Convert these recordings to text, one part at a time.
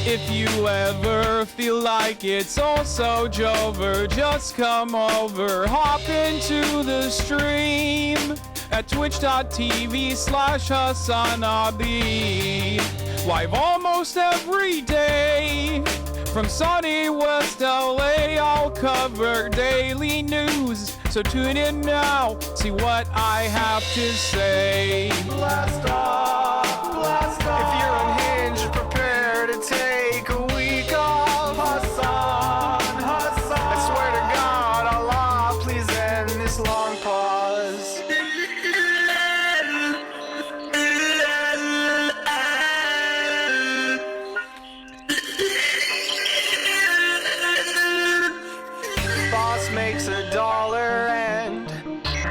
If you ever feel like it's all so jover, just come over, hop into the stream at twitch.tv/HasanAbi. Live almost every day from sunny West LA. I'll cover daily news, So tune in now, see what I have to say. Blast off, blast off. If you're unhinged, prepare to take a week off. Hasan, Hasan. I swear to God, Allah, please end this long pause. Boss makes $1 and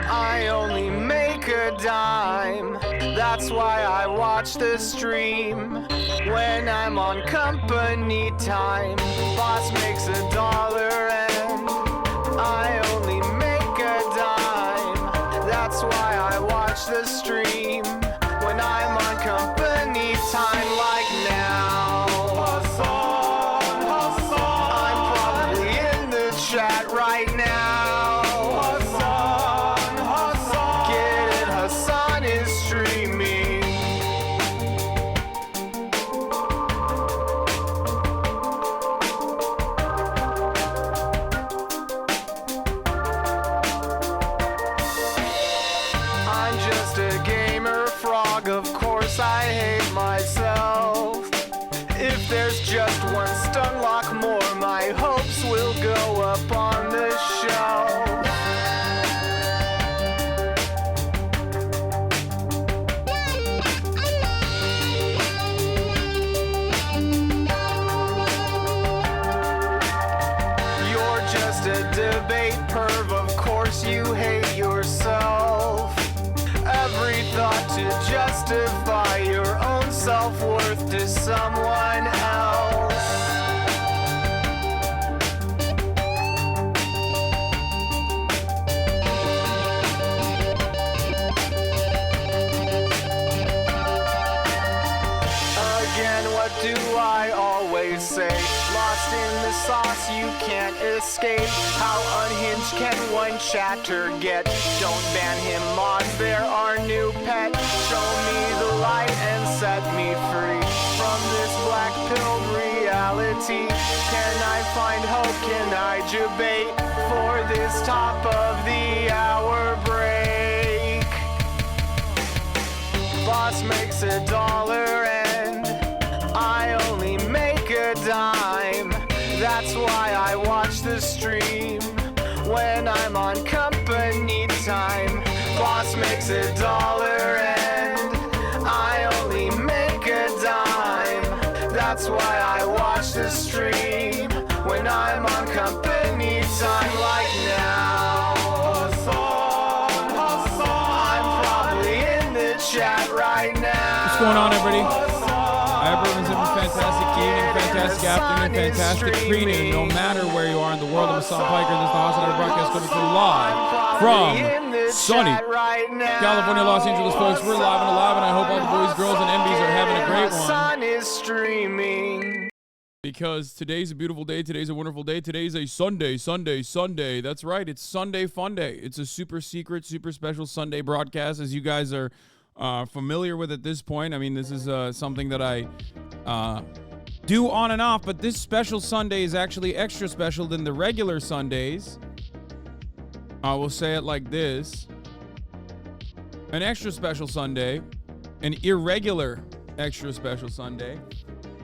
I only make a dime. That's why I watch the stream when I'm on company time. Boss makes $1 and I only make a dime. That's why I watch the stream when I'm on company time, like now. Hasan, Hasan. I'm probably in the chat right now. Hasan, Hasan. Get it, Hasan is streaming. I'm just a gamer frog, of course I hate myself. If there's just one stun lock more, my hopes will go up on the shelf. You're just a debate perv, of course you hate yourself. Every thought to justify your own self-worth to someone else. Again, what do I always say? Lost in the sauce, you can't escape. How unhinged can one chatter get? Don't ban him, mods, they're our new pet. Show me the light and set me free from this black-pilled reality. Can I find hope? Can I debate for this top of the hour break? Boss makes $1 and I only make a dime. That's why I watch the stream when I'm on company time. Boss makes $1 and I only make a dime. That's why I watch the stream when I'm on company time, like now. Hasan, Hasan. I'm probably in the chat right now. What's going on, everybody? I hope everyone's having a fantastic evening, fantastic afternoon, fantastic greeting. No matter where you are in the world, I'm Assault Piker, and this is the HasanAbi broadcast coming to you live from sunny California, Los Angeles, folks. We're live and alive, and I hope all the boys, girls, and MBs are having a great one. Sun is streaming. Because today's a beautiful day, today's a wonderful day, today's a Sunday. That's right, it's Sunday Funday. It's a super secret, super special Sunday broadcast, as you guys are familiar with at this point. I mean, this is something that I do on and off, but this special Sunday is actually extra special than the regular Sundays. I will say it like this: an extra special Sunday, an irregular extra special Sunday.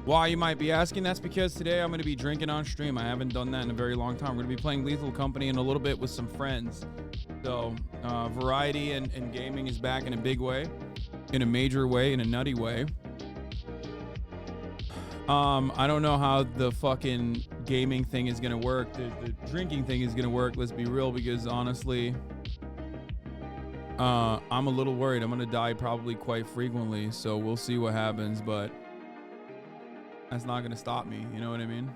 Why, you might be asking? That's because today I'm going to be drinking on stream. I haven't done that in a very long time. We're going to be playing Lethal Company in a little bit with some friends. So variety and gaming is back in a big way, in a major way, in a nutty way. I don't know how the fucking gaming thing is going to work. The drinking thing is going to work. Let's be real, because honestly, I'm a little worried. I'm going to die probably quite frequently. So we'll see what happens, but that's not going to stop me. You know what I mean?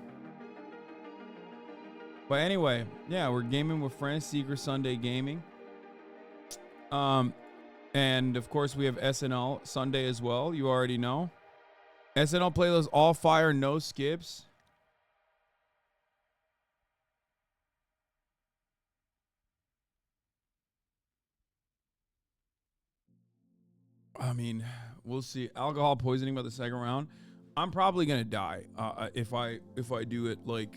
But anyway, yeah, we're gaming with friends, Secret Sunday Gaming. And of course we have SNL Sunday as well. You already know. SNL playlist, all fire, no skips. I mean, we'll see. Alcohol poisoning by the second round. I'm probably gonna die if I do it like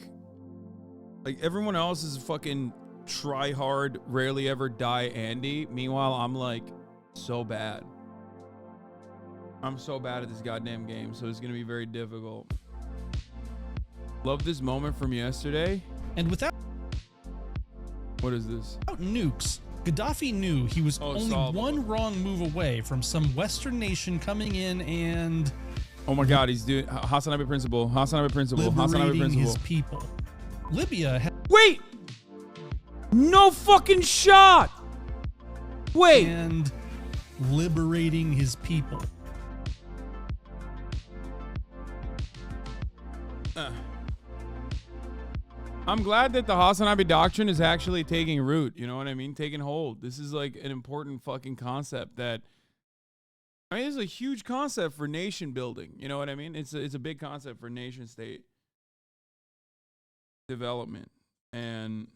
everyone else is fucking try hard, rarely ever die Andy. Meanwhile, I'm like so bad. I'm so bad at this goddamn game, so it's gonna be very difficult. Love this moment from yesterday. And without What is this? nukes, Gaddafi knew he was only solvable. one wrong move away from some Western nation coming in and Oh my God, he's doing HasanAbi principle. HasanAbi principle. HasanAbi liberating principle. his people. Libya had Wait! No fucking shot! Wait! and liberating his people. I'm glad that the HasanAbi doctrine is actually taking root. You know what I mean? Taking hold. This is like an important fucking concept that, I mean, it's a huge concept for nation building. You know what I mean? It's a big concept for nation state development. And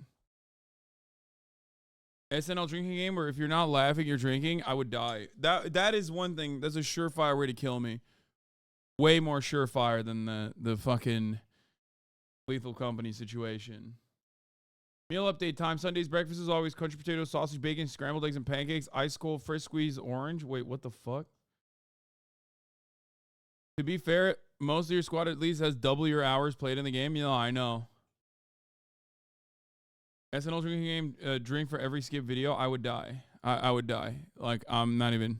SNL drinking game where if you're not laughing, you're drinking, I would die. That is one thing. That's a surefire way to kill me. Way more surefire than the fucking Lethal Company situation. Meal update time. Sunday's breakfast is always country potatoes, sausage, bacon, scrambled eggs, and pancakes. Ice cold, fresh squeezed orange. Wait, what the fuck? To be fair, most of your squad at least has double your hours played in the game. You know, I know. SNL drinking game, drink for every skip video. I would die. I would die. Like, I'm not even.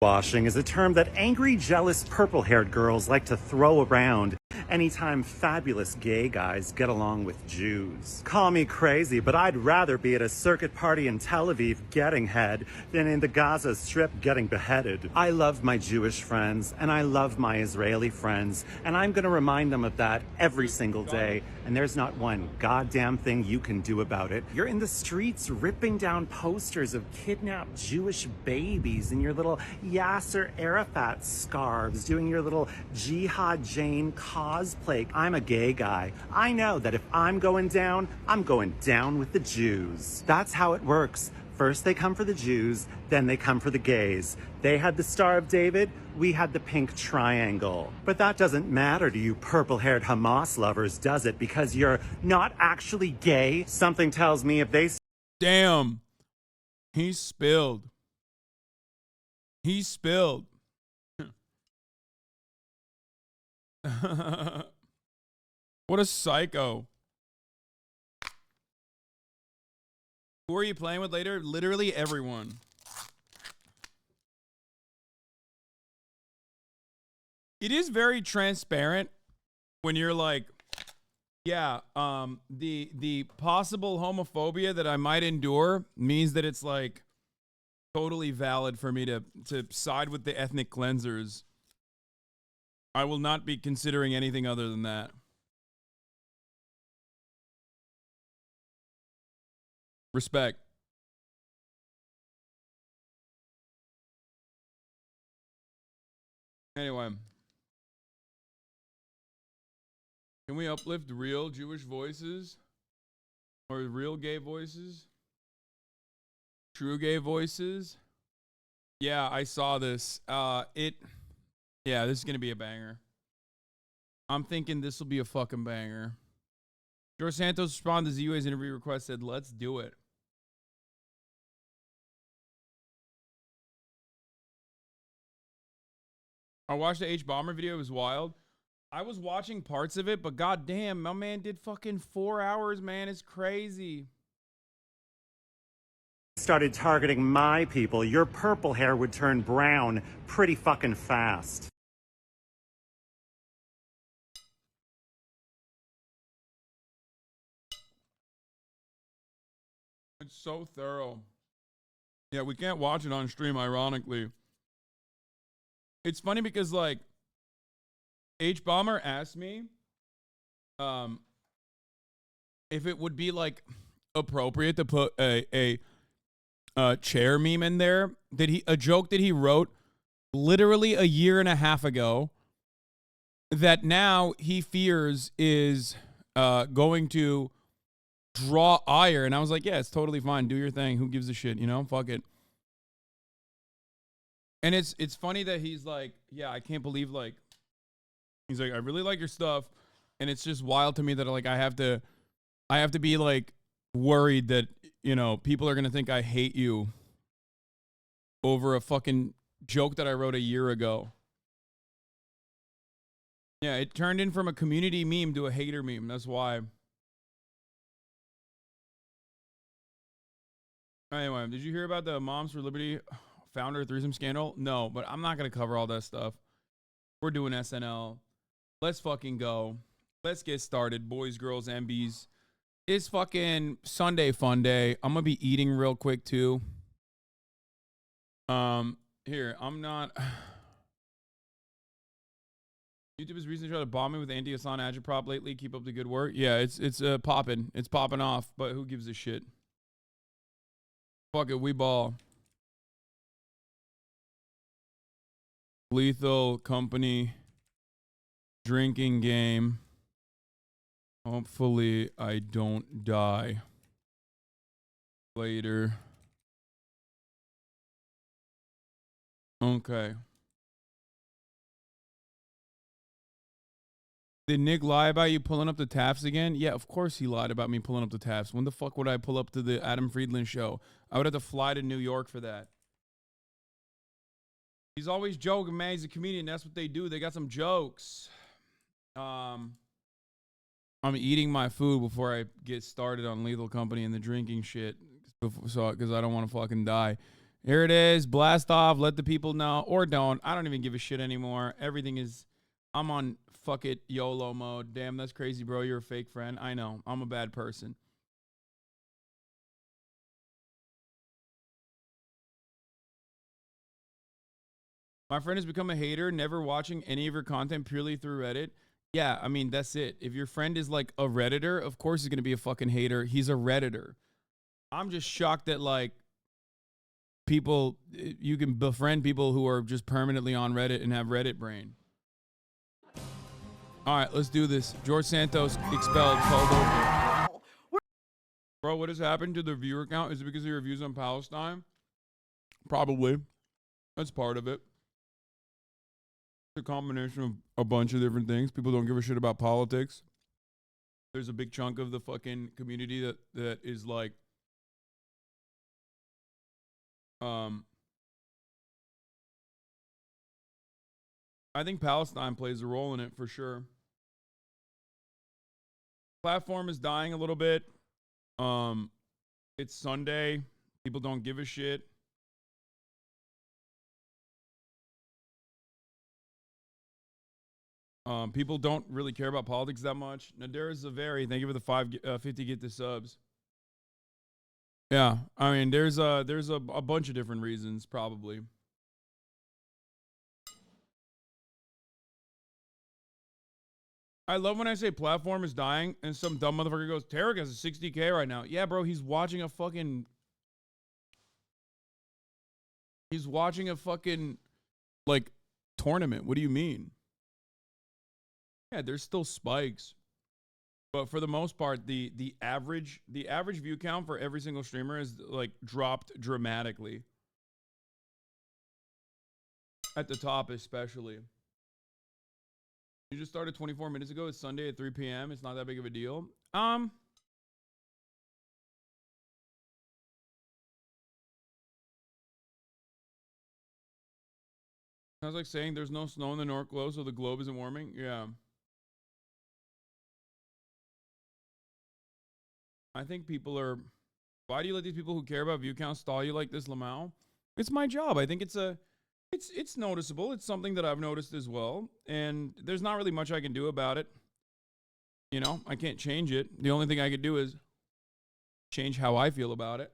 Washing is a term that angry, jealous, purple-haired girls like to throw around anytime fabulous gay guys get along with Jews. Call me crazy, but I'd rather be at a circuit party in Tel Aviv getting head than in the Gaza Strip getting beheaded. I love my Jewish friends, and I love my Israeli friends, and I'm going to remind them of that every single day, and there's not one goddamn thing you can do about it. You're in the streets ripping down posters of kidnapped Jewish babies in your little Yasser Arafat scarves, doing your little Jihad Jane cosplay. I'm a gay guy. I know that if I'm going down with the Jews. That's how it works. First they come for the Jews, then they come for the gays. They had the Star of David, we had the pink triangle. But that doesn't matter to you purple-haired Hamas lovers, does it? Because you're not actually gay? Something tells me if they... Damn. He spilled. He spilled. What a psycho. Who are you playing with later? Literally everyone. It is very transparent when you're like, yeah, the possible homophobia that I might endure means that it's like totally valid for me to side with the ethnic cleansers. I will not be considering anything other than that. Respect. Anyway. Can we uplift real Jewish voices? Or real gay voices? True gay voices? Yeah, I saw this. Yeah, this is going to be a banger. I'm thinking this will be a fucking banger. George Santos responded to ZUA's interview request, said, let's do it. I watched the H Bomber video. It was wild. I was watching parts of it, but goddamn, my man did fucking 4 hours, man. It's crazy. started targeting my people, your purple hair would turn brown pretty fucking fast. It's so thorough. Yeah, we can't watch it on stream, ironically. It's funny because, like, H Bomber asked me if it would be, like, appropriate to put a chair meme in there. A joke that he wrote literally a year and a half ago that now he fears is going to draw ire. And I was like, yeah, it's totally fine. Do your thing. Who gives a shit? You know, fuck it. And it's funny that he's like, yeah, I can't believe, like, he's like, I really like your stuff. And it's just wild to me that, like, I have to be, like, worried that, you know, people are going to think I hate you over a fucking joke that I wrote a year ago. Yeah, it turned in from a community meme to a hater meme. That's why. Anyway, did you hear about the Moms for Liberty founder threesome scandal? No, but I'm not going to cover all that stuff. We're doing SNL. Let's fucking go. Let's get started, boys, girls, MBs. It's fucking Sunday fun day. I'm going to be eating real quick, too. Here, I'm not... YouTube has recently tried to bomb me with anti-Hasan agitprop lately. Keep up the good work. Yeah, it's popping. It's popping off, but who gives a shit? Fuck it, we ball. Lethal Company drinking game. Hopefully I don't die later. Okay. Did Nick lie about you pulling up the taps again? Yeah, of course he lied about me pulling up the taps. When the fuck would I pull up to the Adam Friedland show? I would have to fly to New York for that. He's always joking, man. He's a comedian. That's what they do. They got some jokes. I'm eating my food before I get started on Lethal Company and the drinking shit, because I don't want to fucking die. Here it is. Blast off. Let the people know. Or don't. I don't even give a shit anymore. Everything is... I'm on fuck it YOLO mode. Damn, that's crazy, bro. You're a fake friend. I know. I'm a bad person. My friend has become a hater, never watching any of your content purely through Reddit. Yeah, I mean, that's it. If your friend is like a Redditor, of course he's going to be a fucking hater. He's a Redditor. I'm just shocked that, like, people, you can befriend people who are just permanently on Reddit and have Reddit brain. All right, let's do this. George Santos expelled, called over. Bro, what has happened to the viewer count? Is it because of your views on Palestine? Probably. That's part of it. It's a combination of a bunch of different things. People don't give a shit about politics. There's a big chunk of the fucking community that is like, I think Palestine plays a role in it for sure. Platform is dying a little bit. It's Sunday. People don't give a shit. People don't really care about politics that much. Nadira Zaveri, thank you for the 50 get the subs. Yeah, I mean, there's a bunch of different reasons, probably. I love when I say platform is dying and some dumb motherfucker goes, Tarek has a 60K right now. Yeah, bro, he's watching a fucking, like, tournament. What do you mean? Yeah, there's still spikes. But for the most part, the average view count for every single streamer is, like, dropped dramatically. At the top, especially. You just started 24 minutes ago. It's Sunday at 3 p.m. It's not that big of a deal. I was like saying there's no snow in the North Globe, so the globe isn't warming. Yeah. I think people are... Why do you let these people who care about view count stall you like this, Lamau? It's my job. I think it's noticeable. It's something that I've noticed as well. And there's not really much I can do about it. You know, I can't change it. The only thing I could do is change how I feel about it.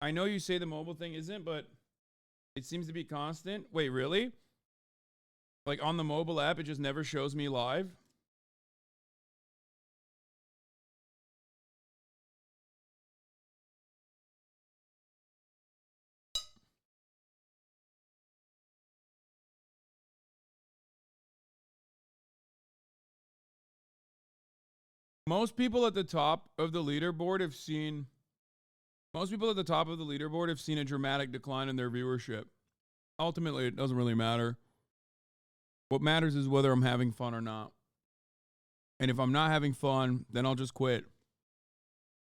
I know you say the mobile thing isn't, but it seems to be constant. Wait, really? Like on the mobile app, it just never shows me live? Most people at the top of the leaderboard have seen a dramatic decline in their viewership. Ultimately, it doesn't really matter. What matters is whether I'm having fun or not. And if I'm not having fun, then I'll just quit.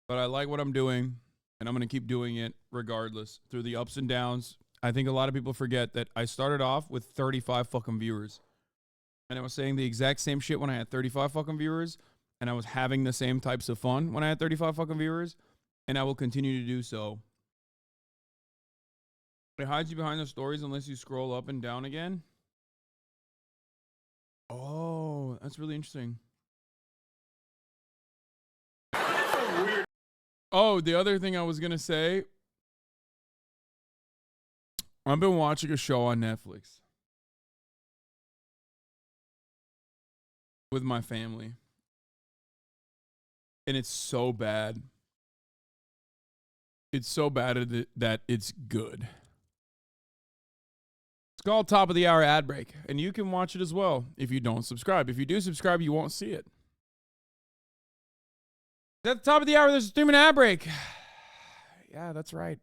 But I like what I'm doing, and I'm going to keep doing it regardless through the ups and downs. I think a lot of people forget that I started off with 35 fucking viewers. And I was saying the exact same shit when I had 35 fucking viewers, and I was having the same types of fun when I had 35 fucking viewers, and I will continue to do so. It hides you behind the stories unless you scroll up and down again. Oh, that's really interesting. Oh, the other thing I was going to say, I've been watching a show on Netflix with my family, and it's so bad. It's so bad that it's good. It's called Top of the Hour Ad Break, and you can watch it as well if you don't subscribe. If you do subscribe, you won't see it. At the top of the hour, there's a 3-minute ad break. Yeah, that's right.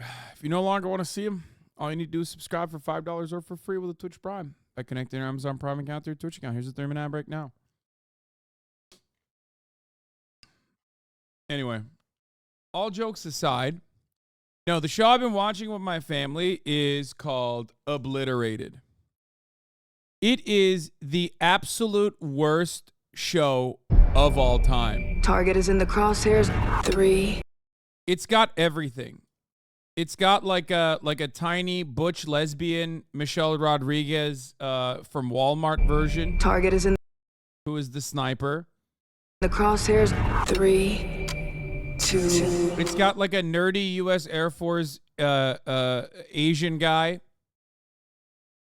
If you no longer want to see them, all you need to do is subscribe for $5 or for free with a Twitch Prime by connecting your Amazon Prime account to your Twitch account. Here's a 3-minute ad break now. Anyway, all jokes aside, no, the show I've been watching with my family is called Obliterated. It is the absolute worst show of all time. Target is in the crosshairs. 3. It's got everything. It's got like a tiny butch lesbian Michelle Rodriguez from Walmart version. Target is in who is the sniper. the crosshairs. 3, 2. It's got like a nerdy U.S. Air Force Asian guy.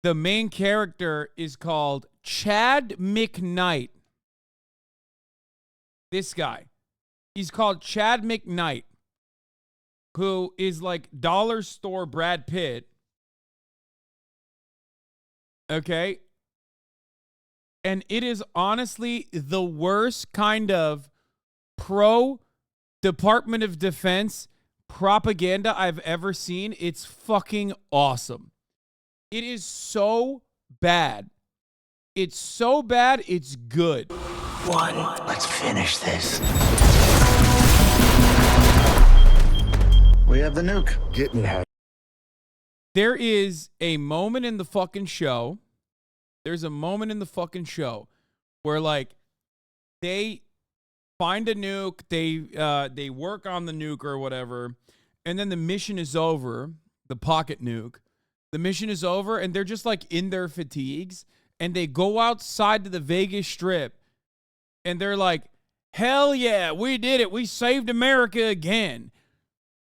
The main character is called Chad McKnight. This guy. He's called Chad McKnight, who is like dollar store Brad Pitt. Okay? And it is honestly the worst kind of pro-Department of Defense propaganda I've ever seen. It's fucking awesome. It is so bad. It's so bad, it's good. 1. Let's finish this. We have the nuke. Get me out. There is a moment in the fucking show. There's a moment in the fucking show where like they find a nuke, they work on the nuke or whatever, and then the mission is over, the pocket nuke. The mission is over, and they're just like in their fatigues, and they go outside to the Vegas Strip, and they're like, hell yeah, we did it. We saved America again.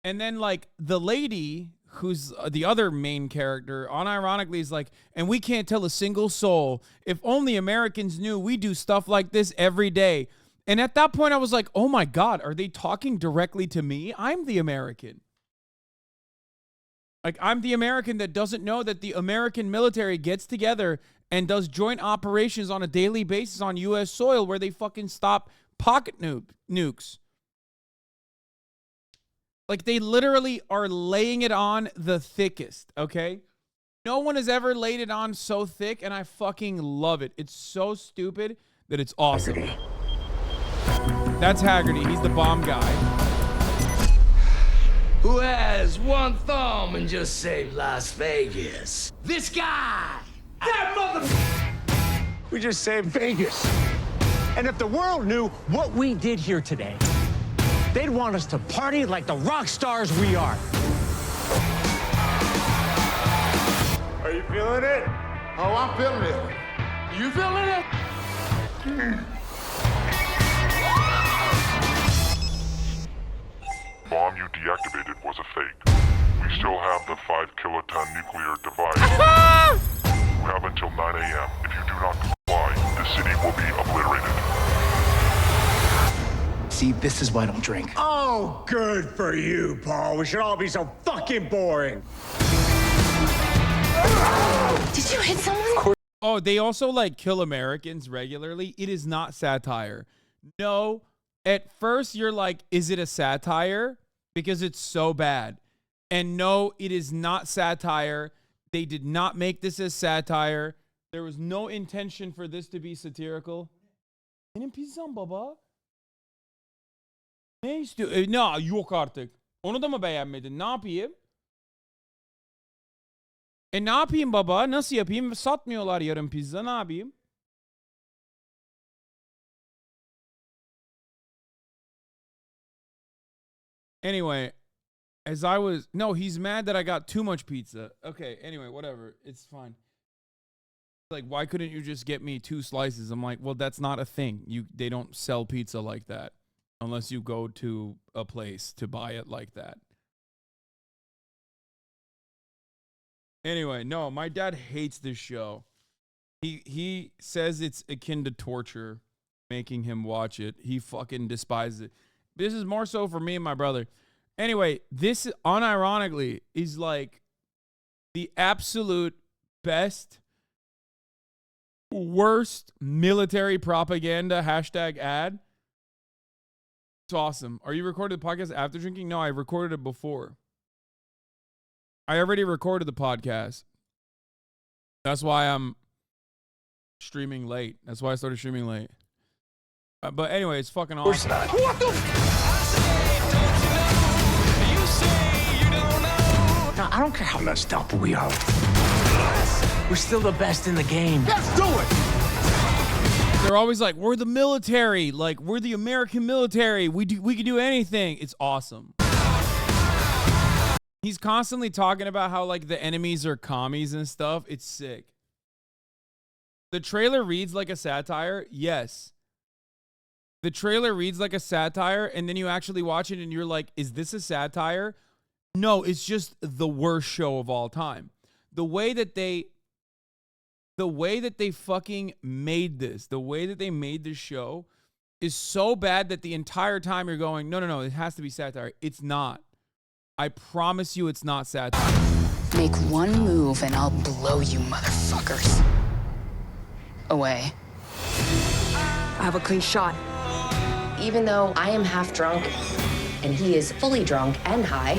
And then like the lady who's the other main character, unironically is like, and we can't tell a single soul. If only Americans knew we do stuff like this every day. And at that point, I was like, oh my God, are they talking directly to me? I'm the American. Like, I'm the American that doesn't know that the American military gets together and does joint operations on a daily basis on U.S. soil where they fucking stop pocket nukes. Like, they literally are laying it on the thickest, okay? No one has ever laid it on so thick, and I fucking love it. It's so stupid that it's awesome. Haggerty. That's Haggerty. He's the bomb guy. Who has one thumb and just saved Las Vegas? This guy! That mother... We just saved Vegas. And if the world knew what we did here today, they'd want us to party like the rock stars we are. Are you feeling it? Oh, I'm feeling it. You feeling it? Bomb you deactivated was a fake. We still have the 5-kiloton nuclear device. You have until 9 a.m. If you do not comply, the city will be obliterated. See, this is why I don't drink. Oh, good for you, Paul. We should all be so fucking boring. Did you hit someone? Oh, they also like kill Americans regularly. It is not satire. No. At first, you're like, is it a satire? Because it's so bad. And no, it is not satire. They did not make this as satire. There was no intention for this to be satirical. Benim pizzam baba. Ne istiyor? Ne? Yok artık. Onu da mı beğenmedin? Ne yapayım? Ne yapayım baba? Nasıl yapayım? Satmıyorlar yarım pizza. Ne yapayım? Anyway, as I was... No, he's mad that I got too much pizza. Okay, anyway, whatever. It's fine. Like, why couldn't you just get me 2 slices? I'm like, well, that's not a thing. They don't sell pizza like that unless you go to a place to buy it like that. Anyway, no, my dad hates this show. He says it's akin to torture, making him watch it. He fucking despises it. This is more so for me and my brother. Anyway, this unironically is like the absolute best, worst military propaganda hashtag ad. It's awesome. Are you recording the podcast after drinking? No, I recorded it before. I already recorded the podcast. That's why I'm streaming late. That's why I started streaming late. But anyway, it's fucking awesome. What the Now, I don't care how messed up we are. We're still the best in the game. Let's do it! They're always like, we're the military. Like, we're the American military. We can do anything. It's awesome. He's constantly talking about how, like, the enemies are commies and stuff. It's sick. The trailer reads like a satire. Yes. The trailer reads like a satire, and then you actually watch it, and you're like, is this a satire? No, it's just the worst show of all time. The way that they fucking made this, the way that they made this show is so bad that the entire time you're going, no, it has to be satire. It's not. I promise you it's not satire. Make one move and I'll blow you motherfuckers away. I have a clean shot. Even though I am half drunk and he is fully drunk and high,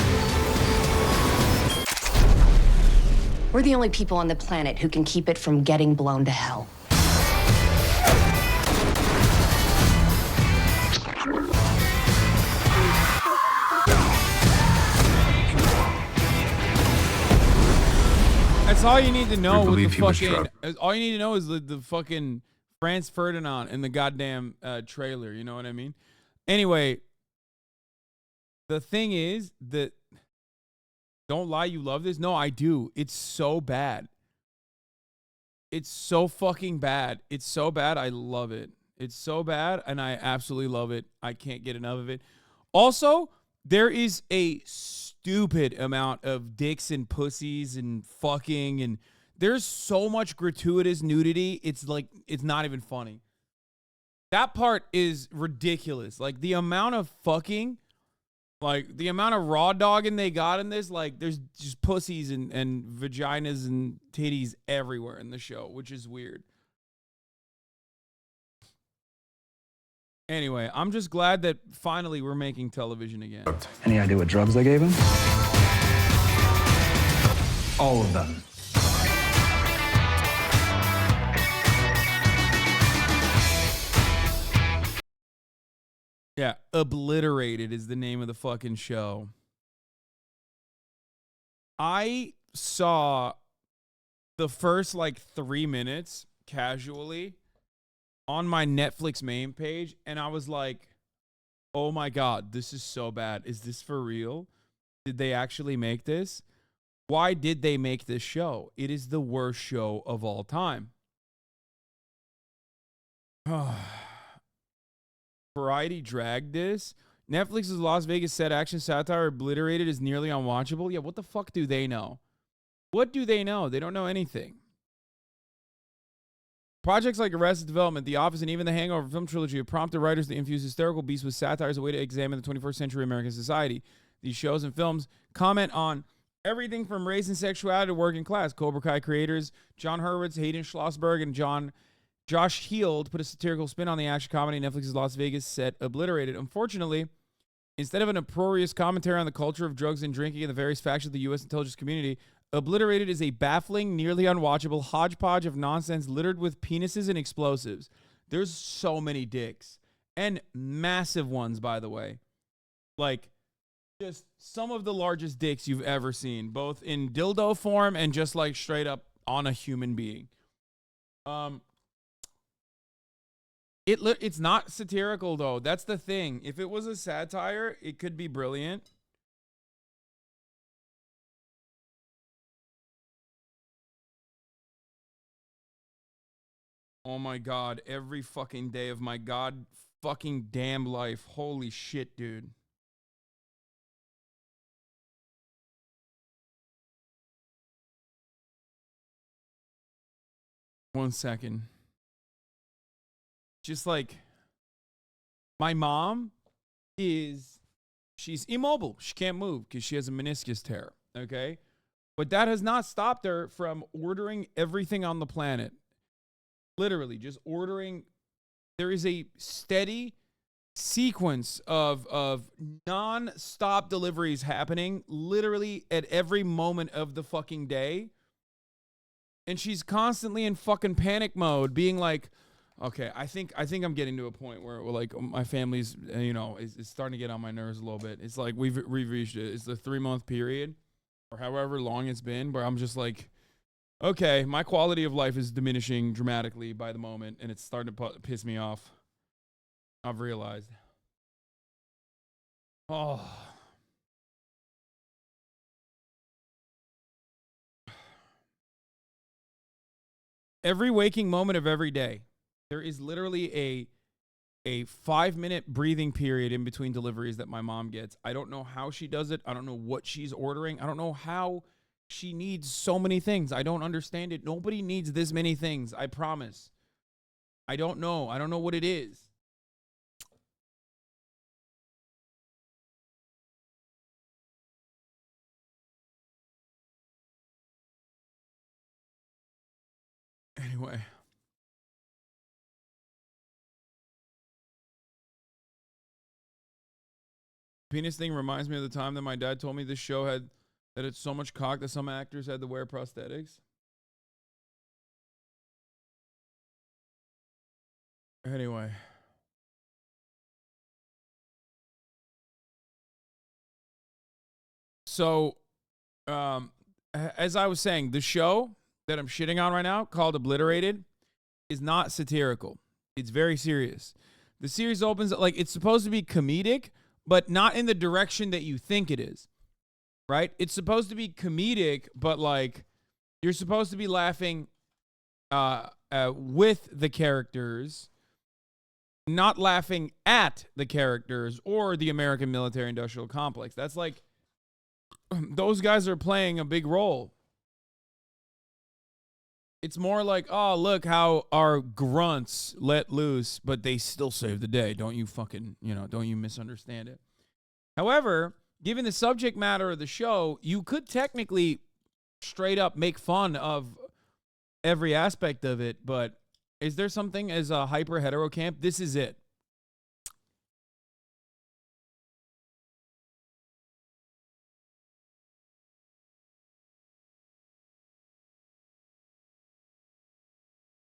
we're the only people on the planet who can keep it from getting blown to hell. That's all you need to know with the fucking... All you need to know is the fucking Franz Ferdinand in the goddamn trailer. You know what I mean? Anyway, the thing is that... Don't lie, you love this? No, I do. It's so bad. It's so fucking bad. It's so bad, I love it. It's so bad, and I absolutely love it. I can't get enough of it. Also, there is a stupid amount of dicks and pussies and fucking, and there's so much gratuitous nudity. It's like, it's not even funny. That part is ridiculous. Like, the amount of fucking, like, the amount of raw dogging they got in this, like, there's just pussies and vaginas and titties everywhere in the show, which is weird. Anyway, I'm just glad that finally we're making television again. Any idea what drugs they gave him? All of them. Yeah, Obliterated is the name of the fucking show. I saw the first, like, 3 minutes casually on my Netflix main page, and I was like, oh my God, this is so bad. Is this for real? Did they actually make this? Why did they make this show? It is the worst show of all time. Variety dragged this. Netflix's Las Vegas set action satire Obliterated is nearly unwatchable. Yeah, what the fuck do they know? What do they know? They don't know anything. Projects like Arrested Development, The Office, and even the Hangover film trilogy have prompted writers to infuse hysterical beasts with satire as a way to examine the 21st century American society. These shows and films comment on everything from race and sexuality to working class. Cobra Kai creators John Hurwitz, Hayden Schlossberg, and Josh Heald put a satirical spin on the action comedy Netflix's Las Vegas set Obliterated. Unfortunately, instead of an uproarious commentary on the culture of drugs and drinking and the various factions of the U.S. intelligence community, Obliterated is a baffling, nearly unwatchable hodgepodge of nonsense littered with penises and explosives. There's so many dicks. And massive ones, by the way. Like, just some of the largest dicks you've ever seen, both in dildo form and just like straight up on a human being. It's not satirical though. That's the thing. If it was a satire, it could be brilliant. Oh my God, every fucking day of my God fucking damn life. Holy shit, dude. One second. Just like, my mom she's immobile. She can't move because she has a meniscus tear, okay? But that has not stopped her from ordering everything on the planet. Literally, just ordering. There is a steady sequence of non-stop deliveries happening literally at every moment of the fucking day. And she's constantly in fucking panic mode, being like, okay, I think I'm getting to a point where like my family's, you know, is starting to get on my nerves a little bit. It's like we've reached it. It's the 3-month period or however long it's been where I'm just like, okay, my quality of life is diminishing dramatically by the moment, and it's starting to piss me off. I've realized. Oh. Every waking moment of every day, there is literally a 5-minute breathing period in between deliveries that my mom gets. I don't know how she does it. I don't know what she's ordering. I don't know how she needs so many things. I don't understand it. Nobody needs this many things. I promise. I don't know. I don't know what it is. Anyway. Penis thing reminds me of the time that my dad told me this show had that it's so much cock that some actors had to wear prosthetics. Anyway. So, as I was saying, the show that I'm shitting on right now, called Obliterated, is not satirical. It's very serious. The series opens, like, it's supposed to be comedic, but not in the direction that you think it is. Right? It's supposed to be comedic, but like you're supposed to be laughing with the characters, not laughing at the characters or the American military industrial complex. That's like those guys are playing a big role. It's more like, oh, look how our grunts let loose, but they still save the day. Don't you fucking, don't you misunderstand it. However, given the subject matter of the show, you could technically straight up make fun of every aspect of it, but is there something as a hyper hetero camp? This is it.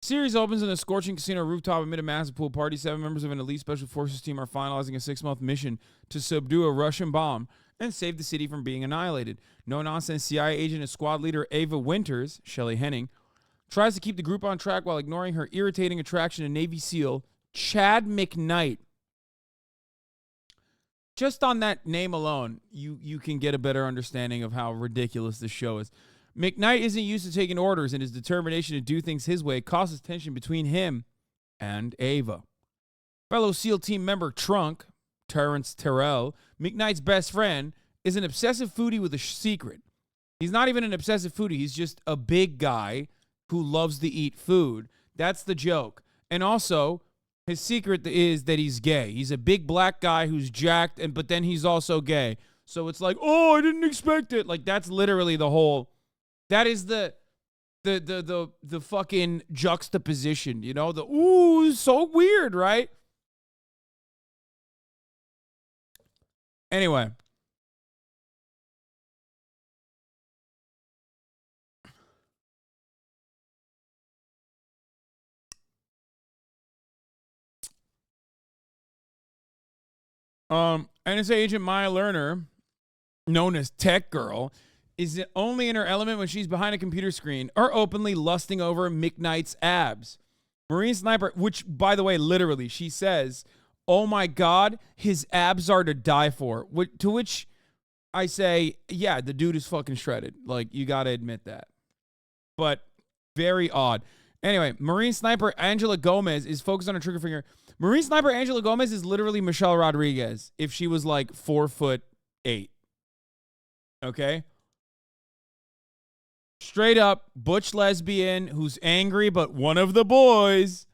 Series opens in a scorching casino rooftop amid a massive pool party. 7 members of an elite special forces team are finalizing a 6-month mission to subdue a Russian bomb and save the city from being annihilated. No-nonsense CIA agent and squad leader Ava Winters, Shelley Henning, tries to keep the group on track while ignoring her irritating attraction to Navy SEAL Chad McKnight. Just on that name alone, you can get a better understanding of how ridiculous this show is. McKnight isn't used to taking orders, and his determination to do things his way causes tension between him and Ava. Fellow SEAL team member Trunk, Terrence Terrell, McKnight's best friend, is an obsessive foodie with a secret. He's not even an obsessive foodie. He's just a big guy who loves to eat food. That's the joke. And also, his secret is that he's gay. He's a big black guy who's jacked, but then he's also gay. So it's like, oh, I didn't expect it. Like, that's literally the whole... That is the fucking juxtaposition, the ooh, so weird, right? Anyway. NSA agent Maya Lerner, known as Tech Girl, is only in her element when she's behind a computer screen or openly lusting over McKnight's abs. Marine Sniper, which, by the way, literally, she says, oh my God, his abs are to die for. To which I say, yeah, the dude is fucking shredded. Like, you got to admit that. But very odd. Anyway, Marine Sniper Angela Gomez is focused on her trigger finger. Marine Sniper Angela Gomez is literally Michelle Rodriguez if she was like 4'8". Okay? Straight up, butch lesbian who's angry but one of the boys.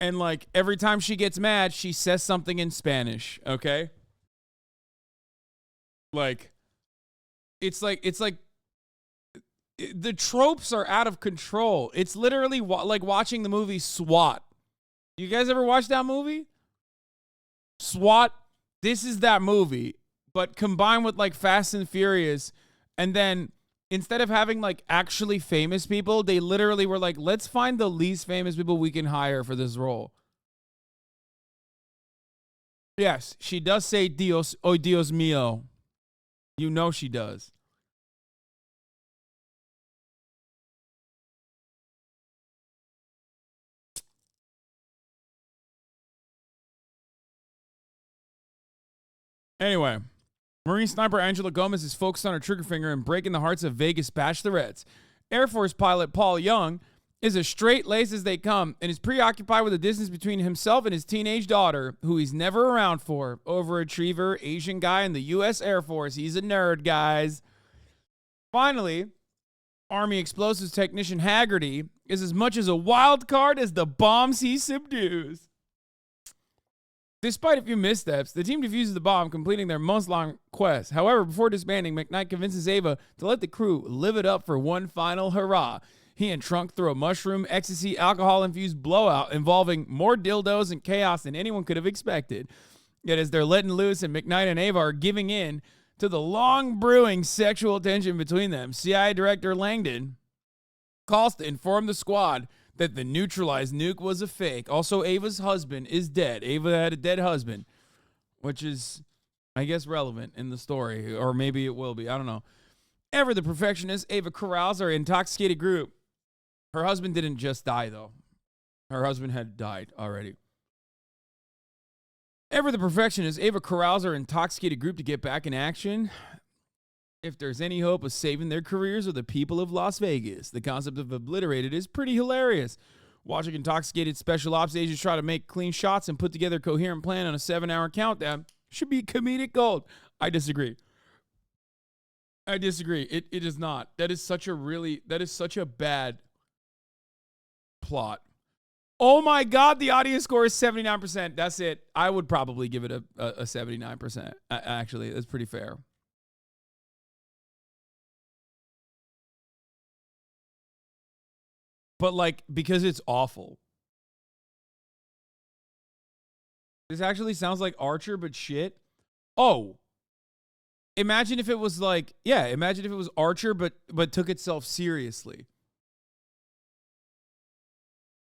And like every time she gets mad, she says something in Spanish, okay? Like it's like the tropes are out of control. It's literally like watching the movie SWAT. You guys ever watch that movie? SWAT, this is that movie, but combined with like Fast and Furious, and then instead of having like actually famous people, they literally were like, let's find the least famous people we can hire for this role. Yes, she does say Dios, oh Dios mío. You know she does. Anyway, Marine Sniper Angela Gomez is focused on her trigger finger and breaking the hearts of Vegas bachelorettes. Air Force pilot Paul Young is as straight-laced as they come and is preoccupied with the distance between himself and his teenage daughter, who he's never around for. Overachiever, Asian guy in the U.S. Air Force. He's a nerd, guys. Finally, Army explosives technician Haggerty is as much as a wild card as the bombs he subdues. Despite a few missteps, the team defuses the bomb, completing their months-long quest. However, before disbanding, McKnight convinces Ava to let the crew live it up for one final hurrah. He and Trunk throw a mushroom, ecstasy, alcohol-infused blowout involving more dildos and chaos than anyone could have expected. Yet as they're letting loose and McKnight and Ava are giving in to the long-brewing sexual tension between them, CIA Director Langdon calls to inform the squad that the neutralized nuke was a fake. Also, Ava's husband is dead. Ava had a dead husband, which is, I guess, relevant in the story, or maybe it will be. I don't know. Ever the perfectionist, Ava corrals our intoxicated group. Her husband didn't just die, though. Her husband had died already. Ever the perfectionist, Ava corrals her intoxicated group to get back in action. If there's any hope of saving their careers or the people of Las Vegas, the concept of Obliterated is pretty hilarious. Watching intoxicated special ops agents try to make clean shots and put together a coherent plan on a 7-hour countdown should be comedic gold. I disagree. It is not. That is such a bad plot. Oh my God, the audience score is 79%. That's it. I would probably give it a 79%. Actually, that's pretty fair. But like, because it's awful. This actually sounds like Archer, but shit. Oh. Imagine if it was like, yeah, imagine if it was Archer, but took itself seriously.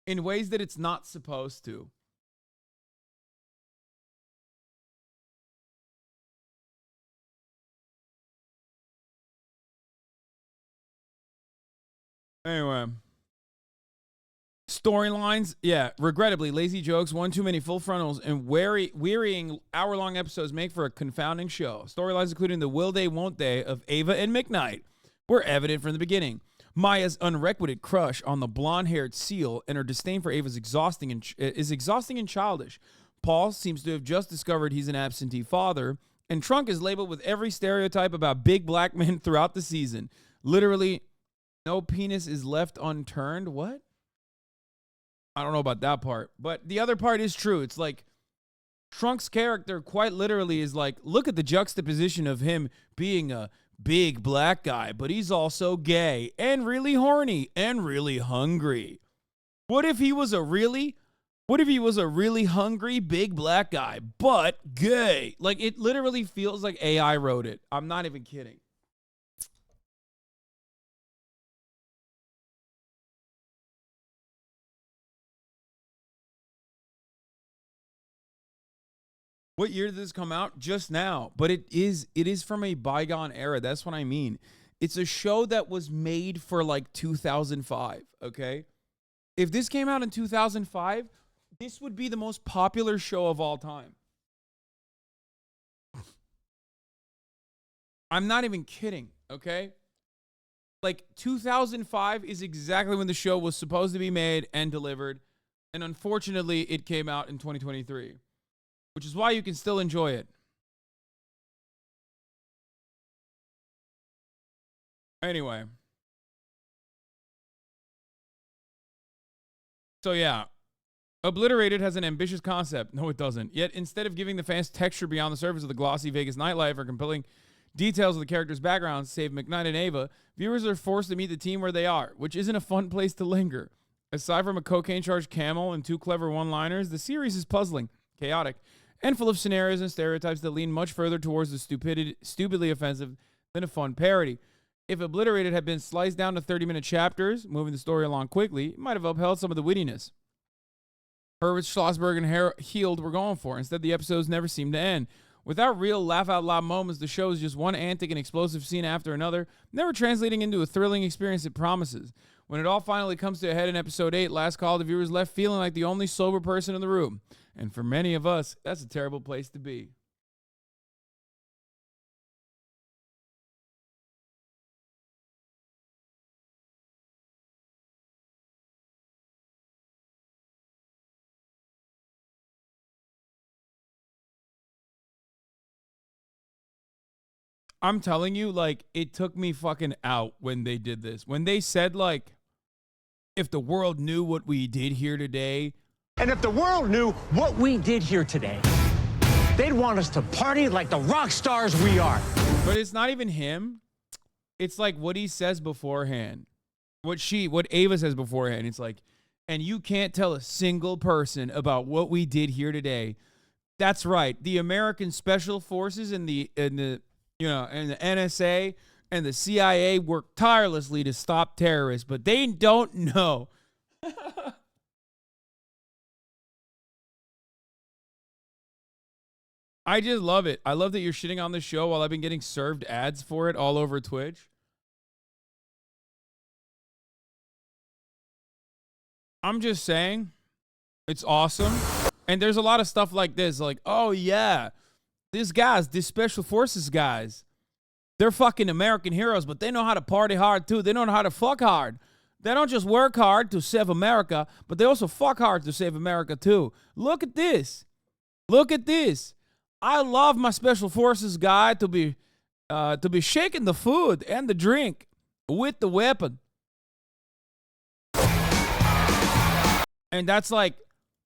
In ways that it's not supposed to. Anyway. Storylines, yeah, regrettably, lazy jokes, one too many full frontals, and wearying hour-long episodes make for a confounding show. Storylines including the will they, won't they of Ava and McKnight were evident from the beginning. Maya's unrequited crush on the blonde-haired SEAL and her disdain for Ava is exhausting and childish. Paul seems to have just discovered he's an absentee father, and Trunk is labeled with every stereotype about big black men throughout the season. Literally, no penis is left unturned. What? I don't know about that part, but the other part is true. It's like Trunk's character quite literally is like, look at the juxtaposition of him being a big black guy, but he's also gay and really horny and really hungry. What if he was a really hungry big black guy, but gay? Like, it literally feels like AI wrote it. I'm not even kidding. What year did this come out? Just now. But it is from a bygone era. That's what I mean. It's a show that was made for like 2005, okay? If this came out in 2005, this would be the most popular show of all time. I'm not even kidding, okay? Like 2005 is exactly when the show was supposed to be made and delivered. And unfortunately, it came out in 2023, which is why you can still enjoy it. Anyway. So yeah, Obliterated has an ambitious concept. No, it doesn't. Yet instead of giving the fans texture beyond the surface of the glossy Vegas nightlife or compelling details of the characters' backgrounds, save McKnight and Ava, viewers are forced to meet the team where they are, which isn't a fun place to linger. Aside from a cocaine-charged camel and two clever one-liners, the series is puzzling, chaotic, and full of scenarios and stereotypes that lean much further towards the stupidly offensive than a fun parody. If Obliterated had been sliced down to 30-minute chapters, moving the story along quickly, it might have upheld some of the wittiness Herbert, Schlossberg, and Heald were going for. Instead, the episodes never seemed to end. Without real laugh-out-loud moments, the show is just one antic and explosive scene after another, never translating into a thrilling experience it promises. When it all finally comes to a head in episode 8, last call, the viewers left feeling like the only sober person in the room. And for many of us, that's a terrible place to be. I'm telling you, like, it took me fucking out when they did this. When they said, like, if the world knew what we did here today. And if the world knew what we did here today, they'd want us to party like the rock stars we are. But it's not even him. It's like what he says beforehand. What Ava says beforehand. It's like, and you can't tell a single person about what we did here today. That's right. The American Special Forces and the NSA and the CIA work tirelessly to stop terrorists, but they don't know. I just love it. I love that you're shitting on the show while I've been getting served ads for it all over Twitch. I'm just saying, it's awesome. And there's a lot of stuff like this, like, oh yeah, these Special Forces guys, they're fucking American heroes, but they know how to party hard too. They know how to fuck hard. They don't just work hard to save America, but they also fuck hard to save America too. Look at this. Look at this. I love my Special Forces guy to be shaking the food and the drink with the weapon. And that's like,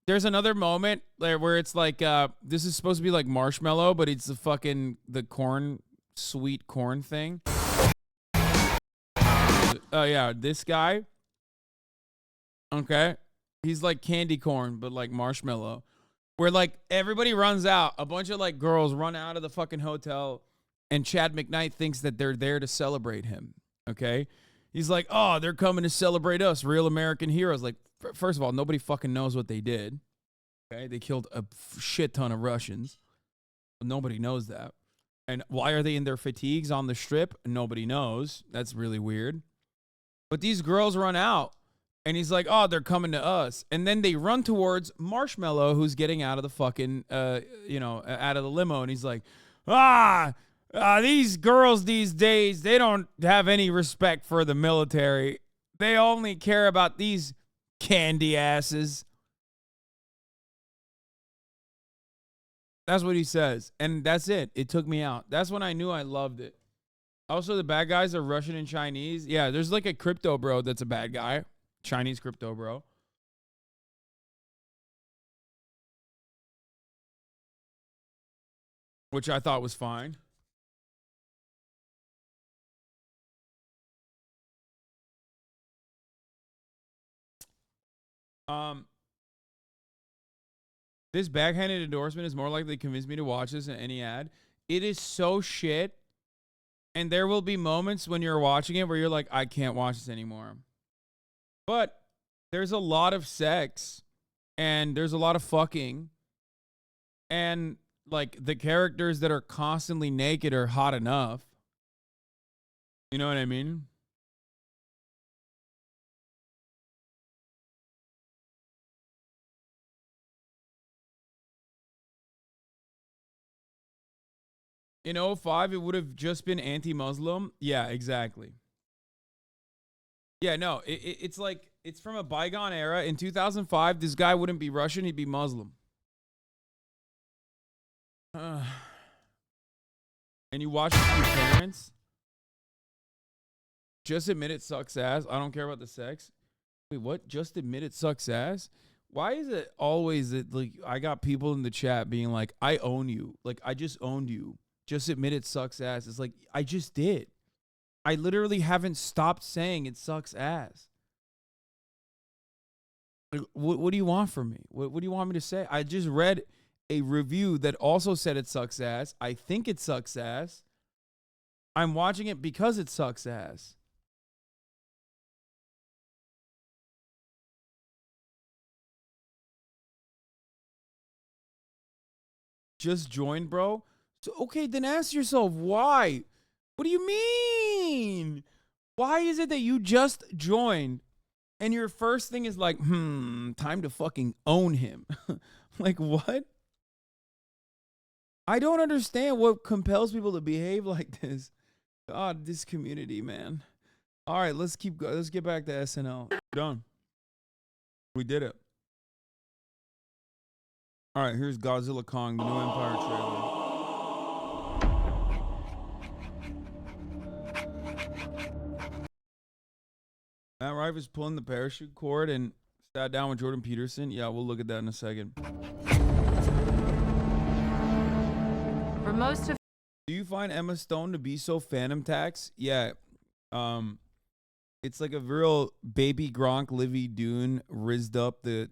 there's another moment where it's like, this is supposed to be like marshmallow, but it's the corn, sweet corn thing. Oh yeah, this guy. Okay. He's like candy corn, but like marshmallow. Where like everybody runs out. A bunch of like girls run out of the fucking hotel, and Chad McKnight thinks that they're there to celebrate him. Okay. He's like, oh, they're coming to celebrate us, real American heroes. Like, first of all, nobody fucking knows what they did. Okay, they killed a shit ton of Russians. Nobody knows that. And why are they in their fatigues on the strip? Nobody knows. That's really weird. But these girls run out, and he's like, oh, they're coming to us. And then they run towards Marshmallow, who's getting out of the fucking, out of the limo. And he's like, these girls these days, they don't have any respect for the military. They only care about these candy asses. That's what he says. And that's it. It took me out. That's when I knew I loved it. Also, the bad guys are Russian and Chinese. Yeah, there's like a crypto bro that's a bad guy. Chinese crypto bro. Which I thought was fine. This backhanded endorsement is more likely to convince me to watch this than any ad. It is so shit. And there will be moments when you're watching it where you're like, I can't watch this anymore. But there's a lot of sex. And there's a lot of fucking. And like the characters that are constantly naked are hot enough. You know what I mean? In 05, it would have just been anti-Muslim. Yeah, exactly. Yeah, no, it's like, it's from a bygone era. In 2005, this guy wouldn't be Russian, he'd be Muslim. And you watch it with your parents. Just admit it sucks ass. I don't care about the sex. Wait, what? Just admit it sucks ass? Why is it always that, like, I got people in the chat being like, I own you. Like, I just owned you. Just admit it sucks ass. It's like, I just did. I literally haven't stopped saying it sucks ass. Like, what do you want from me? What do you want me to say? I just read a review that also said it sucks ass. I think it sucks ass. I'm watching it because it sucks ass. Just joined, bro. So, okay, then ask yourself why. What do you mean? Why is it that you just joined and your first thing is like, time to fucking own him? Like, what? I don't understand what compels people to behave like this. God, this community, man. All right, let's keep going. Let's get back to SNL. Done. We did it. All right, here's Godzilla Kong, the new Empire trailer. Matt Rife is pulling the parachute cord and sat down with Jordan Peterson. Yeah, we'll look at that in a second. For most of Do you find Emma Stone to be so Phantom Tax? Yeah. It's like a real baby Gronk, Livy Dune, rizzed out the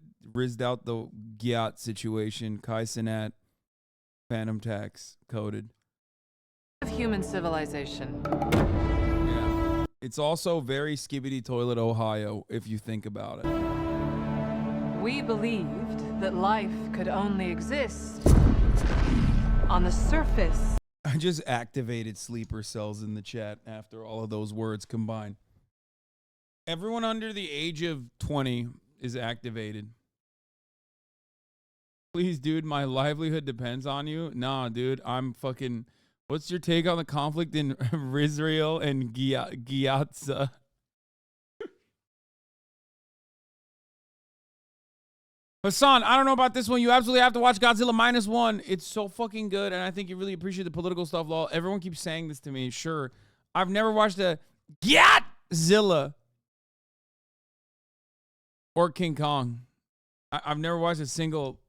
Gyat situation, Kai Cenat, Phantom Tax coded. Of human civilization. Yeah. It's also very Skibbity Toilet, Ohio, if you think about it. We believed that life could only exist on the surface. I just activated sleeper cells in the chat after all of those words combined. Everyone under the age of 20 is activated. Please, dude, my livelihood depends on you. Nah, dude, I'm fucking... What's your take on the conflict in Israel and Gaza? Hasan, I don't know about this one. You absolutely have to watch Godzilla -1. It's so fucking good, and I think you really appreciate the political stuff, lol. Everyone keeps saying this to me. Sure. I've never watched a Godzilla or King Kong. I've never watched a single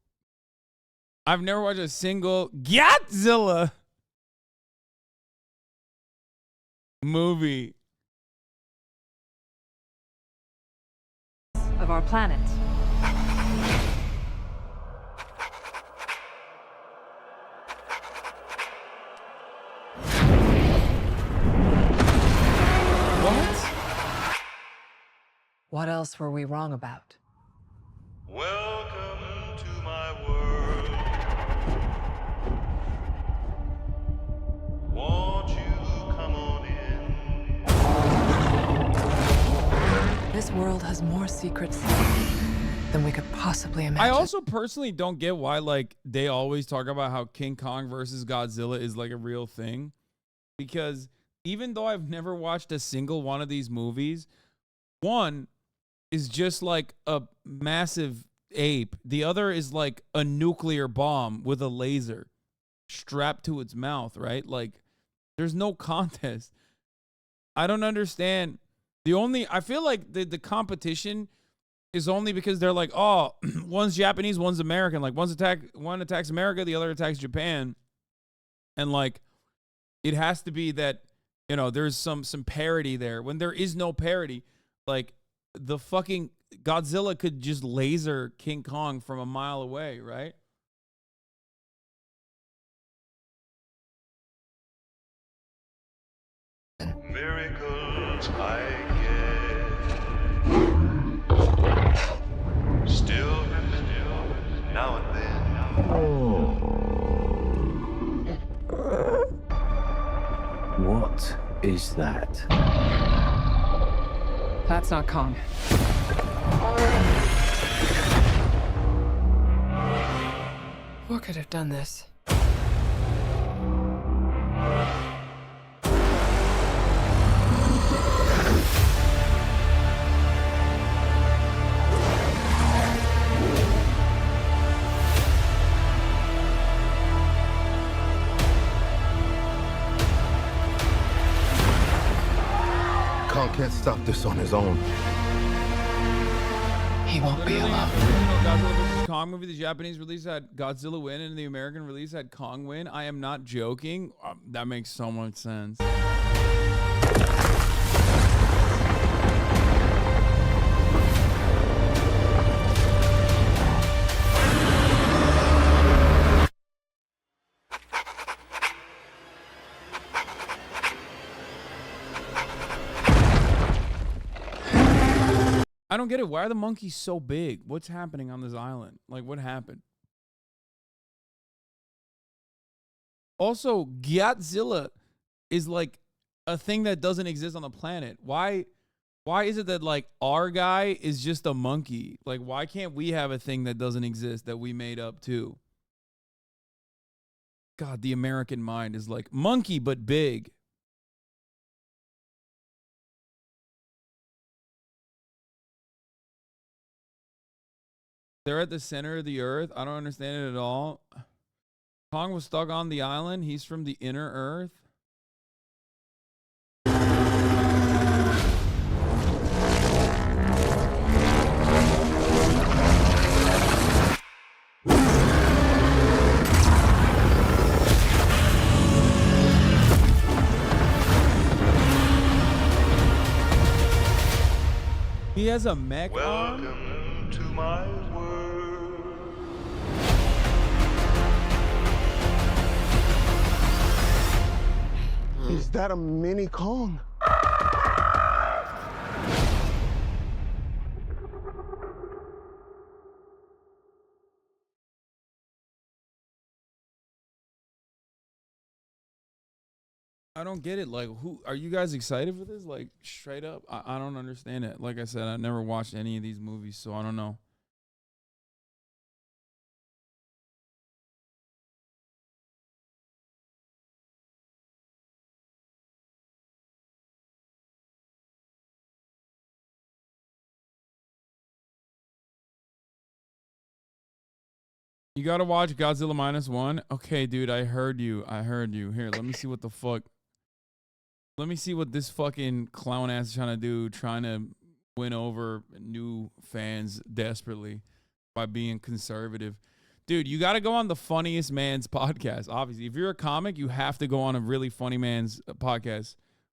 Godzilla movie Of our planet. What else were we wrong about? Welcome to my world. Won't you come on in? This world has more secrets than we could possibly imagine. I also personally don't get why, like, they always talk about how King Kong versus Godzilla is like a real thing. Because even though I've never watched a single one of these movies, one is just like a massive ape. The other is like a nuclear bomb with a laser strapped to its mouth, right? Like, there's no contest. I don't understand. I feel like the competition is only because they're like, oh, one's Japanese, one's American. Like, one attacks America, the other attacks Japan. And like, it has to be that, you know, there's some parity there. When there is no parity, like, the fucking Godzilla could just laser King Kong from a mile away, right? Miracles I get. Still now and then. is that? That's not Kong. What could have done this? Kong can't stop this on his own. He won't be alone. Godzilla vs. Kong movie, the Japanese release had Godzilla win and the American release had Kong win. I am not joking. That makes so much sense. I don't get it. Why are the monkeys so big? What's happening on this island? Like, what happened? Also, Godzilla is like a thing that doesn't exist on the planet. Why is it that like our guy is just a monkey? Like, why can't we have a thing that doesn't exist that we made up too? God, the American mind is like monkey but big. They're at the center of the earth. I don't understand it at all. Kong was stuck on the island. He's from the inner earth. He has a mech arm. Welcome to my world. Is that a mini Kong? I don't get it. Like, who are you guys excited for this? Like, straight up, I don't understand it. Like I said, I never watched any of these movies, so I don't know. You gotta watch Godzilla -1. Okay, dude, I heard you. Here, let me see what the fuck. Let me see what this fucking clown ass is trying to do, trying to win over new fans desperately by being conservative. Dude, you got to go on the funniest man's podcast. Obviously, if you're a comic, you have to go on a really funny man's podcast.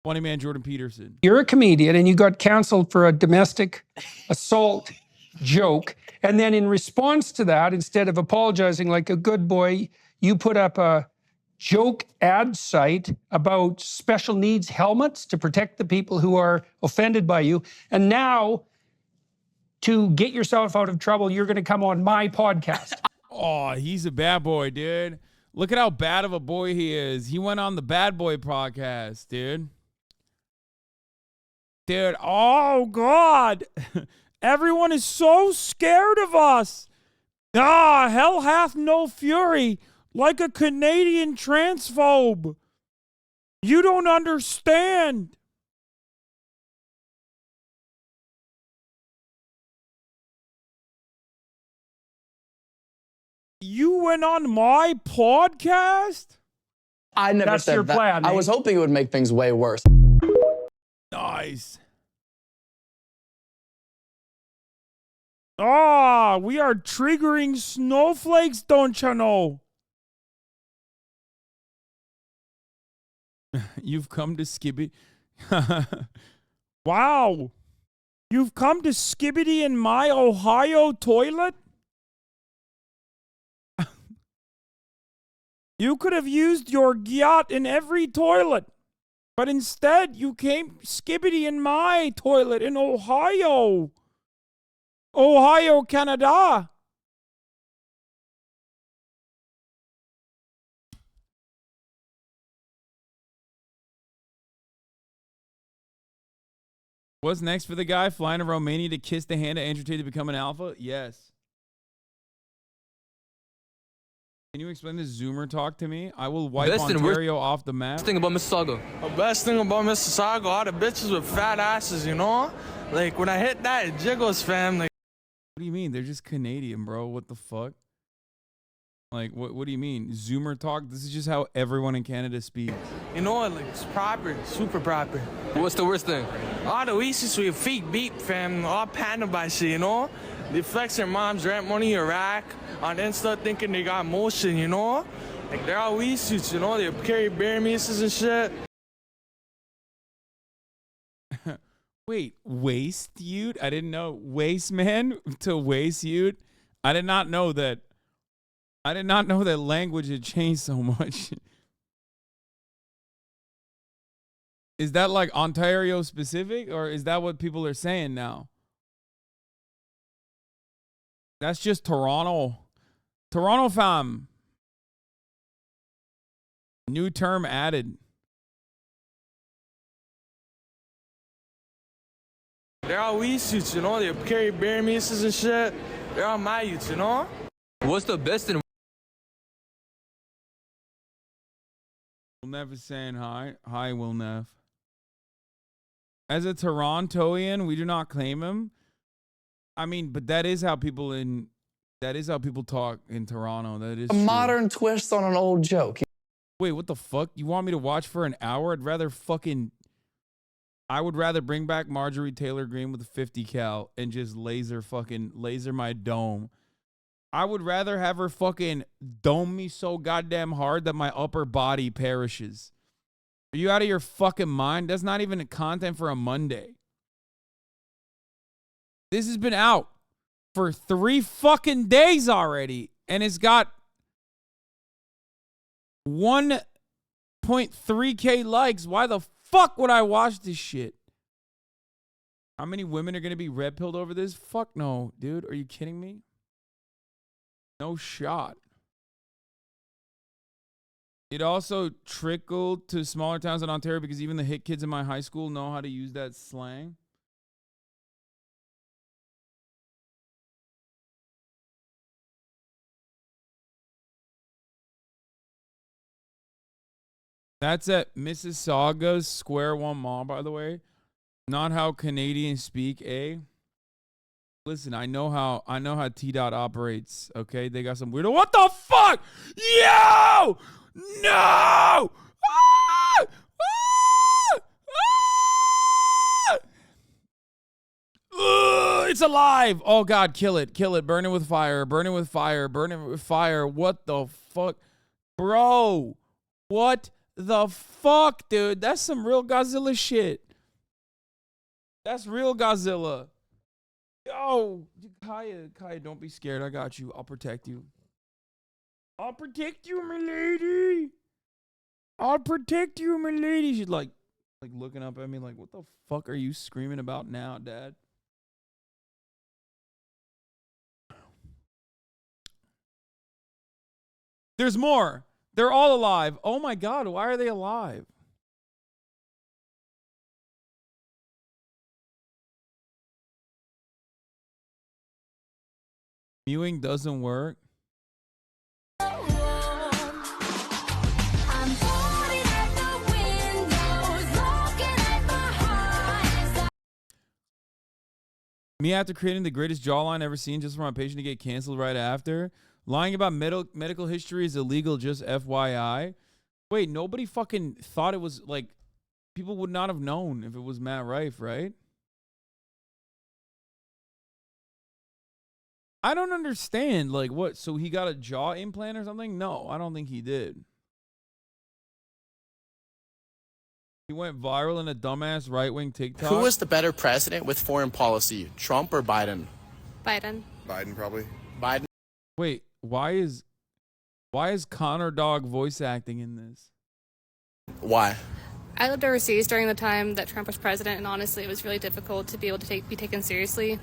Funny man Jordan Peterson. You're a comedian and you got canceled for a domestic assault joke. And then in response to that, instead of apologizing like a good boy, you put up a joke ad site about special needs helmets to protect the people who are offended by you. And now, to get yourself out of trouble, you're going to come on my podcast. Oh, he's a bad boy, dude. Look at how bad of a boy he is. He went on the Bad Boy podcast, dude. Dude, oh, God. Everyone is so scared of us. Ah, hell hath no fury like a Canadian transphobe. You don't understand. You went on my podcast? I never That's said your that. plan, I eh? was hoping it would make things way worse. Nice. Ah, we are triggering snowflakes, don't you know? You've come to Skibbity. Wow. You've come to Skibbity in my Ohio toilet? You could have used your yacht in every toilet, but instead you came Skibbity in my toilet in Ohio. Ohio, Canada. What's next for the guy? Flying to Romania to kiss the hand of Andrew Tate to become an alpha? Yes. Can you explain this Zoomer talk to me? I will wipe Ontario off the map. Best thing about Mississauga. The best thing about Mississauga, all the bitches with fat asses, you know? Like, when I hit that, it jiggles, fam. Like, what do you mean? They're just Canadian, bro. What the fuck? Like, what do you mean? Zoomer talk? This is just how everyone in Canada speaks. you know, like, it's proper, super proper. What's the worst thing? All the weeses with your feet beat, fam. All panda by shit, you know? They flex their mom's rent money in Iraq on Insta thinking they got motion, you know? Like, they're all weed suits, you know? They carry BeardMeatsFoods and shit. Wait, waist you'd? I didn't know. Waist man to waist you'd? I did not know that. I did not know that language had changed so much. Is that like Ontario specific, or is that what people are saying now? That's just Toronto. Toronto fam. New term added. They're all weed suits, you know? They carry BeardMeatsFoods and shit. They're all my youths, you know? What's the best and Will Nev is saying hi. Hi, Will Nev. As a Torontoian, we do not claim him. I mean, but that is how people talk in Toronto. That is A true. modern twist on an old joke. Wait, what the fuck? You want me to watch for an hour? I would rather bring back Marjorie Taylor Greene with a 50 cal and just laser my dome. I would rather have her fucking dome me so goddamn hard that my upper body perishes. Are you out of your fucking mind? That's not even content for a Monday. This has been out for 3 fucking days already, and it's got 1.3K likes. Why the fuck would I watch this shit? How many women are going to be red pilled over this? Fuck no, dude. Are you kidding me? No shot. It also trickled to smaller towns in Ontario because even the hit kids in my high school know how to use that slang. That's at Mississauga's Square One Mall, by the way. Not how Canadians speak, eh? Listen, I know how T-Dot operates, okay? They got some weirdo. What the fuck? Yo! No! Ah! Ah! Ah! It's alive! Oh, God, kill it. Kill it. Burn it with fire. Burn it with fire. Burn it with fire. What the fuck? Bro, what the fuck, dude? That's some real Godzilla shit. That's real Godzilla. Yo, Kaya, don't be scared. I got you. I'll protect you. I'll protect you, my lady. I'll protect you, my lady. She's like looking up at me like, what the fuck are you screaming about now, Dad? There's more. They're all alive. Oh my God, why are they alive? Mewing doesn't work. Me after creating the greatest jawline ever seen just for my patient to get canceled right after. Lying about medical history is illegal, just FYI. Wait, nobody fucking thought it was like, people would not have known if it was Matt Rife, right? I don't understand. Like, what? So he got a jaw implant or something? No, I don't think he did. He went viral in a dumbass right-wing TikTok. Who was the better president with foreign policy, Trump or Biden? Biden. Biden, probably. Biden. Wait, why is Connor Dog voice acting in this? Why? I lived overseas during the time that Trump was president, and honestly, it was really difficult to be able to be taken seriously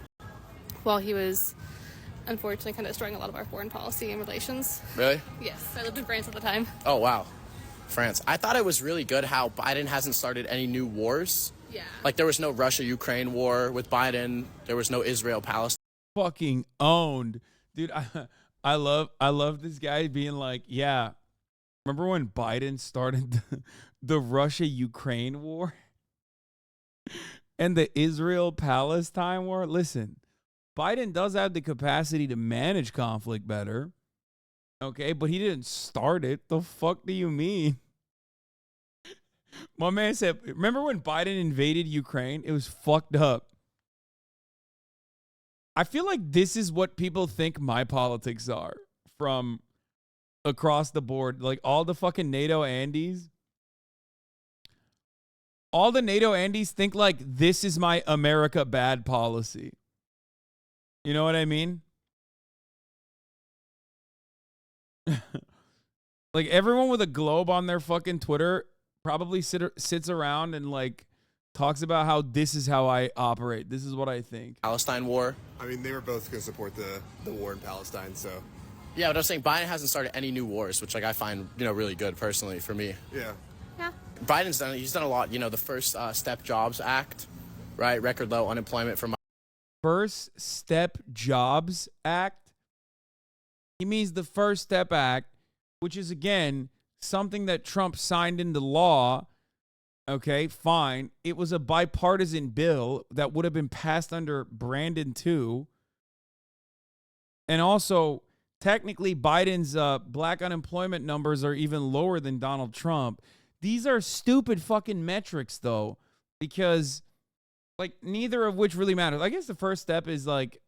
while he was, unfortunately, kind of destroying a lot of our foreign policy and relations. Really? Yes, I lived in France at the time. Oh, wow. France. I thought it was really good how Biden hasn't started any new wars. Yeah. Like there was no Russia-Ukraine war with Biden. There was no Israel-Palestine. Fucking owned, dude. I love this guy being like, yeah. Remember when Biden started the Russia-Ukraine war and the Israel-Palestine war? Listen, Biden does have the capacity to manage conflict better, okay, but he didn't start it. The fuck do you mean? My man said, remember when Biden invaded Ukraine? It was fucked up. I feel like this is what people think my politics are from across the board. Like all the fucking NATO Andes. All the NATO Andes think like this is my America bad policy. You know what I mean? Like everyone with a globe on their fucking Twitter probably sits around and like talks about how this is how I operate. This is what I think. Palestine war. I mean, they were both going to support the war in Palestine, so. Yeah, but I was saying Biden hasn't started any new wars, which like I find, really good personally for me. Yeah. Yeah. He's done a lot, the First Step Jobs Act, right? Record low unemployment for First Step Jobs Act. He means the First Step Act, which is again something that Trump signed into law. Okay, fine. It was a bipartisan bill that would have been passed under Brandon too. And also, technically, Biden's black unemployment numbers are even lower than Donald Trump. These are stupid fucking metrics, though, because like neither of which really matters. I guess the first step is like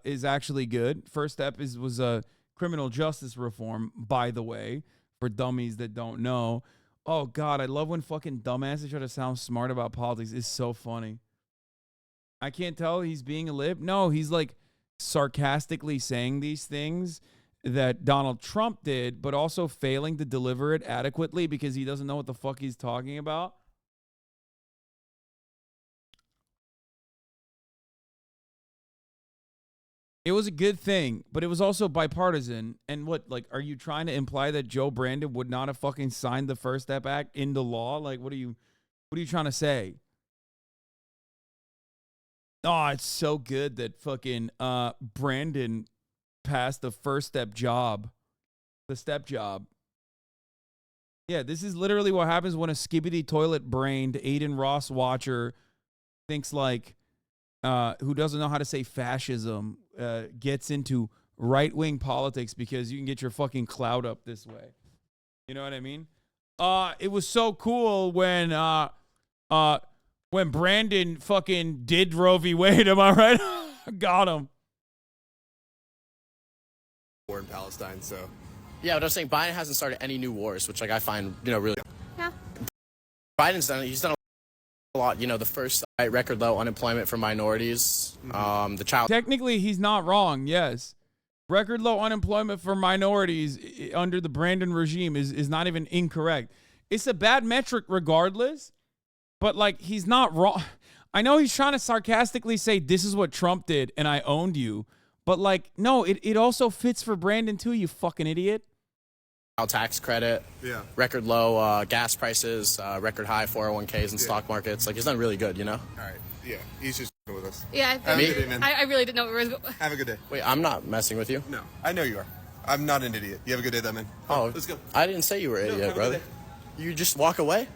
is actually good. First step was a criminal justice reform, by the way, for dummies that don't know. Oh, God, I love when fucking dumbasses try to sound smart about politics. It's so funny. I can't tell he's being a lib. No, he's like sarcastically saying these things that Donald Trump did, but also failing to deliver it adequately because he doesn't know what the fuck he's talking about. It was a good thing, but it was also bipartisan. And what, like, are you trying to imply that Joe Brandon would not have fucking signed the First Step Act into law? Like, what are you trying to say? Oh, it's so good that fucking Brandon passed the First Step job, the step job. Yeah, this is literally what happens when a skibbity toilet brained Aiden Ross watcher thinks like, who doesn't know how to say fascism, gets into right-wing politics because you can get your fucking clout up this way. You know what I mean? It was so cool when Brandon fucking did Roe v. Wade. Am I right? Got him. War in Palestine, so. Yeah, but I was saying Biden hasn't started any new wars, which like I find, really. Yeah. He's done a lot, the first record low unemployment for minorities, the child. Technically, he's not wrong. Yes. Record low unemployment for minorities under the Brandon regime is not even incorrect. It's a bad metric regardless, but like he's not wrong. I know he's trying to sarcastically say this is what Trump did and I owned you, but like, no, it also fits for Brandon too, you fucking idiot. Tax credit, record low gas prices, record high 401ks and stock markets. Like he's done really good, All right, yeah, he's just with us. Yeah, Have a good day, man. I really didn't know where it was going. Have a good day. Wait, I'm not messing with you. No, I know you are. I'm not an idiot. You have a good day, then, man. Oh, let's go. I didn't say you were an idiot, brother. You just walk away?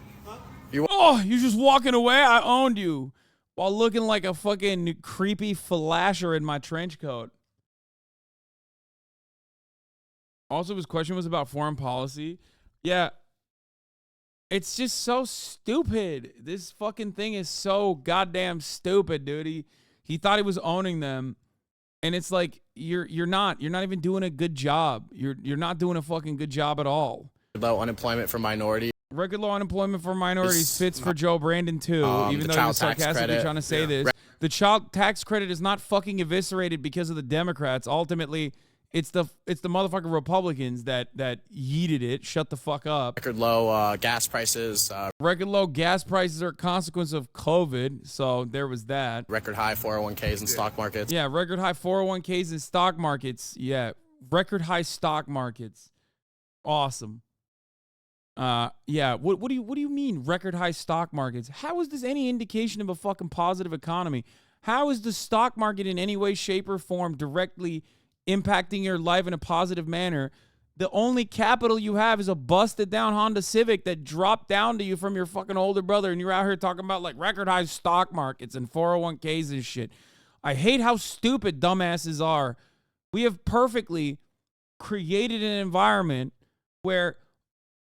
You're just walking away? I owned you while looking like a fucking creepy flasher in my trench coat. Also, his question was about foreign policy. Yeah. It's just so stupid. This fucking thing is so goddamn stupid, dude. He thought he was owning them. And it's like, you're not even doing a good job. You're not doing a fucking good job at all. Low unemployment for minorities. Record low unemployment for minorities fits for Joe Brandon too, even though he was sarcastically trying to say this. The child tax credit is not fucking eviscerated because of the Democrats. Ultimately, it's the motherfucking Republicans that yeeted it. Shut the fuck up. Record low gas prices. Record low gas prices are a consequence of COVID, so there was that. Record high 401ks and stock markets. Yeah, record high 401ks and stock markets. Yeah, record high stock markets. Awesome. Yeah. What do you mean record high stock markets? How is this any indication of a fucking positive economy? How is the stock market in any way, shape, or form directly impacting your life in a positive manner? The only capital you have is a busted down Honda Civic that dropped down to you from your fucking older brother, and you're out here talking about like record high stock markets and 401ks and shit. I hate how stupid dumbasses are. We have perfectly created an environment where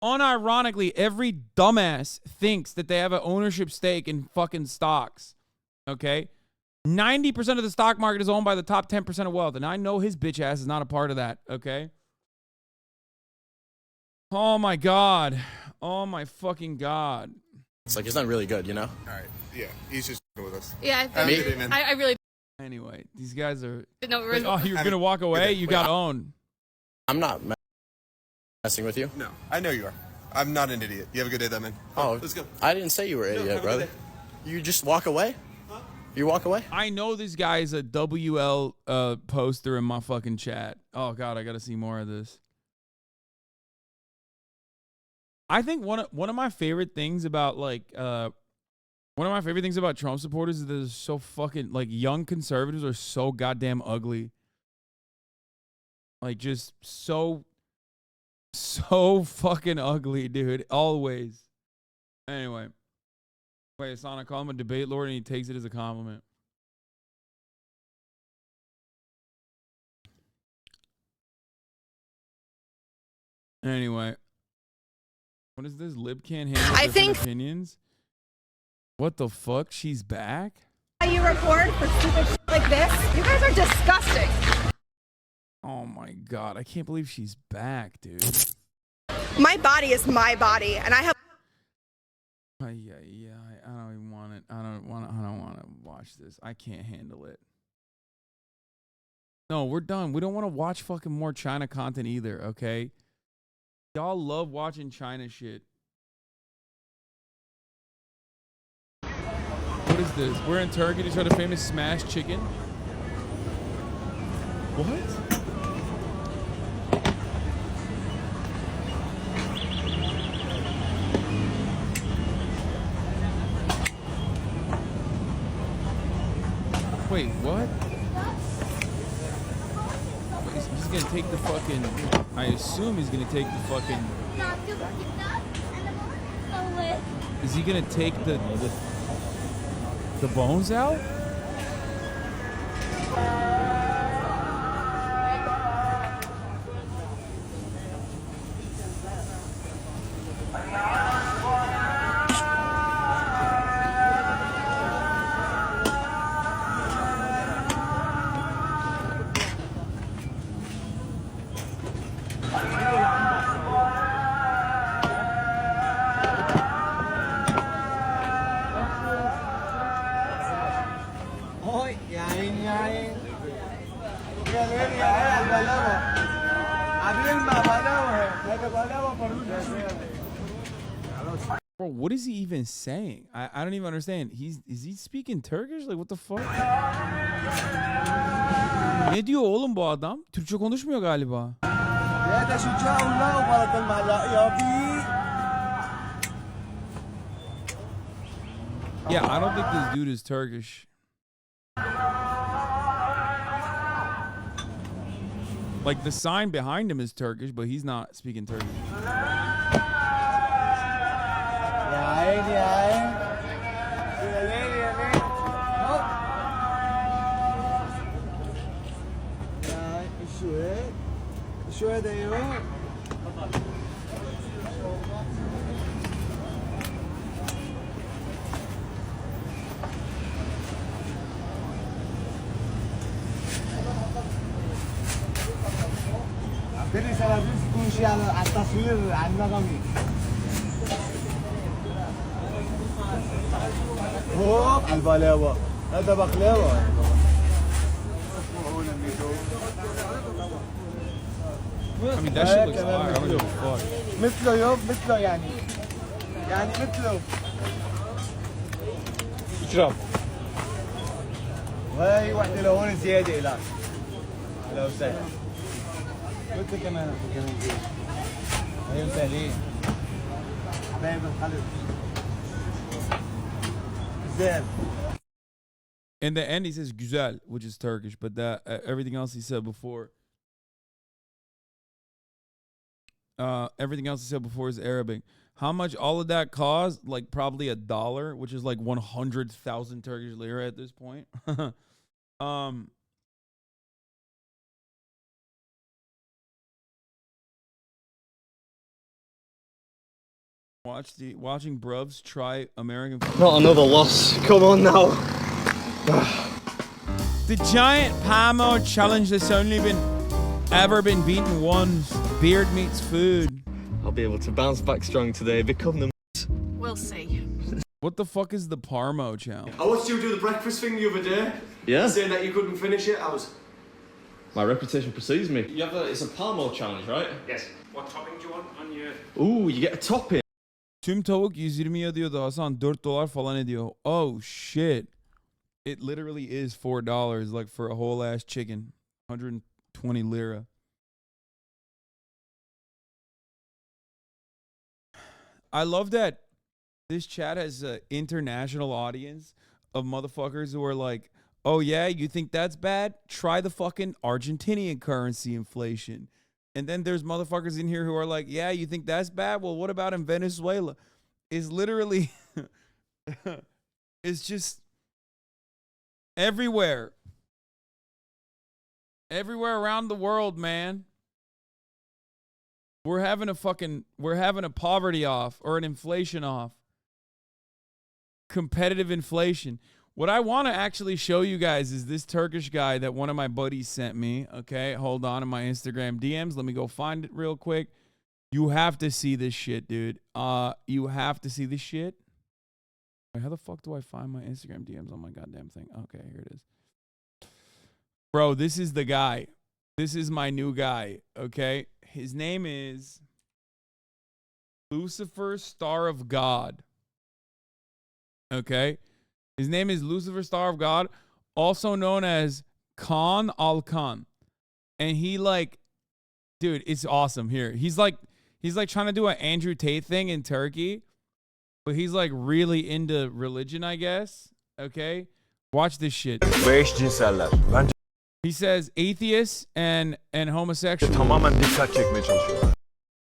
unironically every dumbass thinks that they have an ownership stake in fucking stocks. Okay? 90% of the stock market is owned by the top 10% of wealth, and I know his bitch ass is not a part of that, okay? Oh my God. Oh my fucking God. It's like, he's not really good, you know? All right. Yeah, he's just with us. Yeah, I really. Anyway, these guys are. No, oh, you're gonna walk away? You got owned. I'm not messing with you. No, I know you are. I'm not an idiot. You have a good day, though, man. Oh, let's go. I didn't say you were an idiot, brother. You just walk away? Huh? You walk away? I know this guy is a WL poster in my fucking chat. Oh God, I gotta see more of this. I think one of my favorite things about Trump supporters is that they're so fucking like young conservatives are so goddamn ugly. Like just so fucking ugly, dude. Always. Anyway. Wait, Hasan, I call him a debate lord and he takes it as a compliment. Anyway. What is this? Lib can't handle different opinions? What the fuck? She's back? You report for stupid shit like this? You guys are disgusting. Oh my God. I can't believe she's back, dude. My body is my body, and I have... Yeah, I don't even want it. I don't want to watch this. I can't handle it. No, we're done. We don't want to watch fucking more China content either, okay? Y'all love watching China shit. What is this? We're in Turkey to try the famous smashed chicken. What? Wait, what? He's gonna take the fucking... I assume he's gonna take the fucking... Is he gonna take the bones out? Bro, what is he even saying? I don't even understand. Is he speaking Turkish? Like what the fuck? Ne diyor oğlum bu adam? Türkçe konuşmuyor galiba. Yeah, I don't think this dude is Turkish. Like the sign behind him is Turkish, but he's not speaking Turkish. هوب على البلاوة هذا بقلاوة I mean, that shit looks fire. I don't give a fuck. مثله يوب مثله يعني مثله اشرب وهي واحدة لهون زيادة إلك لو سهل وانت كمان هي مسهلين In the end, he says güzel, which is Turkish, but that everything else he said before, is Arabic. How much all of that cost? Like probably $1, which is like 100,000 Turkish lira at this point. Watching bruvs try American food. Not another loss. Come on now. The giant Parmo challenge that's only ever been beaten once. BeardMeatsFood. I'll be able to bounce back strong today. Become the. We'll see. What the fuck is the Parmo challenge? I watched you do the breakfast thing the other day. Yeah. Saying that you couldn't finish it. My reputation precedes me. It's a Parmo challenge, right? Yes. What topping do you want on your? Ooh, you get a topping. Tüm tavuk 120 ediyordu Hasan, $4 falan ediyor. Oh shit. It literally is $4 like for a whole ass chicken. 120 lira. I love that this chat has an international audience of motherfuckers who are like, oh yeah, you think that's bad? Try the fucking Argentinian currency inflation. And then there's motherfuckers in here who are like, yeah, you think that's bad? Well, what about in Venezuela? It's literally, it's just everywhere. Everywhere around the world, man. We're having a poverty off or an inflation off. Competitive inflation. What I want to actually show you guys is this Turkish guy that one of my buddies sent me. Okay, hold on in my Instagram DMs. Let me go find it real quick. You have to see this shit, dude. You have to see this shit. Wait, how the fuck do I find my Instagram DMs on my goddamn thing? Okay, here it is. Bro, this is the guy. This is my new guy, okay? His name is Lucifer, Star of God. Okay? His name is Lucifer, Star of God, also known as Khan Al-Khan. And he like, dude, it's awesome here. He's like trying to do an Andrew Tate thing in Turkey, but he's like really into religion, I guess. Okay? Watch this shit. He says atheists and homosexuals.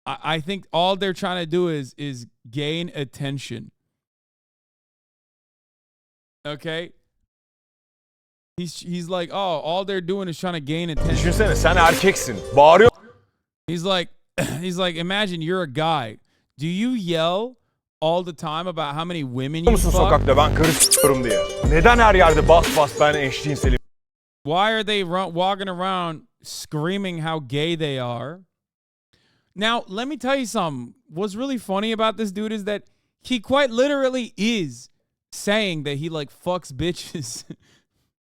I think all they're trying to do is gain attention. Okay? He's like, oh, all they're doing is trying to gain attention. Düşünsene sen erkeksin. Bağırıyor. He's like, imagine you're a guy. Do you yell all the time about how many women you fuck? Sokakta ben karı s**yorum diye. Neden her yerde bas ben eşcinselim? Why are they walking around screaming how gay they are? Now, let me tell you something. What's really funny about this dude is that he quite literally is saying that he like fucks bitches.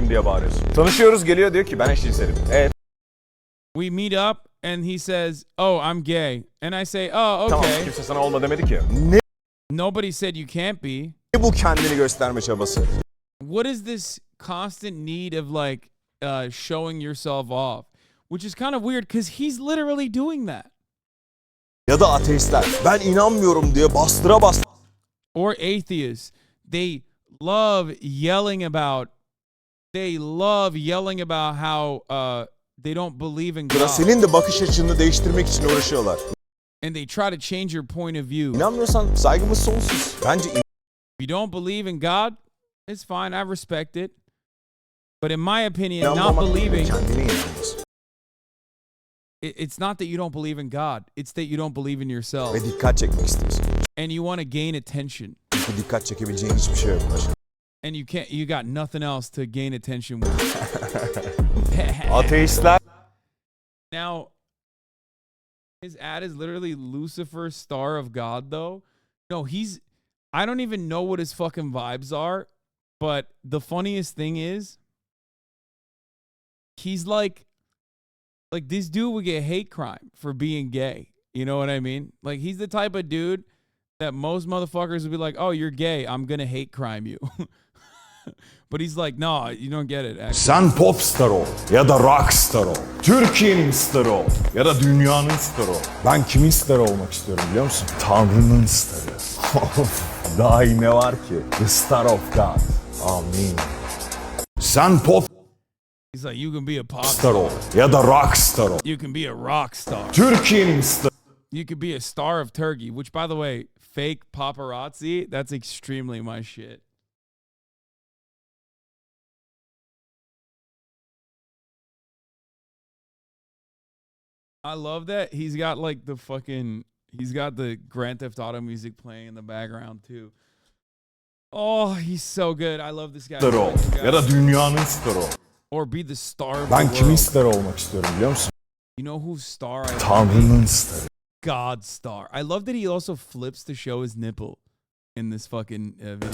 diye bağırıyorsun. Tanışıyoruz, geliyor diyor ki ben eşcinselim. Evet. We meet up and he says, "Oh, I'm gay." And I say, "Oh, okay." Tamam, kimse sana olma demedi ki. Nobody said you can't be. Ne bu kendini gösterme çabası? What is this constant need of like showing yourself off? Which is kind of weird because he's literally doing that. Ya da ateistler ben inanmıyorum diye bastıra bas. Or atheists. They love yelling about how they don't believe in God. Senin de bakış açını değiştirmek için uğraşıyorlar. And they try to change your point of view. İnanmıyorsan saygımız sonsuz. Bence if you don't believe in God, it's fine. I respect it. But in my opinion, not believing, it's not that you don't believe in God. It's that you don't believe in yourself. Ve dikkat çekmek istiyorsun. And you want to gain attention. Bu dikkat çekebileceğin hiçbir şey yok. And you got nothing else to gain attention with. Ateistler. Now, his ad is literally Lucifer, Star of God, though. No, I don't even know what his fucking vibes are, but the funniest thing is, he's like this dude would get hate crime for being gay. You know what I mean? Like, he's the type of dude that most motherfuckers would be like, oh, you're gay, I'm gonna hate crime you. But he's like, no, you don't get it, actually. Sen popstar ol ya da rockstar ol. Türkiye'nin starı ol ya da dünyanın starı ol. Ben kimin starı olmak istiyorum biliyor musun? Tanrı'nın starı. Daha iyi ne var ki? The Star of God. Amin. Sen pop He's like, you can be a pop star ol ya da rock star ol. You can be a rock star. Türkiye'nin starı. You could be a star of Turkey, which, by the way, fake paparazzi, that's extremely my shit. I love that he's got like he's got the Grand Theft Auto music playing in the background too. Oh, he's so good. I love this guy. Star ol ya da dünyanın starı ol. Or be the star of Ben the kimin world. starı olmak istiyorum biliyor musun? You know whose star I Tanrı'nın starı. God star. I love that he also flips to show his nipple in this fucking video.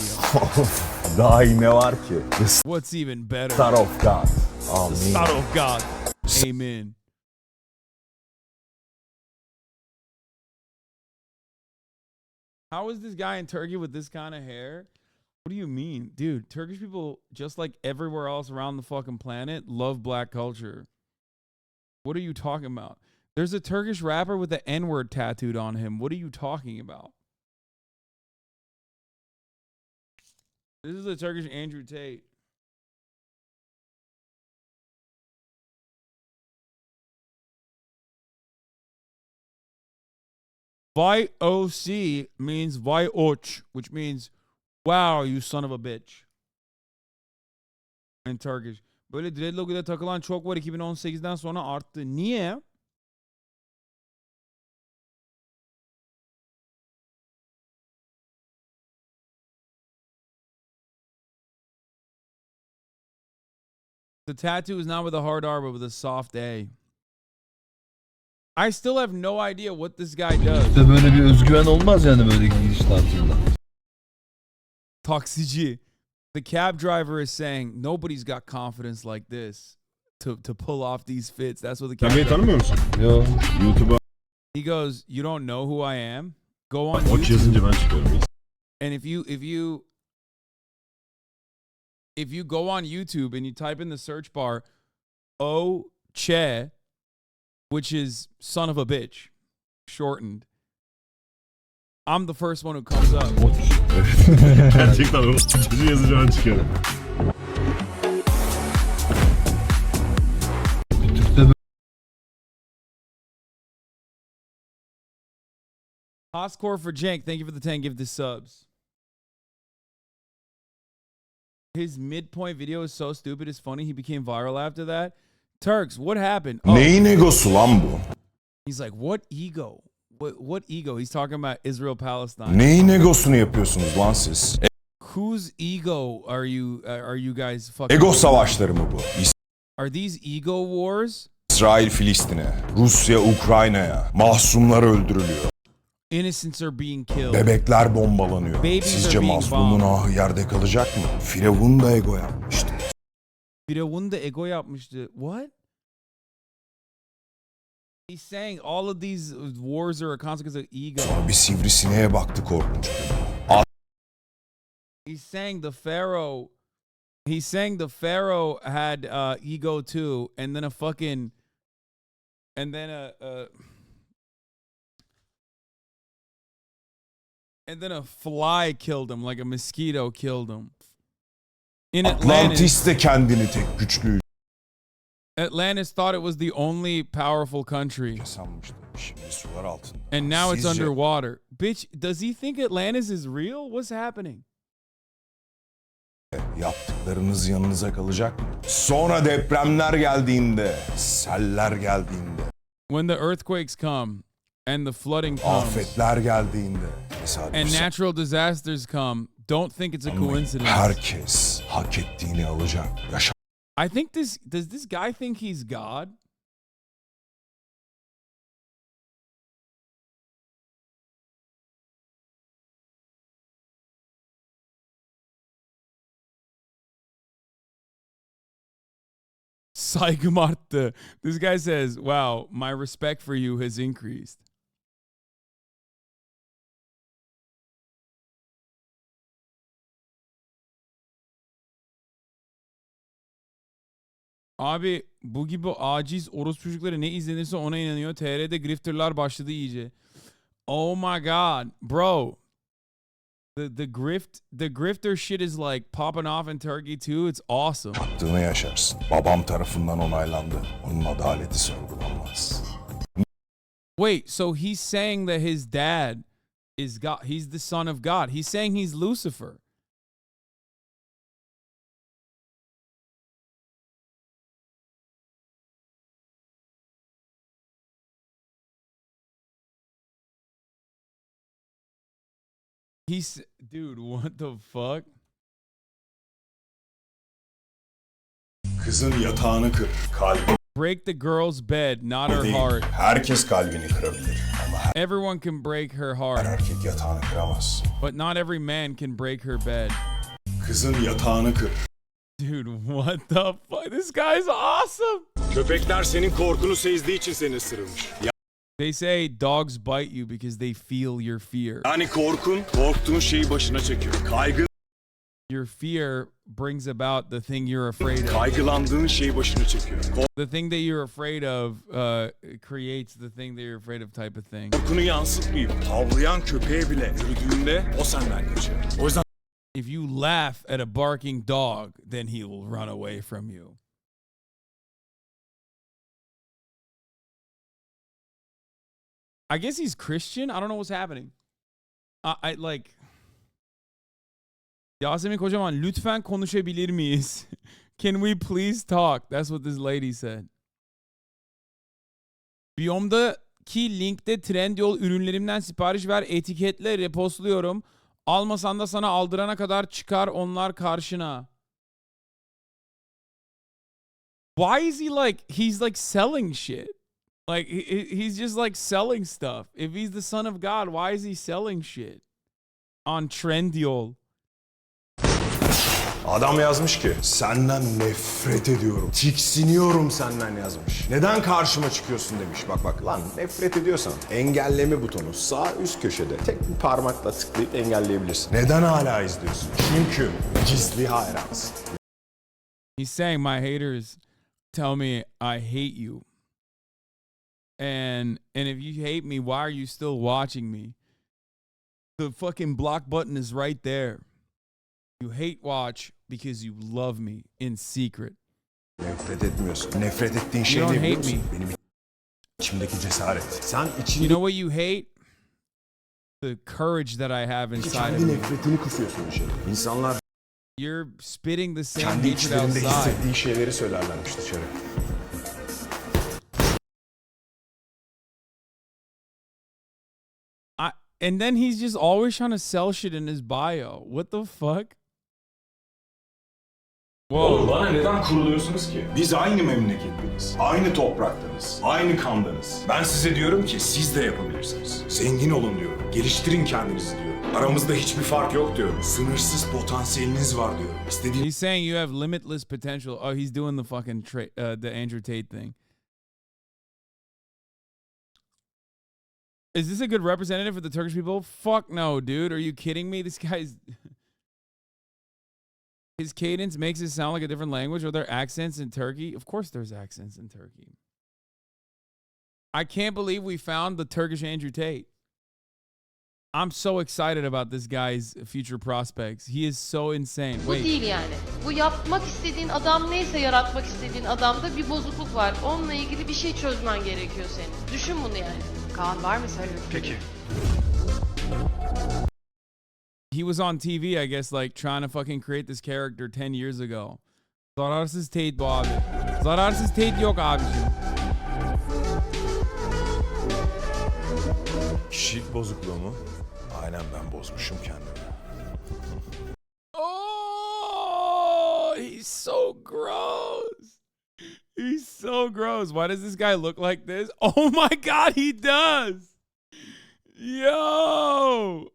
Daha iyi ne var ki? The What's even better? Star of God. Amin. The star of God. Amen. How is this guy in Turkey with this kind of hair? What do you mean? Dude, Turkish people, just like everywhere else around the fucking planet, love black culture. What are you talking about? There's a Turkish rapper with the N-word tattooed on him. What are you talking about? This is a Turkish Andrew Tate. VOC means Vyoch, which means wow, you son of a bitch. In Turkish. Böyle dreadlock ile takılan çok var 2018'den sonra arttı. Niye? The tattoo is not with a hard R, but with a soft A. I still have no idea what this guy does. İşte böyle bir özgüven olmaz yani böyle giyiş tarzında. Taksici. The cab driver is saying nobody's got confidence like this to pull off these fits. That's what the cab driver. Tanımıyor musun? Yo. YouTube'a. He goes, "You don't know who I am? Go on Watch yazınca ben çıkıyorum. And if you go on YouTube and you type in the search bar O Che, which is son of a bitch, shortened, I'm the first one who comes up. Gerçekten onu yazınca ben çıkıyorum. Hoscore for Jank, thank you for the 10 give the subs. His midpoint video is so stupid, it's funny. He became viral after that. Turks, what happened? Oh. Neyin egosu lan bu? He's like, what ego? What ego? He's talking about Israel Palestine. Neyin egosunu yapıyorsunuz lan siz? Whose ego are you guys fucking? Ego savaşları mı bu? Are these ego wars? İsrail Filistin'e, Rusya Ukrayna'ya, masumlar öldürülüyor. Innocents are being killed. Bebekler bombalanıyor. Babies Sizce are being mazlumun bombed. ahı yerde kalacak mı? Firavun da ego yapmıştı. Firavun da ego yapmıştı. What? He's saying all of these wars are a consequence of ego. Sonra bir sivrisineğe baktı korkunç. He's saying the Pharaoh had ego too, and then a fucking, and then a fly killed him, like a mosquito killed him. In Atlantis de kendini tek güçlü Atlantis thought it was the only powerful country. sanmıştı. Şimdi sular altında. And now it's Sizce- underwater. Bitch, does he think Atlantis is real? What's happening? Yaptıklarınız yanınıza kalacak mı? Sonra depremler geldiğinde, seller geldiğinde, When the earthquakes come and the flooding comes afetler geldiğinde, and tesadüf natural disasters come, don't think it's a sanmayın. coincidence. Herkes hak ettiğini alacak. I think does this guy think he's God? Saygım arttı. This guy says, wow, my respect for you has increased. Abi bu gibi aciz orospu çocukları ne izlenirse ona inanıyor. TR'de grifterlar başladı iyice. Oh my god, bro. The grifter shit is like popping off in Turkey too. It's awesome. Hakkını yaşarsın. Babam tarafından onaylandı. Onun adaleti sorgulanmaz. Wait, so he's saying that his dad is God. He's the son of God. He's saying he's Lucifer. Dude, what the fuck? Kızın yatağını kır. Kalbi. Break the girl's bed, not her heart. Herkes kalbini kırabilir. Ama Everyone can break her her heart, erkek yatağını kıramaz. but not every man can break her bed. Kızın yatağını kır. Dude, what the fuck? This guy's awesome. Köpekler senin korkunu sezdiği için seni ısırılmış. They say dogs bite you because they feel your fear. Yani korktuğun şeyi başına çekiyor. Your fear brings about the thing you're afraid of. Kaygılandığın şeyi başına çekiyor. The thing that you're afraid of creates the thing that you're afraid of type of thing. Korkunu yansıtmayıp havlayan köpeğe bile yürüdüğünde o senden kaçar. O yüzden If you laugh at a barking dog, then he will run away from you. I guess he's Christian. I don't know what's happening. I like... Yasemin Kocaman, lütfen konuşabilir miyiz? Can we please talk? That's what this lady said. Biyomdaki linkte Trendyol ürünlerimden sipariş ver, etiketle repostluyorum. Almasan da sana aldırana kadar çıkar onlar karşına. Why is he like, he's like selling shit? Like, he's just like selling stuff. If he's the son of God, why is he selling shit? On Trendyol. Adam yazmış ki senden nefret ediyorum. Tiksiniyorum senden yazmış. Neden karşıma çıkıyorsun demiş. Bak lan nefret ediyorsan engelleme butonu sağ üst köşede tek bir parmakla tıklayıp engelleyebilirsin. Neden hala izliyorsun? Çünkü gizli hayransın. He's saying my haters tell me I hate you. And if you hate me, why are you still watching me? The fucking block button is right there. You hate watch because you love me in secret. Nefret etmiyorsun. Nefret ettiğin şey You ne don't biliyor hate musun? me. Benim içimdeki cesaret. Sen You içinde know what you hate? The courage that I have inside of kendi me. nefretini kusuyorsun dışarı. İnsanlar You're spitting the same kendi hatred içlerinde outside. hissettiği şeyleri söylerlermiş dışarı. And then he's just always trying to sell shit in his bio. What the fuck? Oğlum bana neden kuruluyorsunuz ki? Biz aynı memleketteniz, aynı topraktanız, aynı kandanız. Ben size diyorum ki siz de yapabilirsiniz. Zengin olun diyorum, geliştirin kendinizi diyorum. Aramızda hiçbir fark yok diyorum. Sınırsız potansiyeliniz var diyorum. İstediğiniz... He's saying you have limitless potential. Oh, he's doing the fucking the Andrew Tate thing. Is this a good representative for the Turkish people? Fuck no, dude. Are you kidding me? This guy's... His cadence makes it sound like a different language. Are there accents in Turkey? Of course there's accents in Turkey. I can't believe we found the Turkish Andrew Tate. I'm so excited about this guy's future prospects. He is so insane. Bu değil yani. Bu yapmak istediğin adam neyse yaratmak istediğin adamda bir bozukluk var. Onunla ilgili bir şey çözmen gerekiyor senin. Düşün bunu yani. Kaan var mı söyle? Peki. He was on TV, I guess, like trying to fucking create this character 10 years ago. Zararsız Tate bu abi. Zararsız Tate yok abicim. Kişilik bozukluğu mu? Aynen ben bozmuşum kendimi. Oh, he's so gross. He's so gross. Why does this guy look like this? Oh my God, he does. Yo.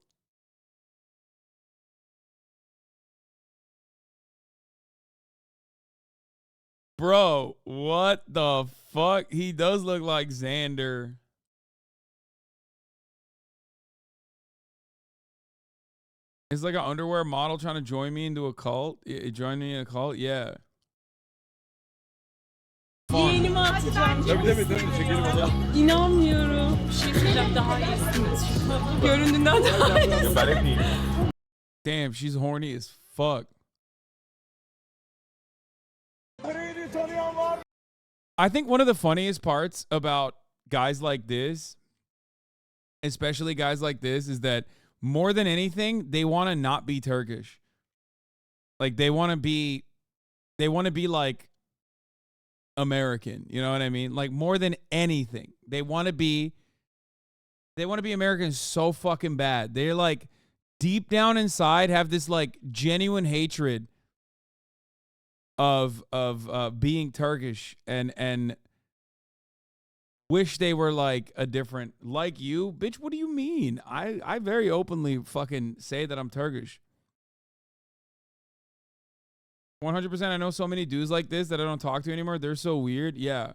Bro, what the fuck? He does look like Xander. It's like an underwear model trying to join me into a cult. Join me in a cult? Yeah. Yeğenimi atacağım. Tabii çekelim o zaman. İnanmıyorum. Bir şey söyleyeceğim, daha iyisiniz. Göründüğünden daha iyisiniz. Ben hep iyiyim. Damn, she's horny as fuck. I think one of the funniest parts about guys like this, especially guys like this, is that more than anything, they want to not be Turkish. Like they want to be like American. You know what I mean? Like more than anything, they want to be American so fucking bad. They're like deep down inside have this like genuine hatred of being Turkish and wish they were like a different, like you, bitch. What do you mean? I very openly fucking say that I'm Turkish. 100%. I know so many dudes like this that I don't talk to anymore. They're so weird. Yeah.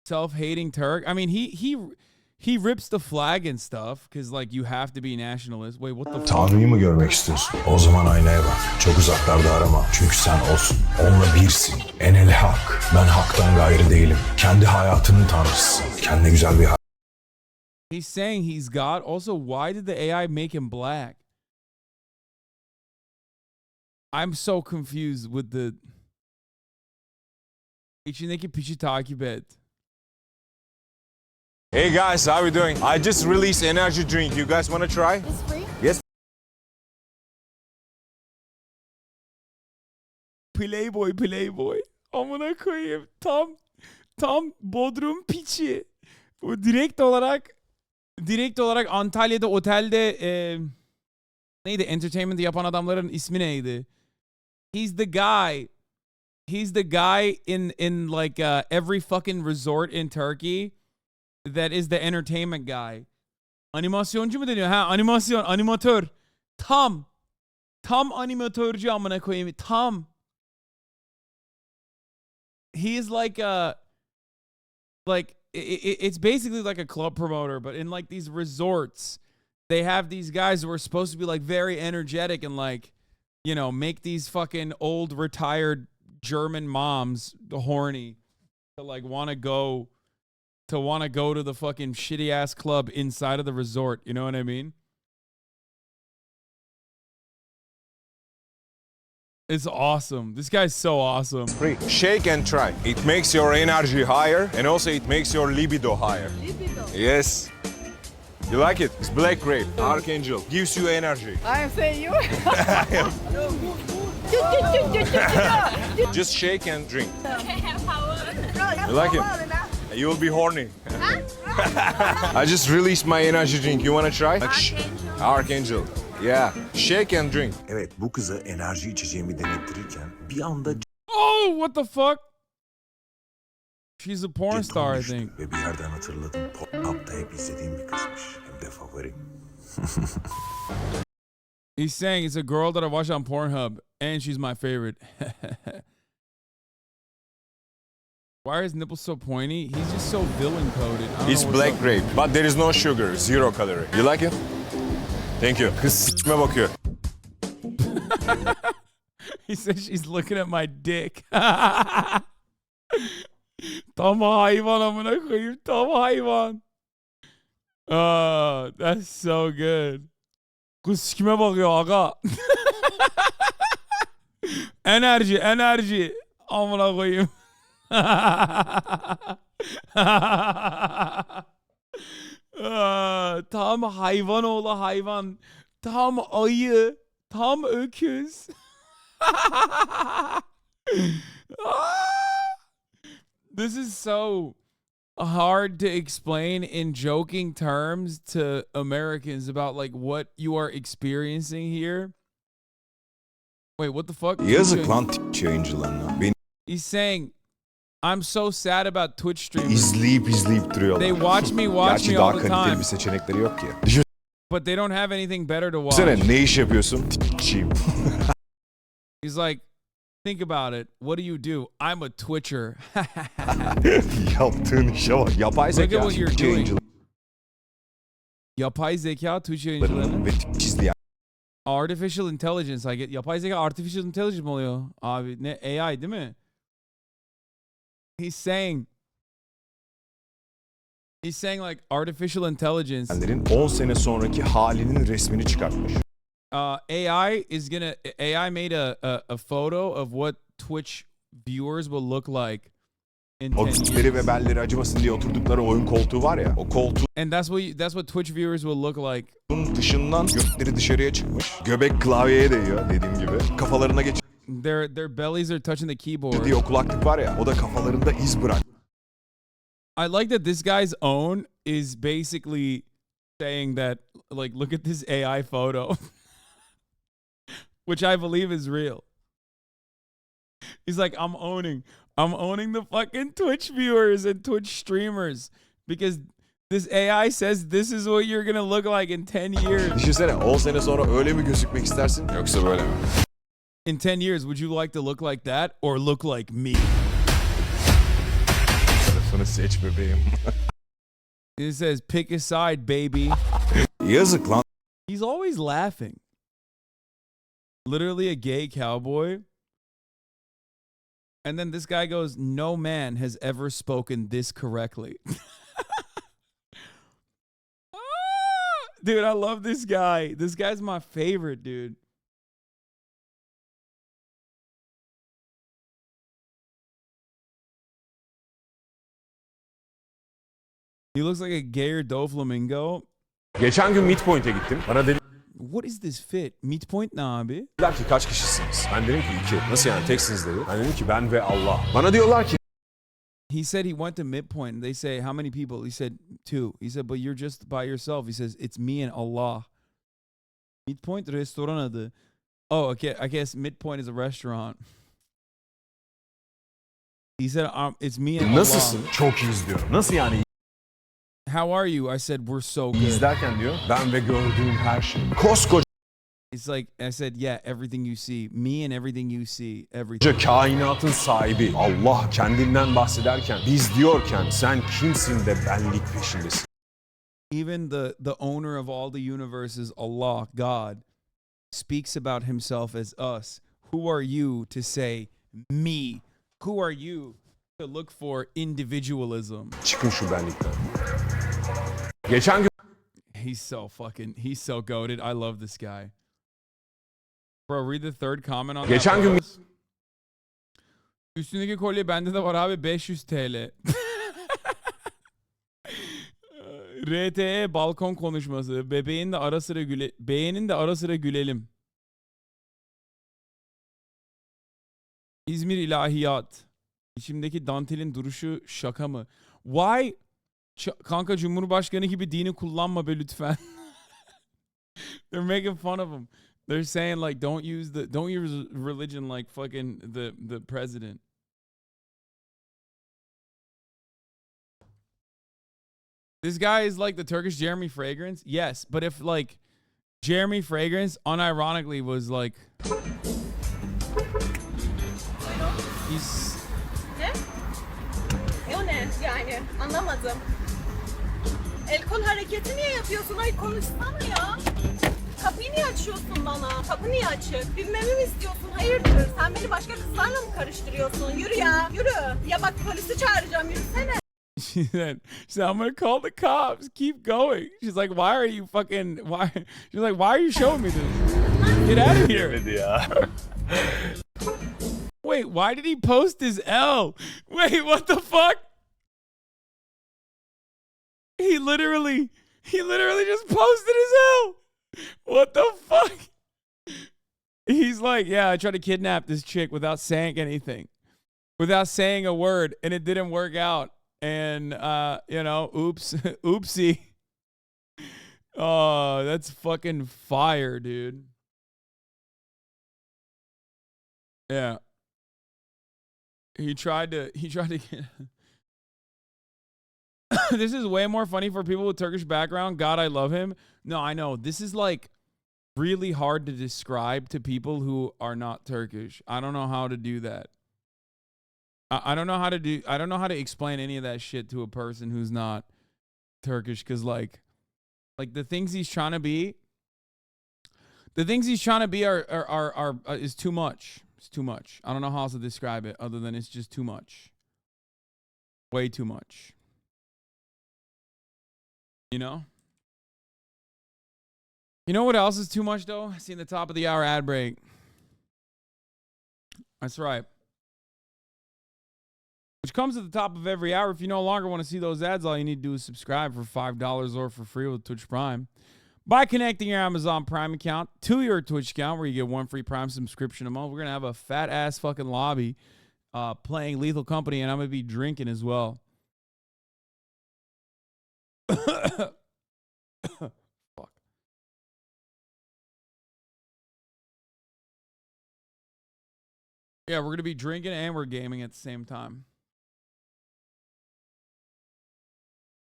Self-hating Turk. I mean, he rips the flag and stuff because like you have to be nationalist. Wait, what the fuck? Tanrı'yı mı görmek istiyorsun? O zaman aynaya bak. Çok uzaklarda arama. Çünkü sen olsun. Onunla birsin. Enel hak. Ben haktan gayrı değilim. Kendi hayatının tanrısısın. Kendine güzel bir hayat. He's saying he's God. Also, why did the AI make him black? I'm so confused with the... İçindeki piçi takip et. Hey guys, how are you doing? I just released energy drink. You guys want to try? It's free? Yes. Playboy. Amına koyayım. Tam Bodrum piçi. Bu direkt olarak Antalya'da otelde neydi? Entertainment yapan adamların ismi neydi? He's the guy in like every fucking resort in Turkey that is the entertainment guy. Animasyoncu mu deniyor? Ha, animatör. Tam animatörcü amına koyayım. Tam. He is like it's basically like a club promoter, but in like these resorts, they have these guys who are supposed to be like very energetic and like, you know, make these fucking old retired German moms horny to like want to go to the fucking shitty ass club inside of the resort. You know what I mean? It's awesome. This guy's so awesome. Free. Shake and try. It makes your energy higher and also it makes your libido higher. Libido? Yes. You like it? It's black grape. Archangel. Gives you energy. I am saying you. Just shake and drink. You like it? You will be horny. I just released my energy drink. You want to try? Archangel. Yeah. Shake and drink. Evet, bu kıza enerji içeceğimi denettirirken bir anda Oh, what the fuck? She's a porn star, I think. Ve bir yerden hatırladım. Pornhub'da hep izlediğim bir kızmış. Hem de favorim. He's saying it's a girl that I watch on Pornhub, and she's my favorite. Why are his nipples so pointy? He's just so villain coded. It's black grape, but there is no sugar, 0 calorie. You like it? Thank you. Kız s**me bakıyor. He said she's looking at my dick. Tam hayvan amına koyayım. Tam hayvan. Oh, that's so good. Kız kime bakıyor aga? enerji. Amına koyayım. Tam hayvan oğlu hayvan. Tam ayı. Tam öküz. This is so hard to explain in joking terms to Americans about like what you are experiencing here. Wait, what the fuck? Yazık lan Twitch yayıncılarına. He's saying, I'm so sad about Twitch streamers. İzleyip duruyorlar. They watch me Gerçi all daha the kaliteli time. bir seçenekleri yok ki. But they don't have anything better to watch. Düşünsene ne iş yapıyorsun? Twitch'iyim. He's like, think about it. What do you do? I'm a Twitcher. Yaptığın işe bak. Yapay Look zeka. at what you're doing. Yayıncıları Yapay zeka Twitch yayıncıları. ve Twitch izleyen Artificial intelligence. Yapay zeka artificial intelligence mi oluyor? Abi ne AI değil mi? He's saying like artificial intelligence. 10 sene sonraki halinin resmini çıkartmış. AI made a photo of what Twitch viewers will look like in 10 O years. dizleri ve belleri acımasın diye oturdukları oyun koltuğu var ya. O koltuğun And that's what Twitch viewers will look like. dışından gökleri dışarıya çıkmış. Göbek klavyeye değiyor dediğim gibi. Kafalarına Their bellies are touching the keyboard. diye o kulaklık var ya. O da kafalarında iz bırak. I like that this guy's own is basically saying that, like, look at this AI photo, which I believe is real. He's like, I'm owning the fucking Twitch viewers and Twitch streamers because this AI says this is what you're gonna look like in 10 years. Düşünsene 10 sene sonra öyle mi gözükmek istersin yoksa böyle mi? In 10 years, would you like to look like that or look like me? Telefonu seç bebeğim. It says, pick a side, baby. Yazık lan. He's always laughing. Literally a gay cowboy. And then this guy goes, no man has ever spoken this correctly. Dude, I love this guy. This guy's my favorite, dude. He looks like a gayer Doflamingo. Geçen gün Midpoint'e gittim. Bana What is this fit? Midpoint ne abi? dediler ki kaç kişisiniz? Ben dedim ki 2. Nasıl yani teksiniz dedi. Ben dedim ki ben ve Allah. Bana diyorlar ki He said he went to Midpoint and they say, how many people? He said 2. He said, but you're just by yourself. He says, it's me and Allah. Midpoint restoran adı. Oh, okay. I guess Midpoint is a restaurant. He said, it's me and nasılsın? Allah. Çok iyiyiz diyorum. Nasıl yani? How are you? I said, we're so good. İzlerken diyor ben ve gördüğüm her şey. Koskoca It's like, I said, yeah, everything you see. Me and everything you see. Everything. kainatın sahibi Allah kendinden bahsederken biz diyorken sen kimsin de benlik peşindesin. Even the owner of all the universes, Allah, God, speaks about himself as us. Who are you to say me? Who are you to look for individualism? Çıkın şu benlikten. Geçen gün He's so goated. I love this guy. Bro, read the third comment on Geçen that. gün Post. Üstündeki kolye bende de var abi 500 TL. RTE balkon konuşması. Bebeğin de ara sıra beğenin de ara sıra gülelim. İzmir ilahiyat. İçimdeki dantelin duruşu şaka mı? Why? Kanka Cumhurbaşkanı gibi dini kullanma be lütfen. They're making fun of him. They're saying like don't use religion like fucking the president. This guy is like the Turkish Jeremy Fragrance. Yes, but if like Jeremy Fragrance unironically was like he's Ne? O ne yani? Anlamadım. El kol hareketi niye yapıyorsun? Ay konuşsana ya. Kapıyı niye açıyorsun bana? Kapı niye açık? Bilmemi mi istiyorsun? Hayırdır? Sen beni başka kızlarla mı karıştırıyorsun? Yürü ya, yürü. Ya bak polisi çağıracağım, yürüsene. She said, I'm gonna call the cops. Keep going. She's like, why are you fucking, why? She's like, why are you showing me this? Get out of here. Wait, why did he post his L? Wait, what the fuck? He literally just posted his L. What the fuck? He's like, yeah, I tried to kidnap this chick without saying anything, without saying a word, and it didn't work out. And, oops, oopsie. Oh, that's fucking fire, dude. Yeah. He tried to get... This is way more funny for people with Turkish background. God, I love him. No, I know. This is like really hard to describe to people who are not Turkish. I don't know how to do that. I don't know how to explain any of that shit to a person who's not Turkish, because like the things he's trying to be, The things he's trying to be are is too much. It's too much. I don't know how else to describe it other than it's just too much. Way too much. You know? You know what else is too much, though? I see in the top of the hour ad break. That's right. Which comes at the top of every hour. If you no longer want to see those ads, all you need to do is subscribe for $5 or for free with Twitch Prime. By connecting your Amazon Prime account to your Twitch account, where you get 1 free Prime subscription a month. We're going to have a fat-ass fucking lobby playing Lethal Company, and I'm going to be drinking as well. Fuck. Yeah, we're going to be drinking and we're gaming at the same time.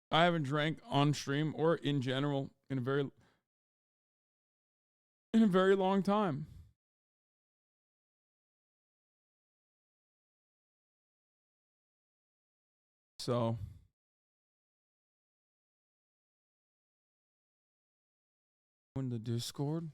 I haven't drank on stream or in general in a very long time. So in the Discord.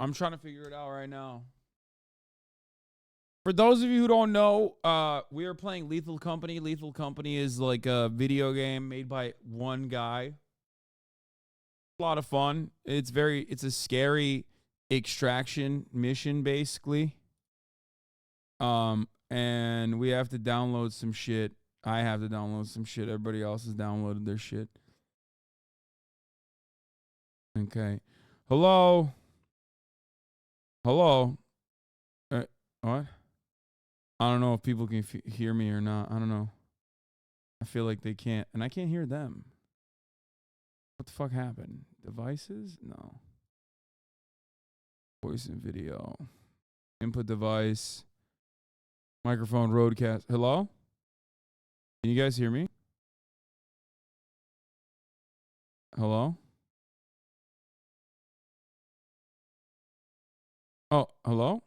I'm trying to figure it out right now. For those of you who don't know, we are playing Lethal Company. Lethal Company is like a video game made by one guy. A lot of fun. It's a scary extraction mission, basically. And we have to download some shit. I have to download some shit. Everybody else has downloaded their shit. Okay. Hello? Hello? What? I don't know if people can hear me or not. I don't know. I feel like they can't. And I can't hear them. What the fuck happened? Devices? No. Voice and video. Input device. Microphone, roadcast. Hello? Can you guys hear me? Hello? Oh, hello?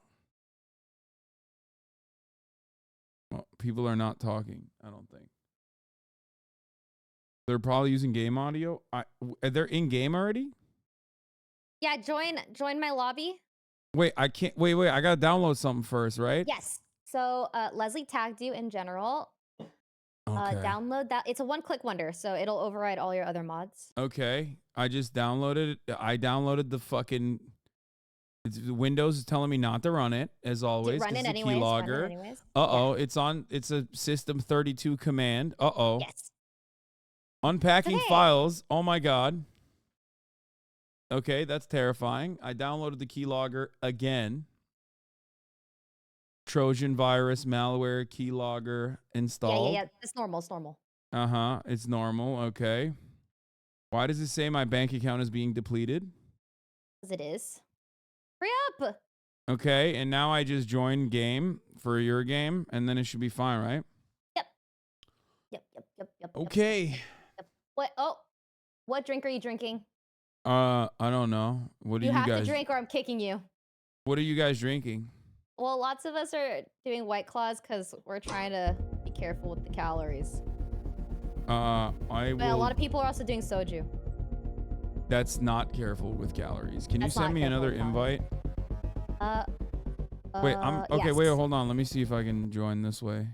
Well, people are not talking, I don't think. They're probably using game audio. They're in game already? Yeah, join my lobby. Wait, I can't. Wait. I gotta download something first, right? Yes. So Leslie tagged you in general. Okay. Download that. It's a one-click wonder, so it'll override all your other mods. Okay. I just downloaded it. I downloaded the fucking. Windows is telling me not to run it, as always. Run it anyways. Keylogger. Yeah. It's a system 32 command. Yes. Unpacking files. Oh my god. Okay, that's terrifying. I downloaded the keylogger again. Trojan virus, malware, keylogger installed. Yeah. It's normal. It's normal. It's normal. Okay. Why does it say my bank account is being depleted? Because it is. Hurry up! Okay, and now I just join game for your game, and then it should be fine, right? Yep. Okay. Yep. What drink are you drinking? I don't know. What do you guys? You have to drink or I'm kicking you. What are you guys drinking? Well, lots of us are doing White Claws because we're trying to be careful with the calories. But a lot of people are also doing soju. That's not careful with calories. Can you send me another invite? Wait, okay. Wait, hold on. Let me see if I can join this way.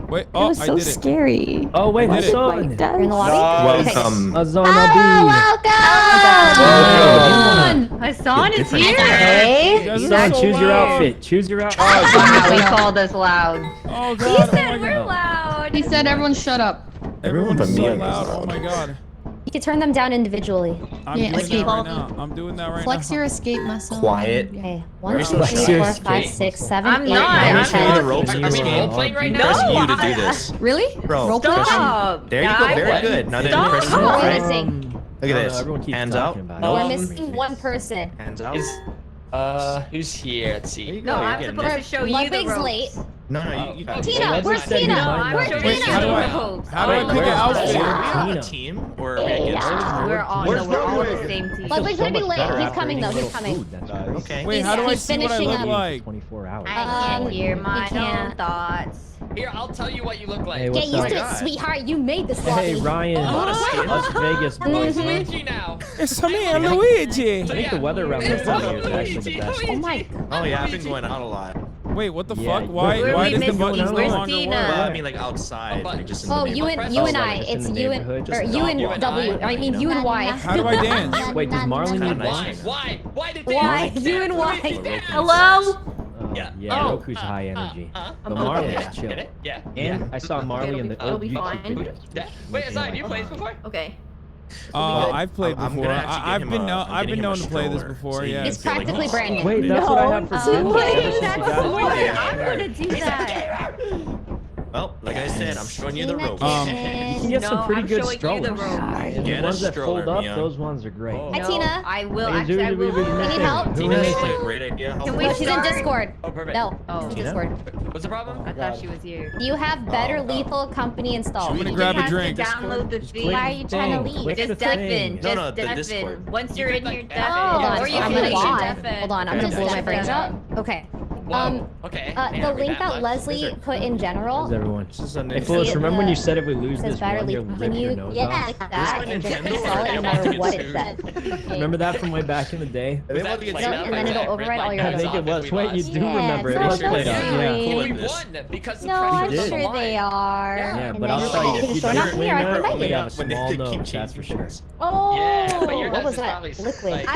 Wait, I did it. Scary. Oh wait, Hasan. You're in the lobby? Welcome. HasanAbi. Welcome! Hasan is here. Hey. Hasan, choose your outfit. Choose your outfit. Wow, he called us loud. Oh god. He said we're loud. He said everyone shut up. Everyone's so loud. Oh my god. You can turn them down individually. I'm doing that right now. I'm doing that right Flex now. your escape muscle. Quiet. Okay. 1, 2, 3, 4, 5, 6, 7, I'm 8, not. 9, I'm 10. not. the ropes. Are we role playing right now? Press you to do this. Really? Bro, Stop. there you go. Very good. Now then press We're right. missing. Look at this. Hands out. We're missing one person. Hands out. Who's here? Let's see. No, I'm supposed to show you the Ludwig's ropes. late. No, you got Tina, where's Tina? Where's Wait, how do I pick an outfit? Are we on a team or are we against each other? We're all on the same team. Ludwig's gonna be late. He's coming though. He's coming. Okay. Wait, how do I see what I look finishing like? 24 hours. I can't hear my can't. own thoughts. Here, I'll tell you what you look like. Hey, Get what's used up? to it, sweetheart. You made this lobby. Hey, Ryan. Las Vegas. Luigi now. It's me and Luigi. I think the weather around this time of year is actually the best. Oh my god. Oh yeah, I've been going out a lot. Wait, what the Yeah, fuck? Why where does we the missed buttons no Tina? longer Tina? work? Well, I mean like outside, like just in the Oh, you and I. Just in It's the you and neighborhood, or just you and not- W. I mean you and Y. How do I dance? Wait, does Marlon need Why? wine? Why did they Y. do You and Y. Hello? Yeah, Roku's high energy. But Marlon's chill. Get it? Yeah. And I saw Marley in the It'll old be YouTube fine. videos. Yeah. Wait, Hasan, you played before? Okay. I've played I'm before. gonna have to get him I've been known to play this before. Yeah. It's practically brand new. Wait, that's what I have for dinner. Wait, Ever since you that's got what here. I'm gonna do that. Well, like I said, I'm showing you the ropes. Um, You can get some pretty I'm good showing you the strollers. ropes. And the Get a ones that stroller, fold up, Mia. those ones are great. Hi, No, Tina. I will. Hey, Actually, I will. You need help? Who Tina, is it's it? a Great idea. Can we She's in start? Discord. Oh, perfect. No, Oh. she's in Tina? Discord. What's the problem? I thought she was here. You have better lethal company installed. I'm gonna You grab a have drink. to download the thing. Why are you trying to leave? Click the Just thing. Devin. No, Just the Devin. Discord. Once you're in your Hold Devin. on, Or you I'm can gonna use your pause. Devin. Hold on, I'm gonna blow my brains out. Okay. Okay. The link that Leslie put in general. How's everyone? Hey, See Foolish, it, remember when you the- said if we lose says this better one, you'll leave. rip When your you, nose yeah, off? like that, and just Nintendo install it no matter what it says. Remember that from way back in the day? Was that played No, out? and then it'll override all your I other think it was. Wait, you do Yeah, remember it. so It's played out. silly. Yeah. We won because the No, I'm pressure's on the sure line. they are. Yeah, And but then I'll you're tell you, like, if you "Throw it out don't here, I can win, bite we it." have a small nose, that's for sure. Oh, Yeah, but your what nose was is that? probably Liquid. like,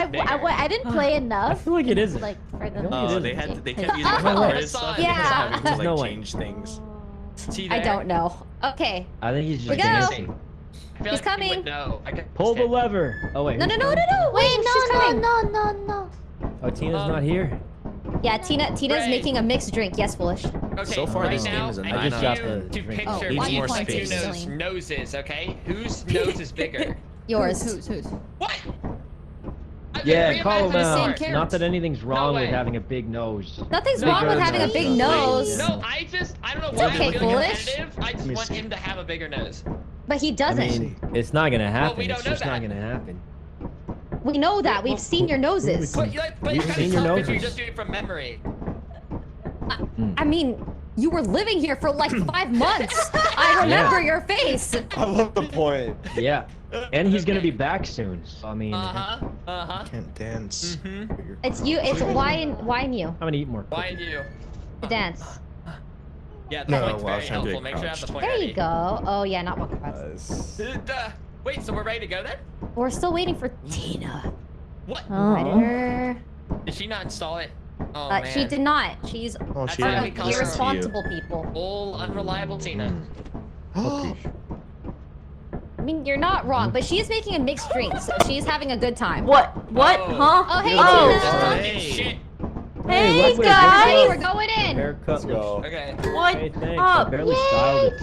I didn't play I enough. feel like it isn't. Like for the. No, they it they isn't. kept using Oh, the word stuff. yeah. Having to like change things. I don't know. Okay. I think he's We just go. dancing. I feel He's like he coming. would know. I could Pull the stand- lever. Oh wait. No, no, who's no, no, coming? no. Wait, no. Oh, Tina's not here. Yeah, Tina's Right. making a mixed drink. Yes, Foolish. Okay, So far, right this game now, is a I 9 need out of you 10. to Drink. picture why are you two pointing? noses, okay? Whose nose is bigger? Yours. Who's? What? Yeah, call him the same out. character. Not that anything's wrong with way. having a big nose. Nothing's No, wrong with no, having a no, big no. nose. No, I don't know It's why okay, I'm feeling Foolish. competitive. I just me want see. him to have a bigger nose. But he I doesn't. mean, it's not gonna happen. we don't It's know just not that. gonna happen. We know that. We've seen your noses. But We've it's seen kind your of tough if you're noses. just doing it from memory. I mean, you were living here for like 5 months. I remember your face. I love the point. Yeah. And he's gonna be back soon. So I mean, can't dance. It's you. It's why and you. I'm gonna eat more. Why and you? To dance. Yeah, the No, point's well, I very was trying to do helpful. it Make sure you have the point There ready. you go. Oh yeah, not walking fast. Wait, so we're ready to go then? We're still waiting for Tina. What? Her. Did she not install it? Oh, man. She did not. She's Oh, That's she how didn't. we call her irresponsible people. All unreliable Tina. Mm. I mean, you're not wrong, but she is making a mixed drink, so she's having a good time. What? What? Oh. Huh? Oh, hey, Oh. Tina. Shit. Hey, Lovely, guys. Hey, we're going in. Haircut. Let's go. Okay. What Hey, thanks. I up? barely styled it.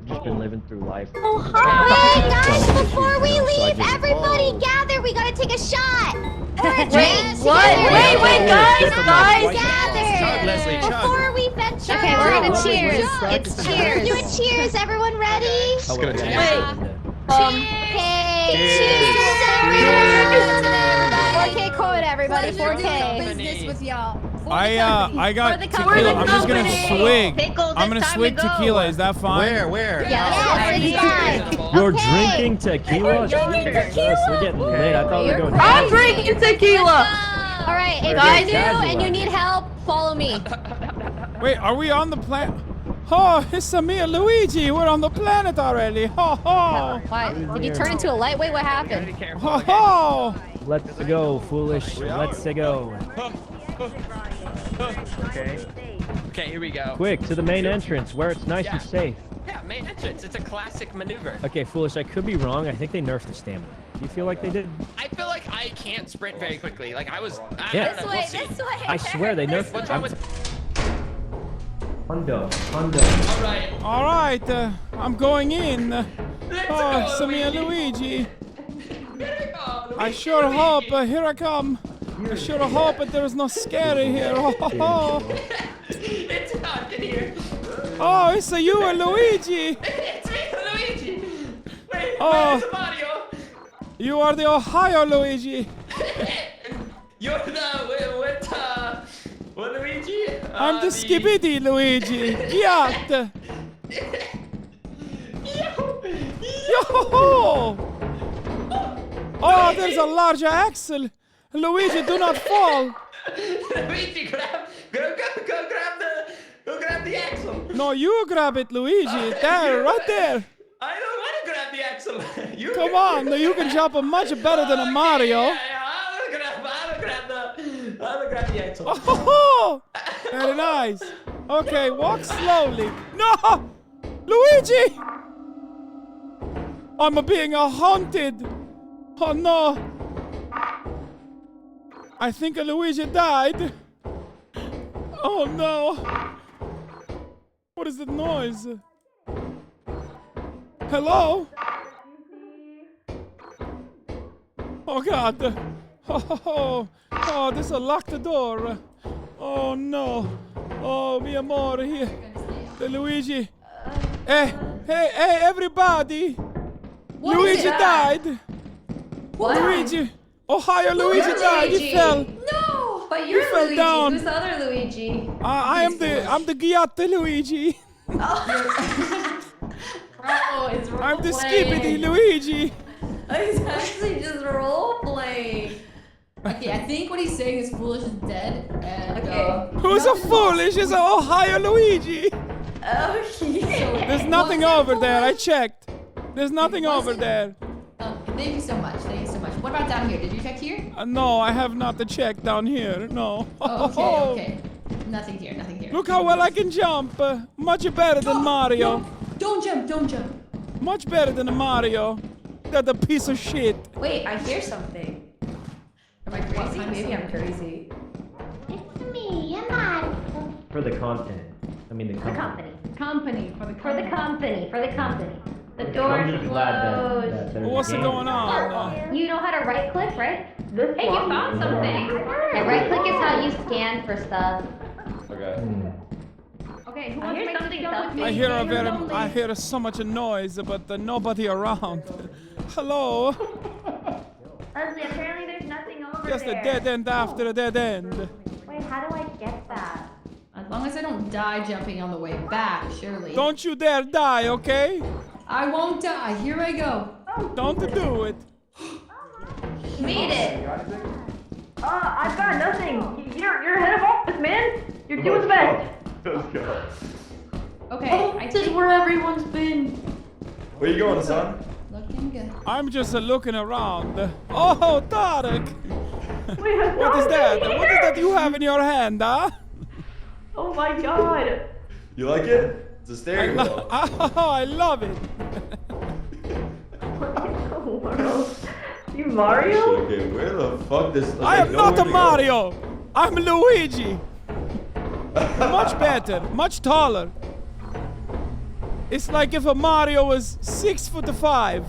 Just been living through life. Oh, hi. Wait, guys, before we leave, everybody gather. We gotta take a shot. Wait, what? Wait, guys. Gather. Leslie, chug. Before we venture. Okay, we're gonna cheers. It's cheers. We're doing cheers. Everyone ready? Oh, wait, Cheers, everyone. 4K code, everybody. 4K. Business with y'all. I got For the tequila. company. I'm just gonna swig. Pickles, I'm gonna it's time swig to go. tequila. Is that fine? Where? Yes, it's fine. You're Okay. drinking tequila? Jesus, we're getting late. I thought we were going. I'm drinking tequila. All right, if Guys. you're new and you need help, follow me. Wait, are we on the planet? Oh, it's me and Luigi. We're on the planet already. Ho ho. Why? Did you turn into a lightweight? What happened? Ho ho. Let's go, foolish. Let's go. Okay. Okay, here we go. Quick, to the main entrance where it's nice and safe. Yeah, main entrance. It's a classic maneuver. Okay, foolish. I could be wrong. I think they nerfed the stamina. Do you feel like they did? I feel like I can't sprint very quickly. Like I was. Yeah. I don't know. We'll see. This way. I swear they nerfed What's it. wrong with? Hundo. All right. All right, I'm going in. Oh, it's me and Luigi. I sure hope. Here I come. I should have hoped that there was no scary here. It's hot in here. Oh, it's a you and Luigi. It's me, Luigi. Wait, Oh. where's Mario? You are the Ohio Luigi. You're what Luigi? I'm the Skibidi Luigi. Giat. Yo! Oh, there's a larger axle. Luigi, do not fall. Luigi, go grab the axle. No, you grab it, Luigi. There, right there. I don't want to grab the axle. You Come on, you can jump much better than a Mario. I'll grab the axle. Oh, very nice. Okay, walk slowly. No! Luigi! I'm being haunted. Oh no. I think Luigi died. Oh no. What is the noise? Hello? Oh god. Oh, this will lock the door. Oh no. Oh, mi amore here. The Luigi. Hey, everybody. What Luigi is it? died. What? Luigi. Ohio Luigi died. He fell. No, but you're fell Luigi. down. Who's the other Luigi? I'm the Giatte Luigi. Bro, it's role I'm the playing. Skippity Luigi. He's actually just role playing. Okay, I think what he's saying is Foolish is dead. And, Who's a foolish? Is a Ohio Luigi. Okay. There's nothing over there. I checked. There's nothing over there. Thank you so much. Thank you so much. What about down here? Did you check here? No, I have not checked down here. No. Oh, okay. Nothing here. Nothing here. Look how well I can jump. Much better than Mario. No. Don't jump. Don't jump. Much better than Mario. That a piece of shit. Wait, I hear something. Am I crazy? Maybe I'm crazy. It's me, Mario. For the content. I mean the company. For the company. The door I'm just glad closed. that there's What's a game. going on? You know how to right click, right? Hey, you found something. Yeah, right click is how you scan for stuff. Okay. Okay, who I wants to hear make something stuff with me? I hear so much noise, but nobody around. Hello. Leslie, apparently there's nothing over Just there. a dead end after a dead end. Wait, how do I get that? As long as I don't die jumping on the way back, surely. Don't you dare die, okay? I won't die. Here I go. Don't do it. Made it. I've got nothing. You're head of office, man. You're doing the best. Let's go. Okay, This is where everyone's been. Where you going, son? Looking good. I'm just looking around. Oh, Tarek. Wait, Hasan, What is that? you're What is here. that you have in your hand, huh? Oh my god. You like it? It's a steering wheel. I love it. You Mario? Okay, where the fuck this? I am not a Mario. I'm Luigi. Much better, much taller. It's like if a Mario was 6'5".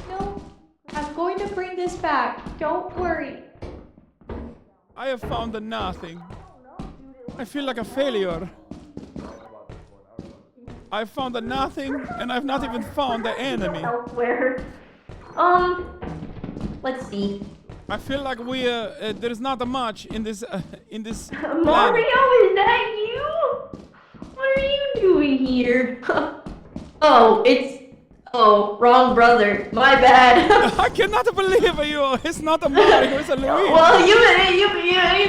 No, I'm going to bring this back. Don't worry. I have found nothing. I feel like a failure. I found nothing, and I've not even found the enemy. Elsewhere. Let's see. I feel like we there's not much in this Mario, planet. is that you? What are you doing here? Oh, wrong brother. My bad. I cannot believe you. It's not a Mario. It's a Luigi. Well, you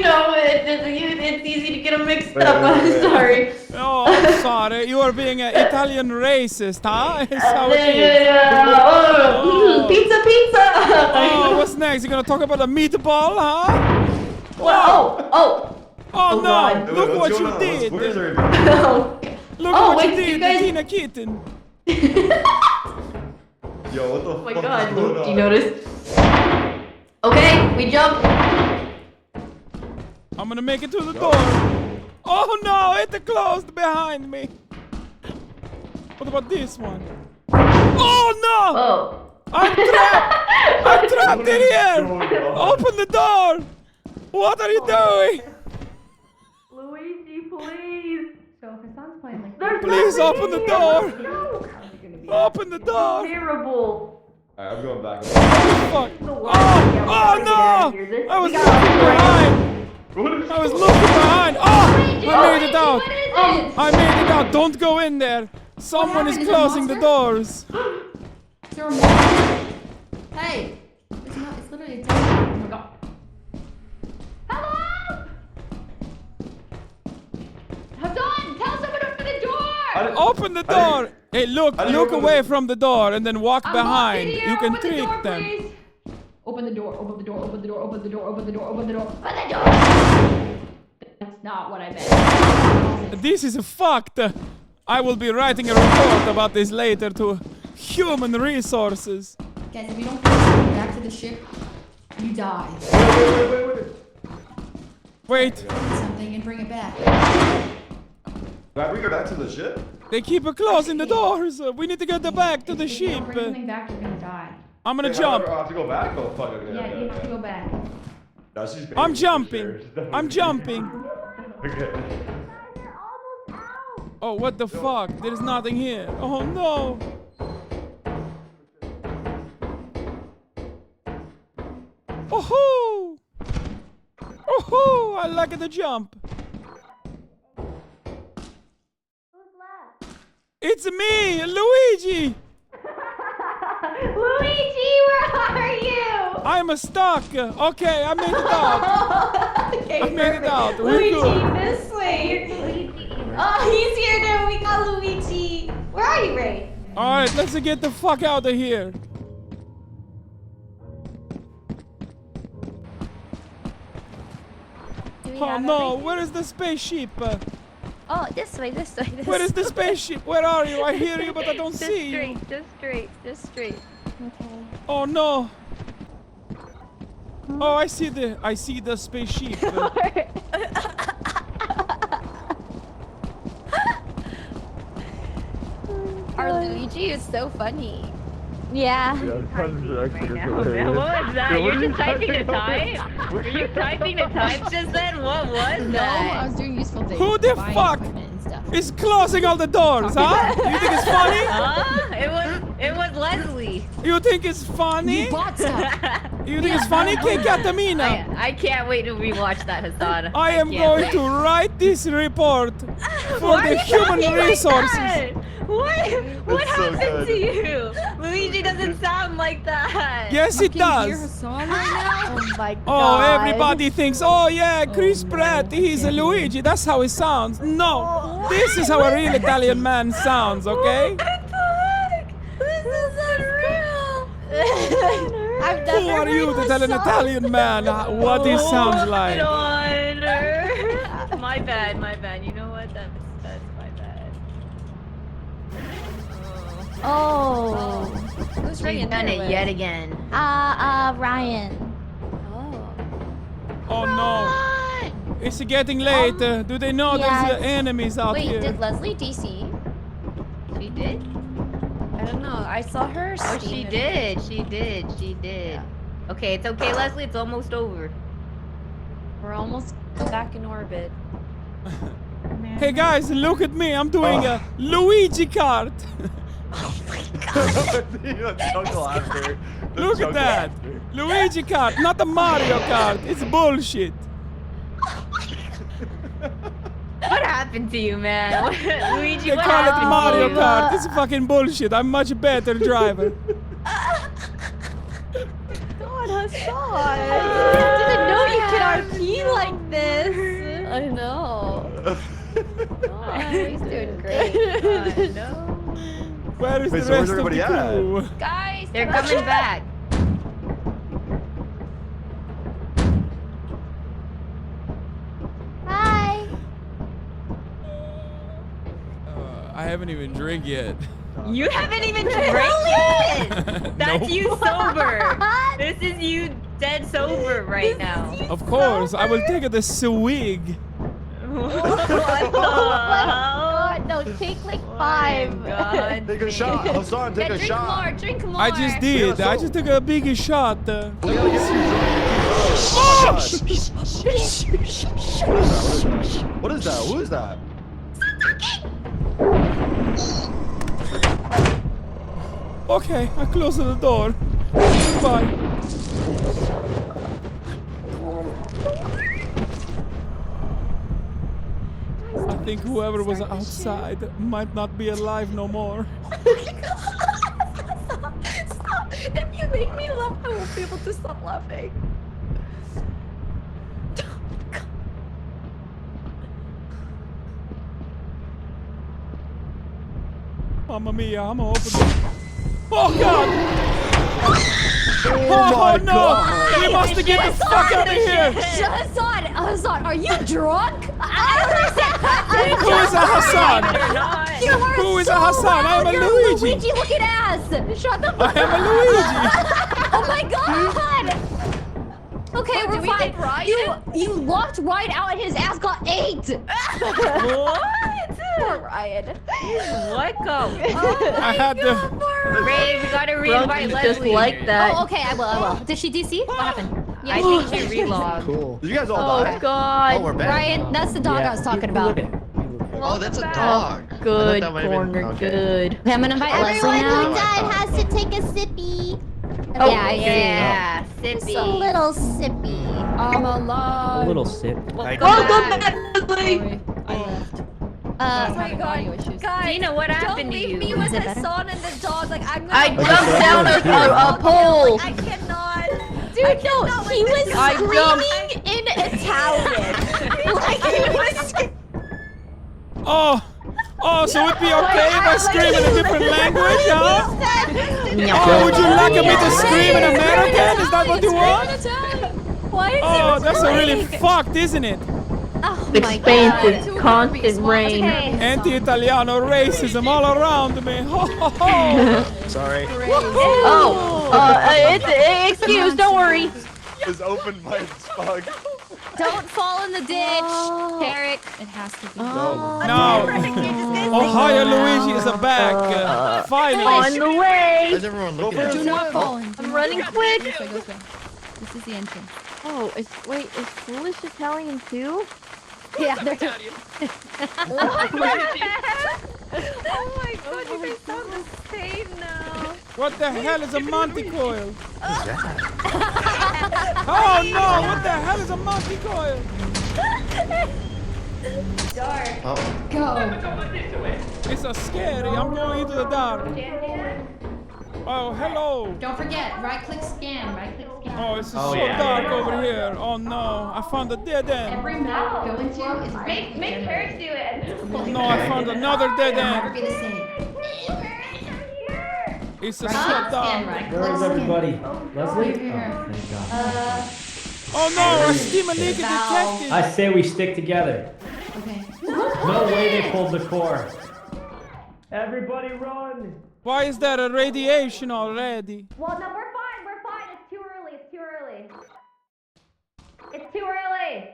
know, it's easy to get them mixed up. I'm sorry. Oh, I'm sorry. You are being an Italian racist, huh? It's how it is. Pizza. Oh, what's next? You gonna talk about a meatball, huh? Oh no! God. Look what you did! Look Oh, what wait, you did, you guys- Tina Kitten! Yo, what the Oh my fuck god, is going Luke, on? do you notice? Okay, we jump. I'm gonna make it to the door. Oh no, it closed behind me. What about this one? Oh no! Oh. I'm trapped! I'm trapped in here! Open the door! What are you doing? Luigi, please. So if Hasan's playing like Please open the door! Open the door! Terrible. Alright, I'm going back. Fuck. Oh no! I was looking behind! I was looking behind! Oh! I made it out! I made it out! Don't go in there! Someone is closing the doors! Is there a monster? Hey! It's not, it's literally a dead. Oh my god. Hello! Hasan! Tell someone to open the door! Open the door! Hey, look away from the door and then walk I'm behind. walking here. You can Open the trick door, them. please. Open the door, open the door, open the door, open the door, open the door, open the door, open the door! That's not what I meant. This is fucked. I will be writing a report about this later to human resources. Guys, if you don't come back to the ship, you die. Wait. Something and bring it back. Can we go back to the ship? They keep closing the doors. We need to get back to the If you ship. don't bring something back, you're gonna die. I'm gonna Hey, jump. I have to go back? Oh, fuck. Okay, Yeah, you have to go back. No, she's baby I'm for jumping. sure. I'm jumping. Okay. Oh, what the fuck? There's nothing here. Oh no. Oh-hoo! Oh-hoo! I like the jump. It's me, Luigi! Luigi, where are you? I'm stuck. Okay, I made it out. Okay, I made it out. We're Luigi, good. this way. Oh, he's here now. We got Luigi. Where are you, Ray? Alright, let's get the fuck out of here. Oh no, where is the spaceship? Oh, this way, this way, this way. Where is the spaceship? Where are you? I hear you, but I don't see you. Just straight. Okay. Oh no. Oh, I see the spaceship. Our Luigi is so funny. Yeah. What was that? You're just typing to type? Were you typing to type just then? What was No, that? I was doing useful things. Who the buying fuck equipment and stuff. is closing all the doors, huh? You think it's funny? It was Leslie. You think it's funny? You bought stuff. You think it's funny? Che Catamina? I can't wait to rewatch that, Hasan. I am going to write this report for the human resources. What happened to you? Luigi doesn't sound like that. Yes, it does. Hasan right now? Oh my god. Oh, everybody thinks, oh yeah, Chris Pratt, he's a Luigi. That's how he sounds. No, this is how a real Italian man sounds, okay? What the heck? This is unreal. Who are you to tell an Italian man what he sounds like? My bad. You know what? That's my bad. Oh. Who's done it yet again? Ryan. Oh no. It's getting late. Do they know there's enemies out here? Wait, did Leslie DC? She did? I don't know. I saw her. Oh, she did. Yeah. Okay, it's okay, Leslie. It's almost over. We're almost back in orbit. Hey guys, look at me. I'm doing a Luigi kart. Look at that. Luigi kart, not a Mario kart. It's bullshit. What happened to you, man? Luigi, They what call it happened Mario to you? Kart. It's fucking bullshit. I'm much better driver. God, Hasan. I didn't know you could RP like this. I know. Oh, he's doing great. No. Where is Wait, the so rest where's of the everybody at? crew? Guys, They're coming back. Hi. I haven't even drank yet. You haven't even drank yet? That's Nope. you sober. This is you dead sober right now. Of course, I will take the swig. What the hell? No, Take like 5. God. Take a shot. Hasan, take a shot. Drink more. I just did. I just took a big shot. Oh! What is that? Who is that? Okay, I closed the door. Goodbye. I think whoever was outside might not be alive no more. Stop. If you make me laugh, I won't be able to stop laughing. Mamma mia, I'm gonna open the... Oh God! Oh no! We must get the fuck out of here! Hasan, are you drunk? I don't understand. Who is a Hasan? Who is a Hasan? I am a Luigi. Luigi looking ass. Shut the fuck up. I am a Luigi. Oh my God. Okay, we're fine. You walked right out and his ass got 8. What? Poor Ryan. What go? I had to. Ray, we gotta re-invite Leslie. Just like that. Oh, okay, I will. Did she DC? What happened? Yeah, I think she relogged. Cool. Did you guys all die? Oh God. Oh, we're back. Ryan, that's the dog I was talking about. Oh, that's a dog. Good I thought that might have been- corner, okay. good. Okay, I'm gonna invite Leslie Everyone who now. died has to take a sippy. Oh, Yeah, Just sippy. a little sippy. I'm alive. A little sip. Welcome back, Leslie. Oh my God, Guys, Dina, what happened to you? Don't leave me with Hasan and the dog. Like I'm gonna. I jumped down a pole. I cannot. Dude, no, he was I screaming in Italian. Like he was. Oh, so it'd be okay if I scream in a different language, huh? Oh, would you like me to scream in American? Is that what you want? Why is Oh, that's a really fucked, isn't it? Oh Expansive, constant rain. Anti-Italiano racism all around me. Ho, ho, ho. Sorry. Excuse, don't worry. It's open by bug. Don't fall in the ditch, Tarek. It has to be. No. Ohio Luigi is back. Finally. On the way. How's everyone looking at Do us? not fall in. I'm running quick. This way. This is the entrance. Oh, is Foolish Italian too? Yeah, they're Italian. What the heck? Oh my God, you guys sound the same now. What the hell is a Monticoil? Oh no, what the hell is a Monticoil? Dark. Oh. Go. It's a scary. I'm going into the dark. Oh, hello. Don't forget, right-click scan, right-click scan. Oh, it's so dark over here. Oh no, I found a dead end. Every map you go into is Make Tarek do it. Oh no, I found another dead never end. be the same. It's a so Right-click scan, dark. right-click Where's scan. everybody? Leslie? Here. Oh, thank God. Oh no, our steam leak is detected. I say we stick together. Okay. No way they pulled the core. Everybody run! Why is there a radiation already? Well, no, we're fine. It's too early. It's too early.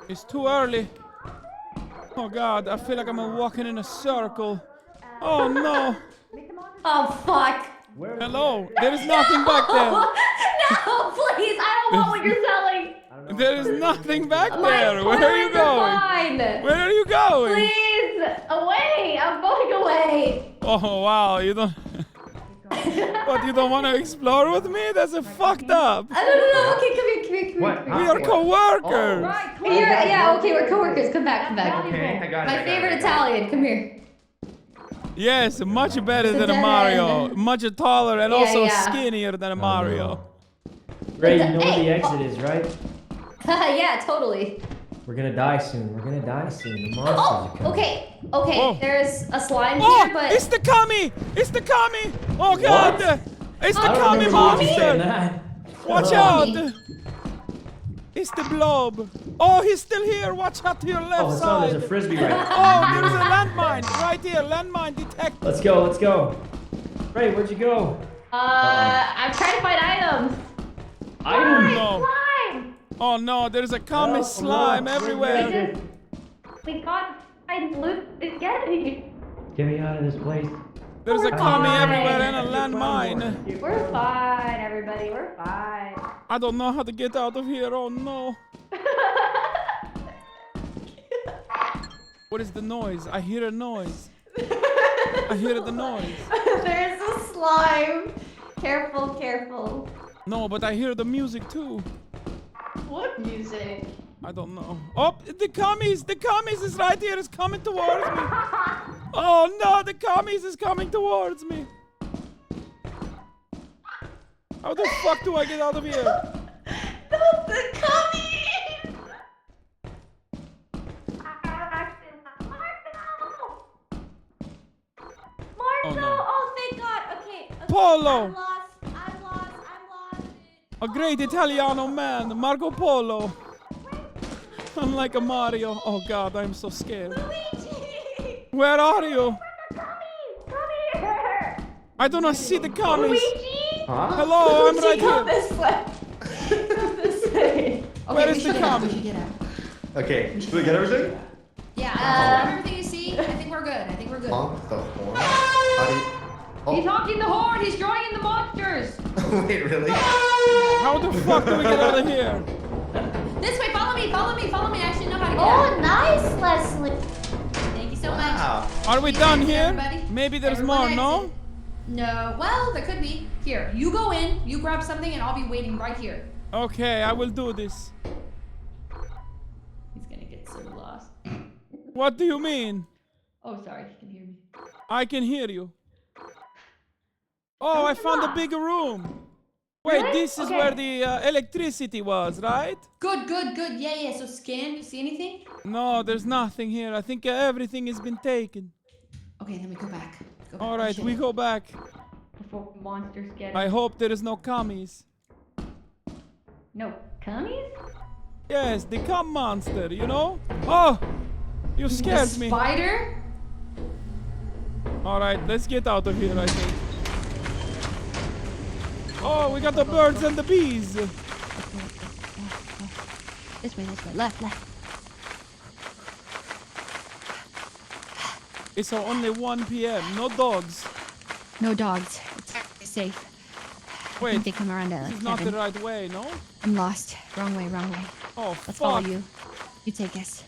It's too early. Oh God, I feel like I'm walking in a circle. Oh no. Oh, fuck. Hello, there is nothing back there. No, please. I don't want what you're selling. There is nothing back My there. Where are you torrents going? fine. Where are you going? Please, away. I'm going away. Oh wow, you don't. What, you don't want to explore with me? That's a fucked up. No. Okay, come here. What? We are co-workers. Right, yeah, okay, we're co-workers. Come back. Okay, I got it. My favorite Italian. Come here. Yes, much better It's a than a dead Mario. end. Much taller and Yeah, also yeah. skinnier than a Mario. Ray, you know where the exit is, right? Yeah, totally. We're gonna die soon. The monsters are coming. Okay. Oh. There's a slime Oh, here, but it's the Kami! It's the Kami! Oh God! What? It's the I don't Kami remember you saying monster! that. Watch out! It's the blob. Oh, he's still here. Watch out to your left Oh, side. there's a frisbee right. Oh, there is a landmine right here. Landmine detected. Let's go. Ray, where'd you go? I'm trying to find items. I don't know. Slime! Oh no, there's a Kami slime everywhere. We got Get me. Get me out of this place. There's a commie everywhere and a landmine. We're fine, everybody. We're fine. I don't know how to get out of here. Oh no. What is the noise? I hear a noise. I hear the noise. There's a slime. Careful, careful. No, but I hear the music too. What music? I don't know. Oh, the commies is right here. It's coming towards me. Oh no, the commies is coming towards me. How the fuck do I get out of here? Not the commies! Oh no. Oh, thank God. Okay. Polo. I'm lost. A great Italiano man, Marco Polo. I'm like a Mario. Oh God, I'm so scared. Luigi! Where are you? Come here! I do not see the commies. Luigi? Huh? Hello, I'm right Come here. this way. Come this way. Where is the commie? Okay, did we get everything? Yeah, everything you see, I think we're good. Honk the horn. How do you... He's honking the horn. He's drawing in the monsters. Wait, really? How the fuck do we get out of here? This way, follow me. I actually know how to get out. Oh, nice, Leslie. Thank you so much. Wow. Are we done here? Everybody. Maybe there's Everyone more, no? exit. No, well, there could be. Here, you go in, you grab something, and I'll be waiting right here. Okay, I will do this. He's gonna get so lost. What do you mean? Oh, sorry. He can hear me. I can hear you. Oh, I found a bigger room. Wait, Really? this is Okay. where the electricity was, right? Good. Yeah. So scan, you see anything? No, there's nothing here. I think everything has been taken. Okay, then we go back. All right, we go back. Before monsters get I hope there is no commies. No, commies? Yes, the cum monster, you know? Oh, you scared me. Spider? All right, let's get out of here, I think. Oh, we got the birds and the bees. This way, left. It's only 1 p.m. No dogs. No dogs. It's safe. I Wait, think they come around at this like is not the 7. right way, no? I'm lost. Wrong way. Oh, Let's follow fuck. you. You take us.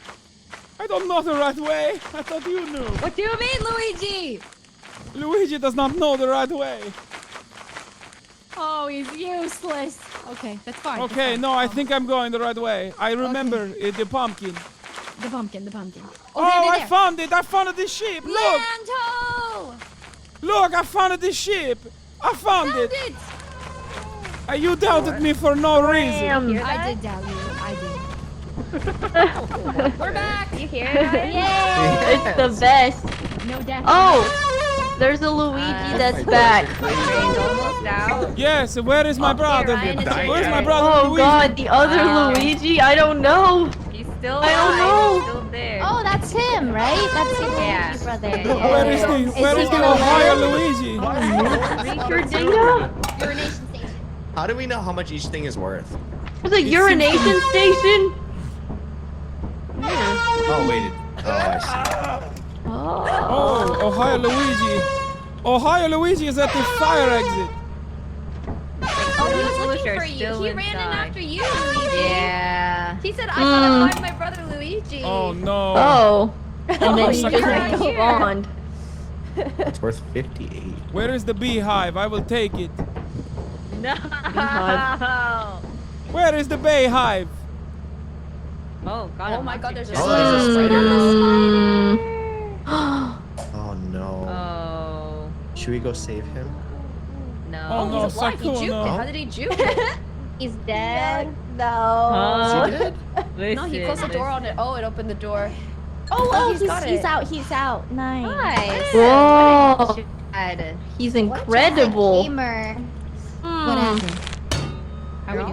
I don't know the right way. I thought you knew. What do you mean, Luigi? Luigi does not know the right way. Oh, he's useless. Okay, that's fine. Okay, no, I think I'm going the right way. I remember the pumpkin. The pumpkin. Oh, there. I found it. I found the sheep. Look. Lanto! Look, I found the sheep. I found it. You doubted me for no reason. I did doubt you. I did. We're back. You hear it? Yay! It's the best. No death. Oh, there's a Luigi that's back. Rain's almost out. Yes, where is my brother? Ryan is Where's my here. brother Oh Luigi? God, the other Luigi. I don't know. He's still I don't know. He's still there. Oh, that's him, right? That's your Yeah. Luigi brother. Where is the Ohio Luigi? Reach your data. Urination station. How do we know how much each thing is worth? There's a urination station. Oh, wait. Oh, I see. Oh, Ohio Luigi. Ohio Luigi is at the fire exit. Oh, he was looking Lucifer for you. still He ran in inside. after you, Luigi. Yeah. He said, I gotta find my brother Luigi. Oh no. Oh. And then he Oh, just sorry. spawned. It's worth 58. Where is the beehive? I will take it. No. Where is the beehive? Oh God. Oh my God, there's a Oh, there's a spider. Mm. Oh no. Oh. Should we go save him? No. Oh no, He's alive. He Sakuno. juked it. How did he juke it? He's dead. Oh. Is he dead? No, he closed the door on it. Oh, it opened the door. Oh, he's got it. He's out. Nice. Nice. Whoa. God. He's incredible. Gamer. What happened? How are we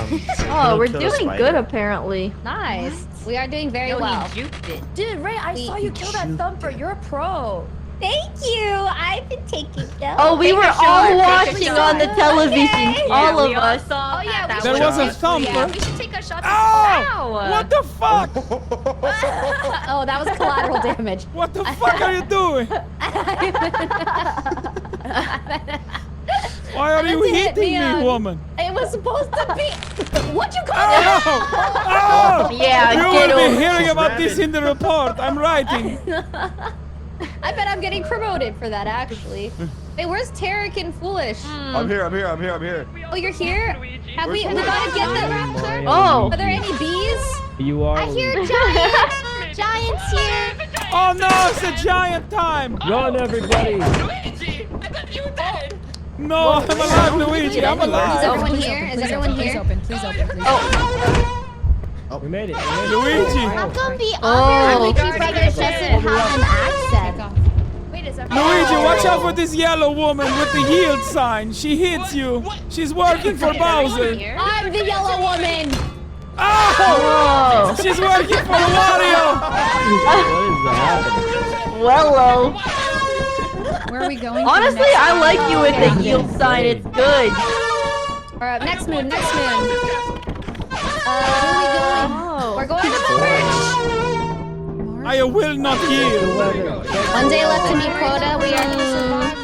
doing? Oh, we're Kill a doing spider. good apparently. Nice. We are doing very Yo, well. he juked it. Dude, Ray, I saw you kill that thumper. You're a pro. Thank you. I've been taking notes. Oh, we were all watching on the television. Okay. All of we us. saw Oh, yeah, that. we There was a Yeah, thumper. we should take a shot. Ow! What the fuck? Oh, that was collateral damage. What the fuck are you doing? Why are you hitting me, woman? It was supposed to be. What you call it? Oh! Yeah, you will be hearing about this in the report. I'm writing. I bet I'm getting promoted for that, actually. Wait, where's Tarek and Foolish? I'm here. Oh, you're here? Have we gotta get the... Oh! Are there any bees? You are. I hear giant. Giants here. Oh no, it's a giant time. Run, everybody. Luigi! I thought you were dead! No, I'm alive, Luigi. I'm alive. Is everyone here? Is everyone here? Please open. Oh, we made it. Luigi. How come the other Luigi brothers doesn't have an accent? Wait, is that Luigi, watch out for this yellow woman with the yield sign. She hits you. She's working for Bowser. I'm the yellow woman. Oh! She's working for Wario. What is that? Wello. Where are we going? Honestly, I like you with the yield sign. It's good. Alright, next moon. Where are we going? We're going to the bridge. I will not yield. One day left to meet quota. We are to survive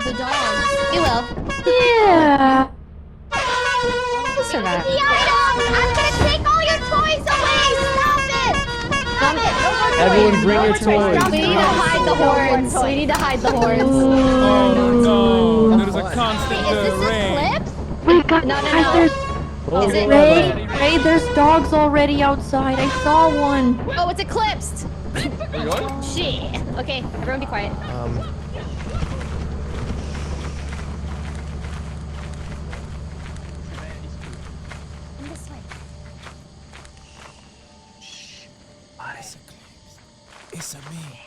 the dogs. You will. Yeah. We'll survive. The item! I'm gonna take all your toys away! Stop it! Stop it! No more toys! Everyone bring your toys. We need to hide the horns. We need to hide the horns. Oh no, there's a constant Is this rain. a clip? Wait, guys, No. Is it Ray, there's dogs already outside. I saw one. Oh, it's eclipsed. Shit. Okay, everyone be quiet. This way. It's a me.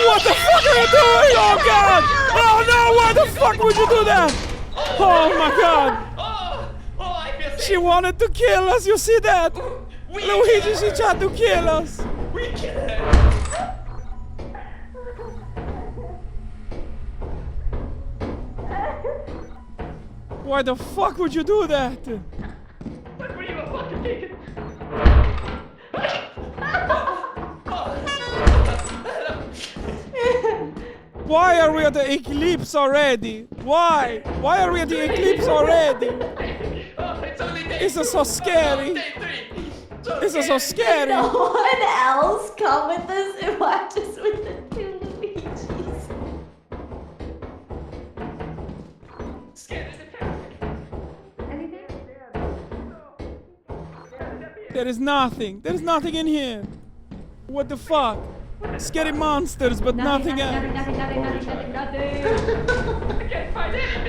What the fuck are you doing? Oh god! Oh no! Why the fuck would you do that? Oh my god! She wanted to kill us. You see that? Luigi, she tried to kill us. We can't! Why the fuck would you do that? What were you about to take it? Why are we at the eclipse already? Why? Why are we at the eclipse already? This is so scary. This is so scary. No one else come with us and watch us with the two Luigis. There is nothing. There is nothing in here. What the fuck? Scary monsters, but nothing else. Nothing.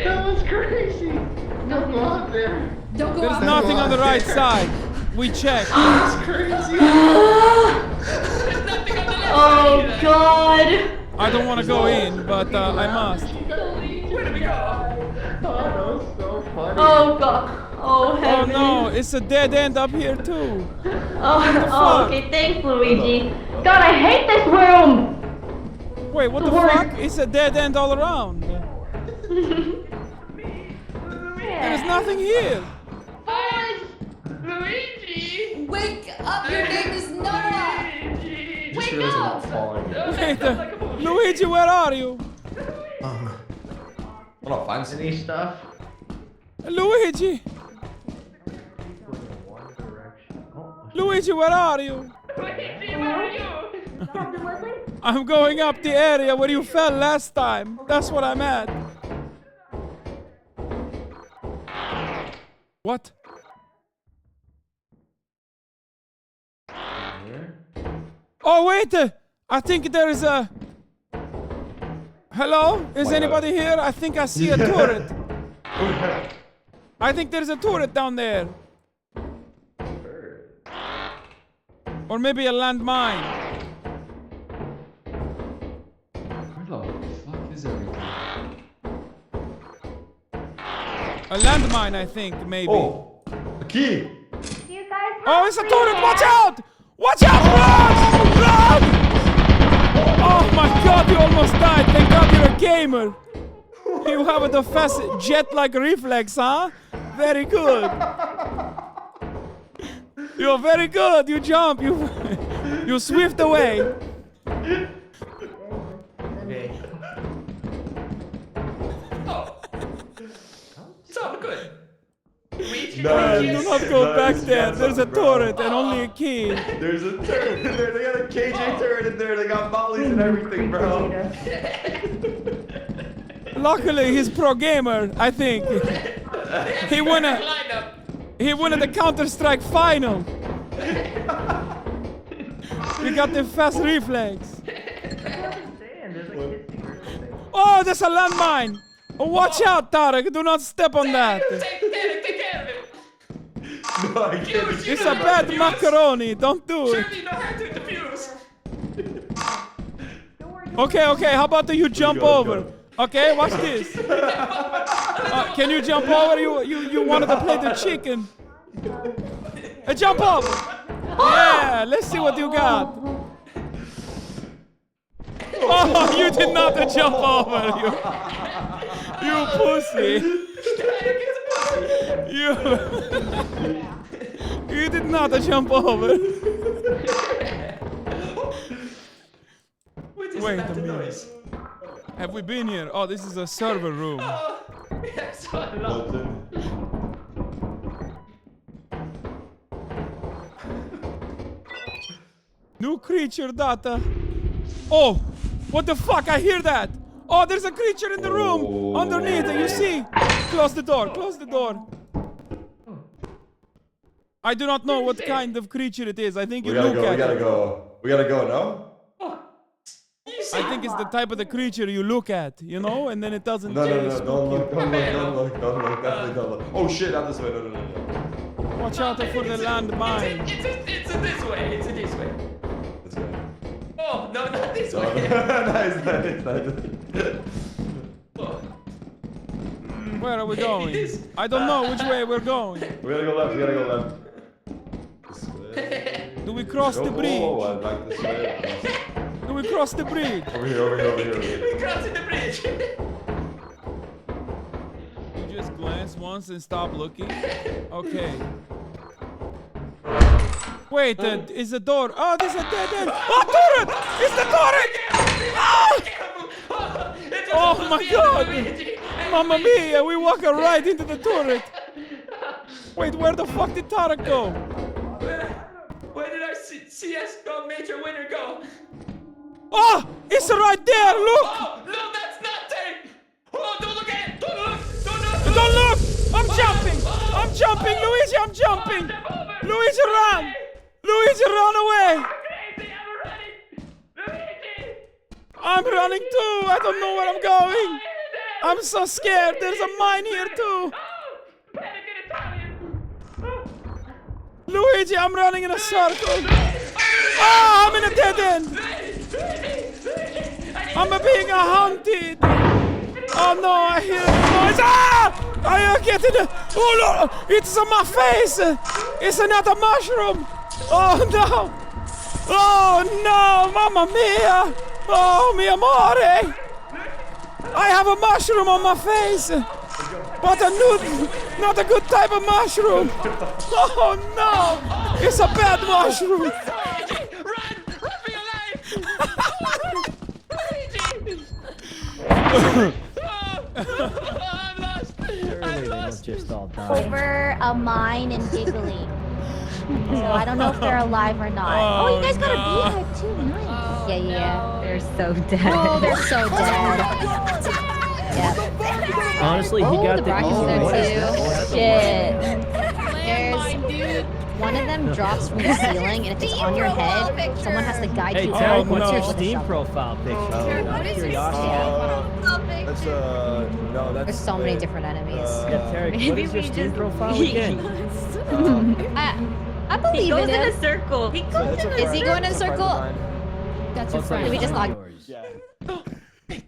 That was crazy! Don't go out there! Don't go There's out nothing on the right side. We checked. That's crazy! Oh god! I don't want to go in, but I must. Where do we go? Oh, that was so funny. Oh god. Oh Oh heavens. no, it's a dead end up here too. Oh, okay, thanks Luigi. God, I hate this room! Wait, what the fuck? It's a dead end all around. There's nothing here. Luigi! Wake up! Your name is Noah! Wake up! Wait, Luigi, where are you? Wanna fancy stuff? Luigi! Luigi, where are you? Luigi, where are you? I'm going up the area where you fell last time. That's what I'm at. What? Oh wait! I think there is a Hello? Is anybody here? I think I see a turret. I think there's a turret down there. Or maybe a landmine. Where the fuck is everything? A landmine, I think, maybe. Oh, a key. Oh, it's a turret! Watch out! Watch out! Run! Run! Oh my god, you almost died. Thank god you're a gamer. You have the fast jet-like reflex, huh? Very good. You're very good. You jump. You swift away. Okay. Oh. Sound good. No, do not go back there. There's a turret and only a key. There's a turret in there. They got a KJ turret in there. They got mollies and everything, bro. Luckily, he's pro gamer. I think he won at the Counter-Strike final. We got the fast reflex. Oh, there's a landmine. Oh, watch out, Tarek. Do not step on that. Take care of it. No, I can't. It's a bad macaroni. Don't do it. Surely know how to defuse. Okay. How about you jump over? Okay, watch this. Can you jump over? You wanted to play the chicken. Jump over. Yeah, let's see what you got. Oh, you did not jump over. You pussy. You did not jump over. Wait a minute. Have we been here? Oh, this is a server room. New creature data. Oh, what the fuck? I hear that. Oh, there's a creature in the room underneath. You see? Close the door. Close the door. I do not know what kind of creature it is. I think you look at it. We gotta go, no? I think it's the type of the creature you look at, you know, and then it doesn't. No, don't look, definitely don't look. Oh shit, not this way, no. Watch out for the landmine. It's this way, Let's go. Oh, no, not this way. Nice. Where are we going? I don't know which way we're going. We gotta go left, This way. Do we cross the bridge? Oh, I like this way. Do we cross the bridge? Over here. We're crossing the bridge. You just glance once and stop looking? Okay. Wait, is the door? Oh, there's a dead end. Oh, turret! It's the turret! Oh my god! Mamma mia, we walk right into the turret. Wait, where the fuck did Tarek go? Where did our CS go, Major Winner go? Oh, it's right there, look! Oh, no, that's not there! Oh, don't look at it! Don't look! Don't look! I'm jumping! Luigi, I'm jumping! Luigi, run! Luigi, run away! I'm running too! I don't know where I'm going! I'm so scared! There's a mine here too! Luigi, I'm running in a circle! Ah, I'm in a dead end! I'm being hunted! Oh no, I hear the noise! Ah! I get it! Oh no! It's on my face! It's another mushroom! Oh no! Oh no! Mamma mia! Oh mi amore! I have a mushroom on my face! But not a good type of mushroom! Oh no! It's a bad mushroom! Surely they don't just all die. Over a mine and giggling. So I don't know if they're alive or not. Oh, you guys got a beehive too. Nice. Yeah. They're so dead. Oh, they're so dead. Yeah. Honestly, he got the the rockets easy there one. too. Shit. Landmine, dude. one of them drops from the ceiling, and if it's on your head, someone has to guide Hey, you. Tarek, out what's your with a Steam shovel. profile picture? Tarek, Out what of is your curiosity. That's no, that's. There's so many different enemies. Yeah, Tarek, what is your Steam profile again? I believe He goes in in him. a circle. He goes in a Is he going in a circle? That's your Looks friend. like We just one of locked. yours. Yeah.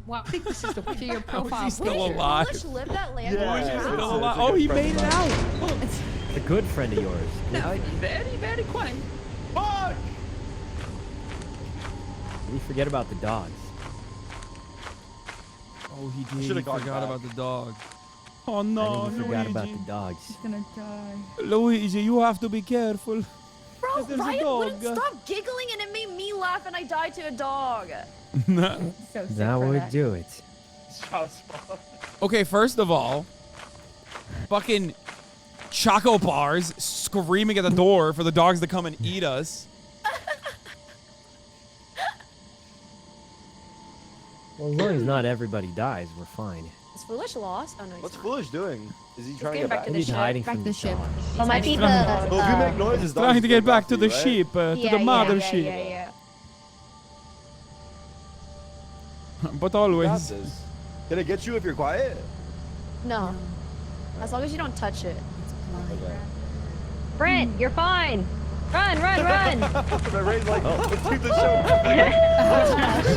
Wow, I think this is the picture of your How profile. is he still alive? Bush lived that land. Yeah, He's it's still a alive. good Oh, he friend made of it mine. out. A good friend of yours. No, very, very quiet. Fuck! We forget about the dogs. Oh, he did. He Should've gone forgot back. about the dog. Oh I no, think we forgot about Luigi. the dogs. He's gonna die. Luigi, you have to be careful. Bro, There's a Ryan dog. wouldn't stop giggling and it made me laugh and I died to a dog. So sick That for would that. do it. Okay, first of all, fucking choco bars screaming at the door for the dogs to come and eat us. Well, as long as not everybody dies, we're fine. Is Foolish lost? Oh no. he's What's not. Foolish doing? Is he trying to getting get back back? to He's ship. hiding Back from to the ship. dogs. Oh, might be the. Well, if you make noises, dogs Trying to will get go back to the you, right? sheep, to Yeah, the yeah, mother yeah, sheep. yeah. But You got always. this. Can it get you if you're quiet? No. As long as you don't touch it. Okay. Brent, you're fine. Run, run, run. The Ray's like, let's keep the show.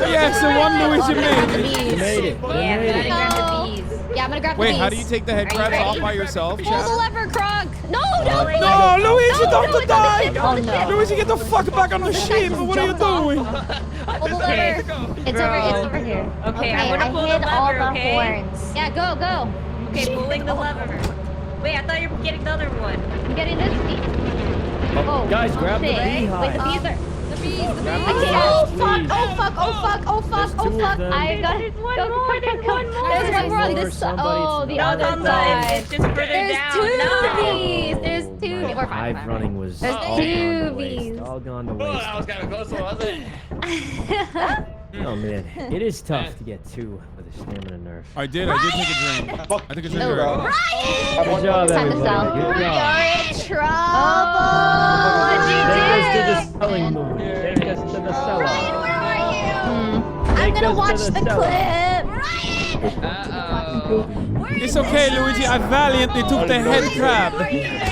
Yes, the one Luigi Grab the made. bees. You made it. You Yeah, made I'm it. gonna grab the bees. Yeah, I'm gonna grab the Wait, bees. how do you take the head Are you crabs ready? off by yourself, Pull the Chad? lever, Krog. No, no, No, Luigi, don't it's on the die! ship, on the ship. Luigi, get the fuck back on the sheep! What are you doing? Pull the lever. It's over here. Okay, I'm gonna pull the hid all lever, the okay? horns. Yeah, go, go. Okay, pulling the lever. Wait, I thought you were getting the other one. I'm getting this bee. Oh, guys, grab the shit. beehive. Wait, the bees are... The bees, the bees. Grab I the can't. bees, Oh, fuck, please. oh, fuck, oh, fuck, oh, fuck, There's oh, two of fuck. them. I got it. There's one more, there's one more. There's one more on Lord, this side. somebody, Oh, it's the not other on the side. It's just further There's down. two No. bees. There's two. My We're fine. hive running was There's all two gone to bees. waste. All gone to Oh, waste. that was kind of close, wasn't it? Oh man, it is tough to get two with a stamina nerf. I did take a drink. I took a drink No. already. Good job, Time to sell. everybody. Good We job. are in trouble. What'd you Take us to do? the selling moon. Take us to the cellar. Ryan, where are you? I'm Take gonna us to watch the the cellar. clip. It's okay, Luigi. I valiantly took the head crab.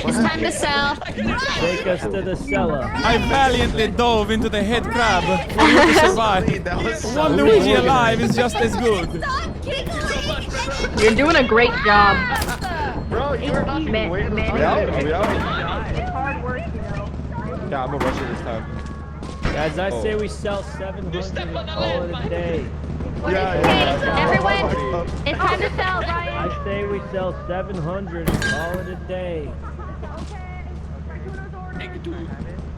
It's time to sell. Take us to the cellar. I valiantly dove into the head crab for you to survive. One Luigi alive is just as good. You're doing a great job. Bro, you're not even waiting. Are we out? Are we out? It's hard work, you know. Yeah, I'm gonna rush it this time. Guys, I say we sell 700 and call it a day. Everyone, it's time to sell, Ryan. I say we sell 700 and call it a day.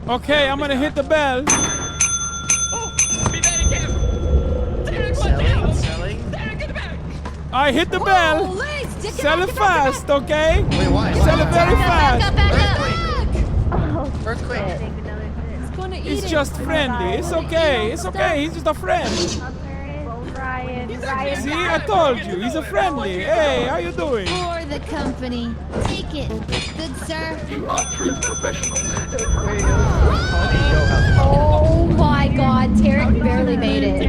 Okay, I'm gonna hit the bell. Be very careful. Selling? I hit the bell. Sell it fast, okay? Wait, why? Sell it very fast. Earthquake. It's gonna eat It's it. just friendly. It's okay. It's okay. He's just a friend. Ryan, See, I told you. He's a friendly. Hey, how you doing? For the company. Take it. Good sir. Oh my God, Tarek barely made it.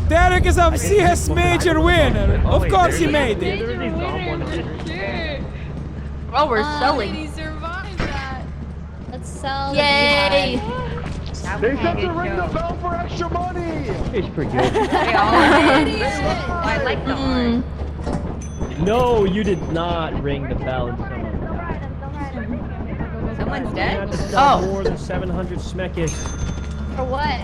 Derek is a CS major winner. Of course he made it. Oh, we're selling. He survived that. Let's sell. Yay! They said to ring the bell for extra money. It's pretty good. I like the horn. No, you did not ring the bell and Someone's dead? sell more than 700 smeckish For what?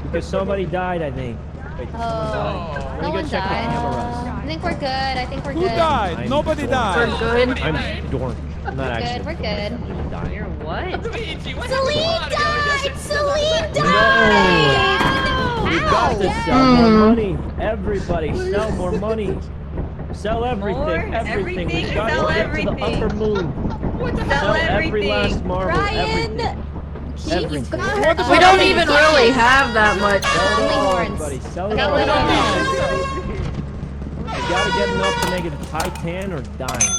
because somebody died, I think. Wait, did someone die? Let No me one go check the died. cameras. I think we're good. I think we're Who good. died? Nobody died. Good. I'm dormant. I'm not Good, actually. we're good. dying. You're what? Celine died! Celine No! died! We got to sell more money. Everybody, sell more money. Sell everything. More? Everything. We Everything? got Sell to get to the everything. upper moon. Sell every everything. last marble. Ryan! Everything. Everything. We don't even really have that much. Sell it all, horns. everybody. Sell it Sell all. it all. You gotta get enough to make it a Titan or dying.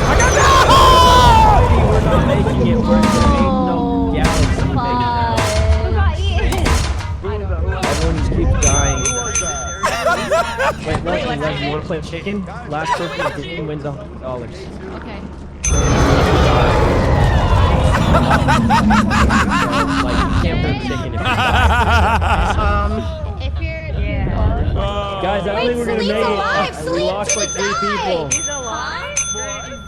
I got we're not making it. We're no galaxy making it. Who got eaten? Everyone just keeps dying. Wait, Leslie, you want to play chicken? Last person to get wins $100. Okay. Like, you can't win chicken if you die. If you're... Guys, I don't think we're gonna make alive. it. We lost like 3 people. She's alive?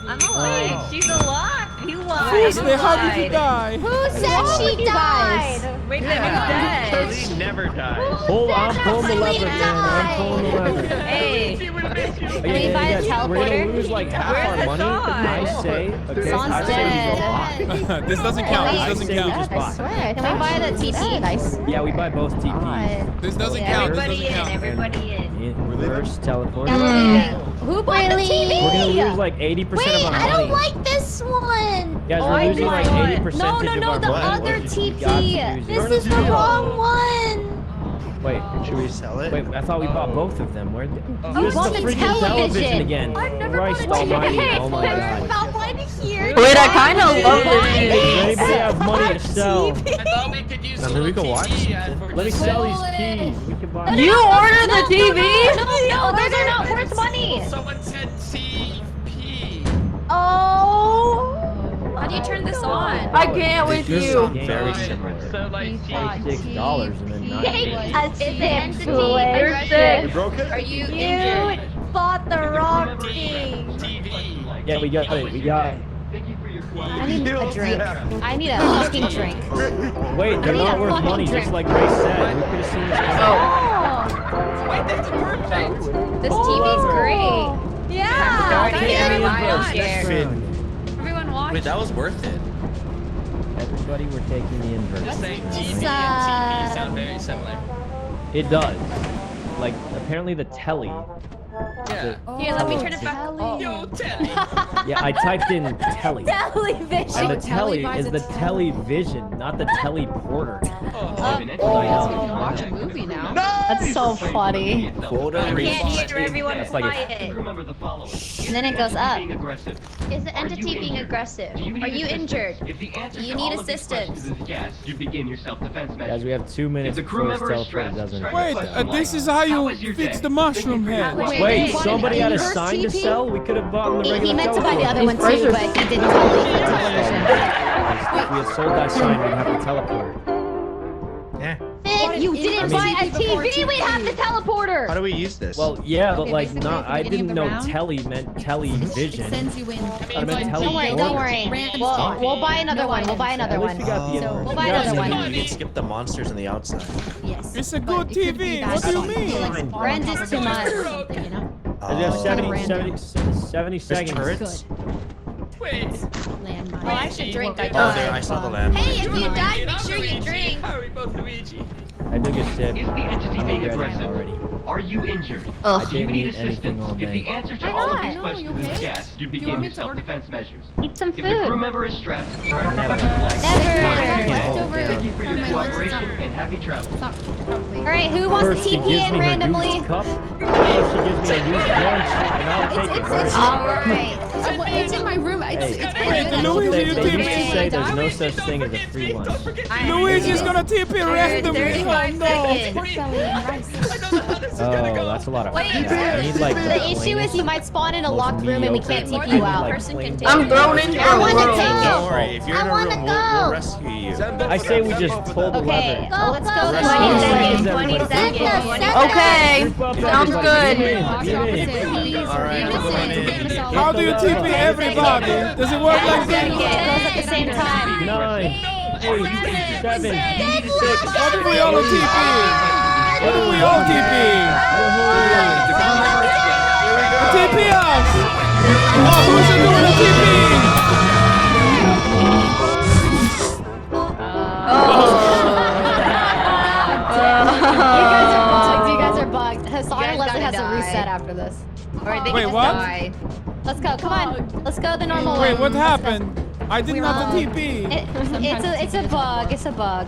I'm alive. She's alive. You lied. Seriously, how did you die? Who said she died? Wait, dead. She never died. I'm pulling the lever, man. I'm pulling the lever. Hey. Oh, Can we buy a we're teleporter? gonna lose like half our money. I say, okay, Hasan's I say we go dead. This doesn't count. This doesn't count. I swear. Can we buy the TP? Nice. Yeah, we buy both TPs. This doesn't count. This Everybody doesn't count. Everybody in. Reverse teleport. Who bought the TV? We're gonna lose like 80% Wait, of our money. I don't like this one. Guys, we're losing like 80% No, of our the money. other We got to use TP. it. This is the wrong one. Wait, Should we sell it? wait, I thought we bought both of them. Where? You This is bought the the freaking television again. I've never Christ bought a almighty. TV. Oh my god. About one here. Wait, I kind of love this TV. Does anybody have money to sell? I thought we could use I mean, we can watch. Let me sell these keys. We can buy. You ordered the TV? No, those are not worth money. Someone said TP. Oh. How do you turn this on? I can't with This you. is very similar. So like $6 and then not. Is the entity Peterson. You broke it? Are you You injured? bought the wrong thing. TV. Yeah, we got it. We got it. I need a drink. I need a fucking drink. Wait, they're I need not a worth fucking money, drink. just like Ray said. We could have seen this coming. Oh. Wait, that's perfect. This TV's great. Yeah. Take the inverse. Here. Next turn. Everyone watch. Wait, that was worth it. Everybody, we're taking the inverse. Just saying TV and TP sound very similar. It does. Like, apparently the telly. Yeah. Here, let me turn it back. Telly. Yo, Telly. Yeah, I typed in telly. Television. And the telly is the television, not the teleporter. Watch a movie now. That's so funny. Quota I reached. can't hear everyone That's like a- quiet. And then it goes up. Is the entity being aggressive? Are you injured? Do you need assistance? Guys, we have 2 minutes before this teleporter doesn't. Wait, this is how you fix the mushroom head. Wait, somebody had a sign to sell? We could have bought the regular He meant to buy the teleporter. other one too, but he didn't tell me the television. If we had sold that sign, we'd have the teleporter. If you didn't buy a TV, we'd have the teleporter. How do we use this? Well, yeah, but Okay, like, basically, not. at the I beginning didn't of the know round, telly meant television. It sends you in. I meant Don't worry, teleporter. don't worry. Random We'll spot. buy another one. We'll buy another At least one. we got the So inverse. we'll buy We got another the one. You can skip the monsters on the outside. Yes. It's a but good it could be TV. that What do you spot. mean? Like, spawn on Rent top is of too the much. door or something, you know? We have 70 random. seconds. turrets? Wait. Landmine. Oh, I should drink. I Oh, there, I saw the land. Hey, if you die, make sure you drink. Hurry, both Luigi. I took a sip. I'm regretting it already. Are you injured? I Do you didn't need eat anything all assistance? If the day. answer to Why all of not? these No, questions you is okay? yes, you You begin want me your to order? self-defense measures. Eat some If the crew food. member is strapped, Never. Leftover thank you for your from my lunch. cooperation and happy travels. All right, who wants First, to she TP gives in me her randomly? used cup. First, she gives me a used lunch, and I'll take it. All right. It's in my room. It's Wait, Luigi, you They used to TP. say there's no such thing as a free lunch. Luigi's gonna TP randomly. 35 Oh, no. seconds. pork belly and rice. Oh, that's a lot of. Wait, Yeah, I need like The issue is you might spawn in a locked room and we can't mediocre, TP you out. like, person can plain take white. I'm thrown into I a wanna world. go. Don't worry, if you're I in a wanna room, go. we'll rescue you. I say we just pull the Okay, lever. go, let's go. 20 seconds. Everybody. 20 seconds. Okay, Group up, sounds everybody. good. Get in, Watch get in. opposite. Please. Alright, Be I'm going in. innocent. How do you TP everybody? Does it work like It that? goes at the same time. 9, 8, 7, 6. What if we all TP? What if we all TP? TP us! Oh, who's it doing the TP? You guys are bugged. Hasan and Leslie has to reset after this. Alright, they Wait, can what? die. Let's go. Come on. Let's go the normal Wait, way. what happened? I didn't have the We're TP. It's a bug. It's a bug.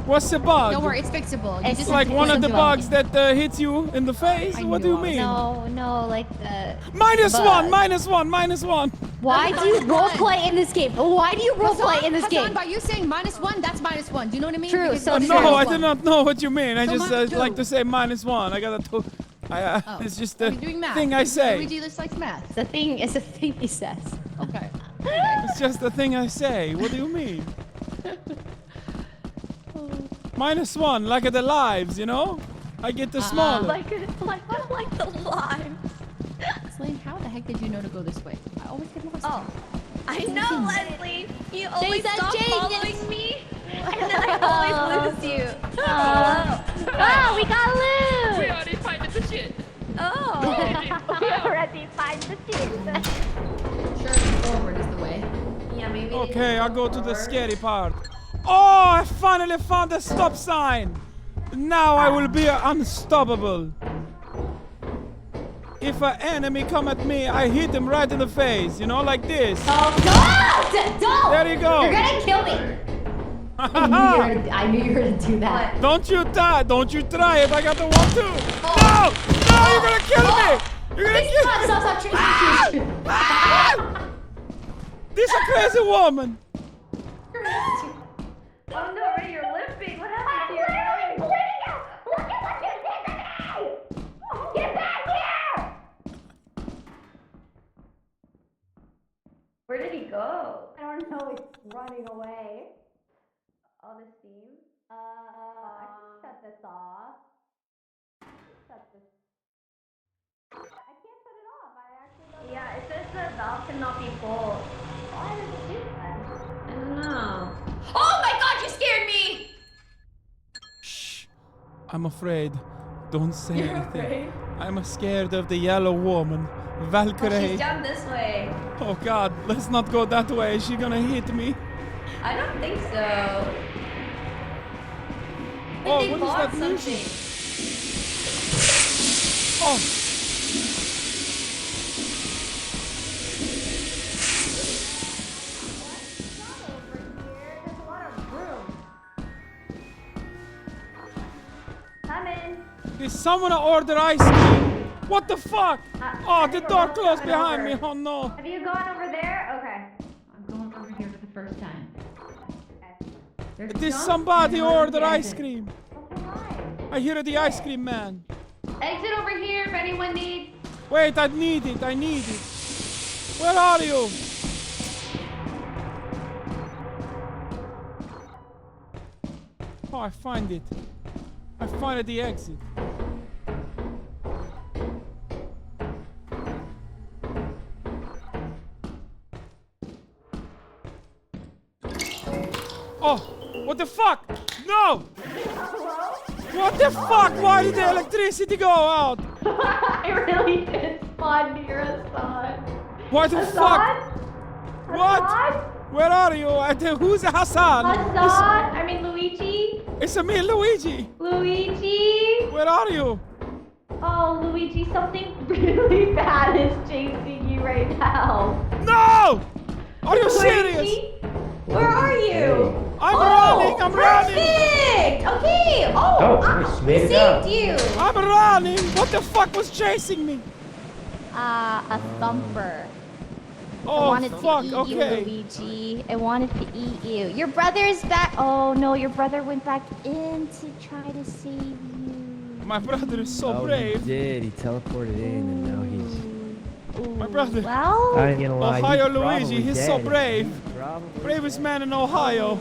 What's the bug? Don't worry, it's fixable. You It's just like have to one of listen the to bugs that hits you in the face? What do you mean? No, like the. Minus bug. one, minus one, minus one. Why do you roleplay in this game? Why do you roleplay in this Hasan, game? by you saying -1, that's -1. Do you know what I mean? True, Because so it's No, I -1. did not know what you mean. I So just minus like two. to say -1. I gotta to. It's just the Are we doing math? thing I say. Luigi just likes math. It's a thing he says. Okay. It's just the thing I say. What do you mean? -1, like the lives, you know? I get the smaller. Like the lives. Slane, how the heck did you know to go this way? I always get lost. Oh, I know, Leslie. You always She's a stop genius. following me, and then I always lose you. Oh, we got loot! We already find the shit. Oh. We already find the shit. Sure, forward is the way. Yeah, maybe. Okay, I'll go to the scary part. Oh, I finally found the stop sign. Now I will be unstoppable. If an enemy come at me, I hit him right in the face, you know, like this. Oh, don't! There you go. You're gonna kill me. I knew you were gonna do that. Don't you die. Don't you try it. I got the 1, 2. No! No, you're gonna kill me. You're gonna kill me. Stop. This is a crazy woman. Oh no, Ray, you're limping. What happened to you? Look at what you did to me! Get back here! Where did he go? I don't know, it's running away. Oh, the steam. I can shut this off. Shut this. I can't shut it off. I actually don't know. Yeah, it says the valve cannot be pulled. Why does it do that? I don't know. Oh my god, you scared me! Shh. I'm afraid. Don't say You're anything. afraid? I'm scared of the yellow woman. Oh, Valkyrie. she's down this way. Oh God, let's not go that way. She's gonna hit me. I don't think so. Oh, They what is bought that something. music? Oh. Come in. Did someone order ice cream? What the fuck? Oh, the door closed behind me. Oh no. Have you gone over there? Okay. I'm going over here for the first time. There's Did junk somebody and there's order the ice exit. cream? I hear the ice cream man. Exit over here if anyone needs. Wait, I need it. I need it. Where are you? Oh, I find it. I find the exit. Oh, what the fuck? No! What the fuck? Why did the electricity go out? I really did spawn near Hasan. What the fuck? What? Where are you? Who's Hasan? I mean Luigi. It's me, Luigi. Luigi. Where are you? Oh, Luigi, something really bad is chasing you right now. No! Are you Luigi? serious? Where are you? I'm running, I'm running. Perfect! Okay! Oh, I made it up. saved you! I'm running. What the fuck was chasing me? A thumper. It Oh, wanted fuck, to eat okay. you, Luigi. It wanted to eat you. Your brother's back. Oh no, your brother went back in to try to save you. My brother is so Oh, brave. He did. He teleported in, and now he's. My brother. Well, I ain't gonna lie. Ohio he's Luigi, probably he's dead. so brave. He's probably Bravest man in Ohio.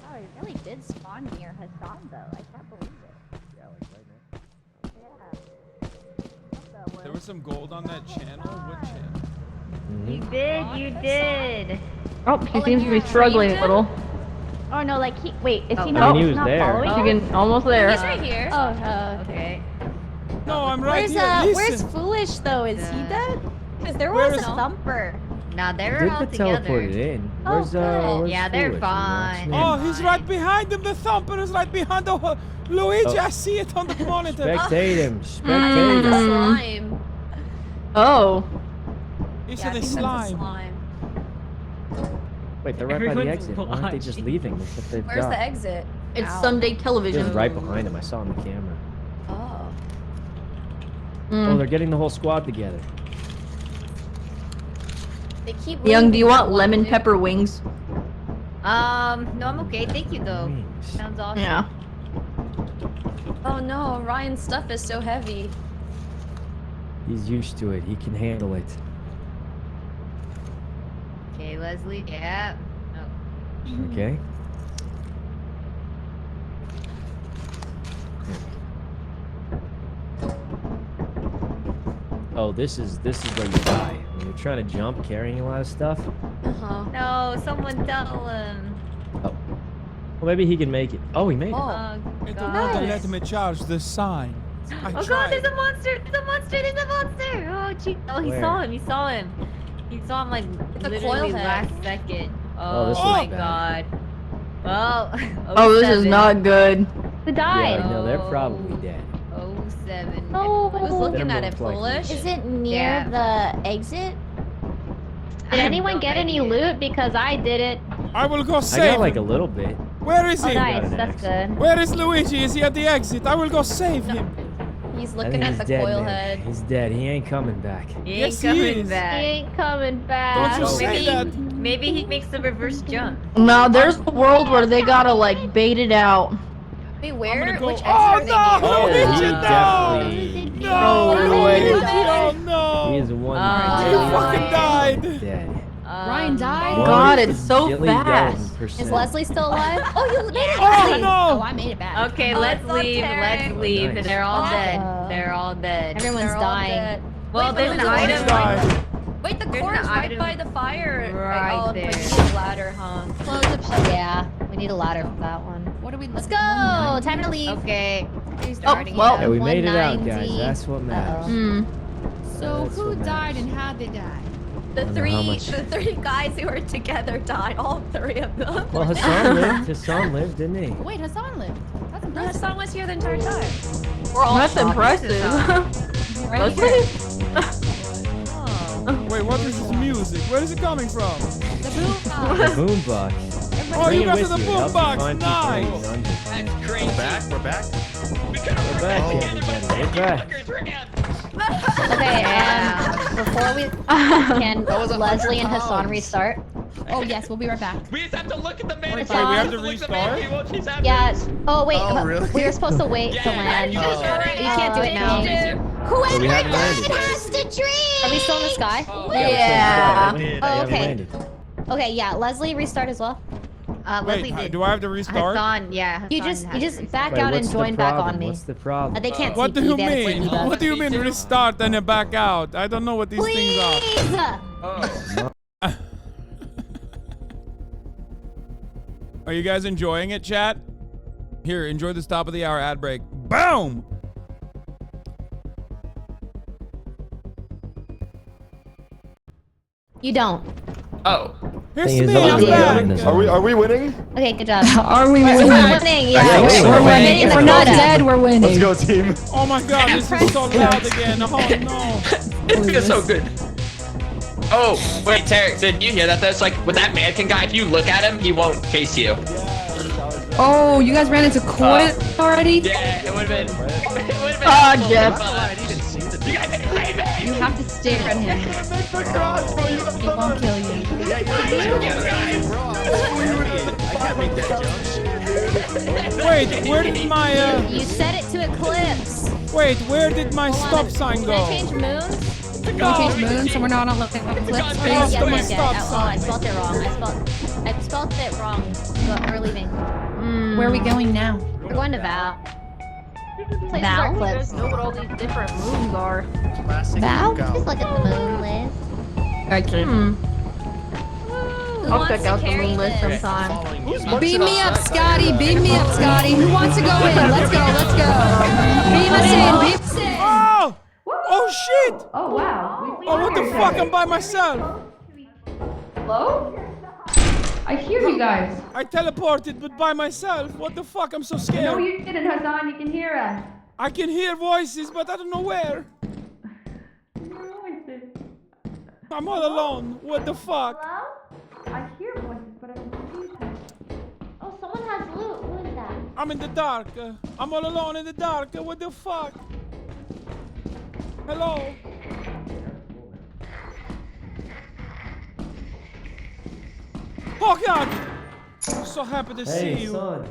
oh, he really did spawn near Hasan though. I can't believe it. Yeah. There was some gold on that channel. What channel? You did. Oh, she seems to be struggling a little. Oh no, like he. Wait, is he I not? mean, he was not there. following? She can almost there. He's right here. Oh, Okay. No, I'm right where's here. where's Listen. Foolish though? Is he dead? Because there Where was is- a thumper. Nah, they were Did all get together. teleported in. Oh, Where's good. where's Yeah, they're Foolish? fine. Oh, he's right behind him. The thumper is right behind the Luigi. I see it on the monitor. Spectate him. Spectate him. Slime. Oh. It's Yeah, I the think that's a slime. slime. Wait, they're right by the exit. Why aren't they just leaving? Look what they've Where's got. the exit? It's Ow. Sunday It television. was right behind him. I saw on the camera. Oh. Oh, they're getting the whole squad together. They keep Young, do you leaving want that lemon one, pepper wings? No, I'm okay. Thank you, though. Sounds awesome. Yeah. Oh no, Ryan's stuff is so heavy. He's used to it. He can handle it. Okay, Leslie. Yeah. Oh. Okay. Oh, this is where you die. When you're trying to jump, carrying a lot of stuff. No, someone tell him. Oh. Well, maybe he can make it. Oh, he made it. Oh, It God. won't let me charge the sign. I Oh God, tried. there's a monster! There's a monster! There's a monster! Oh, gee. Oh, he Where? saw him. He saw him. He saw him like a literally coil head. last second. Oh, this Oh my looks bad. God. Well. Oh, this is 07. not good. Who Yeah, died? I know. They're probably dead. 07. Oh. Who's looking at it, more foolish? Is it near Yeah. the exit? Did anyone get any loot? Because I did it. I will go I save got like a him. little bit. Where is Oh, he? nice. an That's axe. good. Where is Luigi? Is he at the exit? I will go save him. He's I looking think at he's the dead, coil man. head. He's dead. He ain't coming back. He ain't Yes, he coming is. He back. ain't coming back. Don't you say maybe, that. maybe he makes the reverse jump. No, there's a world where they gotta like bait it out. Wait, I'm where? gonna go. Which exit Oh are they no! near? Oh, Luigi, he no! definitely. No, Luigi, oh no! He is one. You fucking died. Dead. Ryan died? One God, it's so fast. gazillion%. Is Leslie still alive? Oh, you made it, Oh Leslie! Oh, no! I made it back. Okay, Oh, let's it's not leave. Terry. Let's leave. Nice. They're all Uh, dead. They're all dead. Everyone's They're all dying. dead. Well, Wait, there's an but item. there's Die. Wait, the There's core an is right item by the fire. right oh, there. but you need a ladder, huh? Close up shop. Yeah, we need a ladder for that one. What are we Let's looking go. at? Time to leave. Okay. Restarting well. it. Yeah, we made it out, 190. guys. That's what matters. So That's who what died matters. and how they died? The don't know how much- three guys who were together died. All three of them. Well, Hasan lived. Hasan lived, didn't he? Wait, Hasan lived. That's impressive. Hasan was here the entire time. We're all That's shocked. impressive. Right That's here. Oh. Wait, what is this music? Where is it coming from? The boom. The boombox. Oh, Bring you it got to with the you. It helps you boombox. find people in Nice. the dungeon. That's crazy. We're back. We're back. We're back, everybody. We're back. Okay, before we can Leslie and Hasan restart. Oh yes, we'll be right back. We just have to look at the man. Wait, we have to restart? Yeah. Oh wait, really? we were supposed to wait to land. You can't do it now. So we haven't landed. has to dream? Are we still in the sky? Yeah. We Oh, haven't okay. landed. Okay, yeah. Leslie, restart as well. Leslie Wait, did. do I have to restart? Hasan, yeah. You Hasan just had to back Wait, out and what's the join back problem? on me. What's the problem? They can't What do TP, you they have to mean? TP back. What do you mean restart and then back out? I don't know what these things are. Please! Are you guys enjoying it, chat? Here, enjoy this top of the hour ad break. Boom! You don't. Oh. Here's Thing is, me, I'm I'm really back. loving this Are we one. winning? Okay, good job. Are we We're winning? winning, yeah. Yeah, We're we're winning. If the we're not setup. dead, we're winning. Let's go, team. Oh my god, this is so loud again. Oh no. It feels so good. Oh, wait, Tarek, did you hear that? That's like, with that mannequin guy, if you look at him, he won't chase you. Oh, you guys ran into coil already? Yeah, it would've been... Ah, Jeff. You have to stare at him. He won't kill you. Wait, where did my You set it to eclipse. wait, where did my stop sign Can I go? change moons? Can we change moon so we're not on eclipse, Yes, please? to my Yes. stop Oh, sign. I spelled it wrong. I spelled it wrong. But we're leaving. Where are we going now? We're going to Val. Places Val? are eclipse. know what all these different moons are. Val? Just look at the moon list. Okay. Who I'll wants check to out the carry moon list this? sometime. Beam me up, Scotty. Beam me up, Scotty. Who wants to go in? Let's go. Let's go. Beam us in. Beam us in. Oh! Oh shit! Oh wow. Oh, what the fuck? I'm by myself. Hello? I hear you guys. I teleported, but by myself. What the fuck? I'm so scared. No, you didn't, Hasan. You can hear us. I can hear voices, but I don't know where. I'm all alone. What the fuck? Hello? I hear voices, I'm in the dark. I'm all alone in the dark. What the fuck? Hello? Oh God! I'm so happy to see you. Hey, son.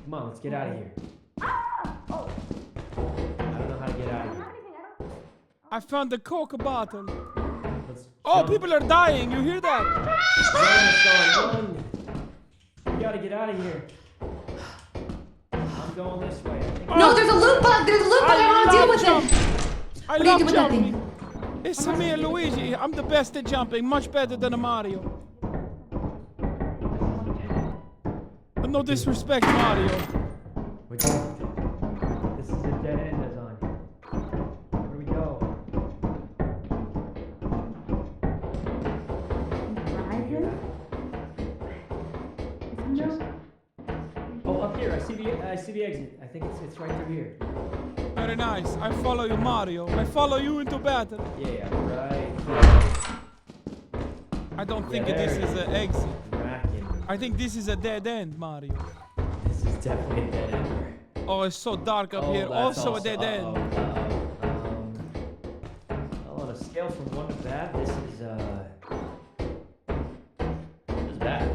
Come on, let's get out of here. I don't know how to get out of here. I found the Coke bottle. Let's Oh, jump. people are dying. You hear that? Run, son, run. We gotta get out of here. I'm going this way. I think No, there's a loot bug. There's a loot bug. I want to deal with it. I What do you love do with that jumping. thing? It's me and Luigi. I'm the best at jumping. Much better than a Mario. No disrespect, Mario. This is a dead end, Hasan. Where do we go? Oh, up here. I see the exit. I think it's right through here. Very nice. I follow you, Mario. I follow you into battle. Yeah, right. I don't think this is an exit. Racking. I think this is a dead end, Mario. This is definitely a dead end. Oh, it's so dark up here. That's Also a dead end. Well, on a scale from 1 to bad, this is bad.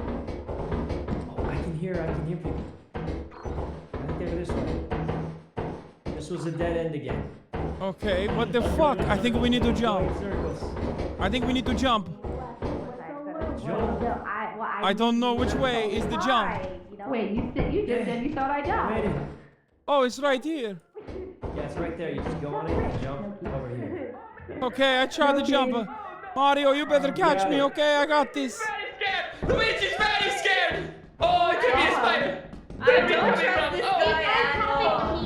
Oh, I can hear people. I think they were this way. This was a dead end again. Okay, what the fuck? I think we need to jump. I think we need to jump. I don't know which way is the jump. Wait, you just said you thought I died. Oh, it's right here. Yeah, it's right there. You just go on it and jump over here. Okay, I tried to jump. Mario, you better catch me, okay? I got this. Luigi's very scared! Oh, it could be a spider! I don't trust this guy at all.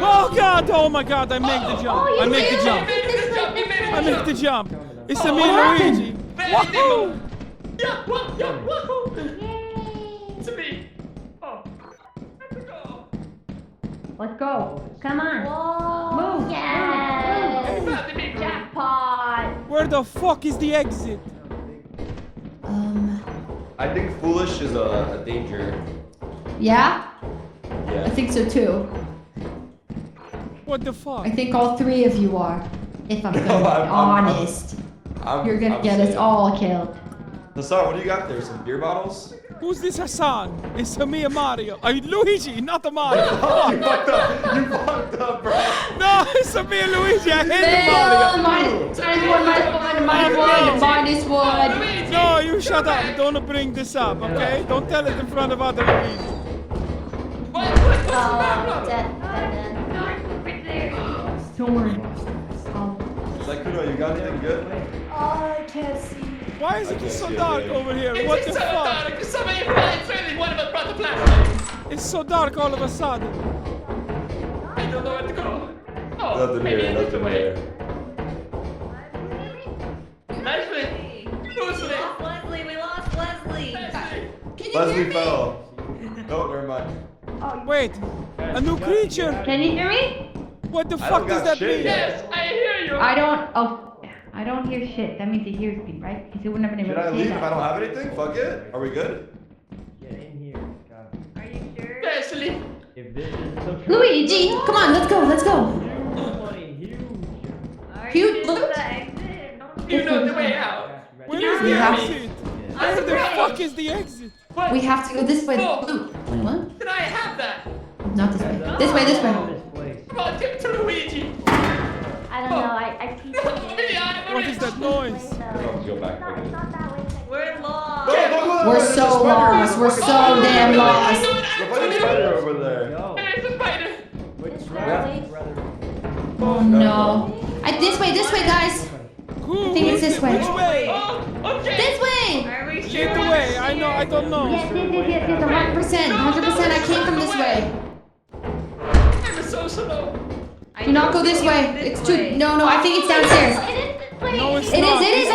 Oh God! Oh my God! I make the jump. I make the jump. I make the jump. It's me and Luigi. Wahoo! Yeah, wahoo! It's me. Oh, let's go. Let's go. Come on. Whoa. Move. Yes. Jackpot. Where the fuck is the exit? I think foolish is a danger. Yeah? Yeah. I think so too. What the fuck? I think all three of you are. If I'm gonna be honest. You're gonna get us all killed. Hasan, what do you got there? Some beer bottles? Who's this Hasan? It's me and Mario. I mean Luigi, not the Mario. Oh, you fucked up. You fucked up, bro. No, it's me and Luigi. I hate the Mario. Minus one. No, you shut up. Don't bring this up, okay? Don't tell it in front of other Luigi. Don't worry. Kuno, you got anything good? Oh, I can't see. Why is it so dark over here? What the fuck? Somebody really one of us brought the flashlight. It's so dark all of a sudden. I don't know where to go. Oh, Nothing maybe here, it's the nothing way. here. Leslie! Who's it? Leslie, we lost Leslie. Leslie fell. No, never mind. Wait, a new creature. Can you hear me? What the I fuck don't does got that shit mean? Yes, I hear you. I don't hear shit. That means he hears me, right? Because he wouldn't have been able Should I to leave say if that. I don't have anything? Fuck it. Are we good? Get in here. God. Are you sure? Leslie! If this is so true. Luigi, come on, let's go, let's go. Money, huge. Are Huge you loot? the exit? Don't You know the way out. Where is the exit? Where the fuck is the exit? What? We have to go this way. Oh. Loot. What? Did I have that? Not this way. This way, this way. This place. Come on, give it to Luigi. I don't know. I keep thinking. What is that noise? Go back. We're lost. We're so lost. We're so damn lost. The fucking spider over there. Go. There's a spider. Which Yeah. Oh no. This way, guys. Who? I think it's this way. Which way? Oh, okay. This way. Are we sure? Get the way. I know. I don't know. Yes. 100%. I came from this way. I'm so slow. Do not go this way. It's too. No, I think it's downstairs. No, it's It not. is. I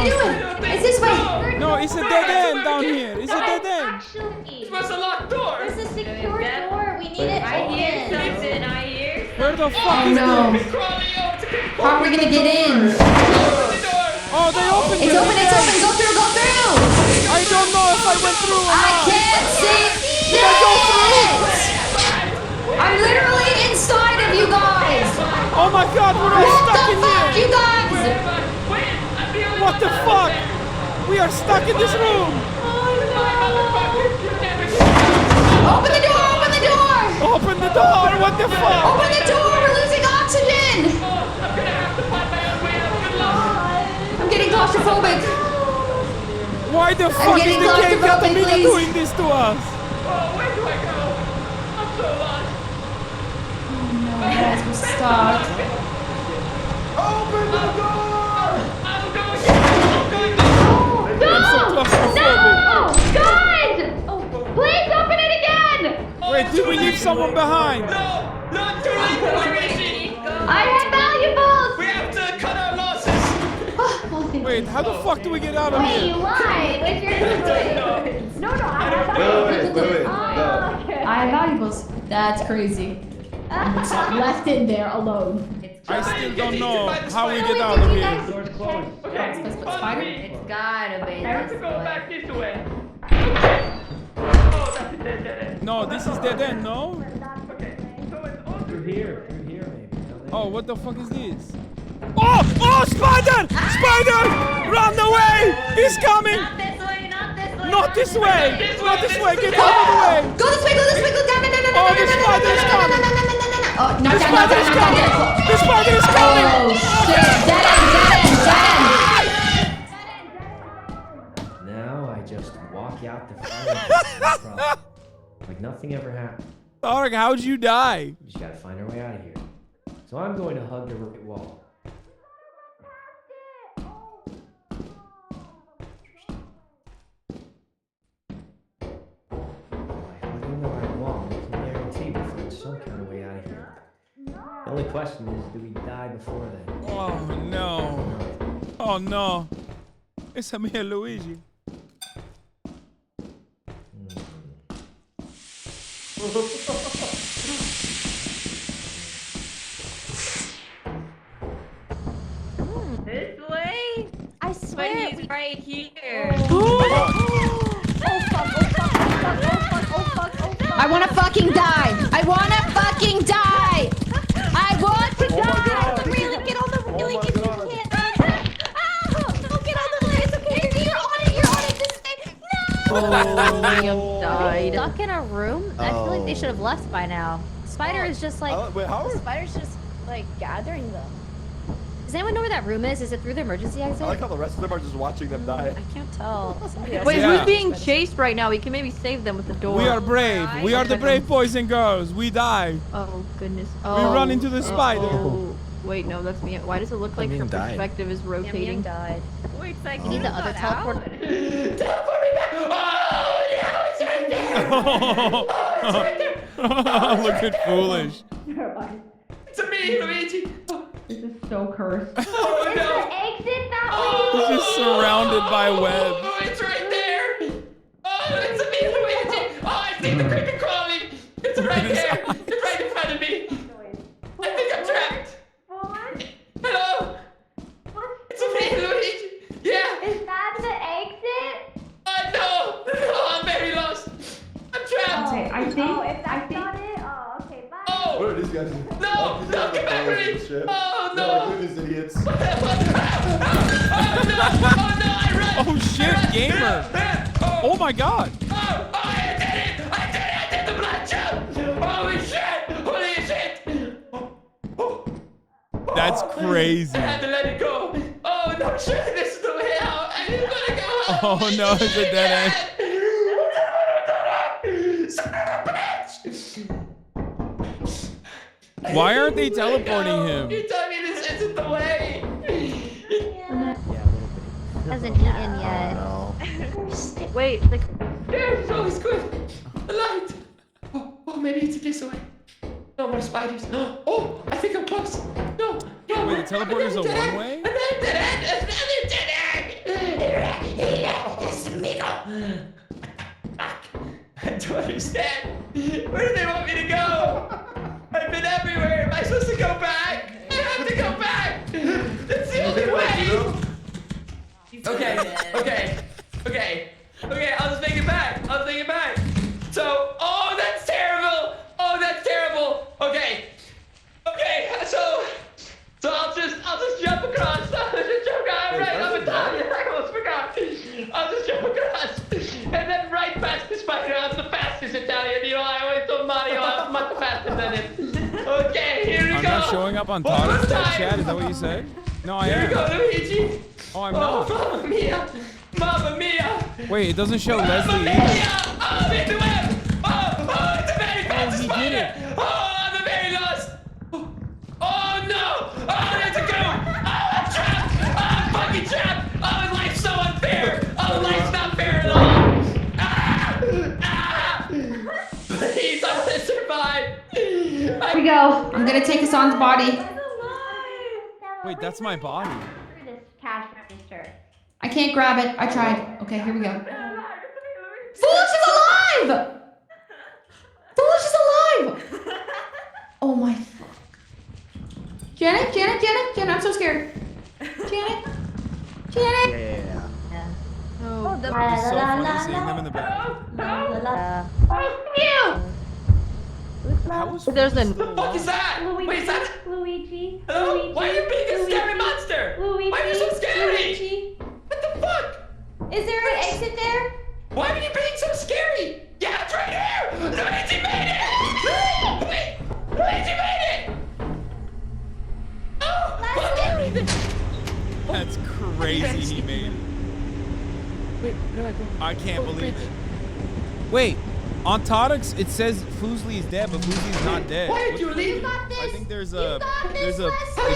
knew it. It's this way. No, it's a dead end down here. It's a dead end. Actually, It was a locked door. there's a secure door. We need it. I hear something. I hear. Where the fuck Oh is no. this? Crawling out to How are we gonna get in? open the door. Oh, they opened it. It's open, it's open. Go through, go through. I don't know if I went through or I not. can't see Did I go through? I'm literally inside of you guys. Oh my god, we're all stuck in What the fuck, here. you guys? What the fuck? We are stuck in this room. Open the door, open the door. Open the door, what the fuck? Open the door, we're losing oxygen. I'm getting claustrophobic. Why the fuck is getting the cave claustrophobic, Catamina please. doing this to us? Where do I go? I'm so lost. Guys, we're stuck. Open the door! I'm going. I'm so claustrophobic. No! God! Please open it again! Wait, did we leave someone behind? No! Not too late for Luigi! I have valuables! We have to cut our losses! Wait, how the fuck do we get out of Wait, you here? lied! Like you're No, I have valuables. Wait. Oh, okay. I have valuables. That's crazy. Left in there alone. I still don't know how we get out of here. Door's closed. Spider? It's gotta be I have to this go way. back this way. Oh, that's a dead end. No, this is dead end, no? Okay, so it's all Through here maybe. Oh, what the fuck is this? Oh! Oh, spider! Spider! Run away! He's coming! Not this way, not this way. Not this way! Not this way! Get out of the way! Go this way, go this way, go down, no, no, no, Oh, no, the no, no, spider is no, no, coming! no, no, no, no, no, no, no. Oh, The knock down, knock spider down, is knock down, coming! get it. The spider is coming! Oh shit! Dead end, dead end, dead end. Now I just walk out the front. Like nothing ever happened. Tarek, how'd you die? We just gotta find our way out of here. So I'm going to hug the right wall. By hugging the right wall, we can guarantee we'll find some kind of way out of here. The only question is, do we die before then? Oh no. Oh no. Esa mía Luigi. This way? I But swear. he's right here. I wanna fucking die! I wanna fucking die! I want to die! Really, get on the really, get you can't. Don't get on the way. It's okay. You're on it, you're on it. Just stay. No! Liam died. Stuck in a room? I feel like they should have left by now. Spider is just like. Wait, how the are... spider's just like gathering them. Does anyone know where that room is? Is it through the emergency exit? I like how the rest of them are just watching them die. I can't tell. Somebody else Wait, is- Yeah. who's being chased right now? We can maybe save them with the door. We are brave. We are the brave boys and girls. We die. Oh goodness. We Oh, run into the spider. oh. Wait, no, that's me. Why does it look like her Mewing died. perspective is Yeah, rotating? Mewing died. Wait, it's like You need the other teleport. Look at foolish. It's a me, Luigi. This is so cursed. Oh no. Exit that He's just surrounded by webs. Oh, it's right there. Oh, it's a me, Luigi. Oh, I see the creepy crawling. It's right there. It's right in front of me. I think I'm trapped. Hello. It's a me, Luigi. Yeah. Is that the exit? No. No, I'm very lost. I'm trapped. Okay, I think. Oh, if that's not it, oh, okay, bye. Oh. What are these guys? No, no, get back to me. Oh, no. Look at these idiots. Oh, no. Oh, no, I run. Oh shit, gamer. Oh my god. Oh, I did it. I did the blood jump. Holy shit. That's crazy. I had to let it go. Oh, no shit. This is the way out. I didn't want to go out. Oh no, it's a dead end. Son of a bitch. Why aren't they teleporting him? You told me this isn't the way. Hasn't eaten yet. Wait, like There's always good. The light. Oh, maybe it's this way. No more spiders. Oh, I think I'm close. No. Wait, the teleporter's a one way? Another dead end. I don't understand. Where do they want me to go? I've been everywhere. Am I supposed to go back? I have to go back. That's the only way. Okay. I'll just make it back. So, oh, that's terrible. Okay. So I'll just jump across. I'm Italian. I almost forgot. I'll just jump across, and then right past the spider. I'm the fastest Italian. You know, I always told Mario I'm much faster than him. Okay, here we go. I'm not showing up on Todd's chat. Is that what you said? No, I am. Here we go, Luigi. Oh, I'm not. Mamma mia. Wait, it doesn't show Leslie either. Oh, I'm in the web. Oh, it's a very fast spider. Oh, I'm a very lost. Oh no. Oh, there's a goo. Oh, I'm trapped. Oh, I'm fucking trapped. Oh, life's so unfair. Oh, life's not fair at all. Please, I want to survive. Here we go. I'm gonna take Hasan's body. Wait, that's my body. This cash register. I can't grab it. I tried. Okay, here we go. Foolish is alive! Foolish is alive! Oh my fuck. Janet, I'm so scared. Janet. Yeah. Oh, It's so funny seeing them in the back. There's a. What the fuck is that? Wait, is that? Luigi. Hello? Why are you being a scary monster? Luigi. Why are you so scary? Luigi. What the fuck? Is there an exit there? Why are you being so scary? Yeah, it's right here! Luigi made it! Luigi made it! Oh, fuck. That's crazy he made it. Wait, where do I go? I can't believe it. Wait, on Todix it says Fuslie is dead, but Fuslie's not dead. Why did you leave? I think the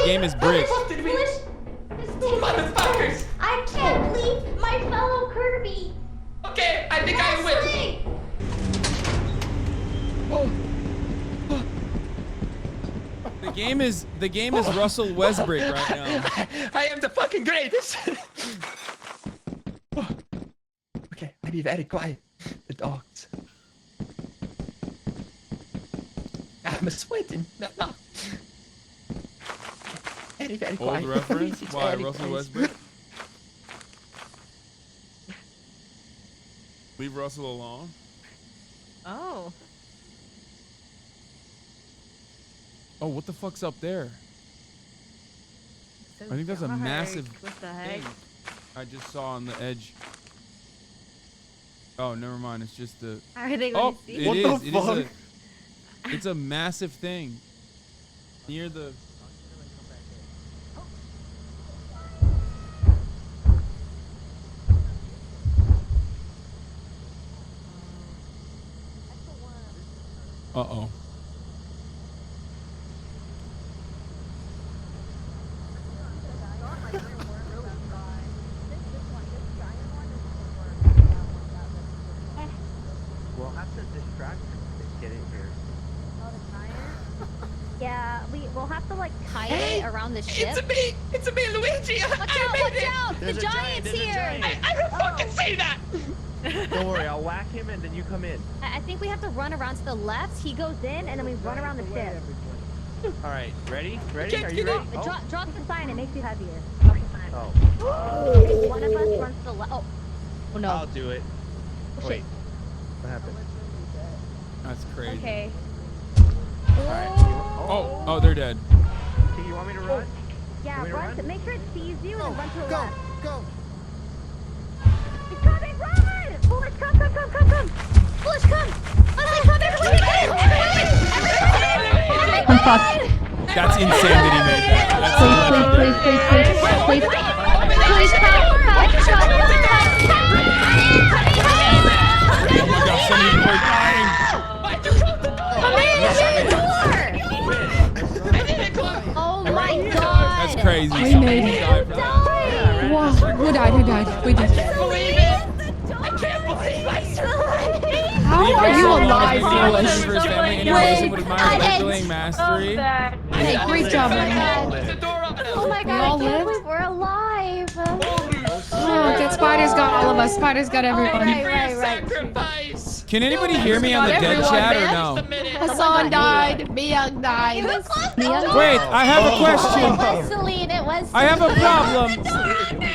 game is bridged. Motherfuckers! I can't leave my fellow Kirby. Okay, I think I will. The game is Russell Westbrook right now. I am the fucking greatest. Okay, I be very quiet. The dogs. I'm sweating. No. Very quiet. Old reference? Why, Russell Westbrook? Leave Russell alone. Oh. Oh, what the fuck's up there? So I think that's a dark. massive What the heck? thing I just saw on the edge. Oh, never mind. It's just the. How are they Oh, going to see? it What is. the It is fuck? It's a massive thing near the. Uh-oh. We'll have to distract him to get in here. Yeah, we'll have to like tie Hey, it around the ship. It's a me, Luigi. Watch out! The giant's here! I don't fucking see that. Don't worry, I'll whack him and then you come in. I think we have to run around to the left. He goes in, and then we run around the ship. All right, ready? Ready? Can't Are you get ready? up. Drop the sign. It makes you heavier. Drop the sign. Oh. One of us runs to the left. Oh no. I'll do it. Oh, Wait. What happened? That's crazy. Okay. Alright. Oh, they're dead. Okay, you want me to run? Yeah, Want me to run. run? To, make sure it sees you, and then run to the left. Go! It's coming! Run! Foolish, come! Foolish, come! Let's come! Everybody, go! Everybody! I'm fucked. That's insane that he made that. That's Please, come. Oh my god, so many people are dying. Oh my god! That's crazy. We So made many it. died from that. Wow. Who died? We did. I can't believe I survived. How are you alive, For his Foolish? family, any person would admire wrestling mastery. Hey, great job, man. Oh my We god, all I can't lived? believe we're alive! Oh, okay, Spider's got all of us. Spider's got everyone. Right. Can anybody hear me on the dead chat or no? Hasan died. Miyang died. Wait, I have a question. Celine, it was I have a problem.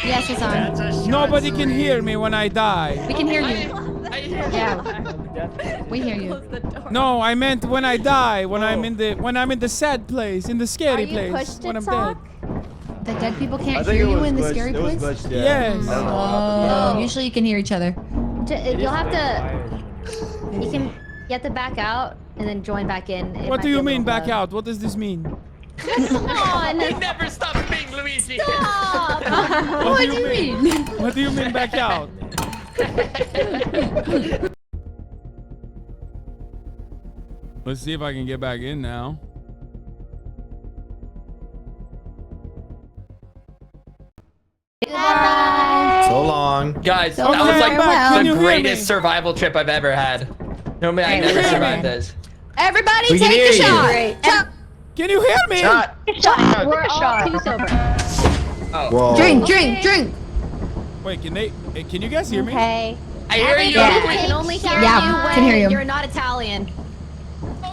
Yes, Hasan. Nobody can hear me when I die. We can hear you. Yeah. We hear you. No, I meant when I die, when I'm in the sad place, in the scary place, when I'm dead. The dead people can't hear you in the scary place? Yes. Oh, usually you can hear each other. You'll have to. You have to back out and then join back in. What do you mean back out? What does this mean? Come on. He never stops being Luigi. Stop. What do you mean? What do you mean back out? Let's see if I can get back in now. So long. Guys, So that was like Can you the hear greatest me? survival trip I've ever had. No man, I never survived this. Everybody We can take a hear you. shot. Can you hear me? Shot. We're all too sober. Oh. Whoa. Drink. Wait, can you guys hear me? Okay. I hear you. I can only hear Yeah, you can hear you. when you're not Italian.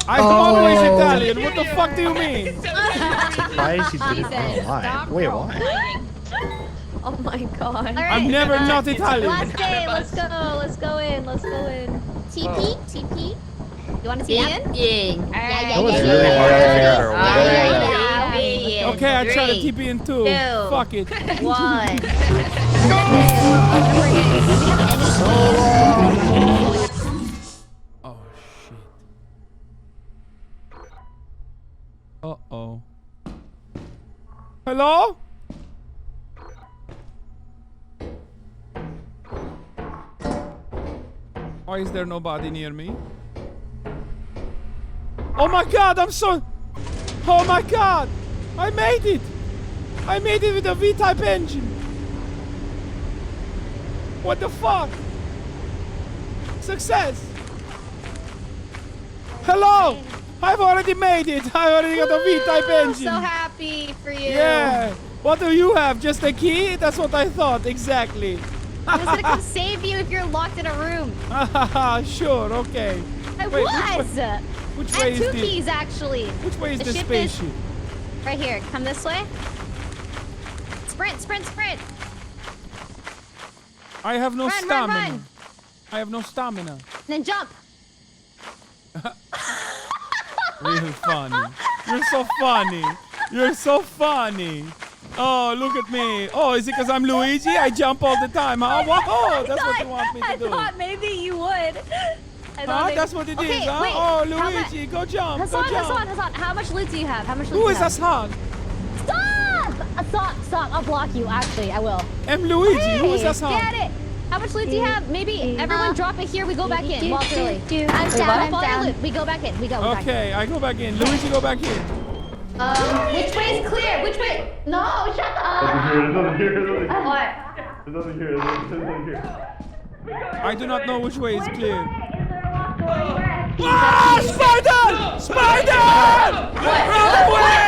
I'm always Italian. What the fuck do you mean? Why is he doing that? Why? Wait, why? Oh my god. I'm never not Italian. Last day, let's go in. TP? TP? You want to see in? That was really hard to figure out. Okay, I try to TP in too. Fuck it. 1. Oh shit. Uh-oh. Hello? Why is there nobody near me? Oh my god, oh my god! I made it! I made it with a V-type engine! What the fuck? Success! Hello! I've already made it! I already got a V-type engine! So happy for you. Yeah! What do you have? Just a key? That's what I thought, exactly. I was gonna come save you if you're locked in a room. Sure, okay. I Wait, was! Which I way have is 2 this? keys actually. Which way is the ship spaceship? Right here. Come this way. Sprint. I have no Run. stamina. I have no stamina. And then jump. Real funny. You're so funny. You're so funny. Oh, look at me. Oh, is it because I'm Luigi? I jump all the time, huh? Whoa, that's what you want me to do. I thought maybe you would. That's what it is, huh? Wait, oh, Luigi, go jump. Hasan, go jump. Hasan, how much loot do you have? Who is Hasan? Stop. I'll block you, actually. I will. I'm Luigi. Hey, Who is Hasan? Get it. How much loot do you have? Maybe everyone drop it here. We go back in. While it's early. I'm down. We go back in. We go. Okay, I go back in. Luigi, go back in. Which way is clear? Which way? No, shut up! What? I do not know which way is clear. Ah! Spider! Spider! Run away!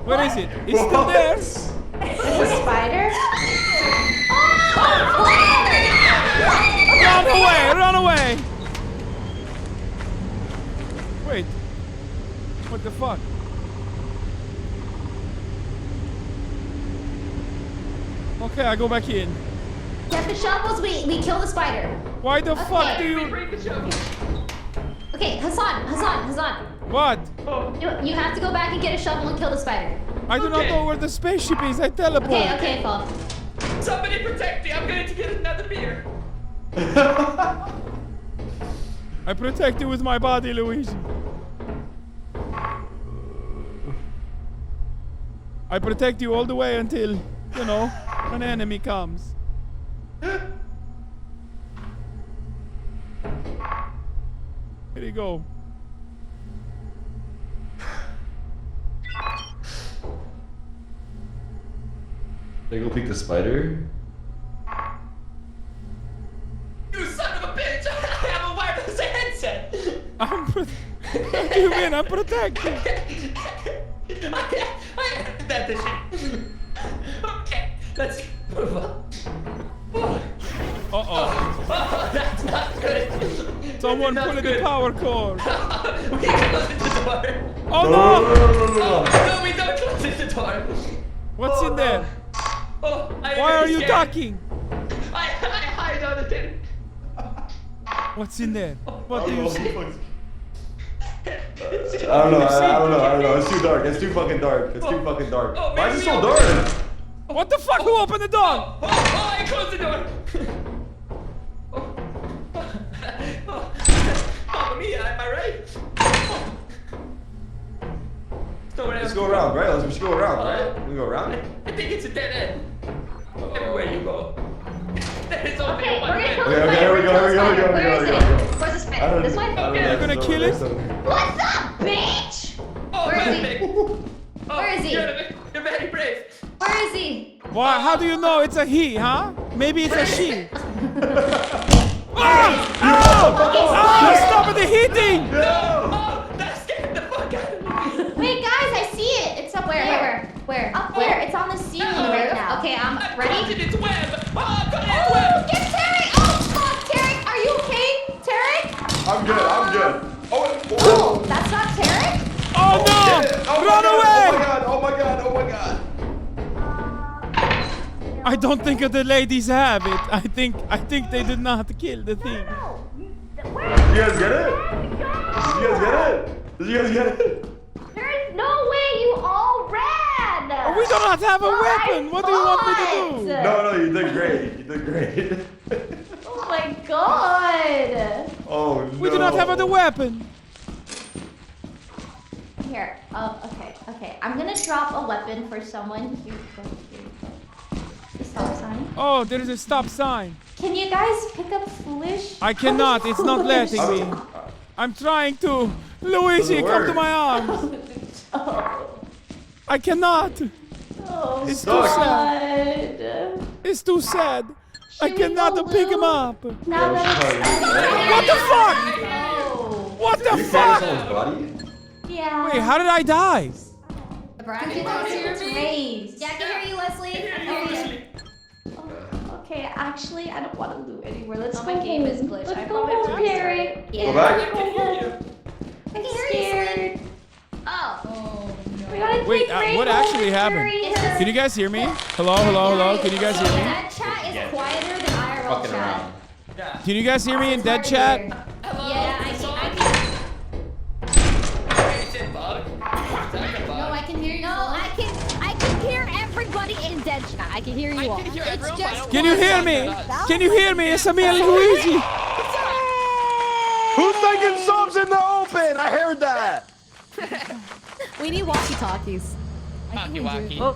Where is it? It's still there. Is it a spider? Run away! Run away! Wait. What the fuck? Okay, I go back in. Get the shovels, we kill the spider. Why the fuck do you... Okay, Hasan. What? You have to go back and get a shovel and kill the spider. I do not know where the spaceship is. I teleport. Okay, Paul. Somebody protect me. I'm going to get another beer. I protect you with my body, Luigi. I protect you all the way until, you know, an enemy comes. Here you go. They go pick the spider. You son of a bitch! I have a wireless headset! What do you mean? I'm protected. I that the shit. Okay, let's move on. Uh-oh. Oh, that's not good. Someone pulling the power cord. We close the door. Oh no! No, we don't close the door. What's in there? Oh, Why are you talking? I hide on the tin. What's in there? What do you see? I don't know. It's too dark. It's too fucking dark. It's too fucking dark. Why is it so dark? What the fuck? Who opened the door? Oh, I closed the door. Mamma mia, am I right? Let's go around, right? Let's go around, right? We go around. I think it's a dead end. Everywhere you go. There's only one way. Okay, here we go. Where's the spit? This one? You're gonna kill it? What's up, bitch? Oh, Where is he? Where is he? You're very brave. Where is he? Why? How do you know it's a he, huh? Maybe it's a she. Stop the heating! Oh, that scared the fuck out of me. Wait, guys, I see it. It's up there. Where? Up there. It's on the ceiling right now. Okay, I'm ready. It's web. Oh, get Tarek! Oh, fuck, Tarek! Are you okay, Tarek? I'm good. Oh, that's not Tarek? Oh no! Run away! Oh my god. I don't think the ladies have it. I think they did not kill the thing. Did you guys get it? There is no way you all ran! We do not have a weapon. What do you want me to do? No, you did great. Oh my god! Oh no. We do not have the weapon. Here, okay. I'm gonna drop a weapon for someone. Here you go. The stop sign. Oh, there is a stop sign. Can you guys pick up foolish? I cannot. It's not letting me. I'm trying to. Luigi, come to my arms. I cannot. Oh, it's too sad. It's too sad. I cannot pick him up. Now What the fuck? What the fuck? Yeah. Wait, how did I die? The bracket was raised. Yeah, I can hear you, Leslie. Okay, actually, I don't want to loot anymore. Let's go my game home. is glitched. Let's I go probably home, Terry. Yeah. Go back. I can hear you. Oh. We gotta Wait, take what actually happened? Can you guys hear me? Hello? Can you guys hear me? Dead chat is quieter than IRL chat. Can you guys hear me in dead chat? Yeah, I can. No, I can hear you. No, I can hear everybody in dead chat. I can hear you all. It's just. Can you hear me? Can you hear me? It's me and Luigi. Who's making subs in the open? I heard that. We need walkie-talkies. Walkie-walkie. Oh,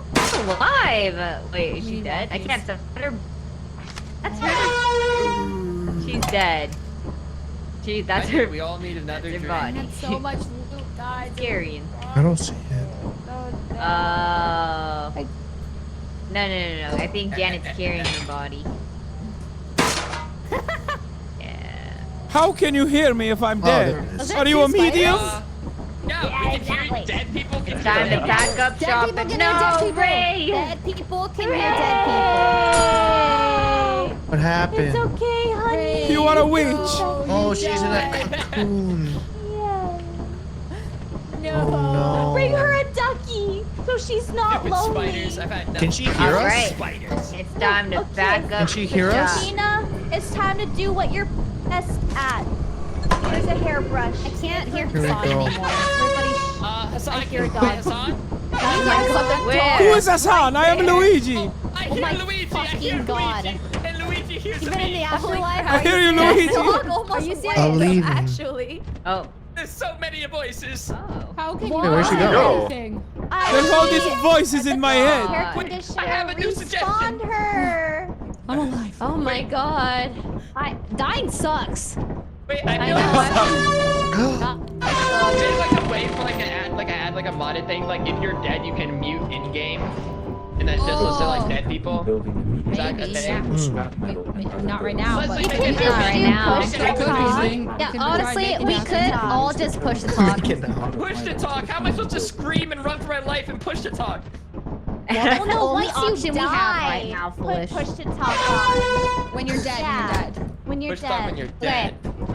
alive! Wait, is she dead? I can't tell her. That's her. She's dead. That's her. We all need another drink. body. Had so much loot, guys. Scary. I don't see it. No. I think Janet's carrying her body. How can you hear me if I'm dead? Are you a medium? Yeah, we can hear dead people. It's time to pack up shop and no, Ray! Dead people can hear dead people. What happened? It's okay, honey. You are a witch. Oh, she's in a cocoon. No. Oh, no. Bring her a ducky so she's not lonely. Can she hear us? Right. It's time to pack up. Can she hear us? Tina, it's time to do what you're best at. Here's a hairbrush. I can't hear Here we Hasan go. anymore. Hasan, I hear God. Hasan? Who is Hasan? I am Luigi. I Oh hear my Luigi. fucking God. And Luigi hears Even in the afterlife. I hear you, Luigi. Are you serious? I'm leaving. Actually. Oh. There's so many voices. How can Hey, where'd she go? There's all these voices in my head. Hair conditioner. I have a new suggestion. Respond her. I'm alive. Oh my God. Dying sucks. Wait, I feel there's like a way for like an add like a modded thing. Like if you're dead, you can mute in game, and then just listen to like dead people. Is that a thing? Not right now, but You we can could just right do now. push to talk. Yeah, honestly, we could all just push the talk. Push to talk. How am I supposed to scream and run for my life and push to talk? Well, the only Once you option we have right die, now, put Foolish. push to talk on. When you're dead, Yeah. you're dead. When you're Push to talk dead. when you're dead.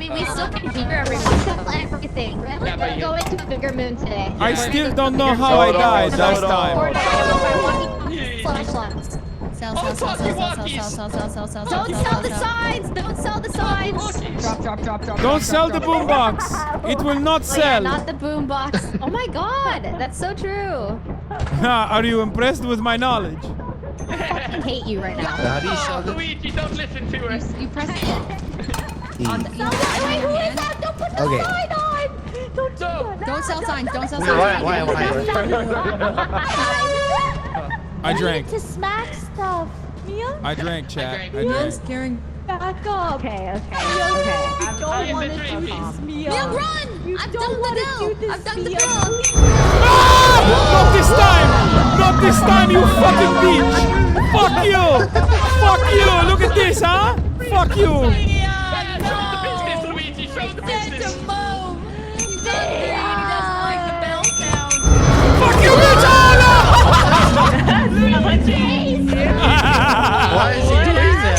we still can hear everything. We're going to a bigger moon today. I still don't know how I died last time. Sell. Don't sell the signs! Don't sell the signs! Drop. Don't sell the boombox. It will not Oh, yeah, sell. not the boombox. Oh my god, that's so true. Are you impressed with my knowledge? I fucking hate you right now. How do you sell this? Luigi, don't listen to her. You press it. Wait, who is that? Don't put the Okay. sign on! Don't do that. Don't sell signs. Don't sell Why? I drank. To smack stuff. Mia? I drank, chat. I I'm drank. scaring. Back up. Okay. I don't am want the to dream do piece. this, Mia. Mia, run! I've done the bill. I've done the bill. Not this time! Not this time, you fucking bitch! Fuck you! Fuck you! Look at this, huh? Fuck you! Show the business, Luigi. Show the business. Fuck you, bitch! Why is he doing that?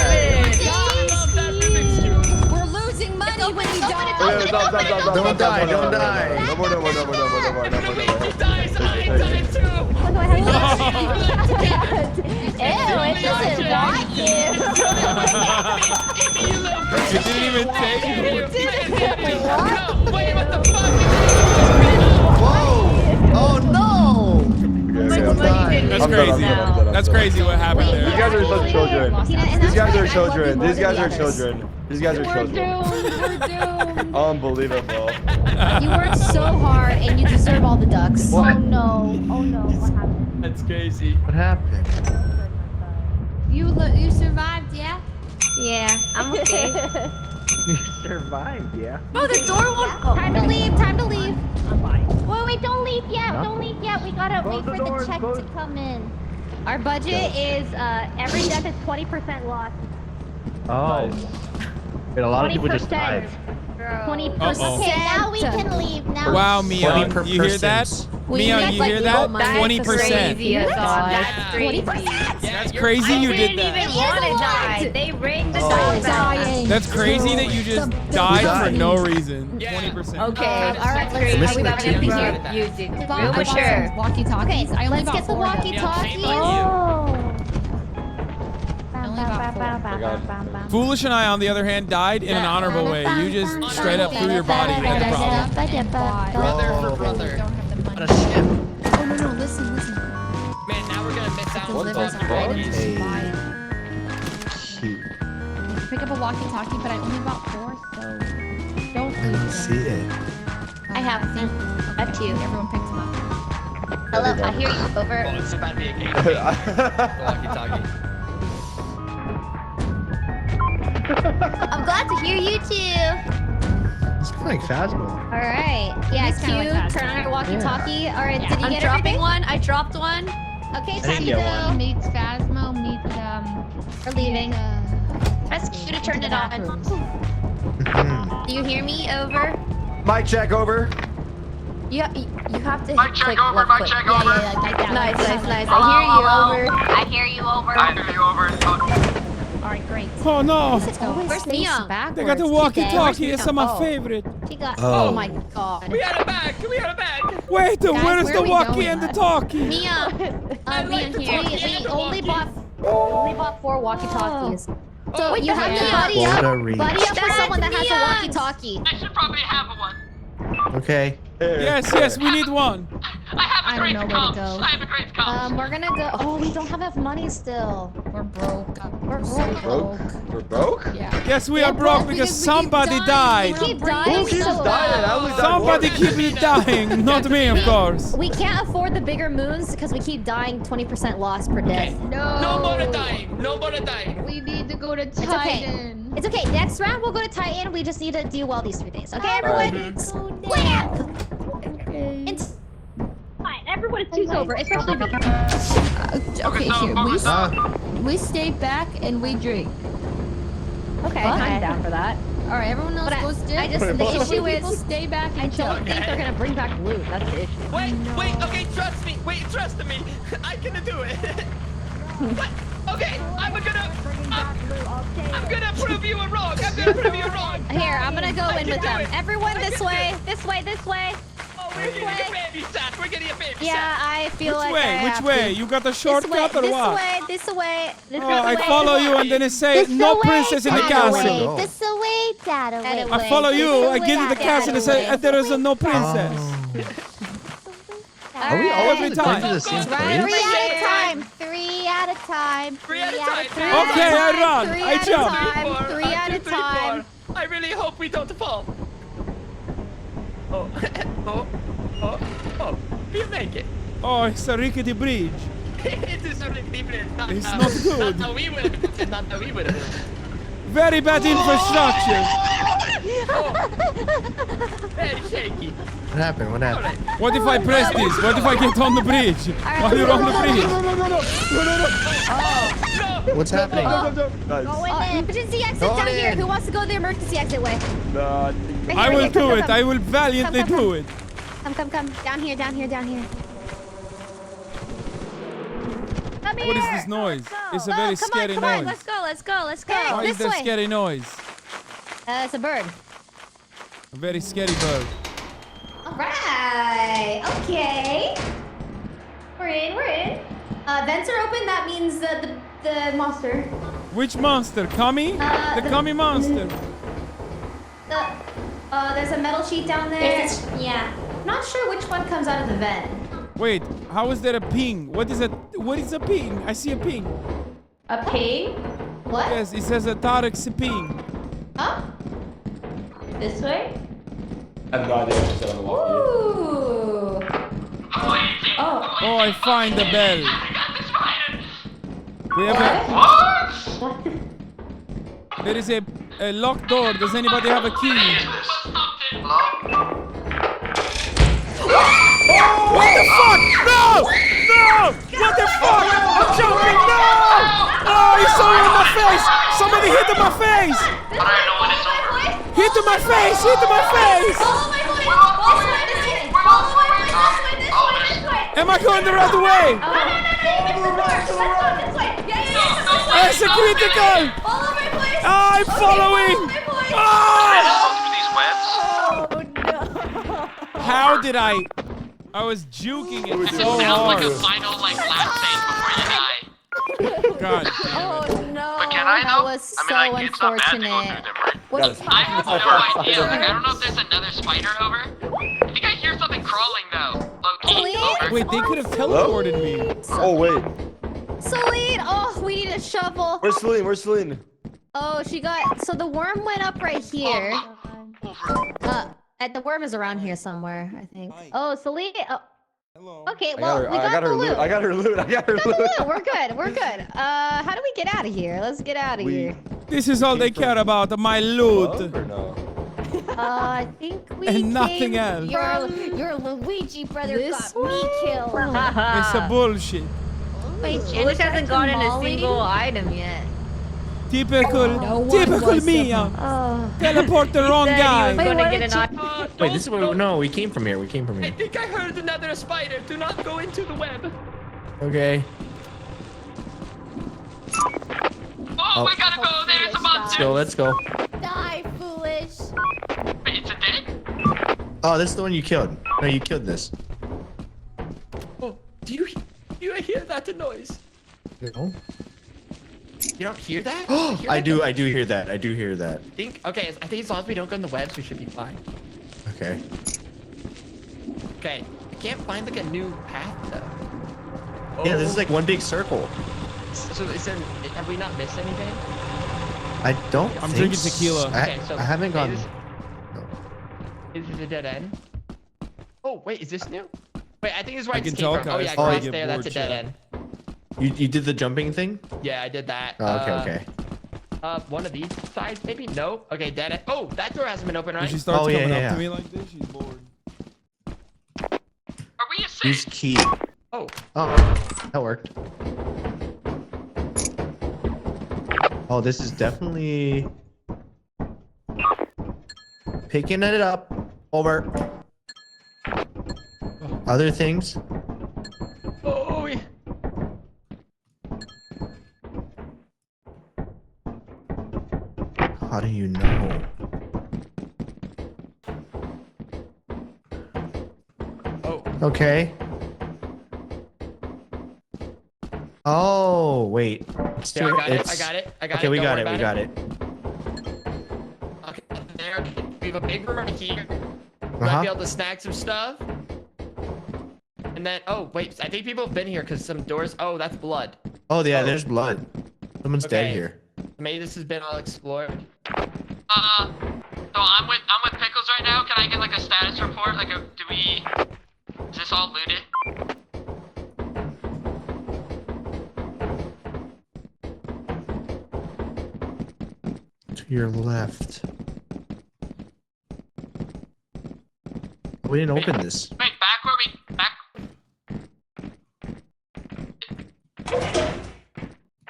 We're losing money when we die. Don't die. Don't die. No more. Ew, it doesn't want you. You didn't even take it. Wait, what the fuck? Whoa! Oh no! That's crazy. That's crazy what happened there. These guys are such children. These guys are children. These guys are children. These guys are We're children. doomed. Unbelievable. You worked so hard and you deserve all the ducks. What? Oh no. What happened? That's crazy. What happened? You survived, yeah? Yeah, I'm okay. You survived, yeah. Oh, the door won't. Time to leave. Wait, don't leave yet. Don't leave yet. We gotta wait for the check to come in. Our budget is every death is 20% loss. Oh. Wait, a lot of people just 20%. died. 20%. Uh-oh. Okay, now we can leave. Now. Wow, Mia, 20 per you hear that? person. Mia, you hear that? 20%. Crazy, Hasan. That's crazy. 20%. That's crazy you did didn't that. even want to die. They ring the doorbell. That's crazy that you just died for no reason. 20%. Okay, all right, crazy. let's- are we We're back gonna in be here? using I for bought sure. some walkie-talkies. I only Let's bought get the 4 of them. walkie-talkie. I only bought 4. Foolish and I, on the other hand, died in an honorable way. You just straight up threw your body at the problem. Brother for brother. What a ship. Oh no, listen. Man, now we're gonna miss out on Delivers the items Hey. by. Cute. Pick up a walkie-talkie, but I only bought 4, so don't I didn't see it. I have them. Up to you. Everyone picks them up. Hello, I hear you. Over. Oh, it's about to be a game. Walkie-talkie. I'm glad to hear you too. It's like Phasmo. All right. Yeah, It's Q, kinda like turn on your walkie-talkie. All right, did you I'm get dropping everything? one. I dropped one. Okay, didn't time to get go. one. Meets Phasmo, meets We're leaving. Press Q to turn it on. Do you hear me? Over. Mic check over. You have to Mic check over. Mic check over. like that. Nice. I hear you. Over. All right, great. Oh no! Where's Mia? They got the walkie-talkie. It's my Oh. favorite. She got. Oh. Oh my god. We had a bag. Wait, Guys, where is where the are we walkie going? and the talkie? Mia, I like the Mia, talkie we and the only walkie. bought 4 walkie-talkies. So Oh, you have to yeah. buddy up Border for reach. someone that has a walkie-talkie. I should probably have one. Okay. Yes, we need one. I don't know where to go. I have a great comms. We're gonna go. Oh, we don't have enough money still. We're broke. We're so broke. We're broke? Yeah. Yes, we are broke because somebody died. We keep dying. Who keeps so dying? I only died Somebody once. keeps dying, not me, of course. we can't afford the bigger moons because we keep dying 20% loss per death. No more dying. No more dying. We need to go to okay. Titan. It's okay. Next round we'll go to Titan. We just need to do well these 3 days. Okay, everyone? Slam! Fine. Everyone, it's two's over, especially me. Okay, here. We stay back and we drink. Okay, I'm down for that. All right, everyone else goes still. I just the issue People is stay back I and chill. don't think they're gonna bring back loot. That's the issue. Wait, okay, trust me. Wait, trust me. I can do it. What? Okay, I'm gonna prove you wrong. I'm gonna prove you Here, I'm gonna go in with them. Everyone this way. This way. Oh, we're getting a baby sat. We're getting a baby sat. Yeah, I feel Which like way? I Which have way? to. You got the shortcut or what? This way. Oh, I follow you and then it say no princess in the castle. This way, that away. I follow you. I get to the castle and it say there is no princess. Are we all Every time. going to the same place? 3 at a time. 3 at a time. Okay, I run. I jump. 3 at a time. I really hope we don't fall. Oh, we'll make it. Oh, it's a rickety bridge. It is a rickety bridge. It's not good. Not how we would have it. Not how we would have it. Very bad infrastructure. Very shaky. What happened? What happened? What if I press this? What if I get on the bridge? While you're on the bridge? What's happening? Go in. Emergency exit down here. Who wants to go the emergency exit way? I will do it. I will valiantly do it. Come. Down here. Come here. What is this noise? It's a very scary Come on. noise. Let's go. Why is This there way. scary noise? It's a bird. A very scary bird. Alright, okay. We're in. Vents are open, that means the monster. Which monster? Kami? The Kami monster. There's a metal sheet down there. Yeah. Not sure which one comes out of the vent. Wait, how is there a ping? What is a ping? I see a ping. A ping? What? Yes, it says a Tarek's ping. Huh? This way? I have no idea what you said on the wall. Ooh. Oh, I find the bell. We have What? There is a locked door. Does anybody have a key? What the fuck? No! What the fuck? I'm jumping! No! Oh, he's so in my face! Somebody hit in my face! Hit in my face! Follow my voice! This way! Am I going the right way? No, this way! Yeah. It's a critical! Follow my voice! I'm following! How did I was juking it so hard. Like a final, last phase before you die. God. Oh no. But can I That though? was I mean, so like, it's not bad to go through unfortunate. them, right? What? I have no idea. Like, I don't know if there's another spider over. I think I hear something crawling though. Low-key, over. Wait, they could have teleported me. Oh, wait. Celine! Oh, we need a shovel. Where's Celine? Oh, she got. So the worm went up right here. The worm is around here somewhere, I think. Oh, Celine. Oh. Okay, well, we got the loot. I got her loot. We're good. How do we get out of here? Let's get out of here. This is all they care about, my loot. I think we And nothing else. Your Luigi brother got me killed. It's a bullshit. Wait, Luigi hasn't gotten a single item yet. Typical me. Teleport the wrong guy. Wait, this is where no, we came from here. I think I heard another spider. Do not go into the web. Okay. Oh, we gotta go. There's a monster. Let's go. Die, foolish. Wait, it's a dead? Oh, this is the one you killed. No, you killed this. Oh, do you hear that noise? No. You don't hear that? I do hear that. I think as long as we don't go in the webs, we should be fine. Okay. Okay, I can't find like a new path though. Yeah, this is like one big circle. So have we not missed anything? I don't. I'm think drinking tequila. Okay, so I haven't gone. Is this a dead end? Oh wait, is this new? Wait, I think this is where I I can escaped tell, from. Oh guys. yeah, Oh, I across get there. That's a bored, dead yeah. end. You did the jumping thing? Yeah, I did that. Oh, okay. One of these sides, maybe? No. Okay, dead end. Oh, that door hasn't been open, right? When she starts coming up to me like this, she's bored. Are we a safe? Use key. Oh. Oh, that worked. Oh, this is definitely picking it up. Over. Other things. Oh, yeah. How do you know? Okay. Oh, wait. Yeah, I got it. Okay, we got it. We got it. Okay, there. We have a big room right here. We might be able to snag some stuff. And then, oh, wait. I think people have been here because some doors. Oh, that's blood. Oh, yeah, there's blood. Someone's dead here. Maybe this has been all explored. So I'm with Pickles right now. Can I get like a status report? Like, is this all looted? To your left. We didn't open this. Wait, back where we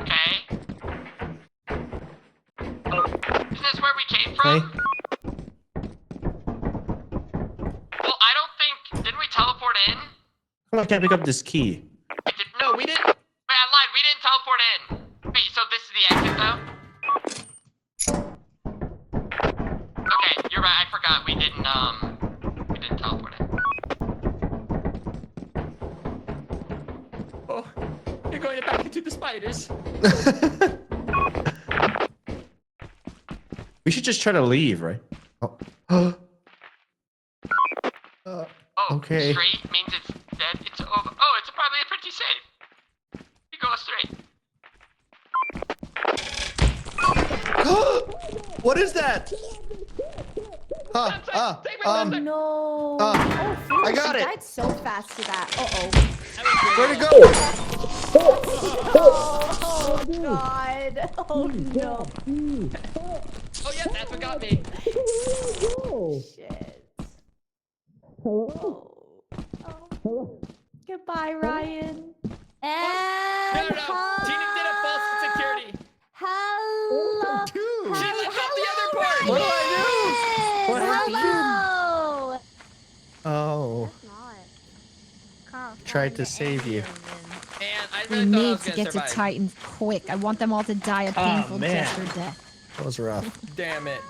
Okay. Is this where we came from? Okay. Well, I don't think. Didn't we teleport in? Come on, I can't pick up this key. No, we didn't. Wait, I lied. We didn't teleport in. Wait, so this is the exit though? Okay, you're right. I forgot. We didn't teleport in. Oh, you're going back into the spiders. We should just try to leave, right? Oh. Okay. Straight means it's dead. It's over. Oh, it's probably pretty safe. You go straight. What is that? No. I got it. Died so fast to that. Where'd it go? Oh God. Oh no. Oh yeah, that's what got me. Shit. Goodbye, Ryan. And No. Tina did a false security. Hello. She left out the other part. What do I do? What Hello. Oh. Tried to save you. We need to get to Titan quick. I want them all to die a painful death or death. That was rough. Damn it.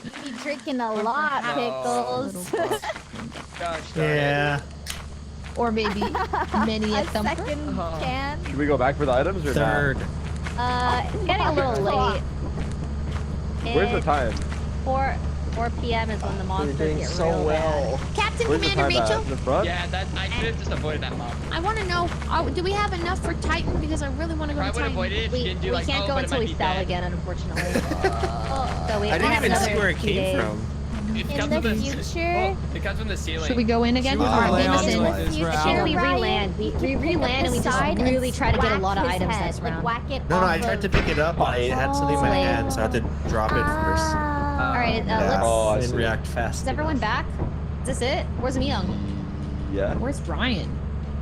You be drinking a lot, Pickles. Gosh, Yeah. Or maybe many a thumper. Second can. Should we go back for the items or Third. It's getting a little late. Where's the time? 4 p.m. is when the monsters get so real well. Captain Where's the Commander time Rachel, at? In the front? Yeah, I could have just avoided that mob. I want to know, do we have enough for Titan? Because I really want to go I to would Titan. avoid it if you didn't do We like, can't oh, go but it until might we be sell dead. again, unfortunately. So we I didn't have even see another where it few came days. from. It In comes the from future? It comes from the ceiling. Should we go in again? Should we Alright, lay leave on us in. to this I route? think we re-land. We re-land and we just really try to get a lot of items this round. Whack it No, I off tried of- to pick it up. I had something in my hand, so I had to drop it first. Alright, Yeah. Oh, I let's... I didn't react fast. Is everyone back? Is this it? Where's Myung? Yeah. Where's Ryan?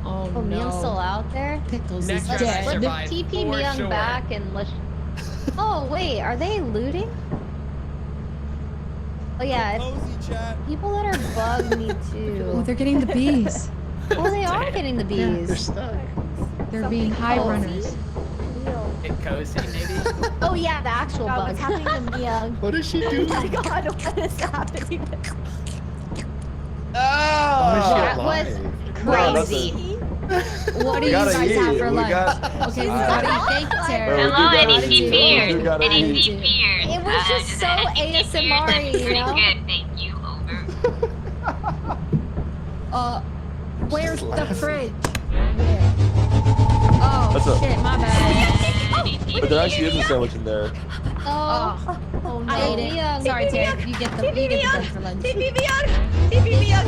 Oh, Oh, no. Myung's still out there? Pickles Next is round I dead. survive. Let's TP For Myung sure. back and let's... Oh, wait, are they looting? Oh yeah, Cozy chat. people that are bugged me Oh, too. they're getting the bees. Oh, they are getting the bees. They're stuck. They're being high runners. Get cozy, maybe. Oh yeah, the actual God, bug. what's happening to Myung? What is she Oh doing? my God, what is happening? That was crazy. What do you gotta guys eat. have for We lunch? got- Okay, we gotta eat. Thank you, Tara. Hello, Hello, gotta NEC eat. Beard. You gotta NEC eat. Beard. It was just so ASMR-y, you Pretty know? good, thank you. Over. Where's the fridge? That's Oh, a- shit, my bad. But there actually is a sandwich in there. Oh, I ate it. Sorry, Tara. You get the bread for lunch. TP Myung! TP Myung!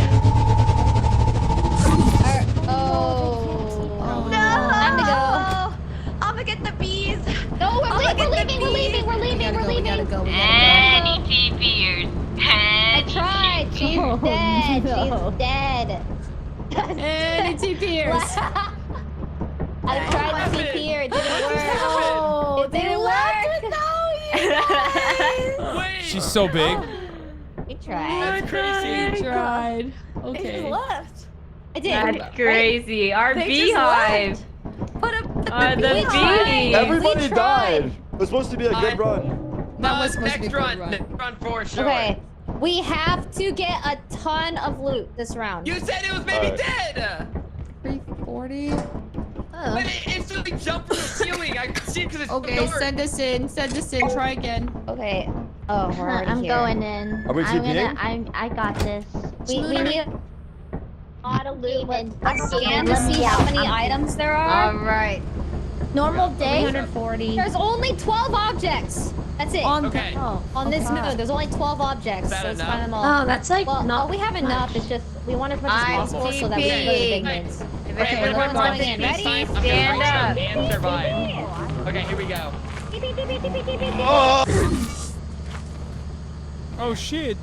oh. No! Time to go. I'm gonna get the bees! No, we're leaving. We gotta go. NEC Beard. I tried. She's dead. no. She's dead. And it's Pierce. I tried to TP her. It didn't work. Oh, It didn't work. Wait. She's so big. We tried. That's crazy. Tried. They Okay. just left. I did. That's crazy. Our They just beehive. Put a The beehive. bees. Everybody We tried. died. It was supposed to be a good run. That was supposed to be Next a run. good run. Next run for sure. Okay. We have to get a ton of loot this round. You said it was maybe dead. 340. But it instantly jumped from the ceiling. I could see it because it's Okay, so dark. send us in. Send us in. Try again. Okay. Oh, we're already I'm here. going in. Are we I'm TPing? gonna. I got this. We need a lot of loot. A scan to Let me see how out. many items there are. All right. Normal day. 340. There's only 12 objects. That's it. Okay. On this moon, there's only 12 objects. that So let's enough? find them all. Oh, that's like well, not. we have enough. It's just we want as much as I'm possible so that we can go to the big TPing. moons. If Okay, everyone's everyone's on going in. Ready? TP, I'm stand gonna up. and survive. Okay, here we go. Oh shit!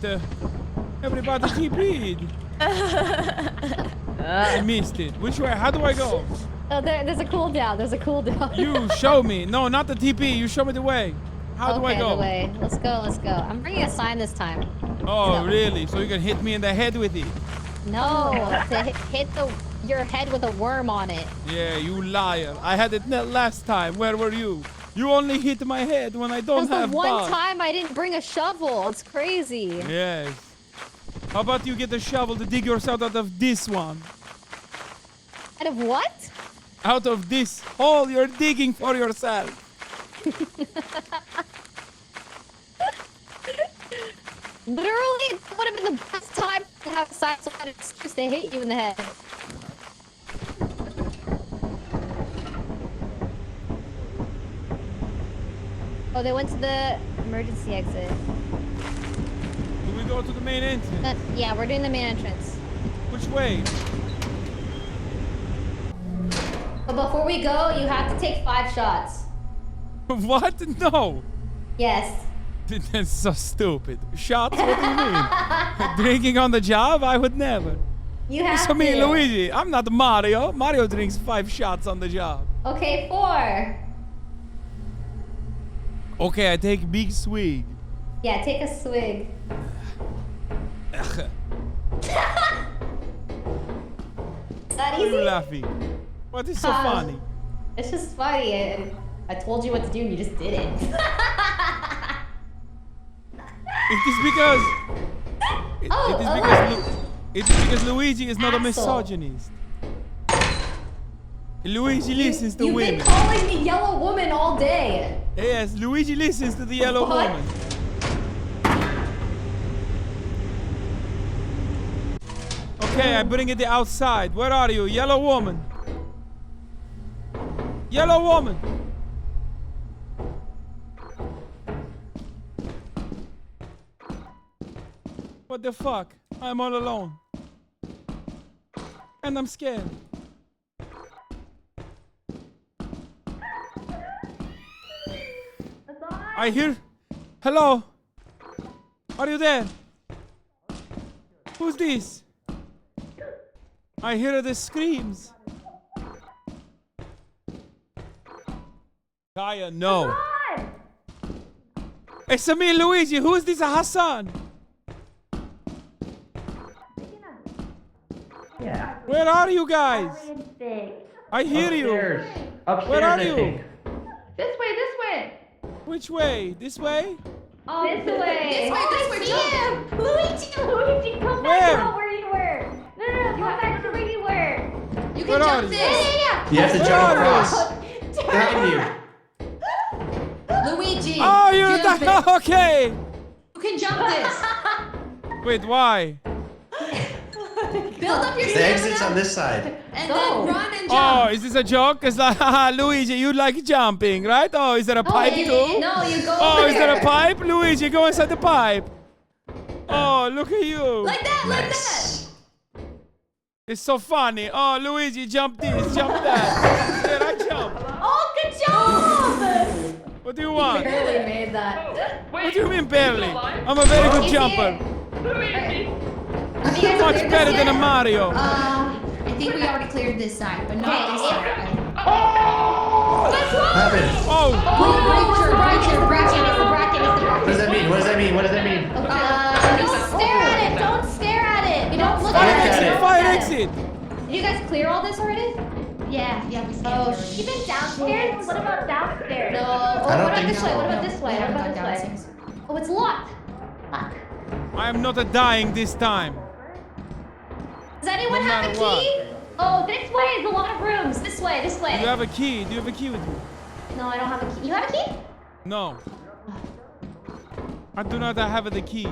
Everybody TP'd. I missed it. Which way? How do I go? Oh, there's a cooldown. There's a cooldown. You show me. No, not the TP. You show me the way. How do I go? The way. Let's go. Let's go. I'm bringing a sign this time. Oh, really? So you can hit me in the head with it? No, to hit your head with a worm on it. Yeah, you liar. I had it last time. Where were you? You only hit my head when I don't That's have the one bugs. time I didn't bring a shovel. It's crazy. Yes. How about you get a shovel to dig yourself out of this one? Out of what? Out of this hole you're digging for yourself. Literally, it would have been the best time to have a science excuse to hit you in the head. Oh, they went to the emergency exit. Do we go to the main entrance? Yeah, we're doing the main entrance. Which way? But before we go, you have to take 5 shots. What? No. Yes. That's so stupid. Shots? What do you mean? Drinking on the job? I would never. You have So me, to. Luigi. I'm not Mario. Mario drinks 5 shots on the job. Okay, 4. Okay, I take big swig. Yeah, take a swig. Ugh. Is that Why are you easy? laughing? What is so funny? It's just funny. I told you what to do and you just did it. It is because it is because Luigi is not a misogynist. Luigi listens to You've women. been calling me yellow woman all day. Yes, Luigi listens to the yellow What? woman. Okay, I bring it outside. Where are you, yellow woman? Yellow woman. What the fuck? I'm all alone. And I'm scared. I hear. Hello? Are you there? Who's this? I hear the screams. Kaya, no. It's me, Luigi. Who's this, Hasan? Yeah. Where are you guys? I hear you. Upstairs, Where are I you? think. This way, this way. Which way? This way? Oh, This way. This way, jump. Luigi, come Where? back out where you were. No, come back to where you were. You Where can are jump you? this. You have to Where jump are you? across. Behind you. Luigi. Oh, you're jump the. it. Okay. You can jump this. Wait, why? Build up your The exit's stamina on this side. and Go. then run and Oh, jump. is this a joke? It's like, haha, Luigi, you like jumping, right? Oh, is there a pipe too? No, you go Oh, over is there a there. pipe? Luigi, go inside the pipe. Oh, look at you. Like that, like that. Nice. It's so funny. Oh, Luigi, jump this, jump that. There, I jump. Oh, good job! What do you want? Barely made that. What do you mean barely? I'm a very good jumper. Much better than a Mario. I think we already cleared this side, but not this side. What happened? Oh, What does that mean? What does that mean? What does that mean? Don't stare at it! Don't stare at it! You don't look Look at at it! it. fire exit. Did you guys clear all this already? Yeah, we Oh, scanned even downstairs? What about downstairs? No. I Oh, don't what about think this way? so. What about this way? What haven't about gone this way? downstairs. Oh, it's locked. Fuck. I am not dying this time. Does anyone No have a matter key? Oh, this way is a lot of rooms. This way, this way. Do you have a key? Do you have a key with you? No, I don't have a key. You have a key? No. I do not have the key.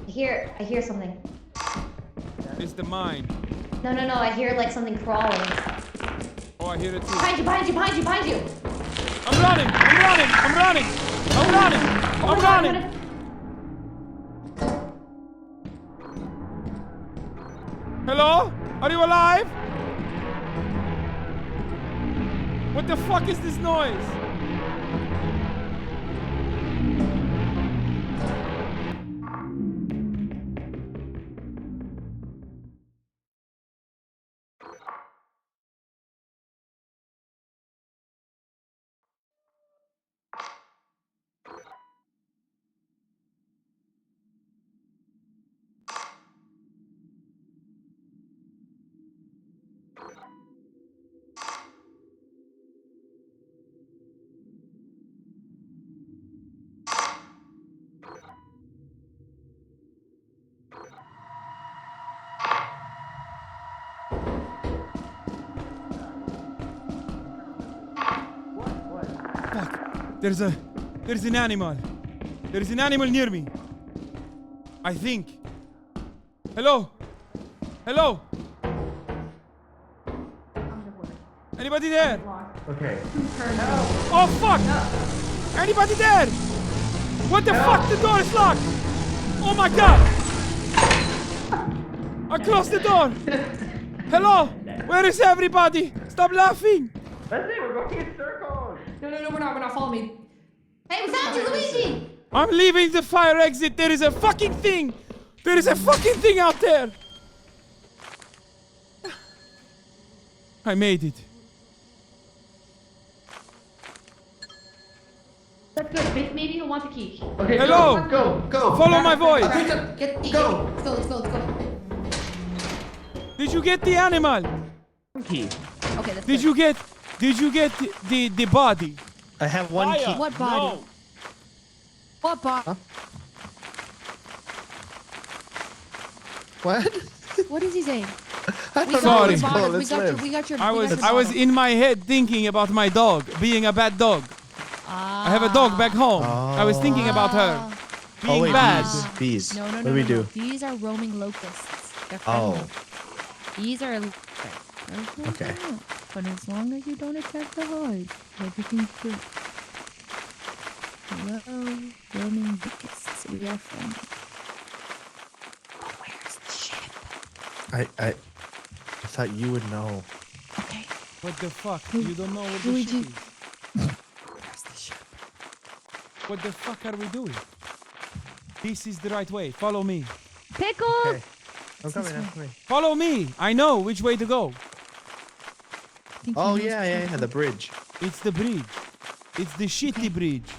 I hear something. It's the mine. No, I hear like something crawling. Oh, I hear it too. Behind you. I'm running. Hello? Are you alive? What the fuck is this noise? There's an animal. There is an animal near me. I think. Hello? Anybody there? Okay. Oh fuck! Anybody there? What the fuck? The door is locked! Oh my god! I closed the door! Hello? Where is everybody? Stop laughing! Let's see, we're going in circles. No, we're not. Follow me. Hey, we found you, Luigi! I'm leaving the fire exit. There is a fucking thing! There is a fucking thing out there! I made it. That's good. Maybe he'll want the key. Okay, Hello! Go! Follow my voice! Go! Let's go. Did you get the animal? Key. Okay, that's Did good. you get the body? I have one key. What body? No. What body? Huh? What? What is he saying? Sorry. We got your. I was in my head thinking about my dog being a bad dog. I have a dog back home. I was thinking about her being bad. Bees. No. What do we do? These are roaming locusts. They're Oh. friendly. These are. Okay. But as long as you don't attack the hive, everything's good. Hello, roaming locusts. We are friendly. Where's the ship? I thought you would know. Okay. What the fuck? You don't know what the Luigi. shit is. Where's the ship? What the fuck are we doing? This is the right way. Follow me. Pickles! Okay. I'm coming. Follow me. I know which way to go. Oh yeah, the bridge. It's the bridge. It's the shitty bridge.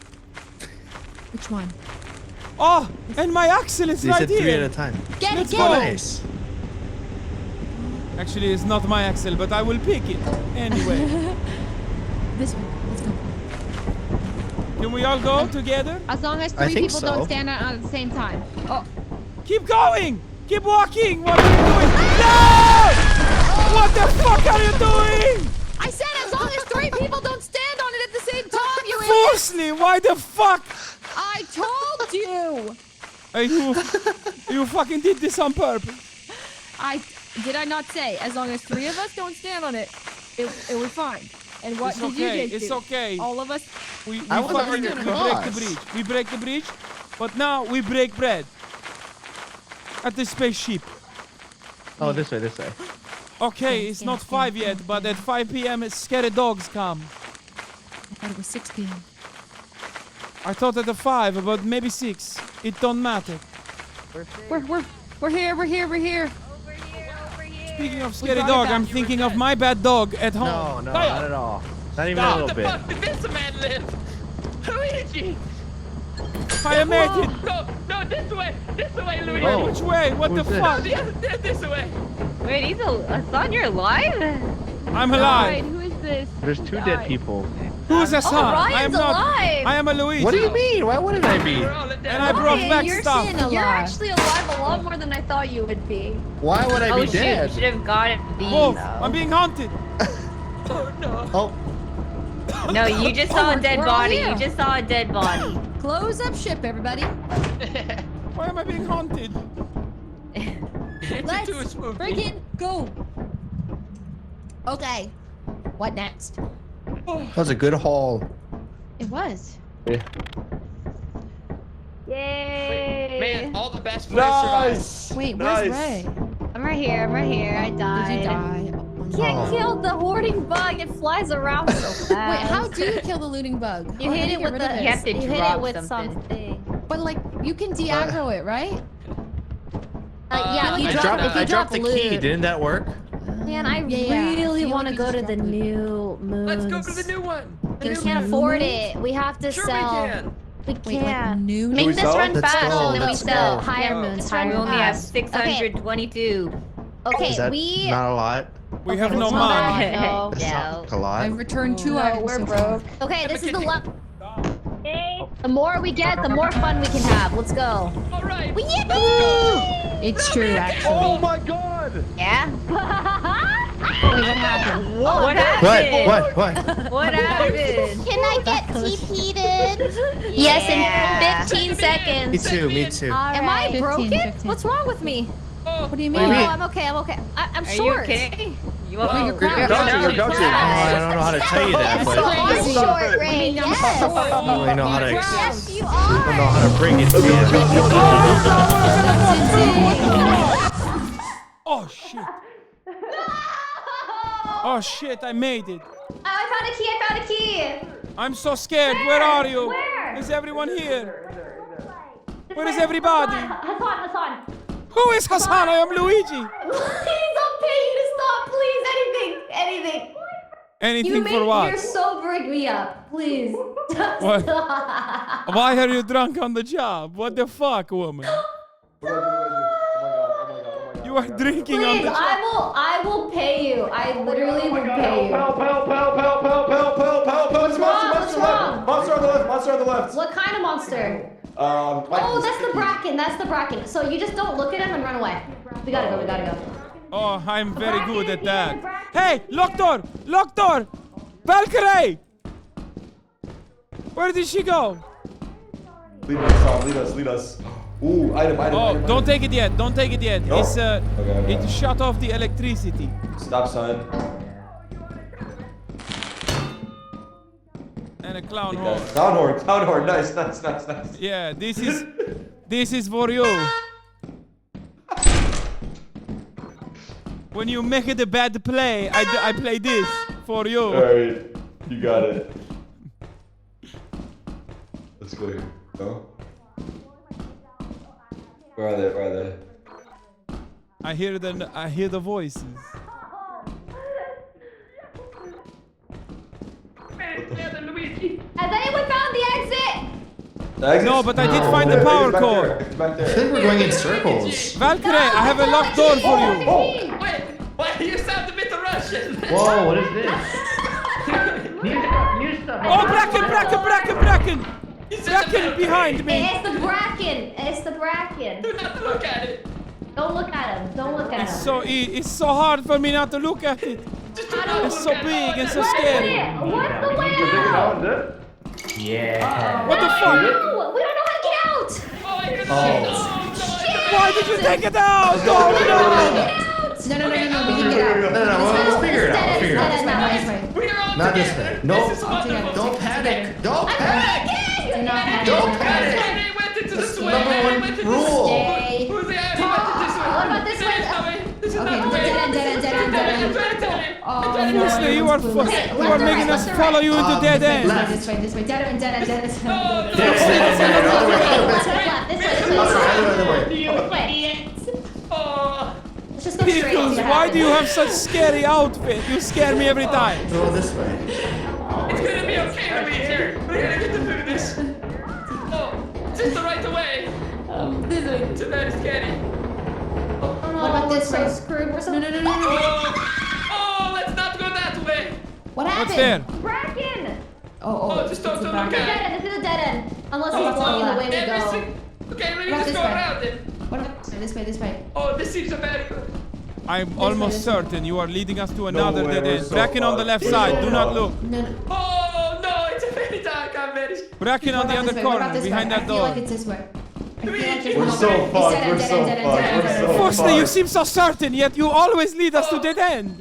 Which one? Oh, and my axle is You right said 3 here. at a time. Get Let's it, go. Nice. Actually, it's not my axle, but I will pick it anyway. This one. Let's go. Can we all go together? As long as I three think people so. don't stand out at the same time. Oh, Keep going. Keep walking. What are you doing? No! What the fuck are you doing? I said as long as 3 people don't stand on it at the same time, you idiot! Forcefully. Why the fuck? I told you! You fucking did this on purpose. Did I not say as long as 3 of us don't stand on it, it will fine. And what It's did okay, you just it's do? okay. All of us. We I was fucking already break the across. bridge. We break the bridge, but now we break bread. At the spaceship. Oh, this way. Okay, it's not 5 yet, but at 5 p.m. scary dogs come. I thought it was 6 p.m. I thought at the 5, but maybe 6. It don't matter. We're here. Speaking of scary dog, I'm thinking of my bad dog at home. No, not at all. Not even a little bit. What the fuck did this man live? Luigi! Fireman! No, this way, Luigi! Oh. Which way? What the Who's fuck? This way! Wait, Hasan, you're alive? I'm Wait, alive. who is this? There's 2 dead people. Who's Hasan? I am Ryan's not. alive. I am a Luigi. What do you mean? Why wouldn't I be? And I brought back you're stuff. seeing a You're lot. actually alive a lot more than I thought you would be. Why would I be shoot, dead? you should have gotten B. Oh, though. I'm being haunted. Oh, No, you just saw a dead we're all body. here. You just saw a dead body. Close up ship, everybody. Why am I being haunted? Let's freaking go. Okay. What next? that was a good haul. It was. Yeah. Yay! Man, all the best players survived. Nice. Wait, where's Ray? I'm right here. I'm right here. I died. Did you die? Can't kill the hoarding bug. It flies around so fast. Wait, how do you kill the looting bug? You How hit do it get with rid of the. it? You have to hit drop it with something. But like, you can de-aggro it, right? Yeah, you you drop- if you I dropped the drop key. loot- Didn't that work? Man, I Yeah, really feel want to like go you to just the dropped loot. new moons. Let's go to the new one. The We new can't moon. afford it. We have to Sure sell. we can. We Wait, like can't. new Make we this sell? run Let's fast go, and then we let's sell. go. Higher Yeah, moons. this Higher run we moons. only have have 622. Okay, Is that we. not a lot? We have no It's money. not. That's No. not a lot. I've returned 2 items. we're so broke. far. Okay, this is the luck. The more we get, the more fun we can have. Let's go. All right. It's true, actually. Oh my god! Yeah? Wait, what happened? What happened? What? What happened? Can I get TP'd? Yes, in 15 Me seconds. too, me too. Am I 15, broken? 15. What's wrong with me? What do you What mean? do you mean? I'm okay. I'm okay. I'm Are short. you okay? You want Wait, me you're to crouched. You're go to. Oh, I don't know how to tell you that, but I'm short, Ray. Yes. I don't really know how to. Yes, you I are. don't know how to bring it to you. Oh shit. Oh shit, I made it. I found a key. I found a key. I'm so scared. Where are you? Where? Is everyone here? Where is everybody? Hasan. Who is Hasan? I am Luigi. Please don't pay you to stop. Please, anything. Anything for what? You're sobering me up. Please. Just What? stop. Why are you drunk on the job? What the fuck, woman? You are drinking on Please, the job. I will pay you. I literally will pay you. Help! What's wrong? Monster on the left. Monster on the left. What kind of monster? Like Oh, that's the bracken. That's the bracken. So you just don't look at him and run away. We gotta go. Oh, I'm very good at that. Hey, lock door! Lock door! Valkyrie! Where did she go? Lead us. Ooh, item. Oh, don't take it yet. Don't take it yet. No? It's Okay. it shut off the electricity. Stop sign. And a clown horn. Clown horn. Nice. Yeah, this is for you. When you make it a bad play, I play this for you. Alright, you got it. Let's go here. No? Where are they? I hear the voices. Has anyone found the exit? No, but I did find the power cord. It's back I there. think we're going in circles. Valkyrie, I have a locked door for you. Wait, what? You sound a bit Russian. Whoa, what is this? New stuff. Oh, Bracken behind me. It's the bracken. Do not look at it. Don't look at him. It's so hard for me not to look at it. It's so big and so scary. What's the way out? Yeah. What the fuck? No, we don't know how to get out. Why did you take it out? Oh no! No, we can get out. No, let's figure it out. This way. We're all Not this together. way. No. This is wonderful. Don't panic. Don't panic. Do not panic. Don't panic. They went into this way. Number one rule. Who's the guy who went into this way? What about this way? This is Okay, not the way. dead end. Oh, Honestly, you are making us follow you into dead end. This way. Dead end. This way. Let's just go straight Pickles, into why do you have such scary outfit? You scare me every time. Go this way. It's gonna be okay, Luigi. We're gonna get to do this. Oh, just the right way. This way. Too very scary. What about this way? Screwed or something? Oh, let's not go that way. What happened? What's there? Bracken! Oh, just don't it's a look back at end. it. This is a dead end. Unless he's blocking the way we go. Okay, let me What just this go way? around it. This way, this way. Oh, this seems a very good. I'm almost certain you are leading us to another way, dead we're end. so Bracken on far. the left We're side. so Do not far. look. No. Oh no, it's a very dark. I'm very. Bracken on the other corner, behind that I feel door. like it's this way. I feel like there's We're no so way. fucked. Dead We're end, so dead end, fucked. dead end, We're dead end. so Firstly, you fucked. seem so certain, yet you always lead us to dead end.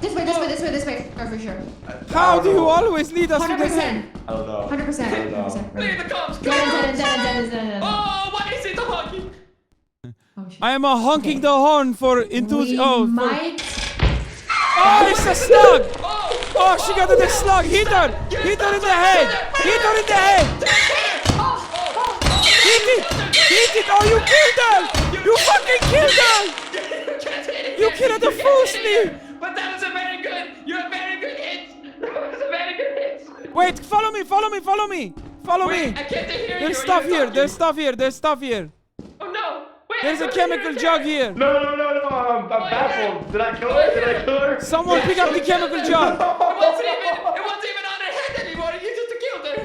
This way, this way, this way, this way. Oh, for sure. How do you always lead us to dead 100%. end? I don't know. 100%. I don't know. 100%. Look at the cops. Dead end. Oh, why is it the hockey? I am a honking the horn for We enthusiasm. might. Oh, it's a slug! Oh, she got the slug. Hit her! Hit her in the head! Hit her in the head! Hit it! Hit it! Oh, you killed her! You fucking killed her! You killed her falsely! But that was a very good. You had very good hit. That was a very good hit. Wait, follow me! Follow me! Follow me! Follow me! I can't hear you. There's stuff here! There's stuff here! There's stuff here! Oh no! Wait, There's a chemical jug here! No, I'm baffled. Did I kill her? Did I kill her? Someone pick up the chemical jug! It wasn't even on her head anymore. You just killed her.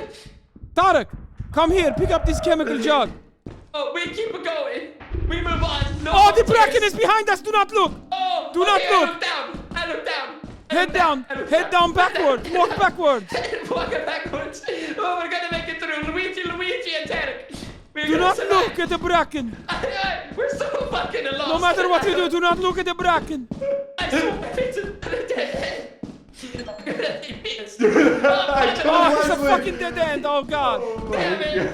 Tarek, come here! Pick up this chemical jug! Oh, we keep it going. We move on. No Oh, more the tears. Bracken is behind us! Do not look! Oh, Do not okay, look. I look down. I look down. Head down! Head down backwards! Walk backwards! Walk backwards. Oh, we're gonna make it through. Luigi, and Tarek. We're Do gonna not survive. look at the Bracken! We're so fucking lost. No matter what you do not look at the Bracken! I swear it's Oh, it's a fucking dead end! Oh god! Damn it.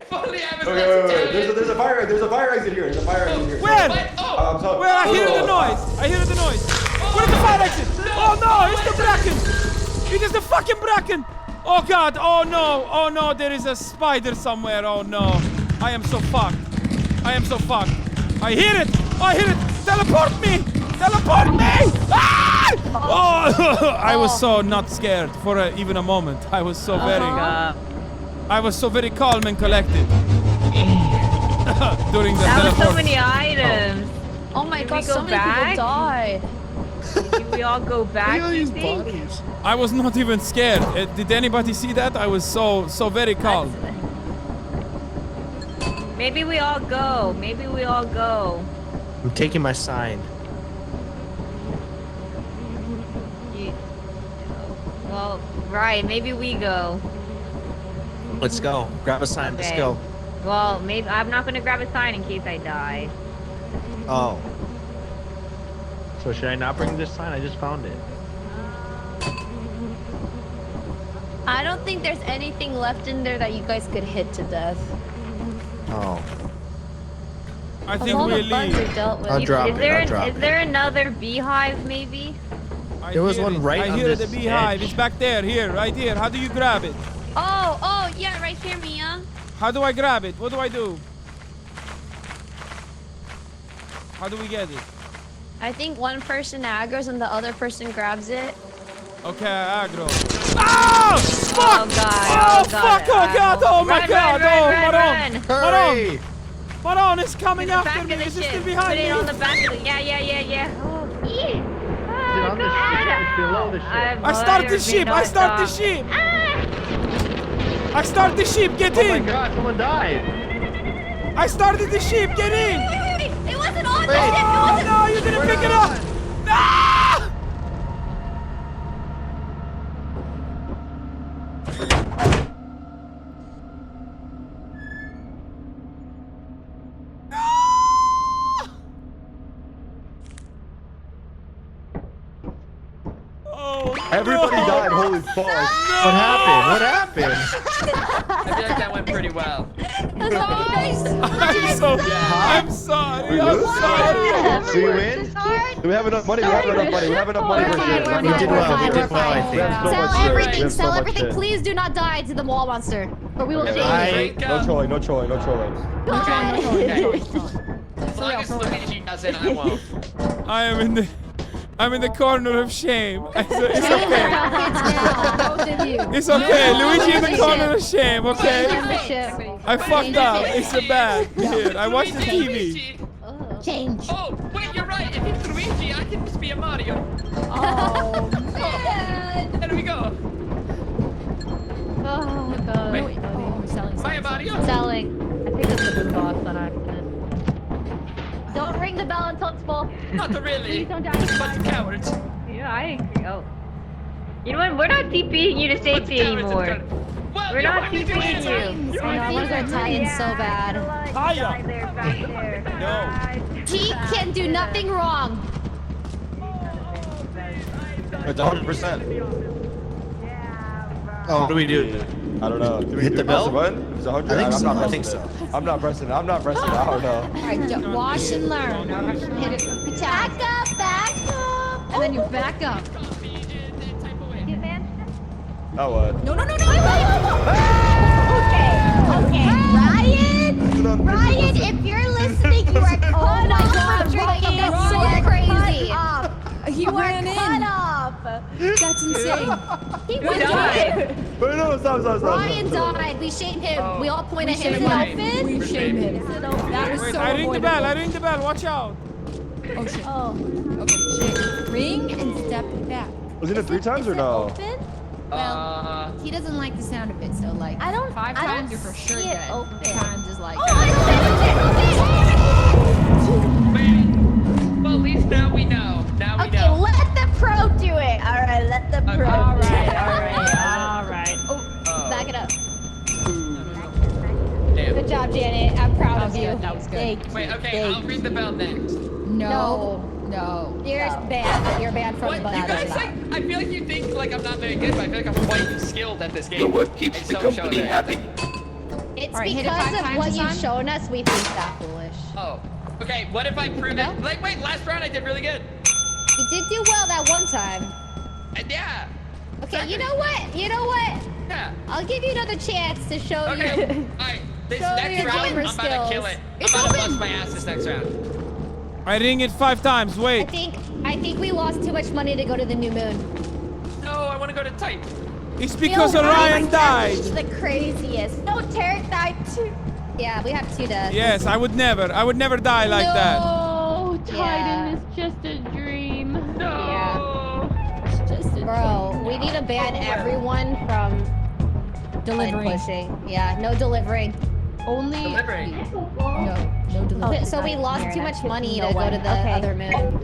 If only I was Okay. There's a fire. There's a fire exit here. There's a fire exit here. Where? I'm sorry. Where? I hear the noise! I hear the noise! Where's the fire exit? Oh no! It's the Bracken! It is the fucking Bracken! Oh god! Oh no! Oh no! There is a spider somewhere! Oh no! I am so fucked! I am so fucked! I hear it! I hear it! Teleport me! Teleport me! Ah! Oh! I was so not scared for even a moment. I was so I was so very calm and collected during the That was teleport. so many items. Oh my Did god, we go so many back? people died. Did we all go back? You think? I was not even scared. Did anybody see that? I was so very calm. Maybe we all go. Maybe we all go. I'm taking my sign. Well, right. Maybe we go. Let's go. Grab a sign. Let's Okay. go. Well, maybe I'm not gonna grab a sign in case I die. Oh. So should I not bring this sign? I just found it. I don't think there's anything left in there that you guys could hit to death. Oh. I Of think all we the bugs leave. we dealt with. I'll drop Is it. there I'll drop is it. there another beehive maybe? There was hear one it. right I on hear this the beehive. edge. It's back there. Here, right here. How do you grab it? Oh, yeah, right here, Mia. How do I grab it? What do I do? How do we get it? I think one person aggroes and the other person grabs it. Okay, aggro. Oh! Fuck! Oh god! Oh, fuck! Oh god! Oh my god! Oh, Maron! Hurry! Maron is coming To the after back me. of the Is he ship. still behind Put me? it on the back of the. Yeah. Oh, Is it on the ship? It's below the ship. I start the ship. I start the ship. I start the ship. Get Oh in. my god! Someone died. I started the ship. Get in. Wait. It wasn't on the Wait. ship. It Oh wasn't. no! You didn't pick it up. Ah! Oh, Everybody no. died. Holy fuck. What happened? What happened? I feel like that went pretty well. I'm sorry. I'm sorry. Do we win? Do we have enough money? We have enough money. We have enough money for shit. We did well. We did well, I We have so think. much Sell shit. We everything. have so Sell much everything. shit. Please do not die to the wall monster, or we will Okay, change. No trolling. No trolling. No trolling. As long as Luigi doesn't, I won't. I'm in the corner of shame. It's okay. Both of you. It's okay. Luigi in the corner of shame. Okay. Change the ship. I fucked up. It's a bad. Here, I watched the TV. Luigi. Change. Oh, wait, you're right. If it's Luigi, I can just be a Mario. Oh man. There we go. Oh god. Wait. We're selling. My body. Selling. I think that's the boss on accident. Don't ring the bell until it's full. Not really. Please don't die. Bunch of cowards. Yeah, I agree. Oh. You know what? We're not TPing you to safety anymore. We're not TPing you. I want to go tie-in so bad. No. T can do nothing wrong. It's 100%. Oh, what do we do? I don't know. Do we Hit the press bell? button? It's 100? I think so. I'm not I think pressing so. it. I'm not pressing it. I'm not pressing it. I don't know. Alright, wash and learn. Hit it. Back up, back up. And then you back up. Oh, what? No. Okay. Ryan, if you're listening, you are cut off for drinking. That's so crazy. You are cut off. That's insane. He died. Wait, no, stop. Ryan died. We shamed him. We all point at him. Is it open? We shamed him. That was so I ring the bell. Watch out. Oh shit. Okay, shit. Ring and step back. Was it 3 times or no? Open? Well, he doesn't like the sound of it, so like 5 times you're for sure dead. 3 times is like. Well, at least now we know. Now we know. Let the pro do it. All right, let the pro. All do it. All right. Oh, back it up. Damn. Good job, Janet. I'm proud of you. That was good. Thank you. Wait, okay, I'll ring the bell next. No. You're bad. You're bad from What? the You guys like? I feel like you think like I'm not very good, but I feel like I'm quite skilled at this game. What keeps the company happy? It's All right, hit it because 5 of times, what you've Hasan. shown us. We think that foolish. Oh. Okay, what if I prove it? Like, wait, last round I did really good. You did do well that one time. Yeah. Okay, you know what? Yeah. I'll give you another chance to show Okay. you. Alright, this Show next your round, I'm gamer about to kill skills. it. It's I'm about to open. bust my ass this next round. I ring it 5 times. I Wait. think we lost too much money to go to the new moon. No, I want to go to type. It's because Orion died. The craziest. No, Tarek died too. Yeah, we have 2 deaths. Yes, I would never die like that. Oh, Titan is just a dream. No. It's just a Bro, we need to ban everyone from Delivering. pushing. Yeah, no delivering. Only. Delivering. No delivering. So we lost too much money to go to the other moon.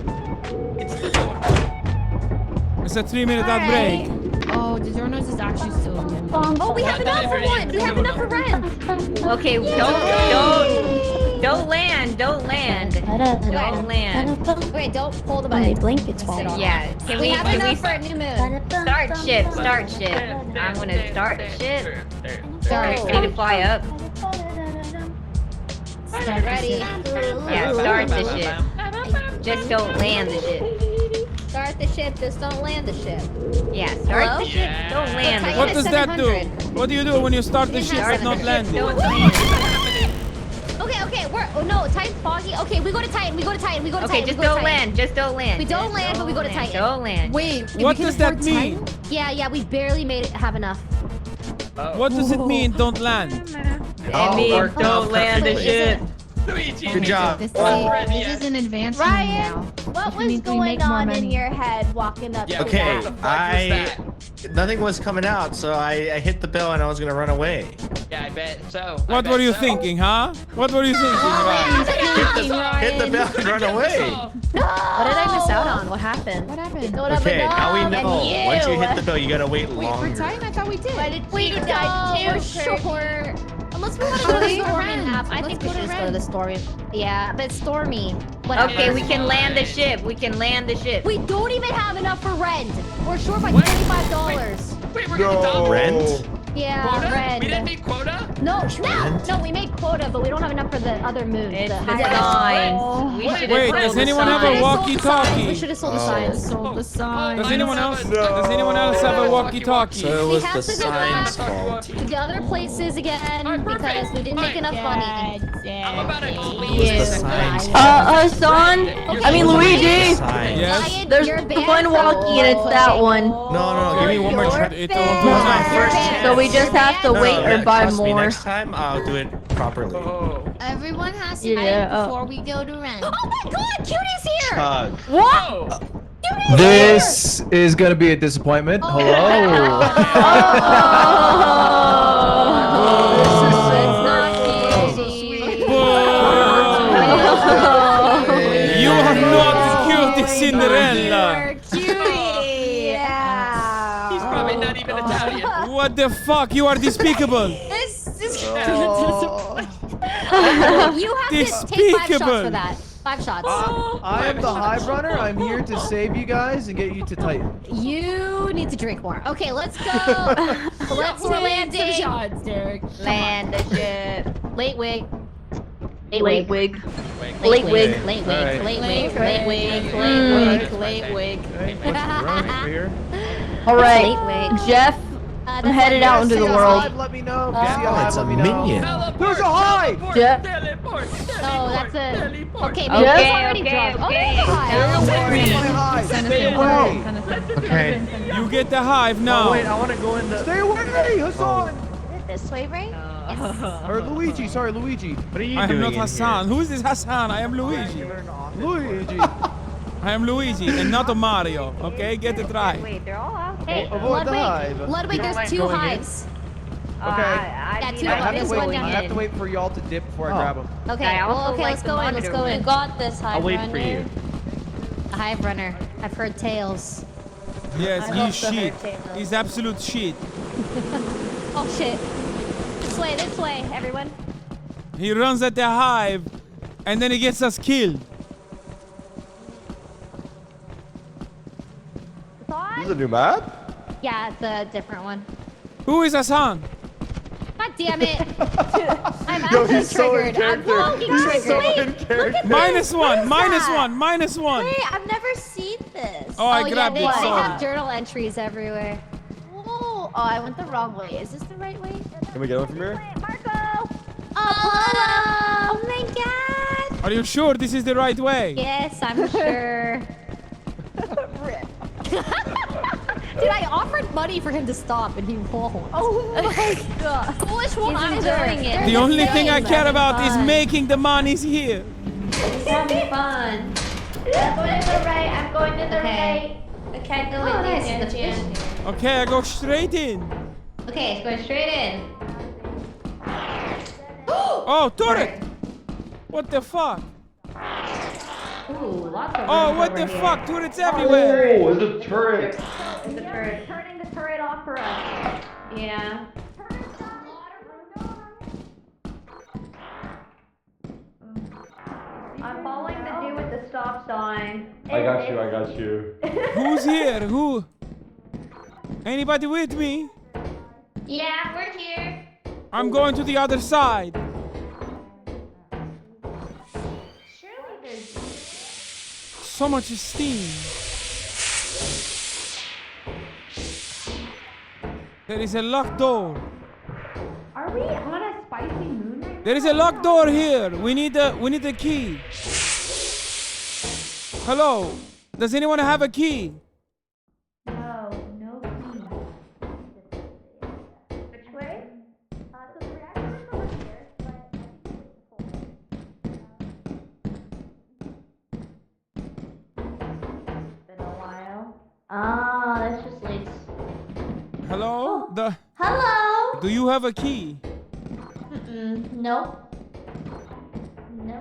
It's a 3-minute ad break. Oh, DiGiorno's is actually still doing. Oh, we have enough for one. We have enough for rent. Okay, don't land. Don't land. Wait, don't pull the button. blankets fall. Yeah. Can We we have enough for a new moon. start ship? Start ship. I'm gonna start ship. Start. Ready to fly up. Ready. Yeah, start the ship. Just don't land the ship. Start the ship. Just don't land the ship. Yeah, start Hello? the ship. Don't land the What ship. does that do? What do you do when you start the ship but not land it? Don't land. Okay. No, Titan's foggy. Okay, we go to Titan. Okay, just don't land. Just don't land. We don't land, but we go to Titan. Don't land. Wait, What does that mean? Yeah, we barely made it have enough. What does it mean, don't land? It means don't land the ship. Good job. This is an advanced Ryan, what was going on in your head walking up to Okay, that? nothing was coming out, so I hit the bell and I was gonna run away. Yeah, I bet so. What were you thinking, huh? What were you thinking, Ryan? Hit the bell and run away. What did I miss out on? What happened? Okay, now we know. Once you hit the bell, you gotta wait longer. I thought we did. Why did we die too? Sure. Unless we want to go to the stormy map. I think we should just go to the stormy. Yeah, but it's stormy. Whatever. Okay, we can land the ship. We can land the ship. We don't even have enough for rent. We're short by $25. Wait, we're gonna dump Rent? Yeah, quota? rent. We didn't make quota? No, we made quota, but we don't have enough for the other moon. It's the the signs. We should Wait, does anyone have a walkie-talkie? We should have sold the signs. Sold the signs. Does anyone else have a walkie-talkie? So it We was have the to go sign's back fault. to the other places again because we didn't make enough money. I'm about to clean It was the this. sign's Hasan. I mean Luigi. Sign. Yes? There's one walkie and it's that one. No, give me one more try. It This is my first chance. So we just have to wait or buy trust me, more. next time I'll do it properly. Everyone has to Yeah, eat before we go to rent. Oh my god, Cutie's here! Chug. What? Cutie, This is gonna be a disappointment. Hello. You are not cute, Cinderella. Yeah. He's probably not even Italian. What the fuck? You are despicable. This is You have to take 5 shots for that. 5 shots. I am the hive runner. I'm here to save you guys and get you to Titan. You need to drink more. Okay, let's go. Let's land some shots, Derek. Land the ship. Late wig. Late wig. Late wig. Okay. Late All wig. right. Late wig. Late wig. Late wig. Late wig. All right, Jeff. I'm headed out into the world. Let me know. It's a minion. Who's a hive? Jeff. Oh, that's a. Okay, maybe Okay, he's already drunk. Oh, there's a hive. Stay away. Okay. You get the hive now. Oh, wait, I want to go in the. Stay away, Hasan. This way, right? Or Luigi. Sorry, Luigi. What are you I am doing not in Hasan. Who is this Hasan? I am Luigi. Luigi. I am Luigi and not a Mario. Okay, get it right. Wait, they're all out. Hey, Avoid the hive. Ludwig, there's 2 hives. Okay. Yeah, 2 I of them. have There's to one wait. down I have to here. wait for y'all to dip before I grab them. Okay, I also okay, like let's the go in. Let's go monitor. in. Got this hive I'll wait for you. A hive runner. I've heard tales. Yes, I've he's also heard shit. tales. He's absolute shit. Oh shit. This way, everyone. He runs at the hive and then he gets us killed. This is a new map? Yeah, it's a different one. Who is Hasan? God damn it. I'm Yo, actually he's so in triggered. I'm character. fucking He's so triggered. in character. Minus one. Wait, I've never seen this. Oh, I yeah, grabbed they it. have Sorry. journal entries everywhere. Oh, I went the wrong way. Is this the right way? Can we get one from here? Marco! Oh my god! Are you sure this is the right way? Yes, I'm sure. Dude, I offered money for him to stop and he won't. Oh my god. Foolish He's enjoying it. The only thing I care about is making the monies here. He's having fun. I'm going to the right. I'm going to the right. I can't go with nice. you, Jen. Okay, I go straight in. Okay, it's going straight in. Oh, turret! What the fuck? Ooh, lots of Oh, rooms what over the here. fuck? Turrets everywhere. Oh, it's a turret. It's a turret. Turning the turret off for us. Yeah. I'm following the dude with the stop sign. I got you. Who's here? Who? Anybody with me? Yeah, we're here. I'm going to the other side. Surely there's. So much steam. There is a locked door. Are we on a spicy moon right now? There is a locked door here. We need a key. Hello. Does anyone have a key? No key. Which way? So the reactor is over here, but I think it's been a while. Ah, this just leads. Hello? Hello? Do you have a key? Nope. No.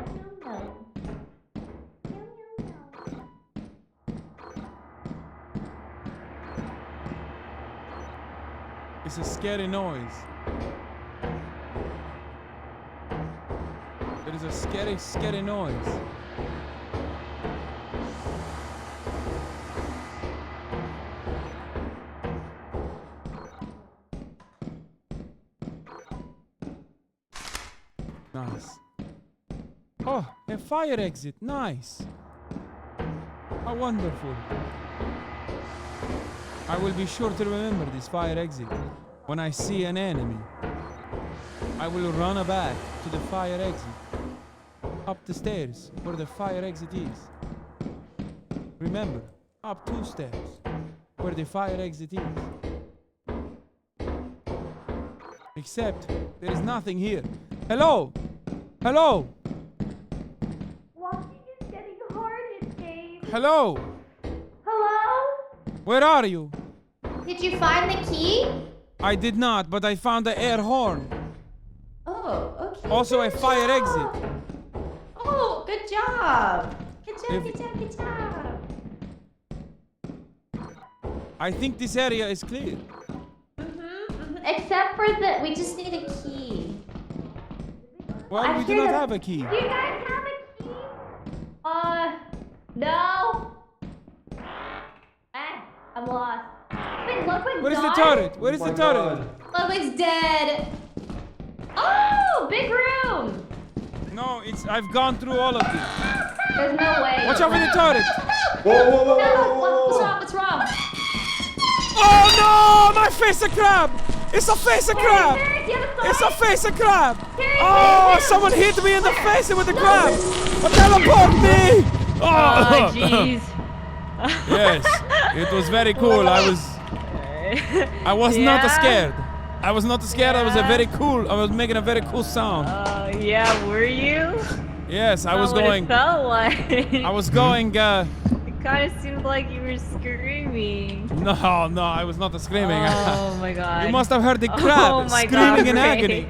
It's a scary noise. There is a scary noise. Nice. Oh, a fire exit. Nice. How wonderful. I will be sure to remember this fire exit. When I see an enemy, I will run back to the fire exit. Up the stairs where the fire exit is. Remember, up 2 stairs where the fire exit is. Except there is nothing here. Hello? Hello? Walking is getting hard in game. Hello? Hello? Where are you? Did you find the key? I did not, but I found the air horn. Oh, okay. Also a good fire job. exit. Oh, good job. Good job, If- good job, good job. I think this area is clear. Except for we just need a key. Well, I we do hear not the- have a key. Do you guys have a key? No. I'm lost. Wait, Ludwig's Where is the gone? turret? Where is the turret? Ludwig's dead. Oh, big room. No, I've gone through all of these. There's no way. Watch out for the turret. No, what's wrong? What's wrong? Oh no! My face a crab! It's a face of crab! It's a face of crab! Oh, someone hit me in the face with a crab! Teleport me! Oh, jeez. Yes, it was very cool. I was not scared. I was not scared. I was I was making a very cool sound. Yeah, were you? Yes, I was Not what going. It felt like. I was going. It kind of seemed like you were screaming. No, I was not screaming. Oh my god. You must have heard the crab Oh my screaming in Ray. agony.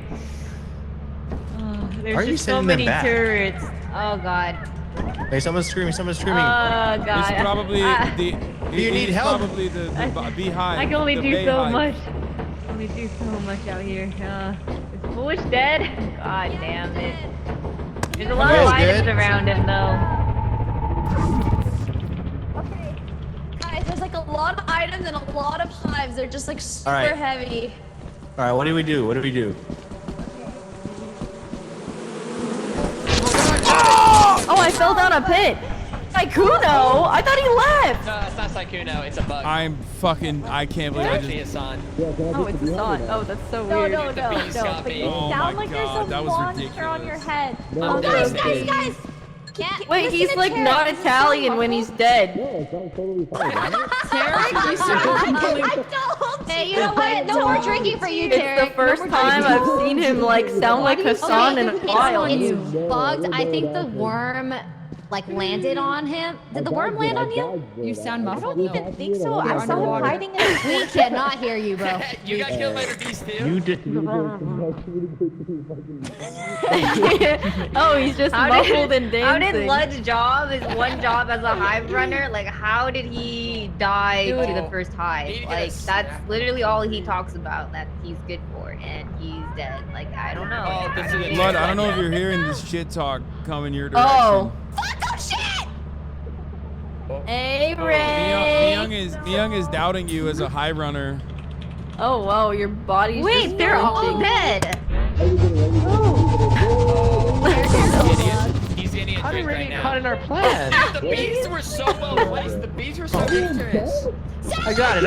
There's Why are you just so sending them many back? turrets. Oh god. Hey, someone's screaming. Someone's screaming. Oh god. It's probably Do you need help? Probably the beehive. I can only the do so bayhive. much. I only do so much out here. Is Foolish dead? God damn it. There's a lot of Feels items good. around him though. Okay. Guys, there's like a lot of items and a lot of hives. They're just like super All right. heavy. All right, what do we do? What do we do? Oh, I fell down a pit. Saikuno? I thought he left. No, it's not Saikuno. It's a bug. I can't believe I Actually, just. Hasan. Oh, it's Hasan. Oh, that's so No, weird. no, no, The bees no, got but me. you Oh sound my like there's God, a that was monster on your head. Oh, guys, okay. guys! Wait, he's like not Italian when he's dead. Hey, you know what? No more drinking for you, It's Tarek. the first time I've seen him like sound like Hasan in a while. It's bugged. I think the worm like landed on him. Did the worm land on you? You sound I muffled. don't even think so. I saw him underwater. hiding in a We cannot hear you, bro. You got killed by the beast too? You did. Oh, he's just muffled and dancing. How did Lud's job, his one job as a hive runner, like how did he die to the first hive? Like that's literally all he talks about that he's good for, and he's dead. Like I don't know. Blood, I don't know if you're hearing this shit talk coming your direction. Oh. Hey, Myung is doubting you as a high runner. Oh wow, your body's Wait, just they're all flinching. dead. He's getting a How did drink we right get now. caught in our plan? The bees were so well placed. The bees were so dangerous. I got it.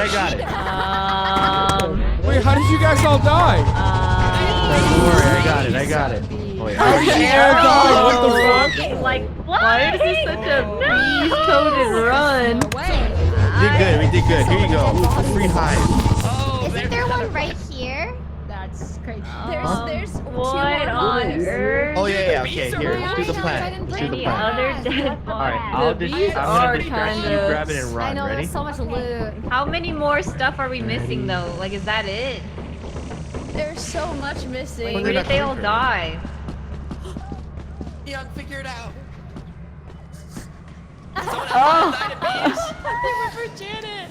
Wait, how did you guys all die? Don't worry, I got it. Oh yeah. What the fuck? Like what? Why is this such a bees-coated run? We did good. Here you go. Free hive. Isn't there one right here? That's crazy. There's What on earth? Oh yeah. Okay, here. Let's do the plan. Let's do the Any plan. other dead All right, bodies? I'm gonna distract you. Grab it and run. I know Ready? there's so much loot. How many more stuff are we missing though? Like is that it? There's so much missing. Where did they all die? Young, figure it out. Oh! They were for Janet.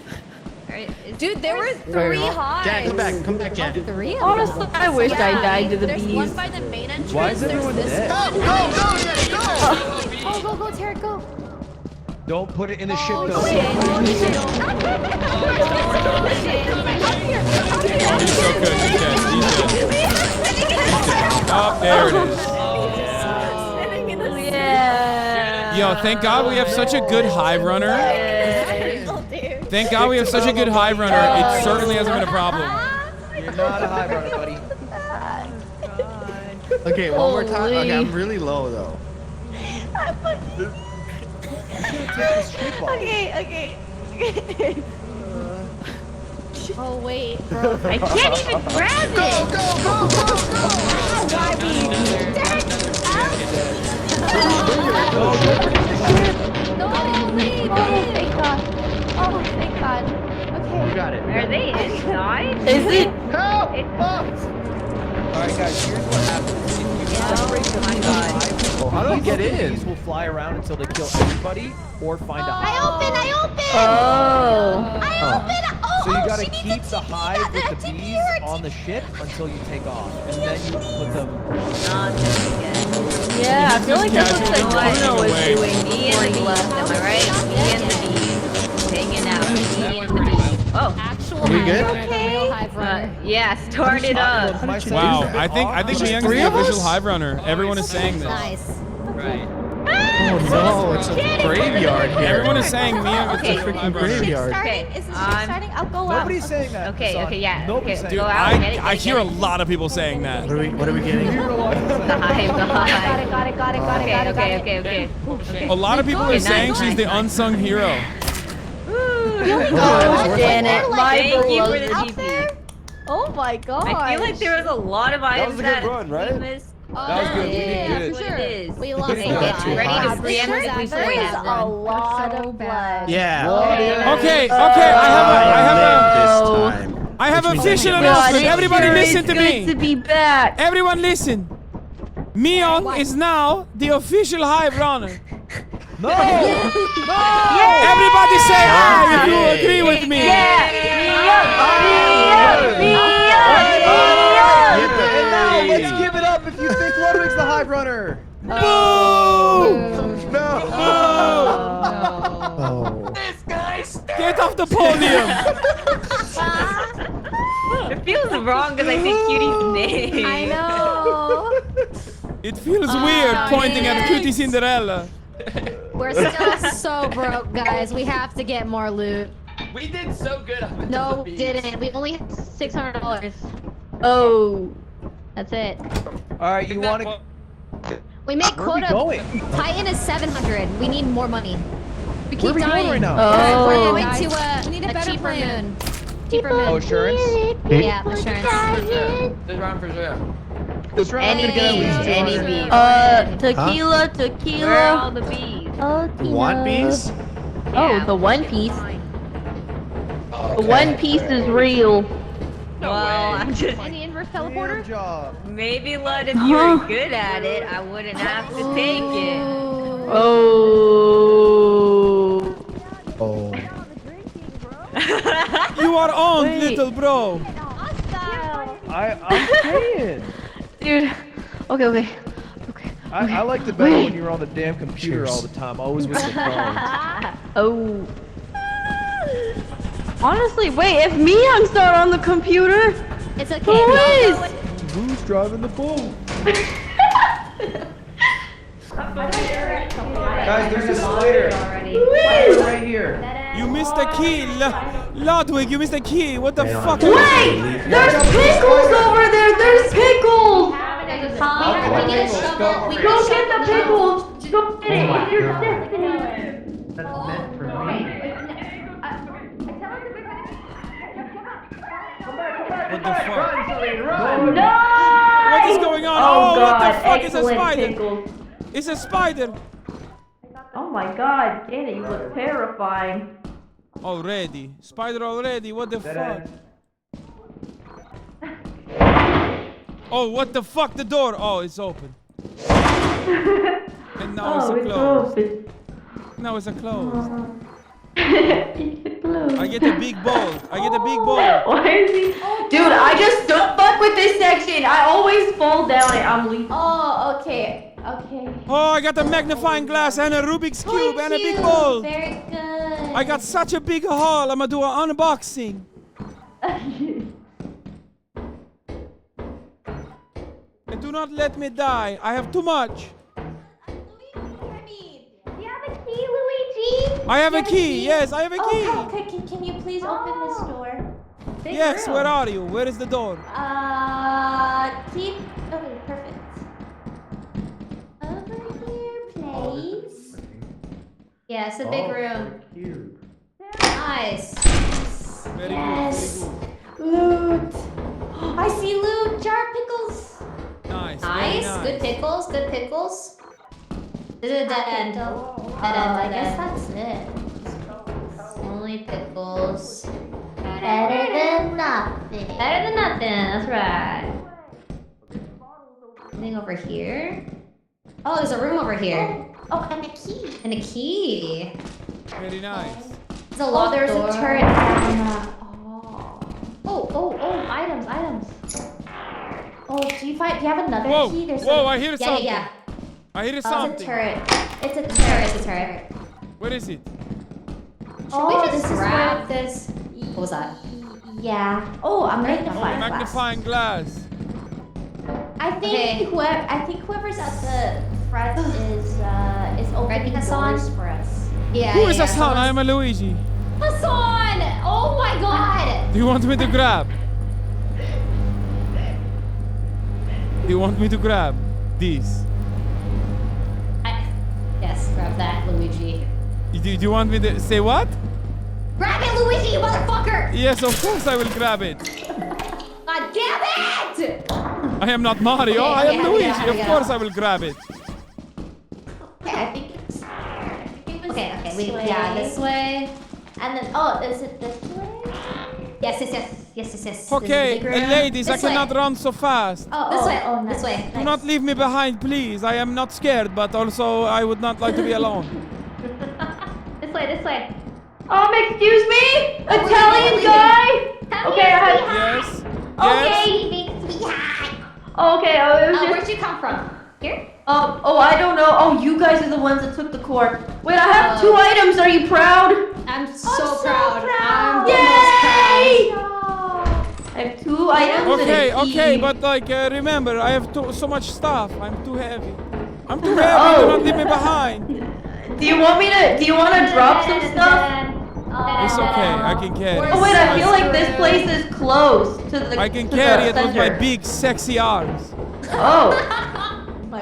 Alright, Dude, there were Sorry, 3 Mom. hives. Janet, come back, Janet. 3 of Honestly, them. I wish I died to the There's bees. one by the main entrance. Why is There's everyone this dead? one. Go, Tarek, go. Don't put it in the ship Oh, though. shit. Oh, shit. He's so good. He's dead. Oh, there it is. Yeah. Yo, thank God we have such a good hive runner. Thank God we have such a good hive runner. It certainly hasn't been a problem. You're not a high runner, buddy. Okay, one more time. Okay, I'm really low though. Okay. Oh, wait, bro. I can't even grab it! No, leave. Oh, thank God. Oh, thank God. Guys, here's what happens. If you separate them into hive, How do I get in? Bees will fly around until they kill everybody or find a hive. I open! So you gotta keep the hive with the bees on the ship until you take off, and then you put them. Yeah, I feel like that's what casually Bruno was away. doing before he left, am I right? Me and the bees hanging out. Me and the bees. Oh, Actual Are we hive good? runner, real hive runner. yeah, start it up. Wow, I think Mewing's three the of official us? hive runner. Everyone is saying this. Nice. Right. Oh no, it's a graveyard here. Everyone is saying Mewing is the It's a freaking hive runner. graveyard. Okay, Is this starting? I'll go out. Nobody's saying that. Okay, Hasan. okay, yeah. Nobody's Okay, saying go that. out. Get it, I get hear a it. lot of people saying that. What are we getting? The hive, the hive. Got it. Okay. A lot of people are Okay, saying nice. she's the unsung hero. Oh, Janet, thank you for the DP. Oh my god. I feel like there was a lot of items was a good run, right? we missed. That was good. We did good. That's what it is. We lost Okay, a lot. ready to preempt before we have a them. lot of blood. Yeah. Okay, I have official announcement. Everybody listen to me. to be back. Everyone listen. Mewing is now the official hive runner. No! Everybody say aye if you agree with me. And now let's give it up if you think Ludwig's the hive runner. Boom! No. Oh. This guy's Get off the podium. It feels wrong because I think Cutie's name. I know. It feels weird pointing at Cutie Cinderella. We're still so broke, guys. We have to get more loot. We did so good on the No, we bees. didn't. We only had $600. Oh. That's it. All right, you want to? We make Where are we quota. going? Titan is 700. We need more money. We Where are keep we going dying. right now? Oh. We're going Guys, to we need a better cheaper plan. moon. Cheaper moon. Oh, assurance? Yeah, assurance. This round for sure. This round I'm Any gonna get at least bees, 200. any bees. Tequila, Where are tequila. all the bees? Oh, Want bees? Oh, the One Piece. The One Piece is real. Well, I'm just... Any inverse teleporter? Damn job. Maybe, Lud, if you were good at it, I wouldn't have to take it. Oh. Oh. You are on, little bro. I'm saying. Dude. Okay. I liked it better when you were on the damn computer all the time, always with your phone. Oh. Honestly, wait, if Mewing's not on the computer, It's okay. who is? Who's driving the boat? Guys, there's a spider. Spider right here. You missed a kill. Ludwig, you missed a key. What the fuck? Wait! There's pickles over there! There's pickles! We need a shovel. We Go get the pickles! Go get it! It's your destiny! That's meant for me. What the fuck? No! What is going on? Oh, what the God, fuck is a excellent spider? pickles. It's a spider. Oh my god, Janet, you look terrifying. Already. Spider already. What the fuck? Oh, what the fuck? The door. Oh, it's open. And now it's closed. Now it's closed. I get a big ball. Why is he? Dude, I just don't fuck with this section. I always fall down and I'm leaving. Oh, okay. Oh, I got a magnifying glass and a Rubik's Cube and a big ball. Very good. I got such a big haul. I'm gonna do an unboxing. And do not let me die. I have too much. Do you have a key, Luigi? I have a key. Yes, I have a key. Okay, can you please open this door? Yes, where are you? Where is the door? Keep. Okay, perfect. Over here, please. Yeah, it's a big room. Nice. Very Yes. good. Loot. I see loot. Jar of pickles. Nice. Nice. Good pickles. Good pickles. This is a dead end. Dead end. I guess that's it. Only pickles. Better than nothing. Better than nothing. That's right. Anything over here? Oh, there's a room over here. Oh, and a key. And a key. Very nice. It's a locked there's door. a turret down. Oh, items. Oh, do you have another Whoa, key? There's whoa, a... I hear something. Yeah. I hear It's a something. turret. It's a turret. It's a turret. Where is it? Oh, this is grab where... this? What was that? Yeah. Oh, a magnifying glass. Magnifying glass. I think whoever's at the front is opening Hasan? doors for us. Yeah. Who is Hasan? I am a Luigi. Hasan! Oh my god! Do you want me to grab? Do you want me to grab these? Yes, grab that, Luigi. Do you want me to say what? Grab it, Luigi, you motherfucker! Yes, of course I will grab it. God damn it! I am not Mario. Okay, I am okay, Luigi. okay, Of course I will grab it. Okay, I think it was Okay, this way. yeah, this way. And then, is it this way? Yes. Okay, ladies, I This way. cannot run so fast. This way, nice. this way. Do not leave me behind, please. I am not scared, but also I would not like to be alone. This way. Excuse me? Italian guy? Okay, Yes. Okay, makes me high. Okay, it was just... Where'd you come from? Here? I don't know. Oh, you guys are the ones that took the core. Wait, I have 2 items. Are you proud? I'm so proud. I'm Yay! the most proud. I have 2 items. Okay, but like, remember, I have so much stuff. I'm too heavy. I'm too heavy. Do not leave me behind. Do you want to drop some stuff? It's okay. I can carry. Oh wait, I feel like this place is close to the. I can to carry the it with my center. big, sexy arms. Oh. Oh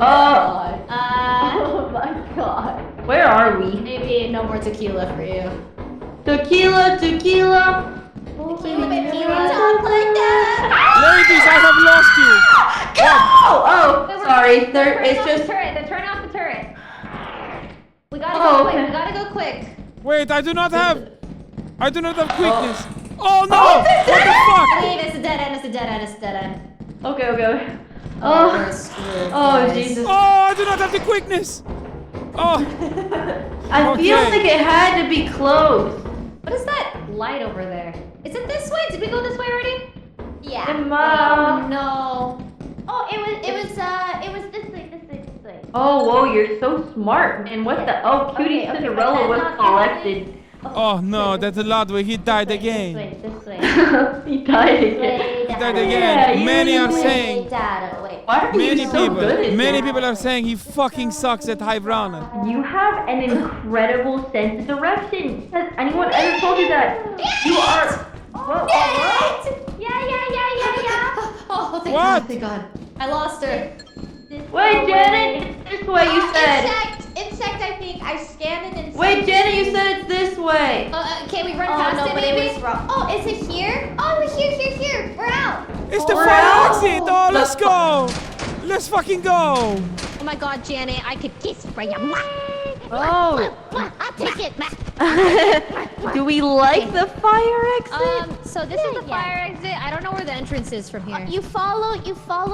my god. Where are we? Maybe no more tequila for you. Tequila. Tequila. Talk like that. Ladies, I have lost you. Go! Oh, sorry. It's just. They're turning off the turret. We gotta go quick. We gotta go quick. Wait, I do not have quickness. Oh no! What the fuck? Wait, it's a dead end. Okay. We're screwed, guys. Jesus. Oh, I do not have the quickness. Oh. I feel like it had to be close. What is that light over there? Is it this way? Did we go this way already? Yeah. Oh no. Oh, it was this way. Oh, whoa, you're so smart, man. What the? Oh, Cutie Cinderella was selected. Oh no, that's a lot where he died again. This way. He died again. He died again. Many are saying. Why are you so good at Many this? people are saying he fucking sucks at high runner. You have an incredible sense of direction. Has anyone ever told you that? You are. Yeah. Oh, thank What? God, thank God. I lost her. Wait, Janet, it's this way. You said. Insect, I think. I scanned it and. Wait, Janet, you said it's this way. Can we run past it, but maybe? it was wrong. Oh, is it here? Oh, here. We're out. It's the We're fire out. exit. Oh, let's go. Let's fucking go. Oh my god, Janet, I could kiss for you. Oh. I'll take it. Do we like the fire exit? So this is the fire exit. I don't know where the entrance is from here. You follow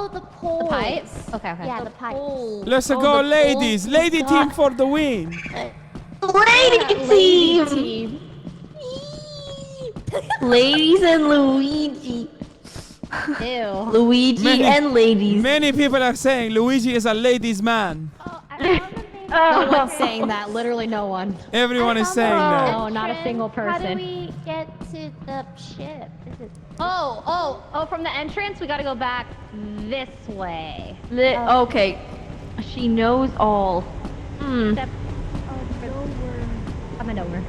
the pole. The pipes? Okay. Yeah, the pipes. Let's go, ladies. Lady team for the win. Lady team. Ladies and Luigi. Ew. Luigi and ladies. Many people are saying Luigi is a ladies' man. No one's saying that. Literally no one. Everyone is saying that. No, not a single person. How do we get to the ship? Oh, from the entrance, we gotta go back this way. Okay. She knows all. Except, I'm a knower.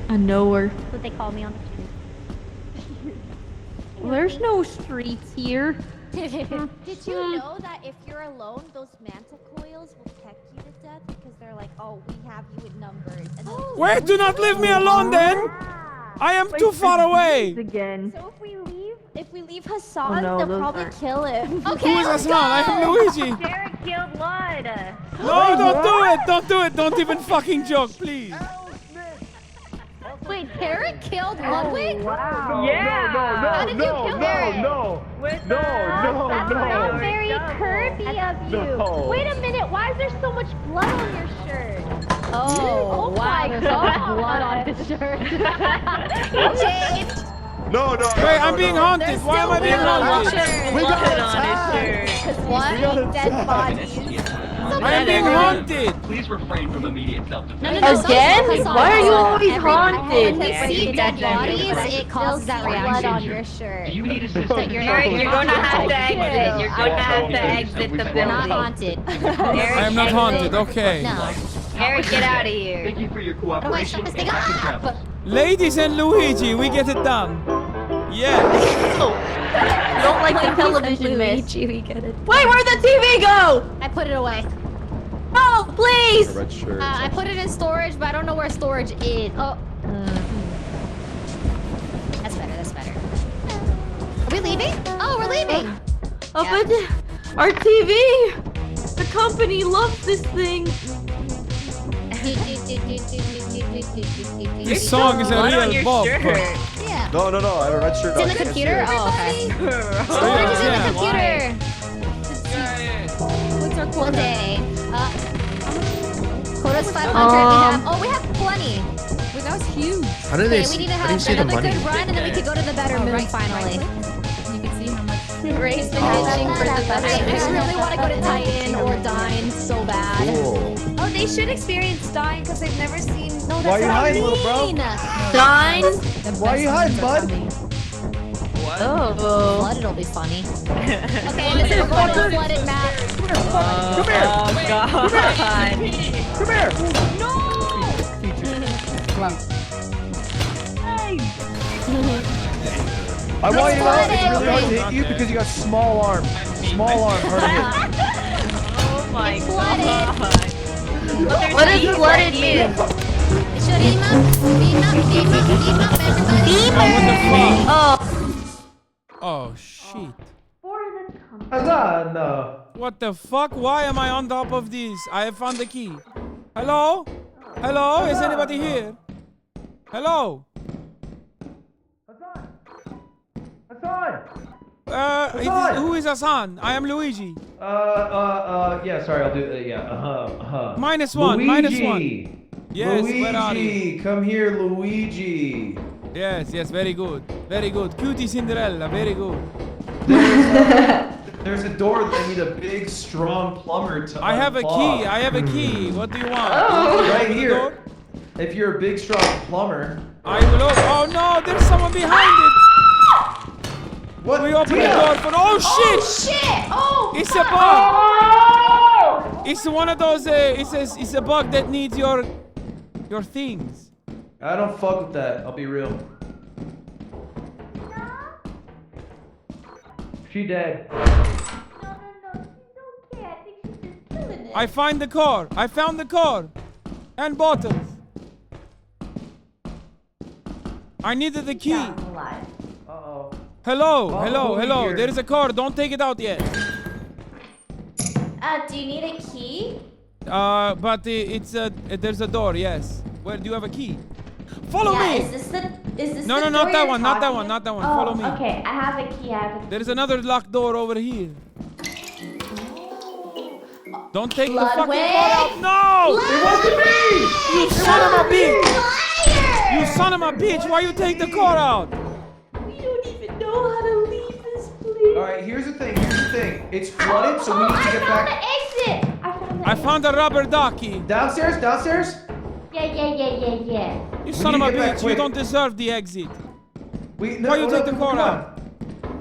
A knower. That's what they call me on the street. There's no streets here. Did you know that if you're alone, those mantle coils will peck you to death because they're like, oh, we have you in numbers. And then Wait, do not leave me alone then. I am too far away. Again. So if we leave Hasan, no, they'll those probably aren't. kill him. Who is Hasan? I am Luigi. Jared killed Blood. No, don't do it. Don't do it. Don't even fucking joke, please. Wait, Tarek killed Ludwig? Wow. How did you kill Tarek? That's not very curvy of you. No. Wait a minute, why is there so much blood on your shirt? Oh, wow, my there's all blood on his shirt. Jade. No. Wait, I'm being haunted. Why am I being haunted? We got attacked. What? Dead bodies. I'm being haunted. Please refrain from immediate self-defense. Again? Why are you always haunted? When we see dead bodies, it causes that Blood on reaction. your shirt. You need assistance. That you're not You're gonna have to exit. You're gonna have to exit the building. not haunted. I am not haunted. Okay. No. Eric, get out of here. Thank you for your How do I shut cooperation this and thing happy up? travels. Ladies and Luigi, we get it done. Yeah. Don't like the television, miss. We get it. Wait, where'd the TV go? I put it away. Oh, please! Red shirt. I put it in storage, but I don't know where storage is. Oh. That's better, that's better. Are we leaving? Oh, we're leaving! Oh, but our TV! The company loves this thing. This song is a real bop. Yeah. No, I have a red shirt It's on. in the computer? Oh, okay. Oh, Storage is in yeah. the computer. What's our quota? Quota's 500. We have plenty. Wait, that was huge. How do they Okay, we need to how do you have see the another money? good run, and then we could go to the better moon finally. You can see how much. Ray's been itching for the better. I really want to go to Titan or Dine so bad. Oh, they should experience dying because they've never seen. No, that's Why are you what I hiding, little bro? mean. Dine? Why are you hiding, bud? Oh. Flooded will be funny. Okay, this is going to flooded map. Come here. Oh, God. Come here. No! I want you to know it's really hard to hit you because you got small arms. Small arm hard to hit. Oh, my God. What does flooded mean? Should beam up, everybody. Oh. Oh shit. Hasan. What the fuck? Why am I on top of this? I have found the key. Hello? Hello? Is anybody here? Hello? Hasan. Who is Hasan? I am Luigi. Yeah, sorry, I'll do that. Yeah, Minus one, Luigi. minus one. Yes, where are you? Luigi, come here, Luigi. Yes, very good. Very good. Cutie Cinderella, very good. There's a door that I need a big, strong plumber to I have a unplug. key, I have a key. What do you want? Right here. If you're a big, strong plumber. I will open. Oh no, there's someone behind it. What? We open the door for. Oh shit! Oh! It's a bug. It's one of those. It's a bug that needs your things. I don't fuck with that. I'll be real. She dead. I find the car. I found the car, and bottles. I needed the key. Uh-oh. Hello. Here. There is a car. Don't take it out yet. Do you need a key? But there's a door. Yes. Where do you have a key? Follow me. Is this No, the not door that you're one. Not that talking one. Not that one. Oh, Follow me. Okay, I have a key. There is another locked door over here. Don't take the fucking Ludwig? car out. No! It wasn't me! You son of a bitch! You son of a bitch! Why you take the car out? We don't even know how to leave this place. Alright, here's the thing. It's flooded, so we need to get I back. found the exit. I found a rubber ducky. Downstairs? Yeah. You son of need a to get back bitch! You quick. don't deserve the exit. Why Why you take the car out?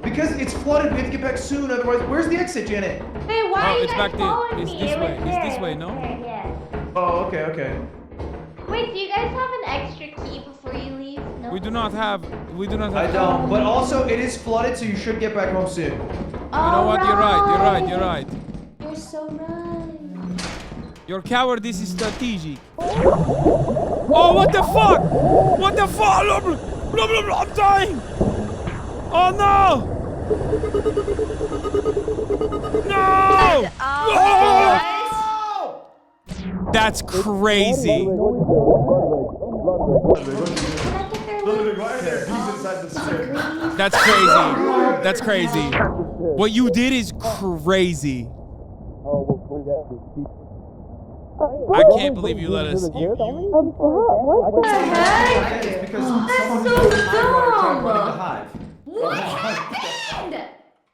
Because it's flooded. We have to get back soon. Otherwise, where's the exit, Janet? Wait, why are you it's guys back there. following It's me? this It was way. It's there. this way, no? Yeah. Oh, okay. Wait, do you guys have an extra key before you leave? No. We do not have. I don't. But also, it is flooded, so you should get back home soon. You know what? You're right. You're so right. Your cowardice is strategic. Oh, what the fuck? What the fuck? Blah, blah, blah, blah, I'm dying. Oh no! No! That's crazy. Can I Literally, why are there bees inside the ship? That's crazy. That's crazy. What you did is crazy. I can't believe you let us. What the heck? It's because That's someone so who tried running the dumb. hive. What happened?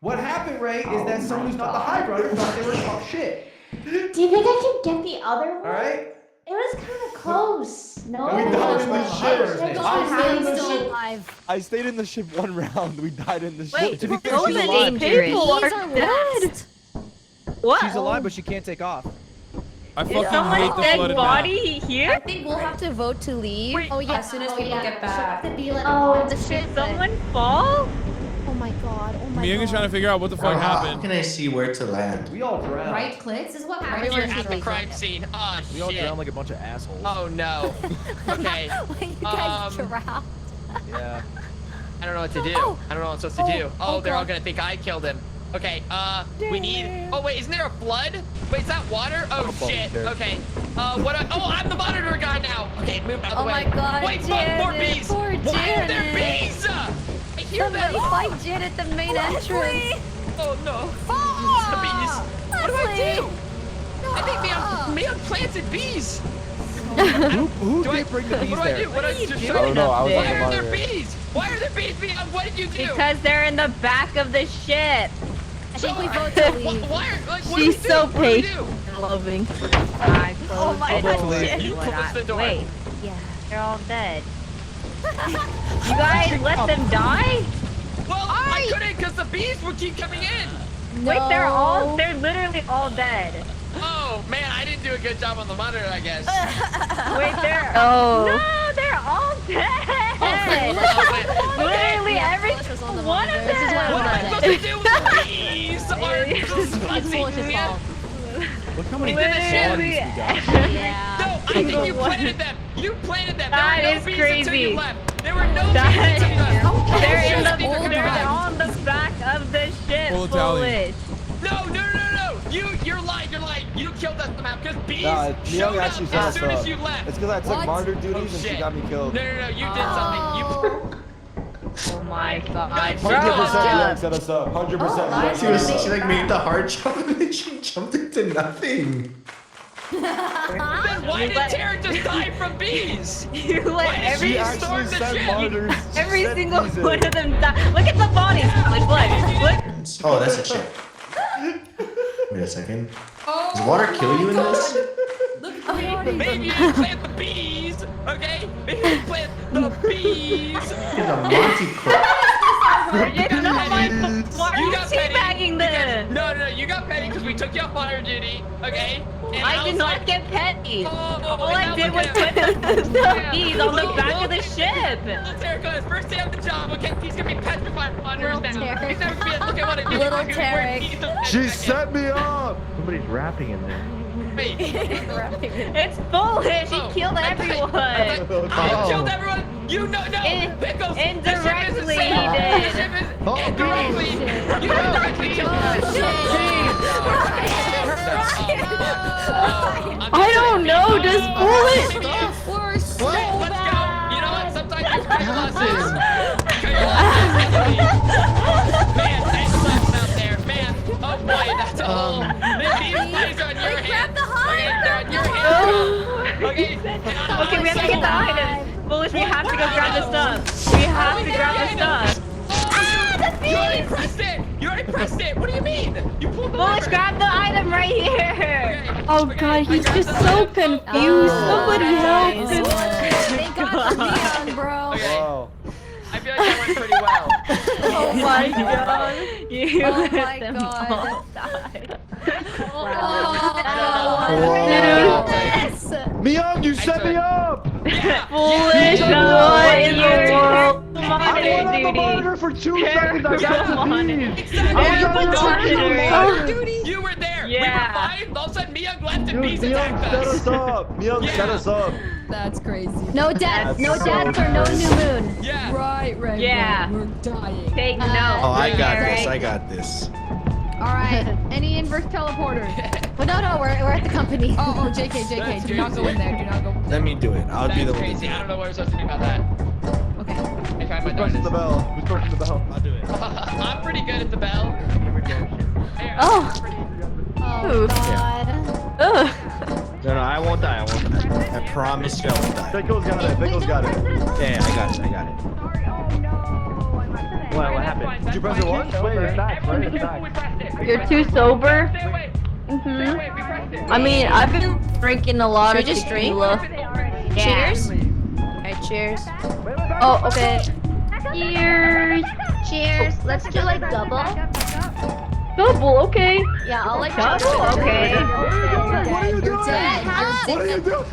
What happened, Ray, is that someone who's not the hive runner thought they were talk shit. Do you think I can get the other one? Alright? It was kind of close. No, We died in the ship. Hasan's still alive. I stayed in the ship 1 round. We died in the ship. Wait, To be fair, so she's many alive. people are dead. What? She's alive, but she can't take off. I Is fucking hate someone's the dead flooded body map. here? I think we'll have to vote to leave. Oh yeah, as soon as people get back. Oh, did someone fall? Oh my god. Oh my Mewing is trying to figure out what the fuck How happened. can I see where to land? We all drowned. Right click? This is what You're happens. at the crime scene. Oh, We all shit. drown like a bunch of assholes. Oh, no. Okay. When you guys drown. Yeah. I don't know what to do. Oh, I don't know what I'm supposed to do. Oh, they're all God. gonna think I killed him. Okay, we need... Oh, wait, isn't there a flood? Wait, is that water? Oh, shit. Okay. Oh, I'm the monitor guy now. Okay, move out of the way. Oh my god, Wait, fuck, more Janet, bees. poor Why are there Janet. bees? I hear them. Somebody fight Jen at the main entrance. Oh, no. The bees. What do I do? I think Mia planted bees. Who did bring the bees What do I there? do? What do I do? doing Show up me. there? Why Why are there are bees? Why are there bees? Mia? What did you do? Because they're in the back of the ship. I think we vote to leave. Why are, like, what She's do we so do? What do we patient. do? Loving. I closed Oh my the God, door. Jen. is You what closed the door. Wait. Yeah, they're all dead. You guys let them die? Well, I couldn't because the bees would keep coming in. Wait, they're literally all dead. Oh, man, I didn't do a good job on the monitor, I guess. Wait, they're Oh. no, they're all dead. Literally every one of them. What am I supposed to do with the bees? Are just buzzing me? Look how many Literally. bodies we got. Yeah. No, I think you planted them. You planted them. That There were no is bees until crazy. you left. There were no That- bees until you left. They're on the back of the ship. Full Italian. Foolish. No. You're lying. You killed us somehow because bees Nah, showed Neil up actually set as us soon as up. you left. It's because I took What? monitor Oh, duties and she shit. got me killed. No, you did something. Oh my god. 100% Bro. Neil set us up. 100% Neil She set us was, she up. like made the hard jump and then she jumped into nothing. Then why did Tara just die from bees? You Why let did every she actually storm the sent ship? monitors. every Sent single bees in. one of them die. Look at the bodies. Look. Oh, that's a chip. Wait a second. Does water kill you in this? Maybe you didn't plant the bees, okay? Maybe you didn't plant the bees. It's a Monty Cook. It's not my fault. Why are you got petty teabagging them? No, you got petty because we took you off fire duty, okay? And I did was not like, get petty. All and I now did look was at put him. the bees on the back of the ship. Little Tara, his first day on the job, okay? He's gonna be petrified of monitors now. Tara. He's never gonna be look at what I do. Little Tara. She set me up! Somebody's rapping in there. Wait. It's foolish. He killed everyone. I killed everyone. You know, no. Pickles. Indirectly, the ship is he did. The ship is indirectly. You indirectly killed us. I don't know. Just foolish. We're so Let's go. You know what? Sometimes there's great losses. Man, that sucks out there. Man, oh boy, that's a whole. These bodies are on your hands. Okay, they're on your hands. Okay, Okay, we have to get the item. Foolish, we have to go grab the stuff. We have to grab the stuff. You already pressed it. You already pressed it. What do you mean? You pulled the Foolish, lever. grab the item right here. Oh God, he's just so confused. Somebody help him. They got the neon, bro. Okay. Wow. I feel like that went pretty well. Oh my god. You Oh let my them God. all die. Myung, you set me up! Foolish, what in the world? I went on the Monitor monitor for 2 seconds. I got confused. You were there. Yeah. We were fine. All of a sudden, Myung left and Dude, bees Myung attacked set us. us up. Myung set us up. That's crazy. No death, no death or no new moon. Yeah. Right. Yeah. We're dying. Take note. Oh, I got Eric. this. I got this. All right. Any inverse teleporters? Well, no, we're at the company. Oh, JK. Do not go in there. Do not go. Let me do it. I'll be the That's one to crazy. do I it. don't know what we're supposed to do about that. Okay. try my Who's pushing the darndest. bell? Who's pushing the bell? I'll do it. I'm pretty good at the bell. Oh. Oh God. Ugh. No, I won't die. I won't die. I promise you I won't die. Pickles got it. Pickles got it. Yeah, I got it. I got it. What happened? Did you press it once? Wait, it's back. Wait, it's back. You're too sober? I mean, I've been drinking a lot of tequila. Yeah. Cheers. Alright, cheers. Oh, okay. Cheers. Cheers. Let's do like double. Double, okay. Yeah, I'll like Double, okay. What are you doing? What are you doing?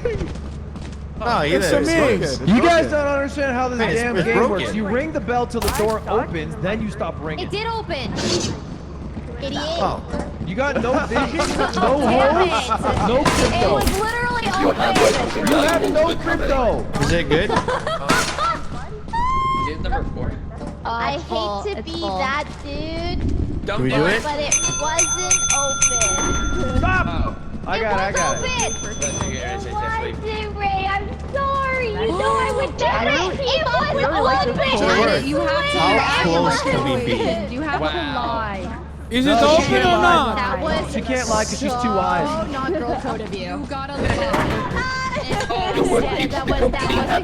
Oh, It's a mix. You guys don't understand how this Hey, it's- damn it's game broken. works. You ring the bell till the door opens, then you stop ringing. It did open. Idiot. Oh. You got no vision, no Damn hope, it. no It crypto. was literally open. You have no crypto. Is it good? Dude, number 4. I hate to be that dude, Can we do it? but it wasn't open. Stop! I got it. I got it. Wasn't Ray? I'm sorry. You know I would do it. It was open. You have to How close can we be? You have to lie. Is it No, she open can't or lie. not? That was She can't lie because she's too wise. so not girl code of you. You gotta lie. Instead, that was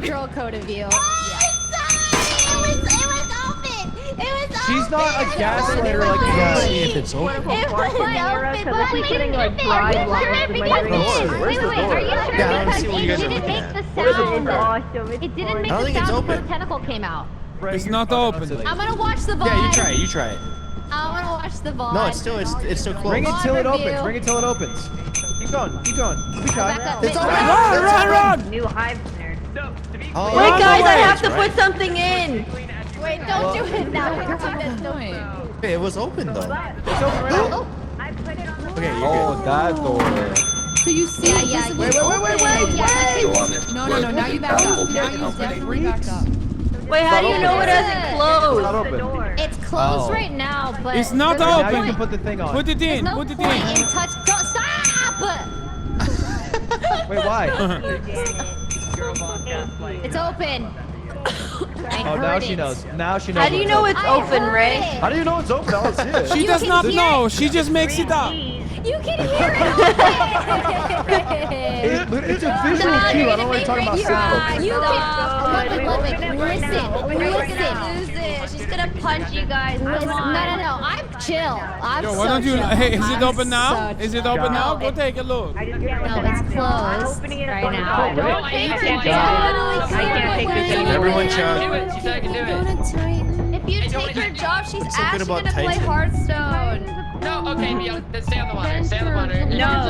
a girl code of you. She's not a gaslighter like you guys. See if it's open. It was open, but we getting like dry lines in my door? Where's the door? Are you sure? Yeah, I don't Because see what you it guys are didn't looking make at. the Where's the sound. door? Awesome. It didn't make I don't the think it's sound until open. the tentacle came out. It's not open. I'm gonna watch the VOD. Yeah, you try it. You try it. I wanna watch the VOD. No, it's still close. Ring it till it Review. opens. Ring it till it opens. Keep going. Keep going. Be shy. Back up. It's Back open. up. Run! New hive center. Oh, Wait, guys, I have to right. put something in. Wait, don't do it now. Hey, it was open though. It's open right now. Okay, you're Oh, that door. So you see, yeah. Wait. No. Now you back up. Now you definitely back up. Wait, how do you know it hasn't It's closed? not open. It's closed Oh. right now, but It's not there's no Now you open. can put the thing on. Put it There's in. no Put it point in. in touch. Don't stop. Wait, why? It's open. I Oh, now heard she it. knows. Now she knows. How do you when know it's it's I open, heard Ray? it. How do you know it's open? I don't see it. She does can not hear know. She just makes it up. You can hear it. It's a visual cue. I don't want to talk about sound. You can. Listen. She's gonna punch you guys. No. I'm chill. I'm Yo, so why don't you? chill. Hey, is it I'm open now? so Is it open now? chill. Go take a look. No, it's closed right now. Don't take it. I can't take this anymore. Everyone She chug. said I can do it. If you take her job, she's What's so good actually about gonna play Titan? Hearthstone. No, okay, then stay on the monitor. Stay on the monitor. No.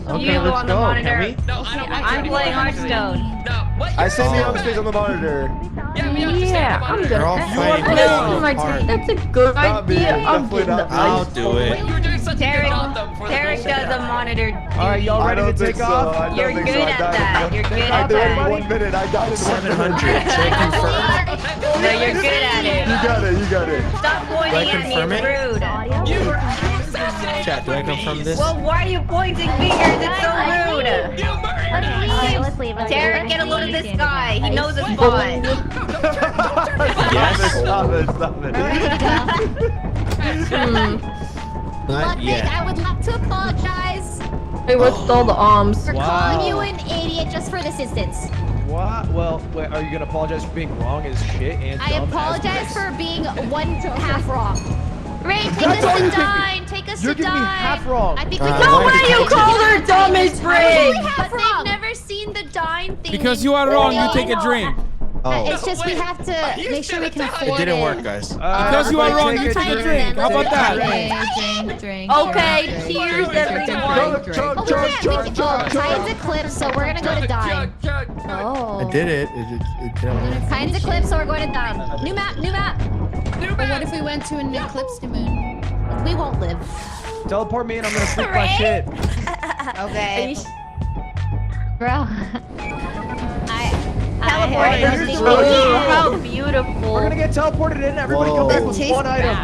Okay, You let's on the go. monitor. Can we? No, I don't want I'm to playing anymore. Hearthstone. No, what? I say Oh. Meow stays on the monitor. Yeah, Meow, just stay on the I'm monitor. good. They're all fighting That's a good Not me. idea. I'm Definitely getting not the me. I'll do it. You were doing such a good Tarek, job though before the Tarek bullshit. does a monitor. All right, y'all I ready to don't think take so. off? I don't You're think good so. I at died. that. You're good I at did it in that. 1 minute. I died in 1 minute. 700. Should I confirm? No, you're good at it. You got it. You got it. Stop pointing Do I at me. confirm It's it? rude. You assassinated Chat, do I confirm this? Well, why are you pointing fingers? It's so rude. You murdered Alright, let's leave. Tarek, get a load of this guy. He knows his spot. Yes. Stop it. Stop it. Not yet. I would like to apologize Wait, what's all the arms? for calling you an idiot just for this instance. What? Well, wait, are you gonna apologize for being wrong as shit and I dumb as apologize piss? for being one half wrong. Ray, take That's us all to you're thinking. dine. Take us You're to giving me dine. half wrong. I think we No can. way you called her dumb as Brig. But they've never seen the dine thing. Because you are wrong. You take a drink. Oh, It's just we have to make sure we can afford it didn't work, guys. Because you are wrong. You take a drink. How about that? Drink. Okay, cheers, everyone. Chug, chug, chug, chug, Titan's eclipse, so we're gonna go to dine. Oh. I did it. It didn't. Titan's eclipse, so we're going to dine. New map. But what if we went to an eclipse moon? We won't live. Teleport me and I'm gonna freak my shit. Okay. Bro. Teleport Hey, us. you're Ooh, how beautiful. We're gonna get teleported in. Everybody come back with one item.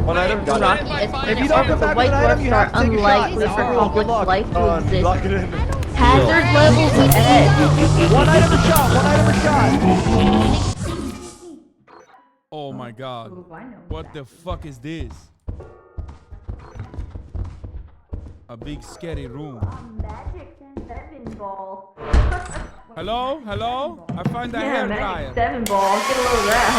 One item? Got it. If you don't come back with an item, you have to take a shot. Unlikely for Good complex luck. life to exist. Lock it in. Hazard levels at. One item a shot. One item a shot. Oh my god. What the fuck is this? A big scary room. Magic 7 ball. Hello? Hello? I find a hair dryer. 7 ball. Get a load of that,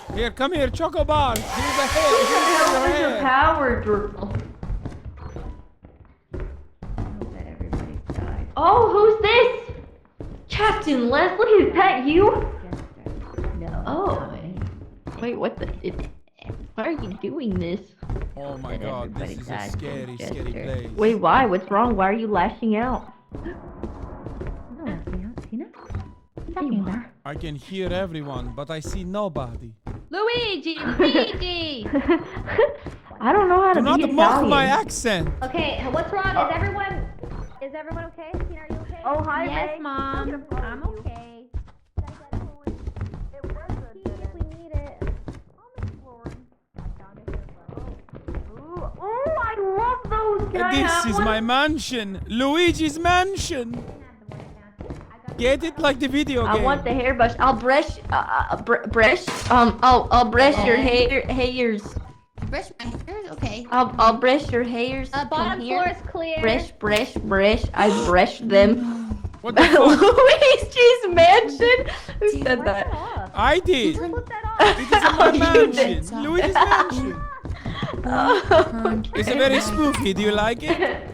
huh? Here, come here, Choco Bar. Here's a hair. What the hell is your Here's a hair. power drill? Oh, who's this? Captain Leslie, is that you? No. Oh. Wait, what the? Why are you doing this? Oh my god, this is a scary, scary place. Wait, why? What's wrong? Why are you lashing out? I can hear everyone, but I see nobody. Luigi! Luigi! I don't know how to Do not be mock Italian. my accent. Okay, what's wrong? Is everyone okay? Tina, are you okay? Oh, hi, Yes, Ray. Mom. I'm okay. If we need it. Oh, I love those. Can I This have is one? my mansion. Luigi's mansion. Get it like the video game. I want the hairbrush. I'll brush. Brush. I'll brush your hairs. Brush my hair? Okay. I'll brush your hairs. Bottom floor is clear. Brush. I brush them. What the fuck? Luigi's mansion. Who said that? I did. Put that on. Because of my You mansion. did. Luigi's mansion. It's very spooky. Do you like it?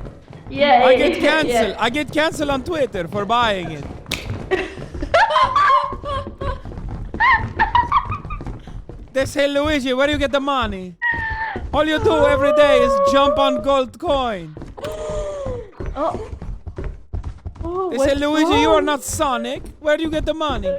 Yeah. I get cancelled. Yeah. I get cancelled on Twitter for buying it. They say, Luigi, where do you get the money? All you do every day is jump on gold coin. Oh, They say, Luigi, you are not Sonic. Where do you get the money?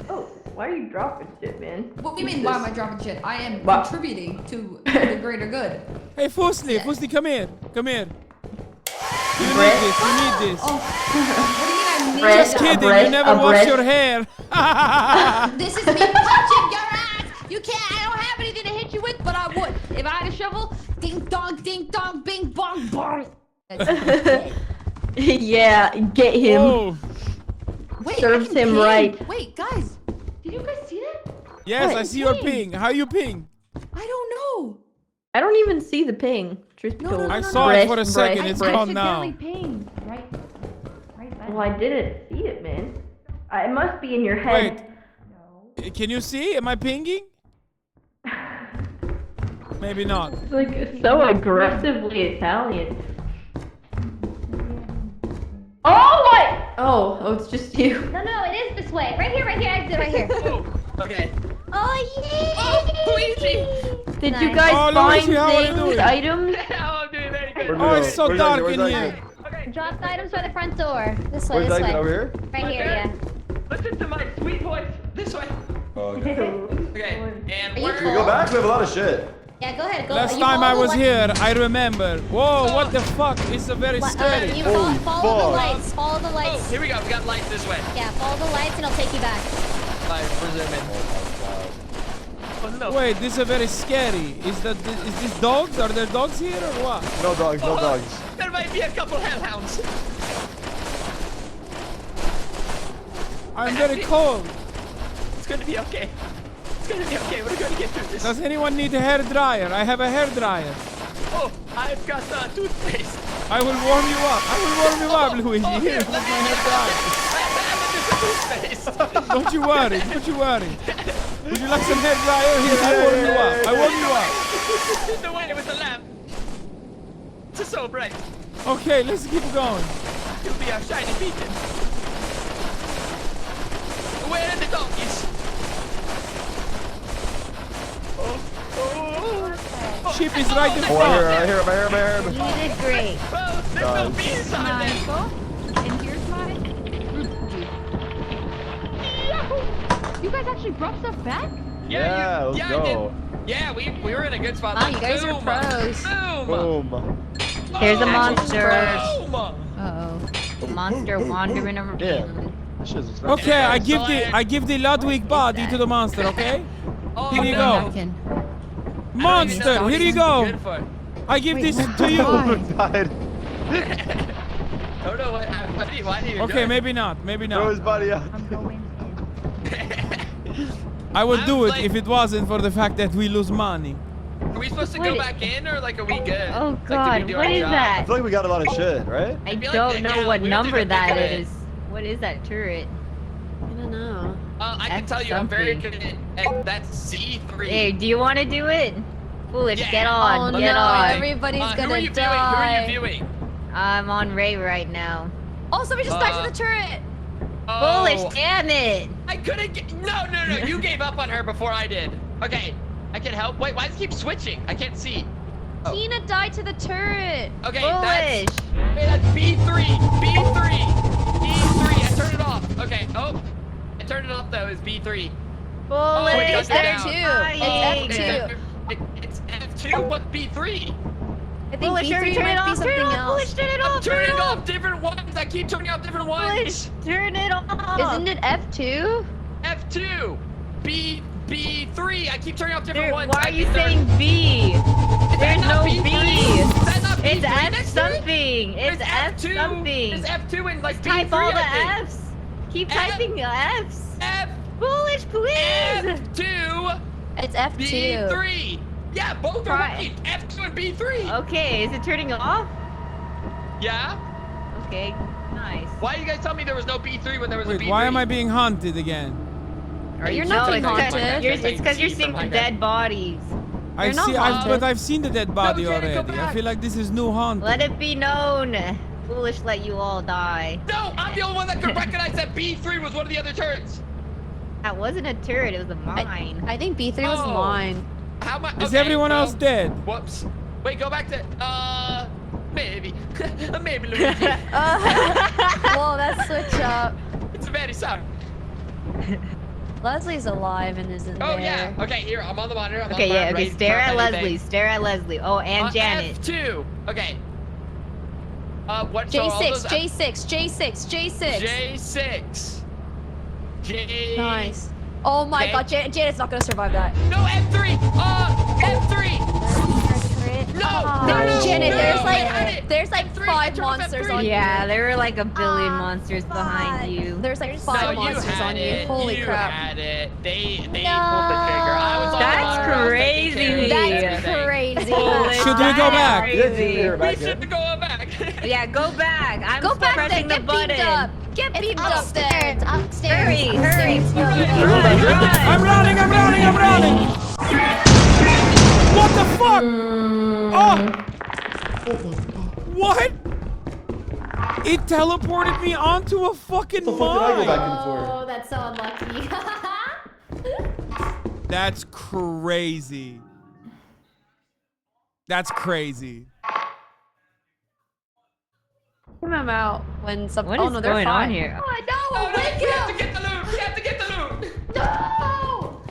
Oh, why are you dropping shit, man? What do you mean, why am I dropping shit? I am What? contributing to the greater good. Hey, Fusli, Yeah. Fusli, come here. Come here. You need this. You need this. Oh, what do you mean I need Just it? kidding. You never wash your hair. This is me punching your ass. You can't. I don't have anything to hit you with, but I would. If I had a shovel, ding dong, bing bong, bong. Yeah, get him. Oh. Wait, Serves I can him ping. right. Wait, guys, did you guys see that? Yes, What? I see your ping. How you ping? I don't know. I don't even see the ping. Truth be told. I saw it for a second. It's gone now. Pinged, right? Well, I didn't see it, man. It must be in your head. Wait. Can you see? Am I pinging? Maybe not. It's like so aggressively Italian. Oh my! Oh, it's just you. No, it is this way. Right here, exit right here. Okay. Oh, yeah! Oh, Luigi! Did you guys Oh, find Luigi, how are you things, doing? items? Oh, I'm doing very good. Oh, it's so dark in here. Drop the items by the front door. This way, Where's this that way. over here? Right here, yeah. Listen to my sweet voice. This way. Okay. Okay. And Are you where? Can we go back? We have a lot of shit. Yeah, go ahead. Go. Last you time I follow was the here, I remember. Whoa, what the fuck? It's a very scary. You Holy follow the fuck. lights. Follow the Oh, lights. here we go. We got lights this way. Yeah, follow the lights and I'll take you back. Alright, we're zooming. Oh, no. Wait, this is very scary. Is this dogs? Are there dogs here or what? No dogs, no dogs. There might be a couple hellhounds. I'm very cold. It's gonna be okay. It's gonna be okay. We're gonna get through this. Does anyone need a hair dryer? I have a hair dryer. Oh, I've got toothpaste. I will warm you up. I will warm you up, Luigi. Here, with my hair dryer. Don't you worry. Don't you worry. Would you like some hair dryer? Here, I warm you up. I warm you up. The way with the lamp. It's so bright. Okay, let's keep going. You'll be our shining beacon. Where are the donkeys? Ship is right in Oh, front. I hear him. You did great. Oh, there's no bees on there. And here's my You guys actually brought stuff back? Yeah, let's I go. did. Yeah, we were in a good spot. Oh, you guys are pros. Boom. Boom. Here's a Oh, monster. boom. A monster wandering over. Yeah. This shit's just Okay, I give the Ludwig body to the monster, okay? Oh, Here you no. go. Monster, here you go. I give this to you. Died. I don't know why do you Okay, maybe not. Maybe not. Throw his body out. I would do it like- if it wasn't for the fact that we lose money. Are we supposed to go back in or like are we good? Oh Like, god, did we do what our is job? I that? feel like we got a lot of shit, right? I feel don't like- know yeah, what we number did that it. is. What is that turret? I don't know. I can That's tell you, I'm very something. good at that's C3. Hey, do you want to do it? Foolish, Yeah. get on, Oh get no, on. everybody's Who are gonna you die. viewing? Who are you viewing? I'm on Ray right now. Oh, somebody just died to the turret. Foolish, Oh, damn it! I couldn't get. No. You gave up on her before I did. Okay, I can help. Wait, why does it keep switching? I can't see. Oh. Tina died to the turret. Okay, Foolish. that's B3. B3. I turned it off. Okay. Oh, I turned it off though. It's B3. Foolish, it does it they're now. dying. It's F2. It's F2. What's B3? I think Foolish, B3 turn it might be off, something turn it off, else. Foolish, turn it I'm off, turn turning it off off. different ones. I keep turning off different ones. Foolish, turn it off. Isn't it F2? F2. B3. I keep turning off different Dude, ones. why I are you think saying B? There's not no B3? B. Is that not It's B3 F next to it? something. It's There's F F2. something. There's F2 and like Type B3, all the I think. Fs. Keep F- typing Fs. F Foolish, please. F2 It's F2. B3. Yeah, both are right. F2 and B3. Okay, is it turning off? Yeah. Okay, nice. Why you guys tell me there was no B3 when there was a Wait, B3? why am I being hunted again? You're not being haunted. It's because you're seeing dead bodies. I not see, haunted. but I've seen the dead body Janet, go already. I back. feel like this is new hunt. Let it be known. Foolish, let you all die. No, I'm the only one that could recognize that B3 was one of the other turrets. That wasn't a turret, it was a mine. I think B3 was Oh. mine. How much? Is everyone else dead? Whoops. Wait, go back to maybe, maybe Luigi. Whoa, that switch up. It's very sorry. Leslie's alive and isn't Oh there. yeah. Okay, here I'm on the monitor. I'm Okay, on the yeah, monitor, okay, right, stare at anything. Leslie, stare at Leslie. Oh, and Janet. F2. Okay. What? so all J6, those- J6. J6. J. Nice. Oh my Okay. god, Janet's not gonna survive that. No, F3. F3. No. Janet, no, there's like 5 monsters on you. Yeah, there were like a billion monsters behind you. There's like No, 5 you monsters had on you. it. Holy you crap. had it. They pulled the trigger. I was on That's the monitor, I was taking care of crazy. That's everything. crazy. Foolish, Should we go back? crazy. We should go back. Yeah, go back. I'm Go back there, pressing the get button. beamed up. Get beamed up there. It's upstairs. Hurry. I'm running! What the fuck? Oh! What? It teleported me onto a fucking mine. Oh, that's so unlucky. That's crazy. That's crazy. I'm out when some. What oh is no, they're going fine. on here? Oh no! Oh, no, Wake we have up! to get the loot. We have to get the loot. No!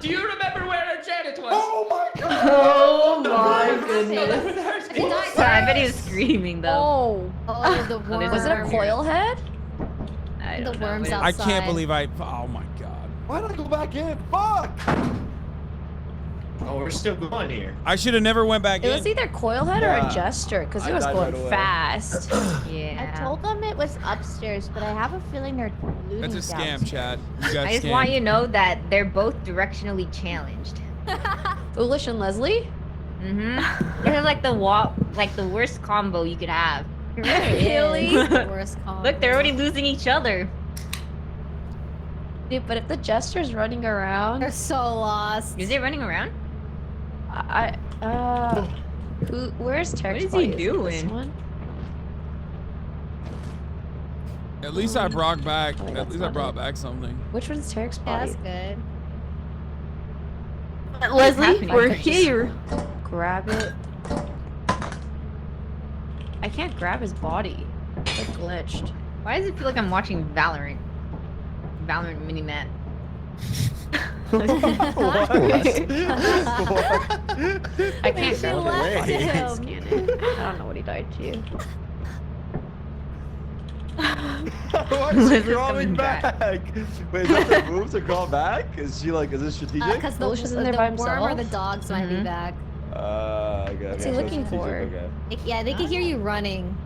Do you remember where Janet was? Oh my god! Oh my goodness! I bet he was screaming though. Oh, the worm. Was it a coil head? I The don't know, worms but- I outside. can't believe I. Oh my god. Why did I go back in? Fuck! Oh, we're still going here. I should have never went back It in. was either coil head or Yeah. a jester because it I was died going right away. fast. Yeah. I told them it was upstairs, but I have a feeling they're looting That's a scam, downstairs. Chad. You got I just scammed. want you to know that they're both directionally challenged. Foolish and Leslie? Mm-hmm. They're like the worst combo you could have. Really? The worst combo. Look, they're already losing each other. Dude, but if the jester's running around, They're so lost. Is it running around? where's Tex? What is he body? It this doing? one? At least I brought back. Oh, At that's least I not brought it. back something. Which one's Terek's Yeah, body? that's good. Leslie, happening? we're here. Grab it. I can't grab his body. It's like glitched. Why does it feel like I'm watching Valorant? Valorant minimap. I can't grab his left body. I can't him. scan it. I don't know what he died to. Why is she Liz is crawling coming back? Wait, is that the move to crawl back? Is she like, is this strategic? Because Foolish is the in there by worm or himself? the dogs might be Mhm. back. Okay, What's okay, he so looking it's for? TJ, okay. Yeah, they can hear you running.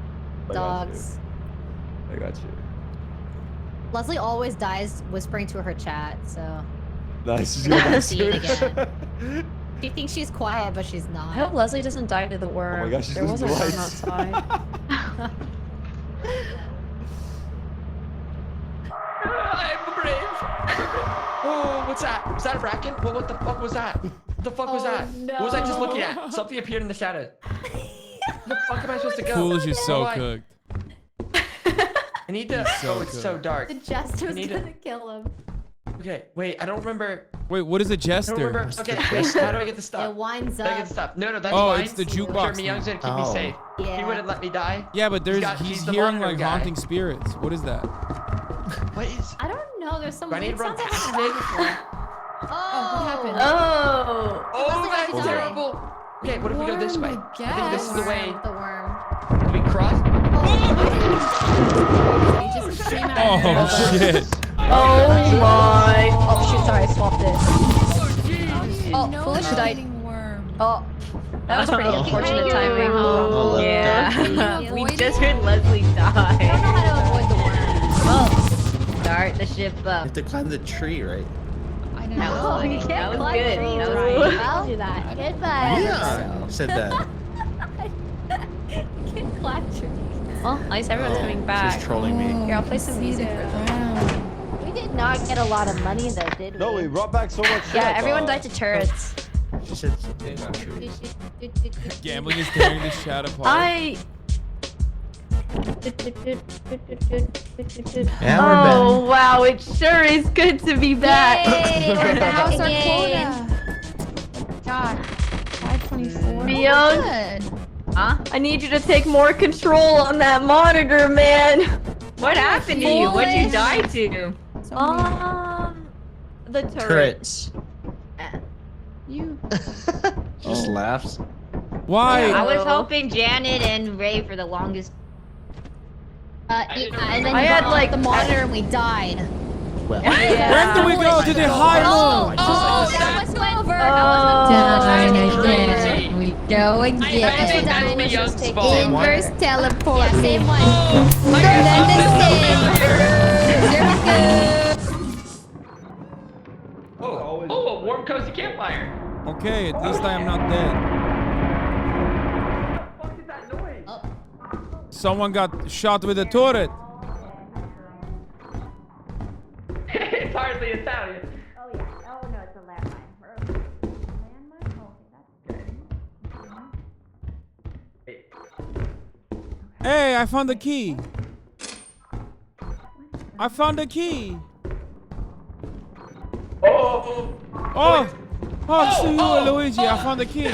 I got you. Dogs. I got you. Leslie always dies whispering to her chat, so. Nice. She's Never going back see it to again. She thinks she's quiet, but she's not. I hope Leslie doesn't die to the worm. Oh my gosh, she's there was a losing worm lights. outside. I'm brave. Oh, what's that? Was that a bracken? What the fuck was that? What the fuck was that? What was I just looking at? Something appeared in the shadows. Where the fuck am I supposed to go? Foolish is so Where do cooked. I need to. He's so Oh, it's so cooked. dark. The jester's I need gonna kill him. Okay, wait. I don't remember. Wait, what is a I don't jester? remember. Okay, wait. How do I get the stuff? It winds How do I get up. the stuff? No, that's Oh, mine. it's the Sure, jukebox Mewing's thing. gonna keep me safe. He Yeah. wouldn't let me die. Yeah, but there's He's he's the hearing monitor like guy. haunting spirits. What is that? What is? I don't know. There's some Do I need weird to run sounds past I've it? heard before. Oh, what happened? Oh. Oh, that's died. terrible. Okay, what if we go this way? I think this is the way. The worm. Can we cross? He just came out. Oh shit! Oh my. Oh shoot, sorry, I swapped it. Oh, foolish died. Oh. That was pretty unfortunate timing. Oh, Yeah. We just heard Leslie die. I don't know how to avoid the worm. Well, start the ship You up. have to climb the tree, right? I don't That was know. funny. You That can't was climb good. trees, That was right? good. I'll do that. Goodbye. Yeah, you said that. You can't climb trees. Well, at least everyone's coming back. She's trolling me. Here, I'll play some music for them. We did not get a lot of money though, did we? No, we brought back so much shit. Yeah, everyone died to turrets. She said Gambling is tearing this chat apart. Yeah, we're Oh wow, it sure is good to be back. How's our quota? God, 524. Myung, Huh? I need you to take more control on that monitor, man. What happened to you? What'd you die to? The turrets. You. She just laughs. Why? I was hoping Janet and Ray for the longest. Yeah, and then I you had, got like, the monitor and we died. Well, When do we go to the high moon? Oh, that was over. Oh, We go I think that's Myung's fault. Inverse teleport. Yeah, same one. Oh, a warm cozy campfire. Okay, at least I am not dead. What is that noise? Someone got shot with a turret. It's hardly Italian. Oh yeah. Oh no, it's a landmine. Landmine? Okay, that's Hey, I found the key. I found the key. Oh, see you, Luigi. I found the key.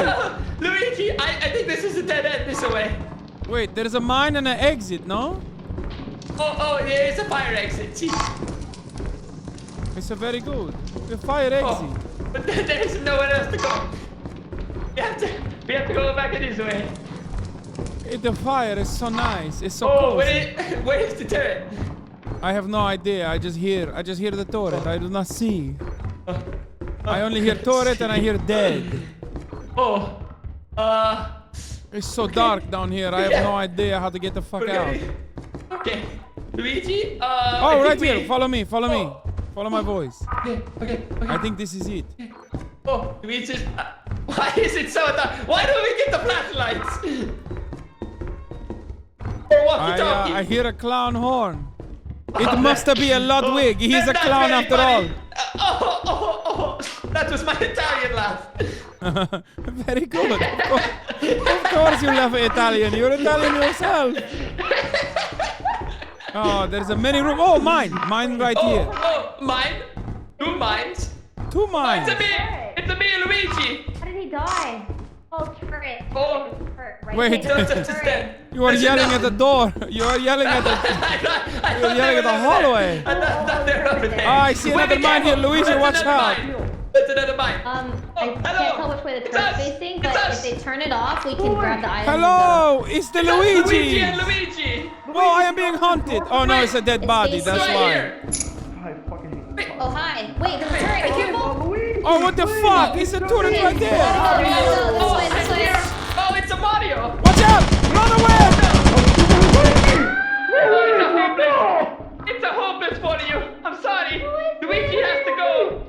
Luigi, I think this is a dead end this way. Wait, there's a mine and an exit, no? Oh, yeah, it's a fire exit. See? It's a very good. The fire exit. But there's nowhere else to go. We have to go back this way. The fire is so nice. It's so Oh, cool. where is the turret? I have no idea. I just hear the turret. I do not see. I only hear turret and I hear dead. It's so dark down here. I have no idea how to get the fuck out. Okay, Luigi. Oh, right here. Follow me. Follow me. Follow my voice. Okay. I think this is it. Oh, Luigi. Why is it so dark? Why don't we get the flashlights? Or walkie-talkie? I hear a clown horn. It must be a Ludwig. He's a clown after all. Oh, that was my Italian laugh. Very good. Of course you laugh Italian. You're Italian yourself. Oh, there's a many room. Oh, mine. Mine right here. Oh, mine? 2 mines? 2 mines. It's a me, Luigi. How did he die? Oh, turret. Oh. Right Wait. there. You are yelling at the door. You are yelling at the. You're yelling at the hallway. I thought they were over there. Oh, I see another mine here, Luigi. Watch out. That's another mine. I can't tell which way the turret's facing, but if they turn it off, we can grab the item. Hello, it's the Luigi. Luigi and Luigi. Oh, I am being hunted. Oh no, it's a dead body. It's That's right why. Oh, hi. Wait, there's a turret. Be careful. Oh, what the fuck? It's a turret right there. This way, this for you. I'm sorry. Luigi has to go.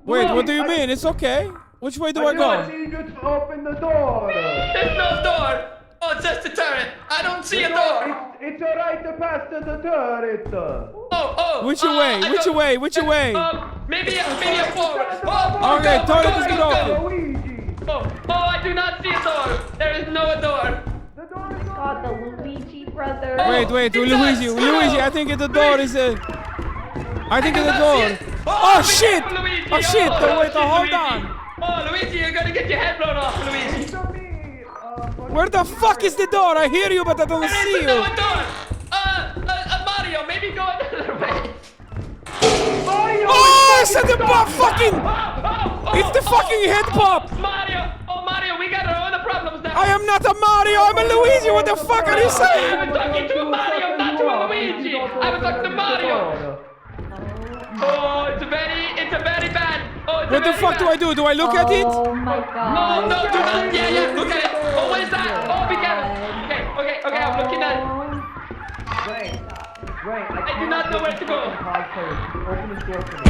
Wait, what do you mean? It's okay. Which way do I go? need you to open the door. There's no door. Oh, it's just a turret. I don't see a door. It's alright to pass to the turret. Which way? Which way? Which way? Maybe a forward. Oh, Okay, go, turret go, is go, open. go. Oh, I do not see a door. There is no door. God, the Luigi brother. Wait, Luigi, I think the door is a... I think it's a door. Oh shit! Oh shit! Wait, hold on. Oh, Luigi, you're gonna get your head blown off, Luigi. Where the fuck is the door? I hear you, but I don't see you. There is no door. Mario, maybe go another way. Oh, it's the pop fucking... It's the fucking head pop. Mario, we got our own problems now. I am not a Mario, I'm a Luigi. What the fuck are you saying? I was talking to a Mario, not to a Luigi. I was talking to Mario. Oh, it's a very bad. Oh, what the fuck do I do? Do I look at it? Oh my god. No, do not. Yeah, look at it. Oh, what is that? Oh, be careful. Okay, I'm looking at it. Right. I do not know where to go. Open this door for me.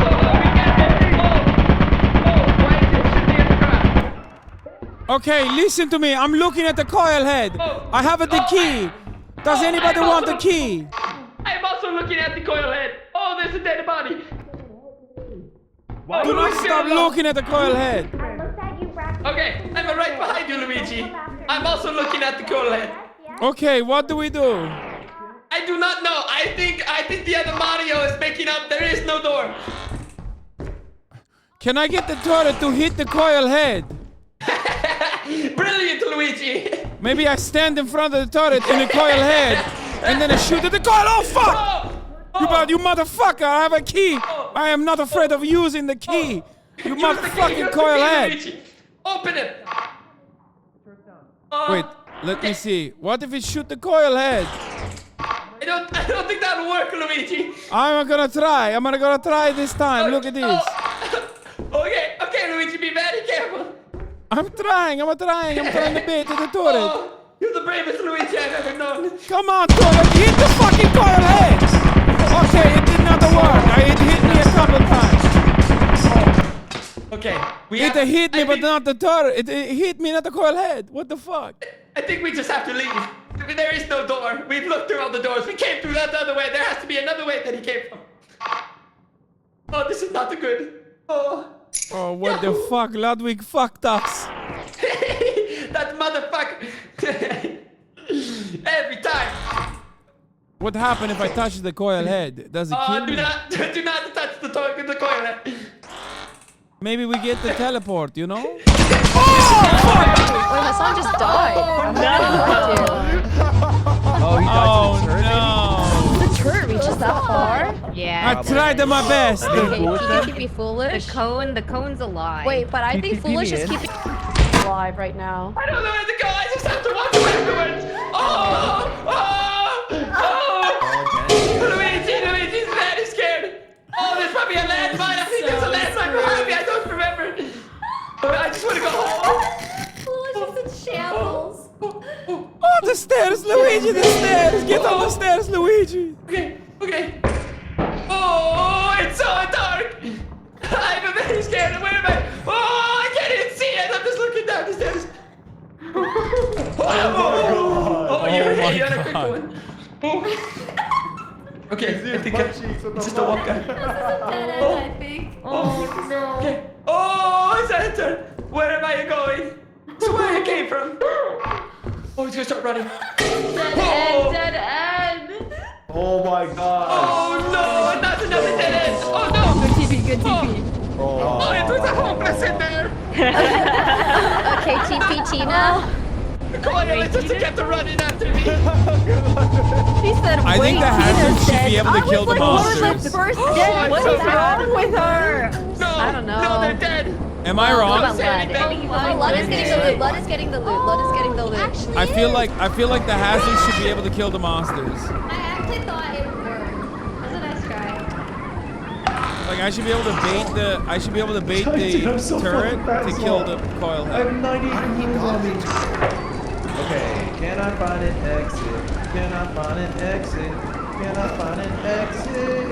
Oh, be careful. Why is it shooting at the crap? Okay, listen to me. I'm looking at the coil head. I have the key. Does anybody want the key? I'm also looking at the coil head. Oh, there's a dead body. Do not stop looking at the coil head. Okay, I'm right behind you, Luigi. I'm also looking at the coil head. Okay, what do we do? I do not know. I think the other Mario is making up. There is no door. Can I get the turret to hit the coil head? Brilliant, Luigi. Maybe I stand in front of the turret in the coil head and then I shoot at the coil. Oh fuck! You motherfucker! I have a key. I am not afraid of using the key. You motherfucking coil head. Luigi. Open it. Wait, let me see. What if it shoot the coil head? I don't think that'll work, Luigi. I'm gonna try. I'm gonna try this time. Look at this. Okay, Luigi, be very careful. I'm trying to bait the turret. You're the bravest Luigi I've ever known. Come on, turret, hit the fucking coil head. Okay, it did not work. It hit me a couple times. Okay, it hit me, but not the turret. It hit me, not the coil head. What the fuck? I think we just have to leave. There is no door. We've looked through all the doors. We came through that other way. There has to be another way that he came from. Oh, this is not the good. Oh, what the fuck? Ludwig fucked us. That motherfucker. Every time. What happened if I touch the coil head? Does it kill me? Do not touch the coil head. Maybe we get the teleport, you know? Wait, Hasan just died. Oh, no. The turret reaches that far? Yeah. I tried my best. Okay, you can keep me foolish. The cone's alive. Wait, but I think foolish is keeping alive right now. I don't know where to go. I just have to walk backwards. Luigi's very scared. Oh, there's probably a landmine. I think there's a landmine behind me. I don't remember. But I just want to go home. Foolish is in shambles. Oh, the stairs, Luigi, the stairs. Get on the stairs, Luigi. Okay. Oh, it's so dark. I'm very scared. Where am I? Oh, I can't even see it. I'm just looking down the stairs. Oh, you're a quick one. Okay, I think it's just a walk guy. I think. Oh no. Okay. Oh, it's a turn. Where am I going? To where I came from. Oh, he's gonna start running. Dead end. Oh my god. Oh no, not another dead end. Oh no. Good TP. Oh, it was a homeless in there. Okay, TP Tina. Come on, let's just kept running after me. She said, I think the Hasan should be able to kill the monsters. I was like, first dead. What is wrong with her? No, I don't know. No, they're dead. Am I wrong? Lud is getting the loot. Lud is getting the loot. Lud is getting the loot. I feel like the Hasan should be able to kill the monsters. I actually thought it would work. That was a nice try. Like I should be able to bait the turret to kill the coil I head. have 98 moves on me. Okay, can I find an exit? Can I find an exit? can I find an exit?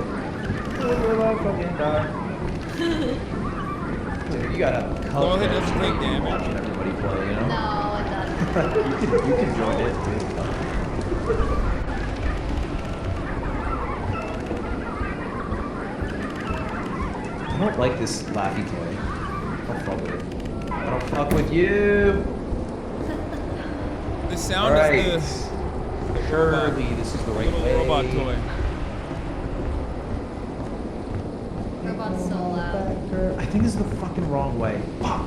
We're fucking dark. Dude, you gotta have a Well, color. it doesn't take damage. Watching everybody play, you know? No, it doesn't. you can join it too. I don't like this laughy toy. Don't fuck with it. I don't fuck with you. The sound All right. is Surely this is the right way. robot toy. Robot's so loud. I think this is the fucking wrong way. Fuck.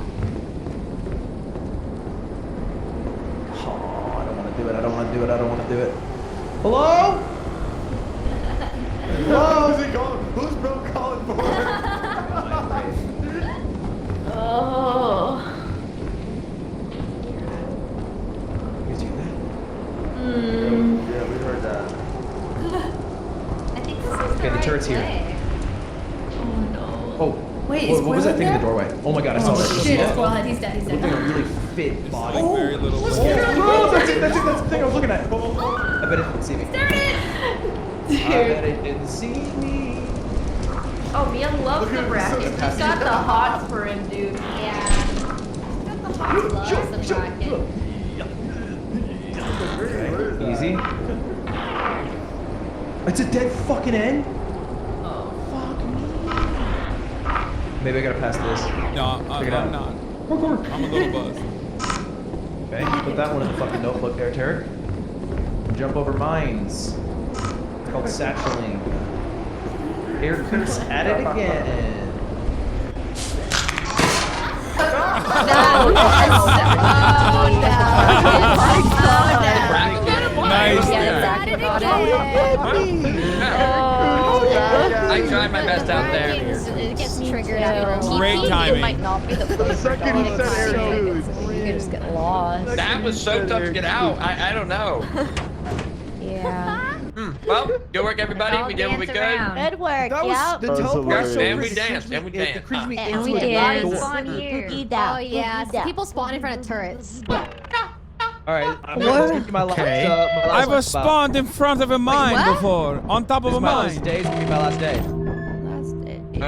Oh, I don't want to do it. I don't want to do it. I don't want to do it. Hello? Hello? Who's he calling? Who's bro calling for? Oh. You see that? Yeah, we heard that. I think this is Okay, the turret's here. Oh, Wait, what is was that Squirrel thing in the there? doorway? Oh my god, I saw Oh that. shit, it's Squirrel. He's dead. He's Looked like a dead. really fit body. Like very little. Oh, that's it. That's the thing I was looking at. I bet it didn't see me. There it is. I bet it didn't see me. Oh, Mia loves the bracket. He's got the hots for him, dude. Yeah. Got the hot loves the bracket. Okay, easy. It's a dead fucking end? Oh. Fuck me. Maybe I gotta pass this. No, Check it I'm out. not. I'm a little buzzed. Okay, put that one in the fucking notebook there, Turk. Jump over mines. It's called satcheling. Here Kurt's at it again. Nice. I tried my best out there. It gets triggered after a Great while. timing. It might not be the The second he said air dudes. You can just get lost. That was so tough to get out. I don't know. Yeah. Well, good work, everybody. We did what we could. Good work. That was Yep. the That was teleport. hilarious. And we danced. And we It danced. creeps me And into we a did. black door. Spawn here. Oh yeah, so people spawn in front of turrets. Alright, I'm gonna give you my last, my last I've one. spawned in front of a mine what? before, on top of This a is my last mine. day. It's gonna be my last day. You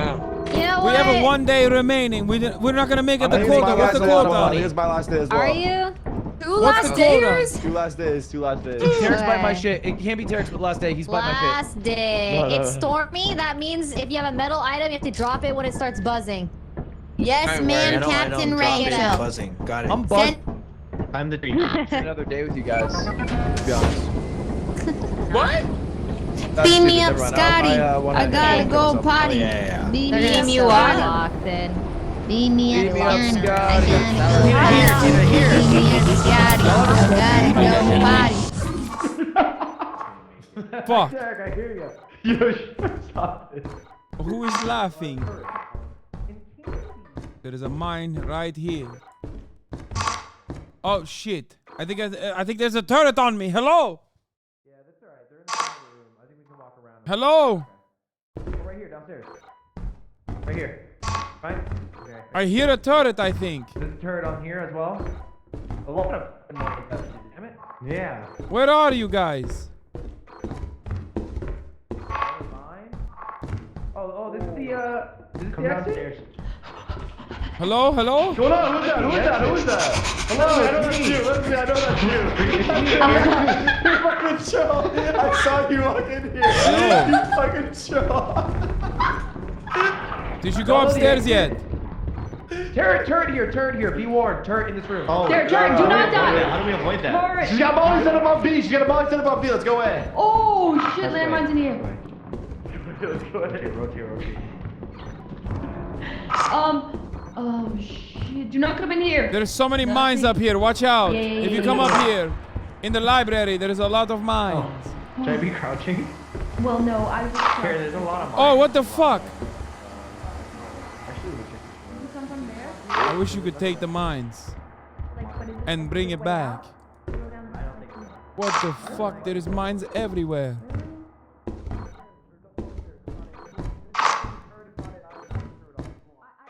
know We what? have a 1 day remaining. We're not gonna make it the I think it's my quota. What's last the day as well. I quota? think it's my last day as well. Are you? Two What's last the quota? days? 2 last days. 2 last days. Tarek's bite my shit. It can't be Tarek's last day. He's bite my shit. Last day. No, no, It's no. Stormy. That means if you have a metal item, you have to drop it when it starts buzzing. Yes, Alright, ma'am, word. Captain Rachel. Buzzing. Got it. I'm buzzed. Time to drink. Another day with you guys. To be honest. What? That's Beam me stupid, up, never mind. Scotty. wanna I gotta kill go myself. potty. Oh, yeah. Beam They're me gonna up, you Scotty. locked in. Beam me up, Beam me up, Scotty. I Scotty. gotta go potty. Beam me up, Scotty. I gotta go potty. Fuck. Derek, I hear you. Yo, stop it. Who is laughing? There is a mine right here. Oh shit! I think there's a turret on me. Hello. Yeah, that's alright. They're in the other room. I think we can walk around. Hello. Oh, right here, downstairs. Right here. Fine. Okay. I hear a turret. I think. There's a turret on here as well. A lot of. Damn it. Yeah. Where are you guys? Oh, this is the Come exit? downstairs. Hello. Hello. What's going on? Who's that? Who's that? Who's that? Hello, I know that's you. Let me, I know that's you. You fucking chill. I saw you walk in here. You fucking chill. Did you go upstairs yet? Turret here. Be warned. Turret in this room. Oh, There, Turret, do not die. How do we avoid that? Turret. She's got molly set up on B. She's got a molly set up on B. Let's go away. Oh shit, landmine's in here. Let's go away. Rotate. Oh shit, do not come in here. There's so many mines up here. Watch out. Yeah, If you come up here, in the library, there is a lot of mines. Should I be crouching? Well, no, I was Here, there's a lot of Oh, what the fuck? Actually, we should. You come from there? I wish you could take the mines and bring it back. What the fuck? There is mines everywhere.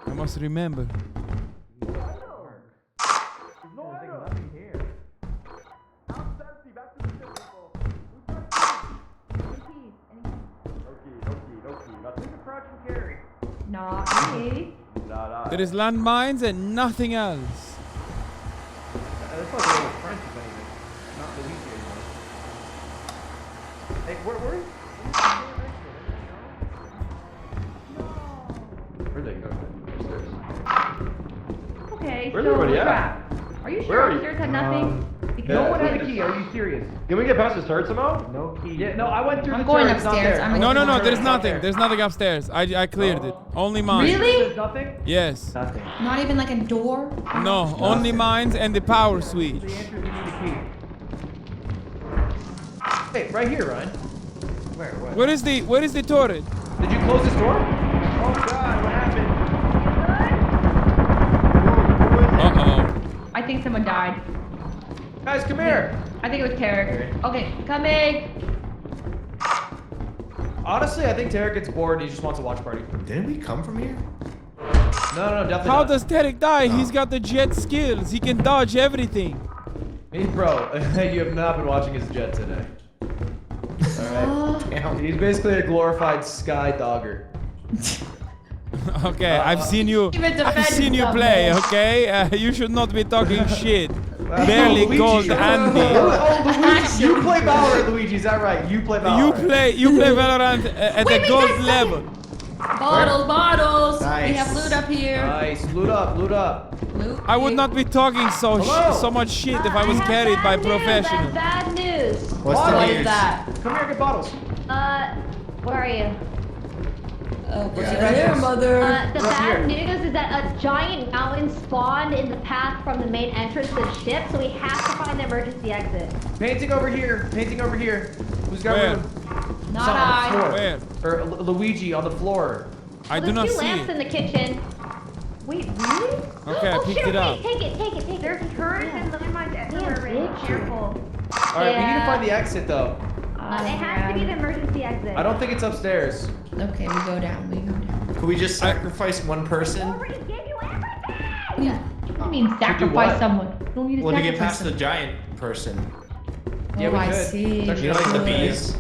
I must remember. Not me. There is landmines and nothing else. That's like a little French, if anything. Not Luigi anymore. Hey, where Where'd they go? Upstairs. Okay, Where's so everybody we're at? trapped. Are you Where sure are you? upstairs had nothing? No one had a key. Are you serious? Can we get past this turret somehow? No key. Yeah, no, I went through I'm the going turret. It's not upstairs. there. I'm No, going there's nothing. There's nothing upstairs. I cleared it. Only mines. Really? There's nothing? Yes. Nothing. Not even like a door? No, only mines and the power switch. The answer is you need a key. Hey, right here, Ryan. Where? What? Where is the turret? Did you close this door? Oh God, what happened? I think someone died. Guys, come here. I think it was Tarek. Okay, coming. Honestly, I think Tarek gets bored and he just wants a watch party. Didn't we come from here? No, definitely How not. does Tarek die? He's got the jet skills. He can dodge everything. Hey, bro, you have not been watching his jet today. Alright? He's basically a glorified sky dogger. Okay, I've seen you yourself, play, man. okay? You should not be talking shit. Barely Luigi. called Andy. Luigi, you play Valorant, Luigi, is that right? You play Valorant. You play Valorant at the gold level. Bottles. Nice. We have loot up here. Nice, loot up. Loot. I would not be talking so Hello? much shit if I was carried by professionals. Bad news. What's the What news? is that? Come here, get bottles. Where are you? Okay. Right here, mother. The bad news is that a giant mountain spawned in the path from the main entrance to the ship, so we have to find the emergency exit. Painting over here. Who's got Where? room? Not Some on the I. floor. Where? Or Luigi on the floor. I do There's not two see lamps it. in the kitchen. Wait, really? Okay, I Oh, picked shit, it up. Take it. There's turrets and landmines everywhere, Ray. Careful. Alright, we need to find the exit though. It has to be the emergency exit. I don't think it's upstairs. Okay, we go down. Could we just sacrifice one person? Already gave you everything! What do you mean sacrifice what? someone? You don't need to Well, to sacrifice get past the someone. giant person. Yeah, we I could. see. It's actually You know, like the not bees?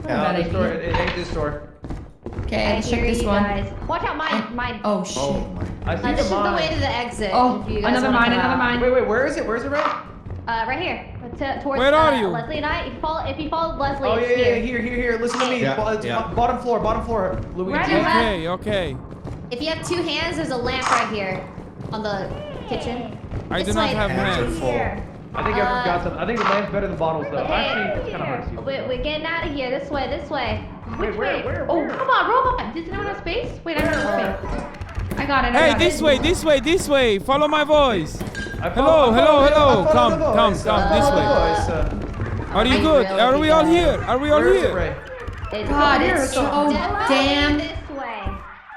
bad this door. idea. It ain't this door. Okay, I let's check hear this you one. guys. Watch out, mine. Oh shit. Oh my. I see This the is the mine. way to the exit. Oh, if you guys another wanna mine, come another out. mine. Wait, where is it? Where's it, Ray? Right here. Towards, Where are you? Leslie and I. If you follow Leslie, Oh, it's yeah, here. here. Listen to me. Yeah, It's yeah. Bottom floor, Luigi. Right. Okay. If you have two hands, there's a lamp right here on the kitchen. I do This not way. have Hands are hands. full. I think I've got some. I think the lamp's better than bottles though. Actually, it's kind of hard to see. We're getting out of here. This way. Wait, where? Oh, come on, robot. Does anyone have space? Wait, I don't have space. I got it. Hey, this way. Follow my voice. Hello. Come, this way. Are you good? Are we all here? Where is it, Ray? God, it's so damn. This way.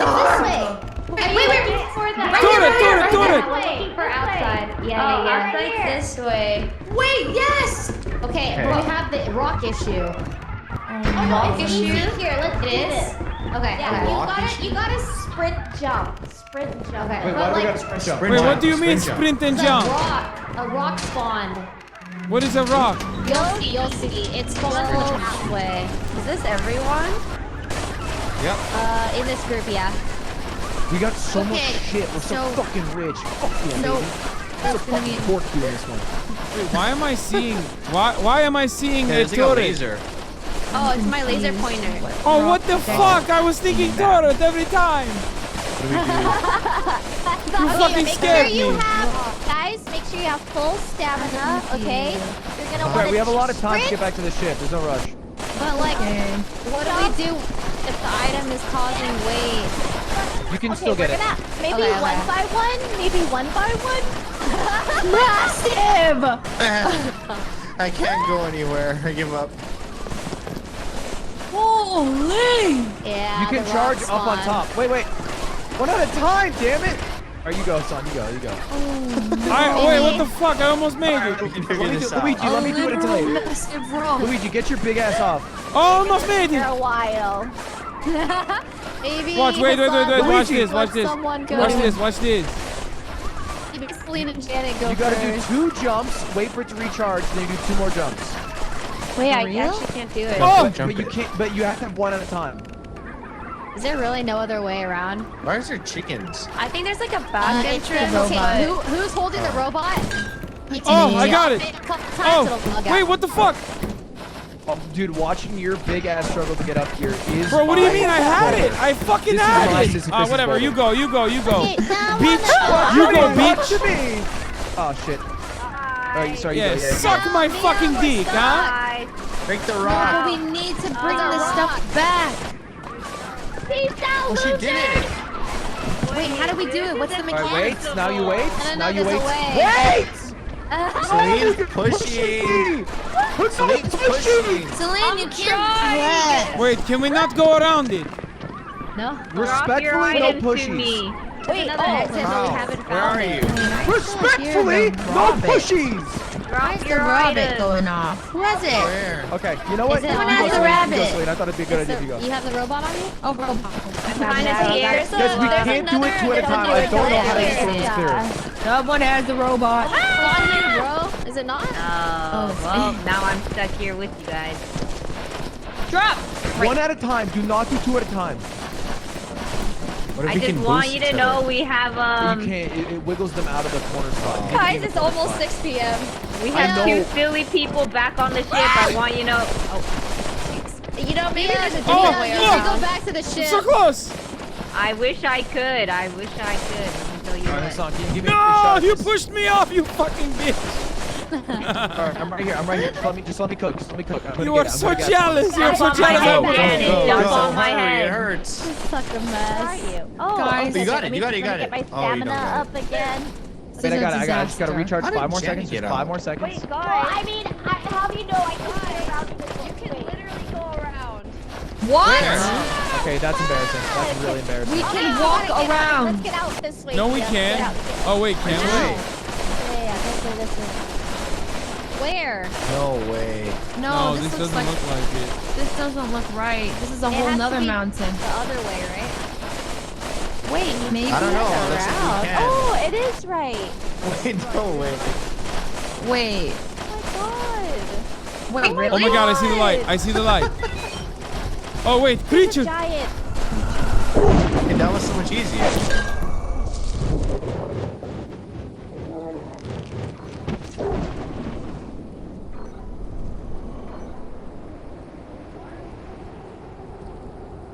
Oh. This way. Wait. For the Turret. Looking for outside. Yeah. Outside's This way. Wait, yes. Okay, but we have the rock issue. Rock It's issue? easy. Here, let's do this. Okay. Yeah, you gotta sprint jump. Okay. Wait, but why do we like, got to sprint jump? Wait, what do you mean Sprint sprint jump. and jump? a rock spawned. What is a rock? You'll see. It's spawned this way. Is this everyone? Yep. In this group, yeah. We got so much Okay, shit. We're so fucking rich. Fuck yeah, So, baby. There's a fucking pork here in this one. Wait, why am I seeing a It's like a turret? laser. Oh, it's my laser pointer. Oh, what the fuck? I was thinking turret every time. You fucking scared me. Guys, make sure you have full stamina, okay? You're gonna want Alright, to we have a lot of time to sprint, get back to the ship. There's no rush. but like, what do we do if the item is causing weight? You can Okay, still get we're it. gonna maybe Okay. one by one, maybe one by one. Massive! I can't go anywhere. I give up. Holy! Yeah. You can the charge rock up on spawn. top. Wait. One at a time, damn it! Alright, you go, son. You go. Wait, what the fuck? I almost made it. We can figure this out. Luigi, let me do it until later. Massive rock. Luigi, get your big ass off. Almost made For it. a while. Maybe. Watch, wait. Hasan Watch this. lets someone go. Watch this. Maybe Celine and Janet go You gotta first. do 2 jumps, wait for it to recharge, then you do 2 more jumps. Wait, I For real? actually can't do it. Oh! But you can't. But you have to have 1 at a time. Is there really no other way around? Why is there chickens? I think there's like a back entrance. Okay, who's holding the robot? Oh, I got it. Oh, wait, what the fuck? Oh, dude, watching your big ass struggle to get up here is. Bro, what do you mean? I had it. I fucking had it. Whatever. You go. You go. You go. Beach. You go, beach. Oh shit. Alright, sorry. Yeah, suck my fucking dick, huh? Break the No, rock. but we need to bring this stuff back. Peace out, Oh, she did it. Wait, how do we do it? What's the mechanics? Alright, wait. Now you wait. No, Now you there's wait. a way. Wait! Celine's pushing. Celine's pushing. Celine, you can't. Wait, can we not go around it? No. Respectfully, no pushies. Wait, exit, but we haven't Where are found you? it. Respectfully, no pushies. Where's the rabbit going off? Who has it? Where? Okay, you know what? Is it You on go, the Celine, rabbit? you go, Celine. I thought it'd be a good idea if you go. You have the robot on you? Oh, robot. I'm kind of scared. Guys, we can't do it two at a time. I don't know how to storm this clear. Someone has the robot. It's on you, bro. Is it not? Oh, well, now I'm stuck here with you guys. Drop. One at a time. Do not do two at a time. What if I we just can want boost you to each know other? we have You can't. It wiggles them out of the corner spot. Guys, it's almost 6 p.m. we I have know. 2 silly people back on the ship. I want you to know. You know, maybe there's a Oh, different way look. around. Go back to the ship. So close. I wish I could. I wish I could. Let me tell you Alright, what. Hasan, can you give me a No, shot? you pushed me off, you fucking bitch. Alright, I'm right here. I'm right here. Just let me cook. Just let me cook. I'm gonna You get are it. I'm so gonna get it. jealous. You're so Jump on my jealous. head, Oh, man. go, Jump go. on my Hurry, it head. hurts. Such a mess. Oh, Guys, You got it. You got it. You got it. Get my Oh, you don't stamina got up again. Wait, I got it. I just gotta recharge How did 5 more Jenny seconds. get Just out? 5 more seconds. Wait, guys. Well, I mean, how do you know I can get around this one? You can literally go around. What? Okay, that's embarrassing. That's really embarrassing. We can walk around. Let's get out this way. No, we Yes, can't. get out. Oh, wait, can we? Yeah, this way. Where? No way. No, this looks doesn't like look like it. this doesn't look right. This is a It whole has to nother be mountain. The other way, right? Wait, maybe. I don't know. Let's see if we can. Oh, it is right. Wait, no way. Wait. Oh my god. Wait, really? Oh my god, I see the light. I see the light. Oh, wait, creature. Giant. And that was so much easier.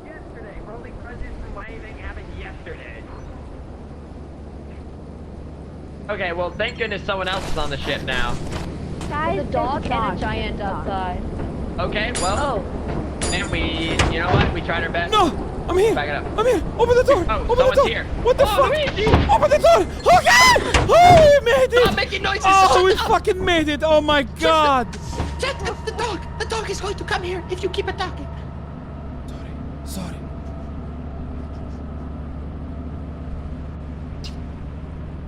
Yesterday, holding grudges and waving happened yesterday. Okay, well, thank goodness someone else is on the ship now. Guys, The dog and a giant outside. Okay, well, and we, you know what? We tried our best. No, I'm here. Back it up. I'm here. Open the door. Oh, Open the someone's door. here. What the Oh, fuck? Luigi! Open the door. Okay. Oh, we made it. Stop making noises. Oh, we Shut up. fucking made it. Oh my god. Shut up, the dog. The dog is going to come here if you keep it talking. Sorry.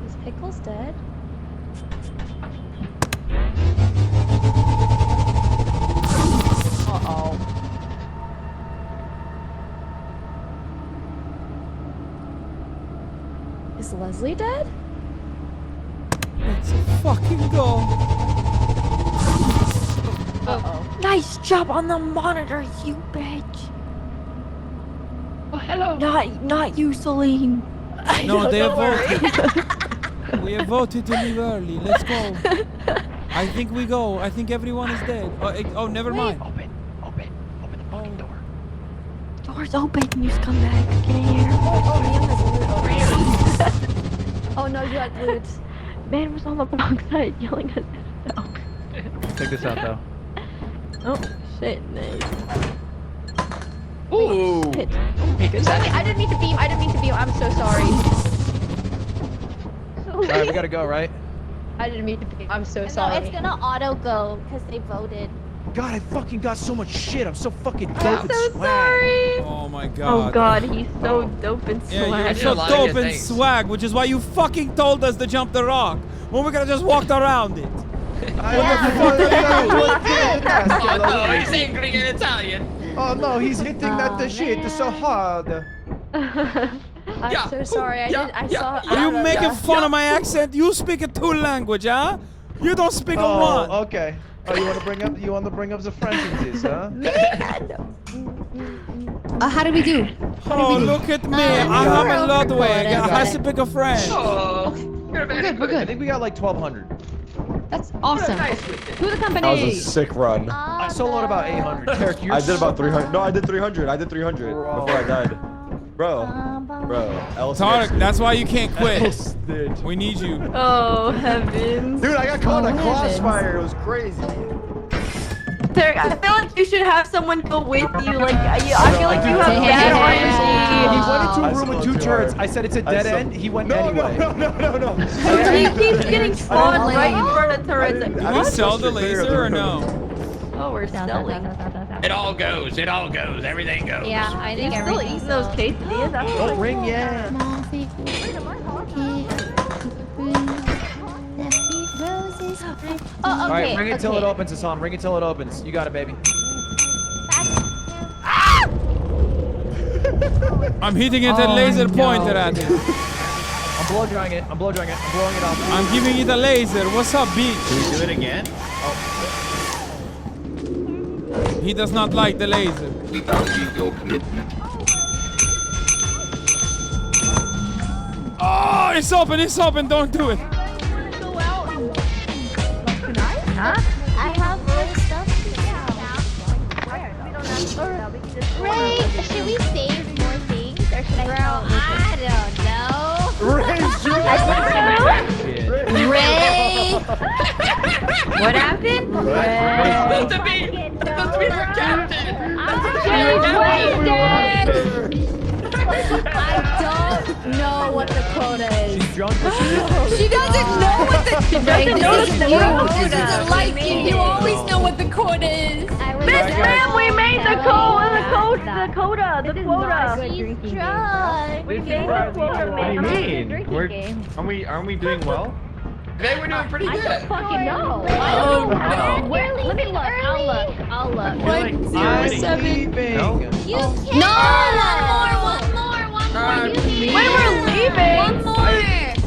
Is Pickles dead? Uh-oh. Is Leslie dead? Let's fucking go. Uh-oh. Nice job on the monitor, you bitch. Oh, hello. Not you, Celine. No, they have voted. We have voted to leave early. Let's go. I think we go. I think everyone is dead. Oh, never mind. Open the fucking door. Door's open. You scumbag. Get in here. Oh, no, you had loot. Man was on the wrong side yelling at us. Check this out, though. Oh, shit. Nice. Ooh. Shit. Is that Wait, I didn't mean to beam. I'm so sorry. Alright, we gotta go, right? I didn't mean to beam. I'm so No, sorry. it's gonna auto go because they voted. God, I fucking got so much shit. I'm so fucking dope I'm and so swag. sorry. Oh my god. Oh god, he's so dope and Yeah, swag. you're did so a lot of dope good and things. swag, which is why you fucking told us to jump the rock. When we could have just walked around it. Oh no, he's angry in Italian. Oh no, he's hitting that shit so hard. I'm so sorry. I saw. Are you making fun of my accent? You speak a two language, huh? You don't speak a one. Oh, okay. Oh, you want to bring up the French in this, huh? How do we do? Oh, look at me. I'm a Ludwig. Has a bigger friend. Oh, We're good. I think we got like 1,200. That's awesome. Who the company? That was a sick run. I soloed about 800. Derek, you're I did about 300. No, I did 300. I did 300 before I died. Bro. Tarek, that's why you can't quit. We need you. Oh, heavens. Dude, I got caught in a crossfire. It was crazy. Derek, I feel like you should have someone go with you. Like, I feel like you have bad honesty. He went into a room with 2 turrets. I said it's a dead end. He went anyway. No. He keeps getting spawned right in front of turrets. Did we sell the laser or no? Oh, we're selling. It all goes. Everything goes. Yeah, I think Still everything. eating those quesadillas. Don't ring yet. Oh, All right, okay. ring it till it opens, Hasan. Ring it till it opens. You got it, baby. I'm hitting it at laser pointer at it. I'm blow drying it. I'm blowing it off. I'm giving it a laser. What's up, bitch? Can we do it again? He does not like the laser. Oh, it's open. Don't do it. Huh? I have more stuff to Ray, should we save more things or should I don't know. Ray! What happened? It's supposed to be the captain. I don't know what the quota is. She's drunk. She doesn't know what the quota is. This isn't like you. You always know what the quota is. Miss Ma'am, we made the quota. She's drunk. We made the quota, What do you ma'am. mean? Aren't we doing well? They were doing pretty I good. don't fucking know. Oh, Let me look. I'll look. I'm leaving. No? You can't. No, one more. When we're leaving. One more.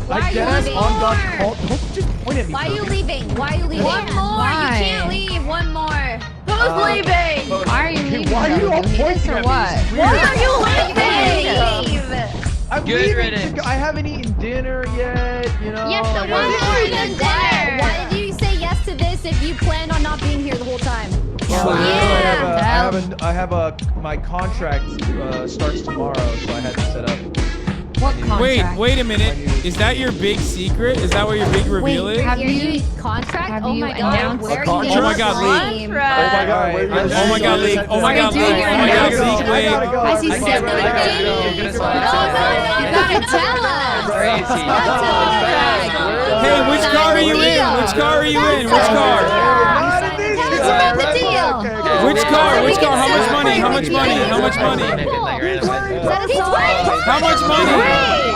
I guess on God's call. Don't just point at me. Why are you leaving? One more. Why? You can't leave. One more. Who's leaving? Why are you leaving? Why are you all pointing or at what? me? Why are you leaving? I'm Good leaving. riddance. I haven't eaten dinner yet. You know. Yes, so I one gotta- more than dinner. Why did you say yes to this if you planned on not being here the whole time? I have my contract starts tomorrow, so I had to set up. What contract? Wait a minute. Is that your big secret? Is that what your big reveal is? Have Your you new contract? have Oh you my god. announced- Where are Oh you my god, leak. leak. Oh my god, leak. Oh my god, leak. Oh my god, leak. I gotta go. I see seven. No, you gotta tell us. Hey, which car are you in? Which car are you in? Which car? Tell us about the deal. Which car? Which car? How much money? How much money? How much money? Is that a song? How much money?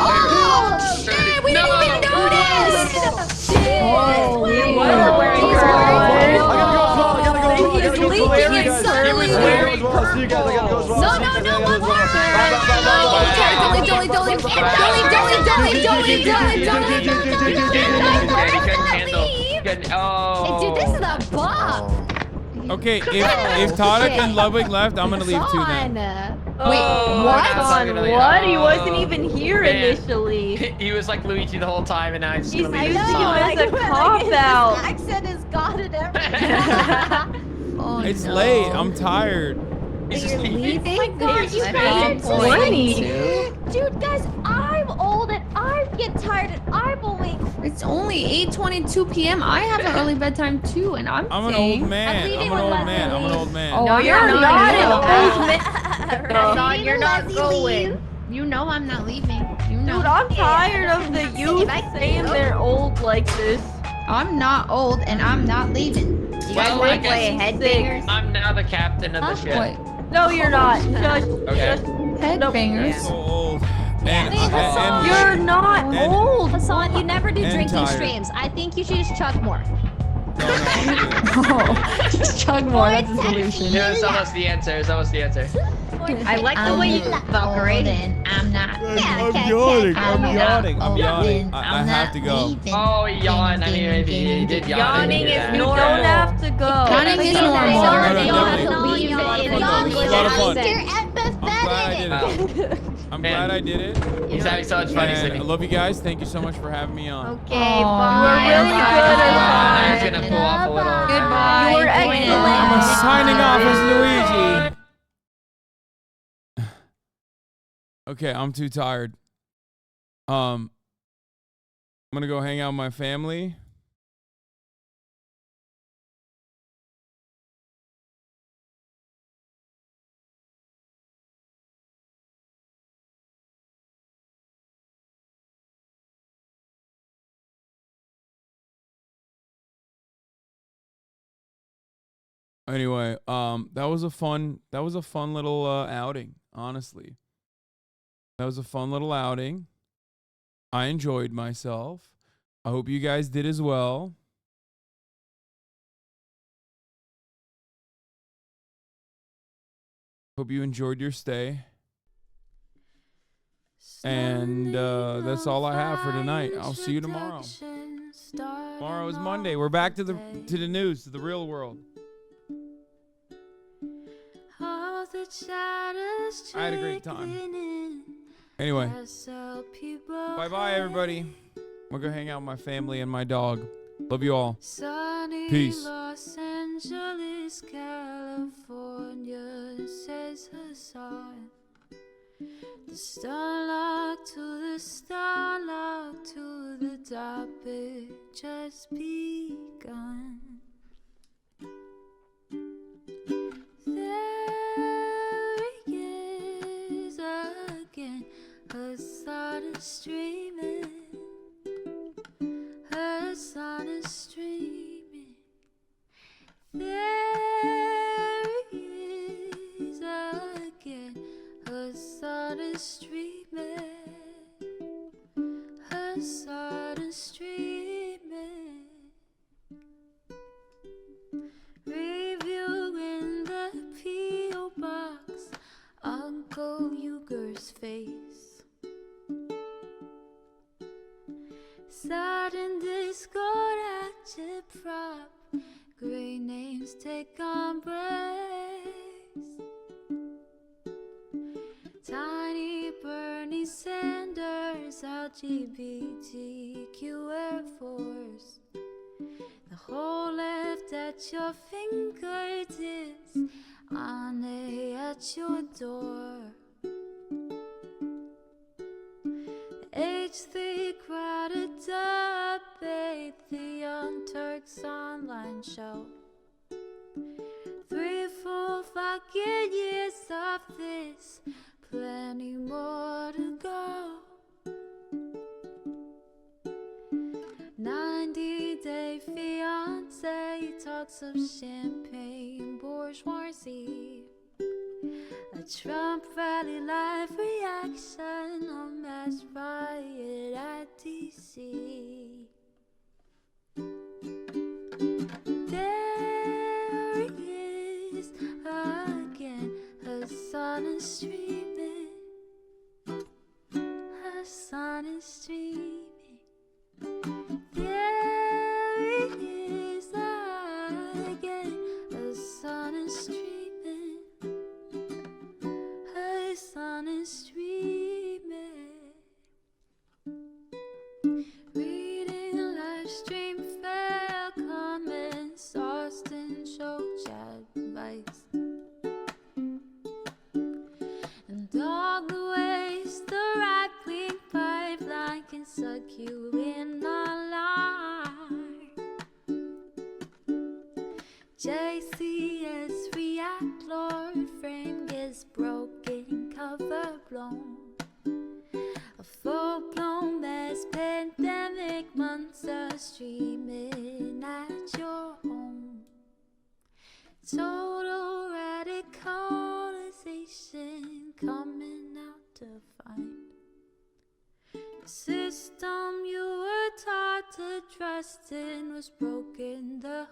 Oh, shit, we didn't even notice. Shit. He's leaking it suddenly. No, one more. Dude, this is a bop. Okay, if Tarek and Ludwig left, I'm gonna leave too then. Wait, what? He wasn't even here initially. He was like Luigi the whole time, and now he's He's gonna leave. using you as a cop-out. Accent is God and everything. It's late. I'm tired. He's just leaving. Oh my god, you guys are 20. Dude, guys, I'm old and I get tired and I'm only. It's only 8:22 p.m. I have an early bedtime too, and I'm an saying- old man. I'm an old man. I'm an old man. Oh, No, you're not an old man. Hasan, you're not going. You know I'm not leaving. You know. Dude, I'm tired of the youth saying they're old like this. I'm not old, and I'm not leaving. You Well, I guess headbangers? I'm now the captain of the ship. Wait. No, you're not. Just, Okay. Headbangers. So old. You're not old. Hasan, you never do and drinking tired. streams. I think you should just chug more. Just chug more. That's the solution. Yeah, it's almost the answer. It's almost the answer. I like the way you Valkyrie. I'm not. I'm yawning. I'm yawning. I'm yawning. I have to go. Oh, yawn. I mean, he did yawn. Yawning is normal. You don't have to go. Yawning is normal. No, You have to leave it in It was a lot of fun. You're empathetic. I'm glad I did did it. I'm glad I did it. He's having so much fun. He's And singing. I love you guys. Thank you so much for having me on. Okay, bye. You were really good, Hasan. He's gonna pull off a little. Goodbye. You were excellent. I'm signing off as Luigi. Okay, I'm too tired. I'm gonna go hang out with my family. Anyway, that was a fun little outing, honestly. That was a fun little outing. I enjoyed myself. I hope you guys did as well. Hope you enjoyed your stay. And that's all I have for tonight. I'll see you tomorrow. Tomorrow is Monday. We're back to the news, to the real world. I had a great time. Anyway, bye-bye, everybody. I'm going to go hang out with my family and my dog. Love you all. Peace. Los Angeles, California, says Hasan. The starlock to the starlock to the topic just begun. There he is again, Hasan is streaming. Hasan is streaming. There he is again, Hasan is streaming. Hasan is streaming. Reviewing the P.O. box, Uncle Uger's face. Sudden Discord agitprop, great names take embrace. Tiny Bernie Sanders, LGBTQ Air Force. The whole left at your fingertips, Ane at your door. H3 crowded debate, the Young Turks online show. 3 full fucking years of this, plenty more to go. 90-day fiance, talks of champagne bourgeoisie. A Trump rally live reaction, a mass riot at DC. There he is again, Hasan is streaming. Hasan is streaming. There he is again, Hasan is streaming. Hasan is streaming. Reading live stream fair comments, Austin show chat advice, and all the ways the right-wing pipeline can suck you in online. JCS react, Lord frame gets broken, cover blown. A full-blown mass pandemic, monster streaming at your home. Total radicalization coming out to find. The system you were taught to trust in was broken. The